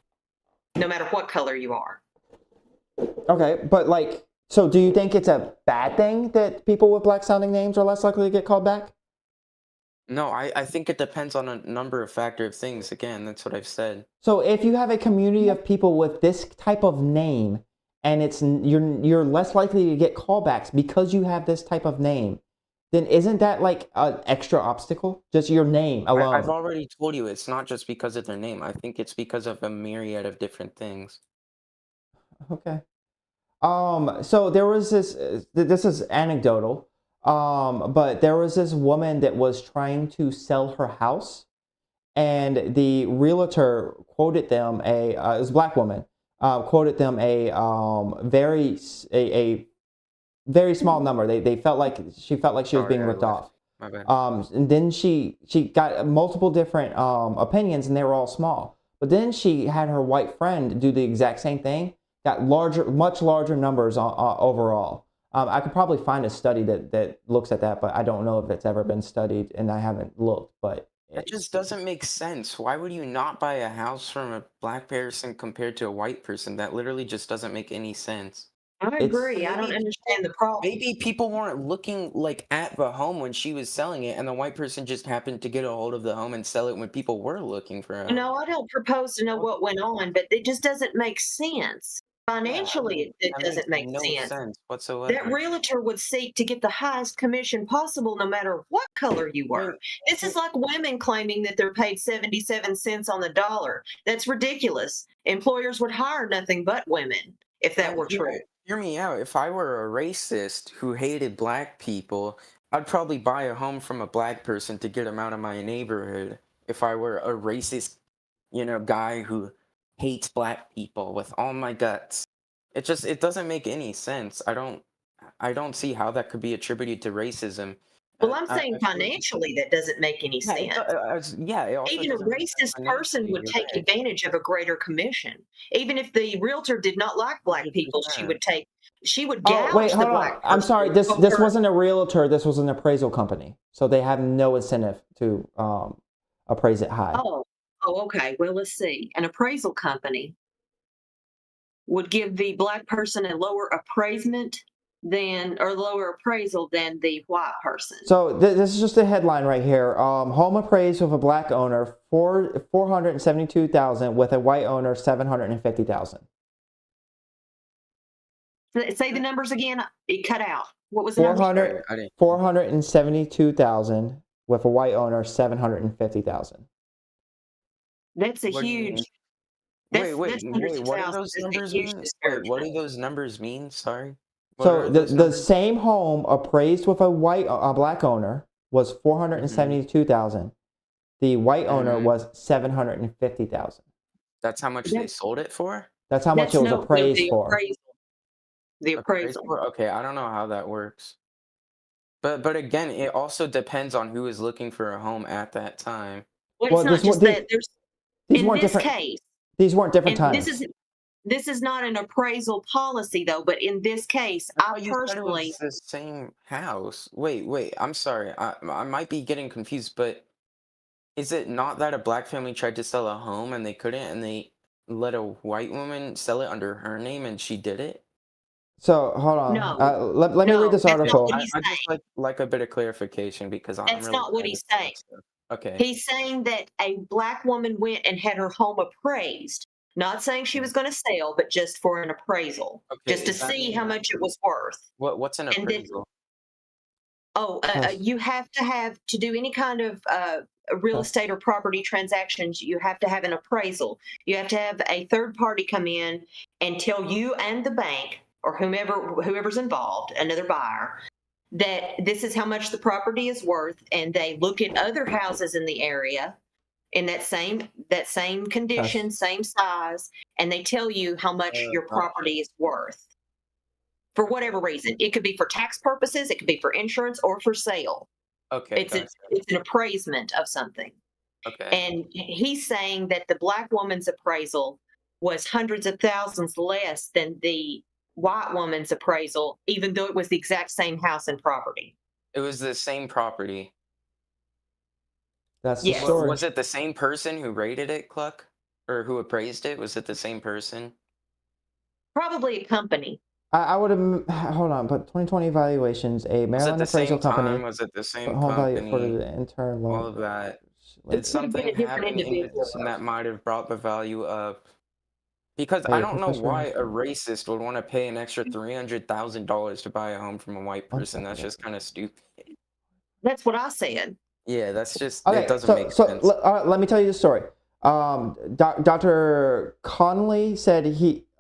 no matter what color you are. Okay, but so do you think it's a bad thing that people with black sounding names are less likely to get called back? No, I think it depends on a number of things. Again, that's what I've said. So if you have a community of people with this type of name, and you're less likely to get callbacks because you have this type of name, then isn't that like an extra obstacle? Just your name alone. I've already told you it's not just because of their name. I think it's because of a myriad of different things. Okay. So there was this. This is anecdotal. But there was this woman that was trying to sell her house, and the realtor quoted them it was a black woman, quoted them a very small number. She felt like she was being ripped off. My bad. And then she got multiple different opinions, and they were all small. But then she had her white friend do the exact same thing, got much larger numbers overall. I could probably find a study that looks at that, but I don't know if it's ever been studied, and I haven't looked. But it just doesn't make sense. Why would you not buy a house from a black person compared to a white person? That literally just doesn't make any sense. I agree. I don't understand the problem. Maybe people weren't looking at the home when she was selling it, and the white person just happened to get a hold of the home and sell it when people were looking for it. No, I don't propose to know what went on, but it just doesn't make sense. Financially, it doesn't make no sense whatsoever. That realtor would seek to get the highest commission possible no matter what color you were. This is like women claiming that they're paid 77 cents on the dollar. That's ridiculous. Employers would hire nothing but women if that were true. Hear me out. If I were a racist who hated black people, I'd probably buy a home from a black person to get him out of my neighborhood. If I were a racist, guy who hates black people with all my guts. It doesn't make any sense. I don't see how that could be attributed to racism. Well, I'm saying financially that doesn't make any sense. Even a racist person would take advantage of a greater commission. Even if the realtor did not like black people, she would gouge wait, the hold black on. I'm sorry. This wasn't a realtor. This was an appraisal company. So they have no incentive to appraise it high. Oh, okay. Well, let's see. An appraisal company would give the black person a lower appraisement than or lower appraisal than the white person. So this is just a headline right here. Home appraised with a black owner, 472,000, with a white owner, 750,000. Say the numbers again. It cut out. What was the number? 472,000 with a white owner, 750,000. That's a What do you huge. mean? That's, Wait, that's wait, hundreds wait. of What do thousands. those That's a numbers huge mean? Wait, disparagement. what do those numbers mean? Sorry. What So are the those numbers? same home appraised with a black owner was 472,000. The white owner was 750,000. That's how much they sold it for? That's how much it was appraised for. The appraisal. Okay, I don't know how that works. But again, it also depends on who is looking for a home at that time. Well, it's not just that. There's These in weren't this different. case. These weren't different And times. this is not an appraisal policy though. But in this case, I You said it personally. was the same house. Wait. I'm sorry. I might be getting confused, but is it not that a black family tried to sell a home and they couldn't, and they let a white woman sell it under her name, and she did it? So hold on. No. Let me read this article. I just like a bit of clarification because I'm That's really not what bad he's at saying. that stuff. Okay. He's saying that a black woman went and had her home appraised. Not saying she was going to sell, but just for an appraisal, just to does that see mean how much it was worth. What's an And then- appraisal? You have to do any kind of real estate or property transactions. You have to have an appraisal. You have to have a third party come in and tell you and the bank or whoever's involved, another buyer, that this is how much the property is worth, and they look at other houses in the area in that same condition, same size, and they tell you how much your property is worth. For whatever reason, it could be for tax purposes, it could be for insurance, or for sale. Okay, It's an appraisement of something. Okay. And he's saying that the black woman's appraisal was hundreds of thousands less than the white woman's appraisal, even though it was the exact same house and property. It was the same property. That's the story. Was it the same person who rated it, Cluck? Or who appraised it? Was it the same person? Probably a company. I would have hold on, but 2020 valuations, a Maryland appraisal company. Was it the same home value for company? the intern loan. All of that. Did Did something happen in addition that might have brought the value up? Because I don't know why a racist would want to pay an extra $300,000 to buy a home from a white person. That's just kind of stupid. That's what I said. Yeah, that's just Okay, it doesn't make sense. Let me tell you the story. Dr. Connolly said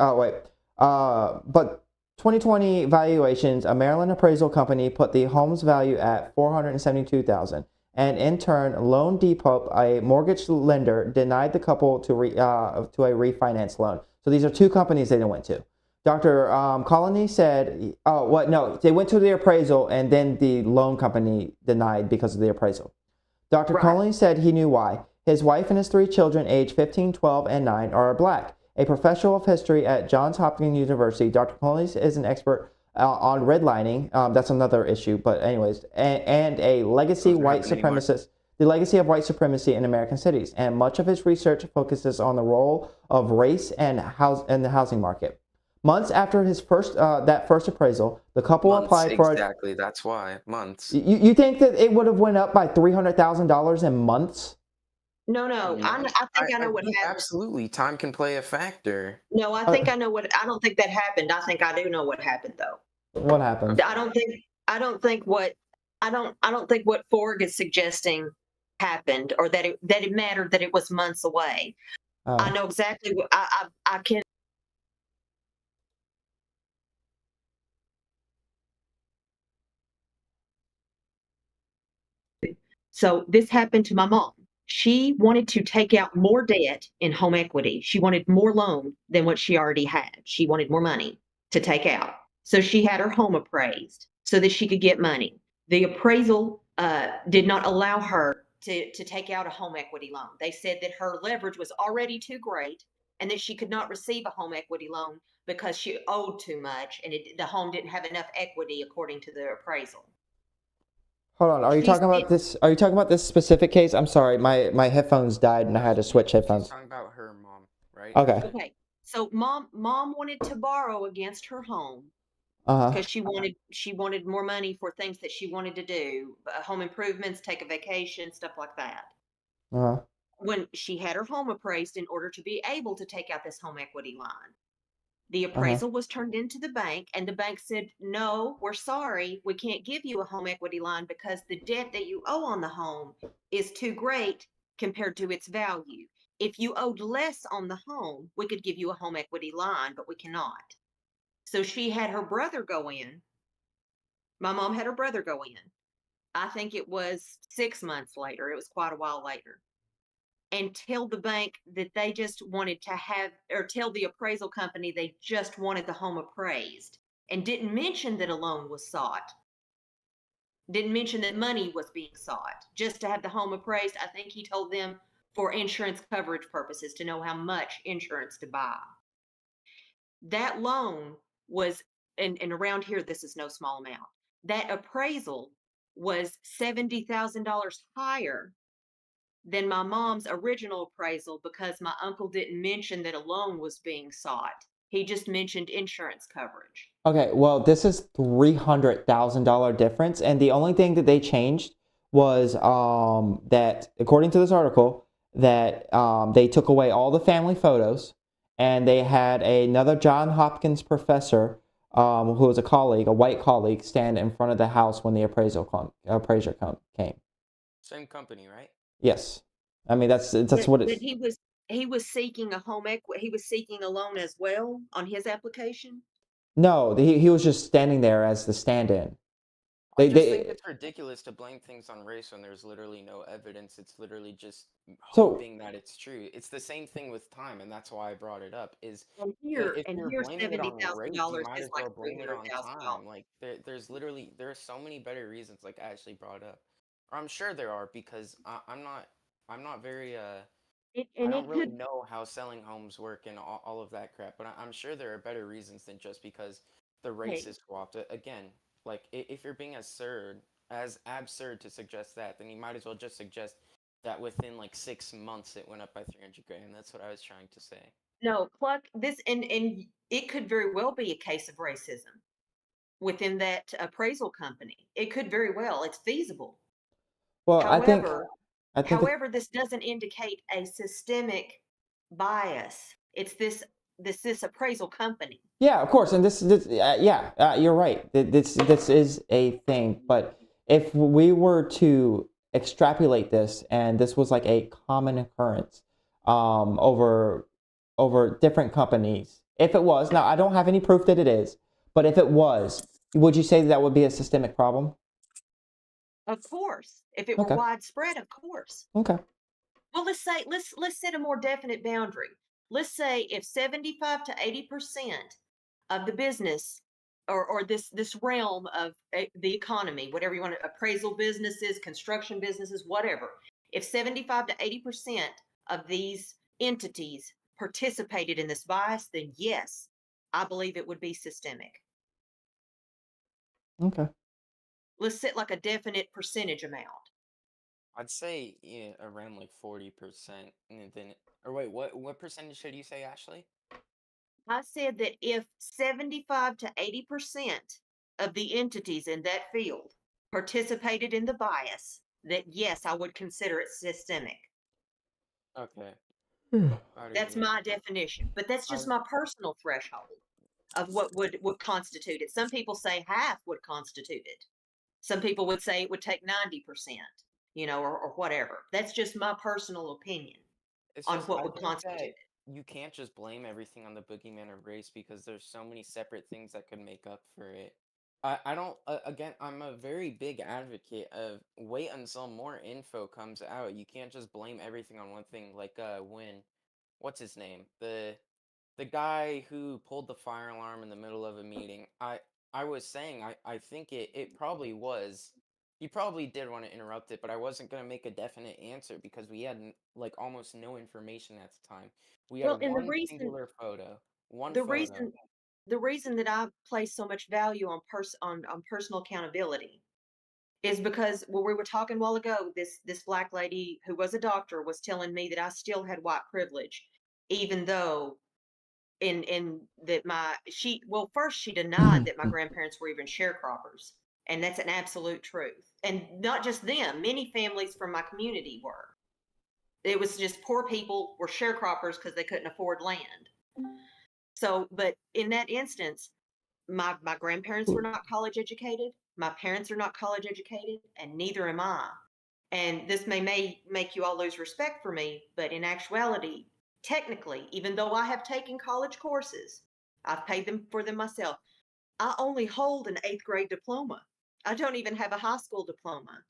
but 2020 valuations, a Maryland appraisal company put the home's value at $472,000, and in turn, Loan Depot, a mortgage lender, denied the couple to a refinance loan. So these are two companies they went to. Dr. Colony said, they went to the appraisal and then the loan company denied because of the appraisal. Dr. Colony said he knew why. His wife and his 3 children, aged 15, 12, and 9, are black. A professor of history at Johns Hopkins University, Dr. Colony is an expert on redlining. That's another issue, but anyways, and a legacy white supremacist. The legacy of white supremacy in American cities, and much of his research focuses on the role of race and the housing market. Months after his first appraisal, the couple applied for exactly. That's why months. You think that it would have went up by $300,000 in months? No. I think I know what happened. Absolutely, time can play a factor. No, I think I know what. I don't think that happened. I think I do know what happened though. What happened? I don't think what Forg is suggesting happened, or that it mattered that it was months away. I know exactly what I can. So this happened to my mom. She wanted to take out more debt in home equity. She wanted more loan than what she already had. She wanted more money to take out. So she had her home appraised so that she could get money. The appraisal did not allow her to take out a home equity loan. They said that her leverage was already too great and that she could not receive a home equity loan because she owed too much and the home didn't have enough equity according to the appraisal. Hold on, are you talking about this? Are you talking about this specific case? I'm sorry, my headphones died and I had to switch headphones. She's talking about her mom, right? Okay. Okay. So mom wanted to borrow against her home. because she wanted more money for things that she wanted to do, home improvements, take a vacation, stuff like that. When she had her home appraised in order to be able to take out this home equity line. The appraisal was turned into the bank, and the bank said, no, we're sorry, we can't give you a home equity line because the debt that you owe on the home is too great compared to its value. If you owed less on the home, we could give you a home equity line, but we cannot. So she had her brother go in. My mom had her brother go in. I think it was 6 months later. It was quite a while later. And tell the bank that they just wanted to have, or tell the appraisal company they just wanted the home appraised, and didn't mention that a loan was sought. Didn't mention that money was being sought, just to have the home appraised. I think he told them for insurance coverage purposes to know how much insurance to buy. That loan was, and around here, this is no small amount. That appraisal was $70,000 higher than my mom's original appraisal because my uncle didn't mention that a loan was being sought. He just mentioned insurance coverage. Okay, well, this is $300,000 difference, and the only thing that they changed was that, according to this article, that they took away all the family photos, and they had another John Hopkins professor, who was a colleague, a white colleague, stand in front of the house when the appraiser came. Same company, right? Yes, I mean that's But what it's. he was seeking a home equity. He was seeking a loan as well on his application. No, he was just standing there as the stand-in. I just think it's ridiculous to blame things on race when there's literally no evidence. It's literally just hoping that it's true. It's the same thing with time, and that's why I brought it up. Is if you're blaming it on race, you might as well blame it on time. Like there's so many better reasons. Like I actually brought up, or I'm sure there are because I'm not very I don't really know how selling homes work and all of that crap. But I'm sure there are better reasons than just because the race is swapped. Again, like if you're being as absurd to suggest that, then you might as well just suggest that within like 6 months it went up by 300 grand. That's what I was trying to say. No, Cluck, this and it could very well be a case of racism within that appraisal company. It could very well. It's feasible. Well, However, I think this doesn't indicate a systemic bias. It's this appraisal company. yeah, of course, and you're right. This is a thing, but if we were to extrapolate this, and this was like a common occurrence, over different companies, if it was, now I don't have any proof that it is, but if it was, would you say that would be a systemic problem? Of course, if it were widespread, of course. Okay. Well, let's set a more definite boundary. Let's say if 75 to 80% of the business or this realm of the economy, whatever you want to, appraisal businesses, construction businesses, whatever, if 75 to 80% of these entities participated in this bias, then yes, I believe it would be systemic. Okay. Let's set like a definite percentage amount. I'd say around like 40%, and then or wait, what percentage did you say, Ashley? I said that if 75 to 80% of the entities in that field participated in the bias, that yes, I would consider it systemic. Okay. That's my definition, but that's just my personal threshold of what would constitute it. Some people say half would constitute it. Some people would say it would take 90%, or whatever. That's just my personal opinion on what would constitute it. You can't just blame everything on the boogeyman of race because there's so many separate things that could make up for it. I don't, again, I'm a very big advocate of wait until more info comes out. You can't just blame everything on one thing. Like what's his name? The guy who pulled the fire alarm in the middle of a meeting. I was saying I think it probably was. He probably did want to interrupt it, but I wasn't going to make a definite answer because we had like almost no information at the time. We had one singular photo. The reason that I place so much value on personal accountability is because when we were talking a while ago, this black lady who was a doctor was telling me that I still had white privilege, even though in that first she denied that my grandparents were even sharecroppers, and that's an absolute truth. And not just them, many families from my community were. It was just poor people were sharecroppers because they couldn't afford land. So, but in that instance, my grandparents were not college educated. My parents are not college educated, and neither am I. And this may make you all lose respect for me, but in actuality, technically, even though I have taken college courses, I've paid for them myself, I only hold an 8th grade diploma. I don't even have a high school diploma.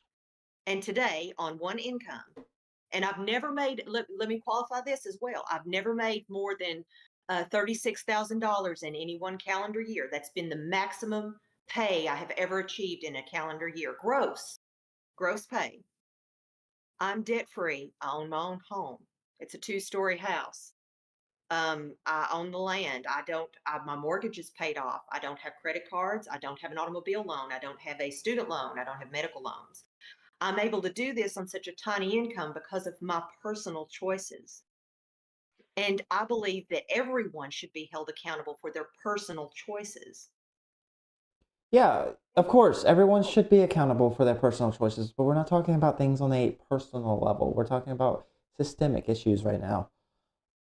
And today, on one income, and I've never made, let me qualify this as well. I've never made more than $36,000 in any one calendar year. That's been the maximum pay I have ever achieved in a calendar year. Gross pay. I'm debt free. I own my own home. It's a 2-story house. I own the land. My mortgage is paid off. I don't have credit cards. I don't have an automobile loan. I don't have a student loan. I don't have medical loans. I'm able to do this on such a tiny income because of my personal choices. And I believe that everyone should be held accountable for their personal choices. Yeah, of course, everyone should be accountable for their personal choices, but we're not talking about things on a personal level. We're talking about systemic issues right now.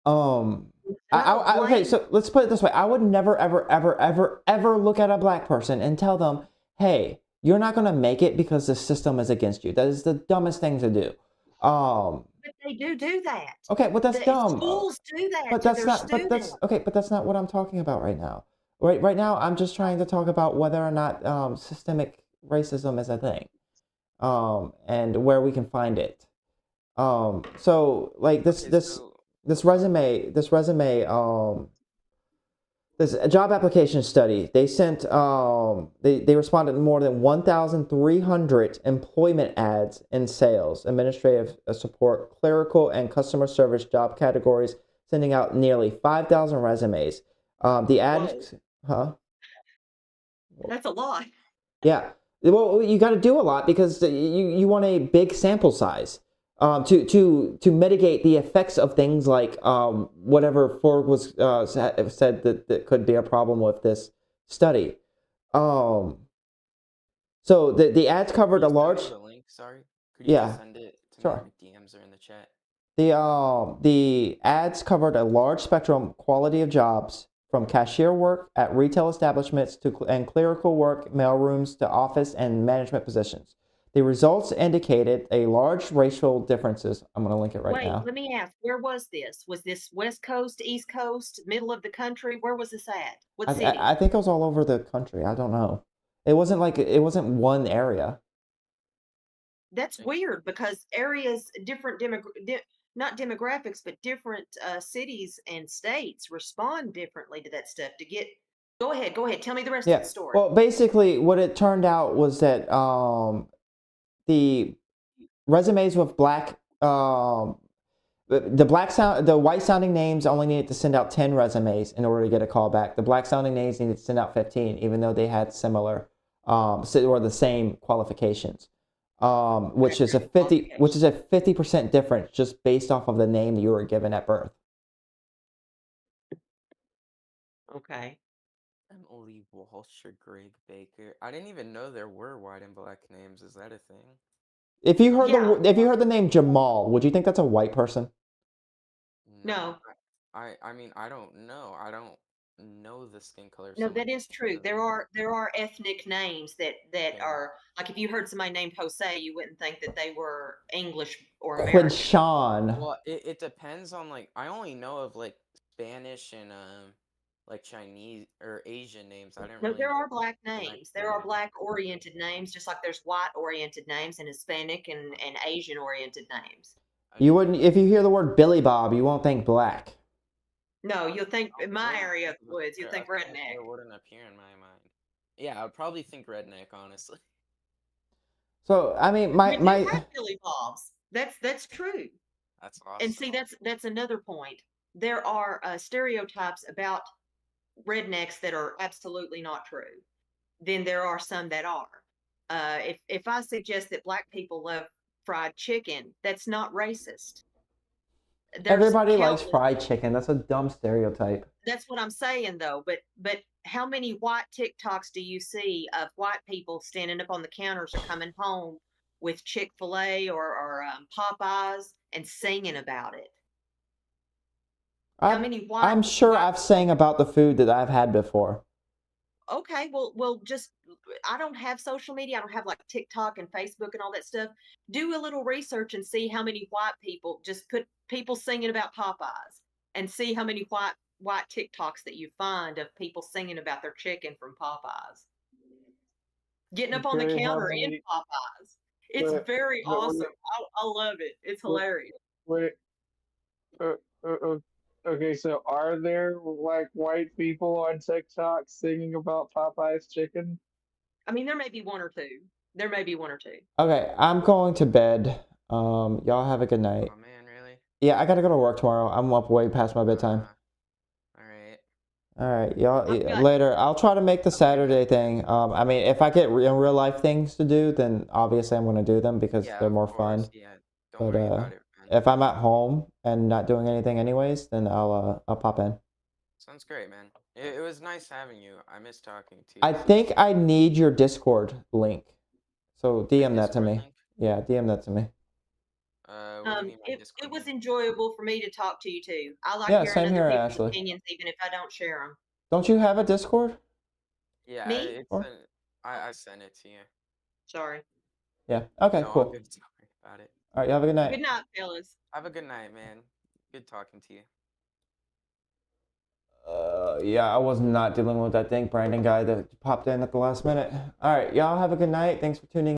Okay, so let's put it this way. I would never, ever, ever, ever, ever look at a black person and tell them, hey, you're not going to make it because the system is against you. That is the dumbest thing to do. But they do that. Okay, well, that's dumb. Schools do that But to that's their not, students. but that's not what I'm talking about right now. Right now, I'm just trying to talk about whether or not systemic racism is a thing, and where we can find it. So like this resume, this job application study, they sent they responded to more than 1,300 employment ads in sales, administrative support, clerical, and customer service job categories, sending out nearly 5,000 resumes. The ad, That's a lot. yeah. Well, you got to do a lot because you want a big sample size to mitigate the effects of things like whatever Ford was said that could be a problem with this study. So the ads covered a large. The link, sorry. Could you just send it to sure. me? DMs are in the chat. The ads covered a large spectrum quality of jobs, from cashier work at retail establishments and clerical work, mailrooms, to office and management positions. The results indicated a large racial differences. I'm going to link it right now. Wait, let me ask. Where was this? Was this West Coast, East Coast, middle of the country? Where was this at? What city? I think it was all over the country. I don't know. It wasn't one area. That's weird because areas, different not demographics, but different cities and states respond differently to that stuff. Go ahead. Tell me the rest of the story. Well, basically, what it turned out was that the resumes with black, the white sounding names only needed to send out 10 resumes in order to get a call back. The black sounding names needed to send out 15, even though they had similar or the same qualifications. Which is a 50% difference just based off of the name you were given at birth. Okay. Emily Walsh or Greg Baker. I didn't even know there were white and black names. Is that a thing? If you heard the name Jamal, would you think that's a white person? No. I mean, I don't know. I don't know the skin color. No, that is true. There are ethnic names that are like, if you heard somebody named Jose, you wouldn't think that they were English or American. Quinshawn. Well, it depends on, like, I only know of like Spanish and like Chinese or Asian names. I don't really. There are black names. There are black oriented names, just like there's white oriented names and Hispanic and Asian oriented names. You wouldn't, if you hear the word Billy Bob, you won't think black. No, you'll think, in my area of the woods, you'll think redneck. It wouldn't appear in my mind. Yeah, I'd probably think redneck, honestly. So I mean, we have Billy Bobs. That's true. That's awesome. And see, that's another point. There are stereotypes about rednecks that are absolutely not true. Then there are some that are. If I suggest that black people love fried chicken, that's not racist. Everybody likes fried chicken. That's a dumb stereotype. That's what I'm saying, though. But how many white TikToks do you see of white people standing up on the counters or coming home with Chick-fil-A or Popeyes and singing about it? How many white? I'm sure I've sang about the food that I've had before. Okay, well, just I don't have social media. I don't have like TikTok and Facebook and all that stuff. Do a little research and see how many white people. Just put people singing about Popeyes and see how many white TikToks that you find of people singing about their chicken from Popeyes. Getting up on the counter in Popeyes. It's very awesome. I love it. It's hilarious. Wait, okay, so are there like white people on TikTok singing about Popeye's chicken? I mean, there may be one or two. There may be one or two. Okay, I'm going to bed. Y'all have a good night. Oh man, really? Yeah, I gotta go to work tomorrow. I'm up way past my bedtime. All right, y'all. Later. I'll try to make the Saturday thing. I mean, if I get real life things to do, then obviously I'm gonna do them because they're more fun. But if I'm at home and not doing anything anyways, then I'll pop in. Sounds great, man. It was nice having you. I miss talking to you. I think I need your Discord link, so DM that to me. Yeah, DM that to me. It was enjoyable for me to talk to you too. I like Yeah, same hearing here, other people's Ashley. opinions, even if I don't share them. Don't you have a Discord? Yeah, Me? I sent it to you. Sorry. Yeah. Okay. No, Cool. good talking about it. All right. You have a good night. Good night, fellas. Have a good night, man. Good talking to you. Yeah, I was not dealing with that thing, Brandon guy that popped in at the last minute. All right, y'all have a good night. Thanks for tuning in.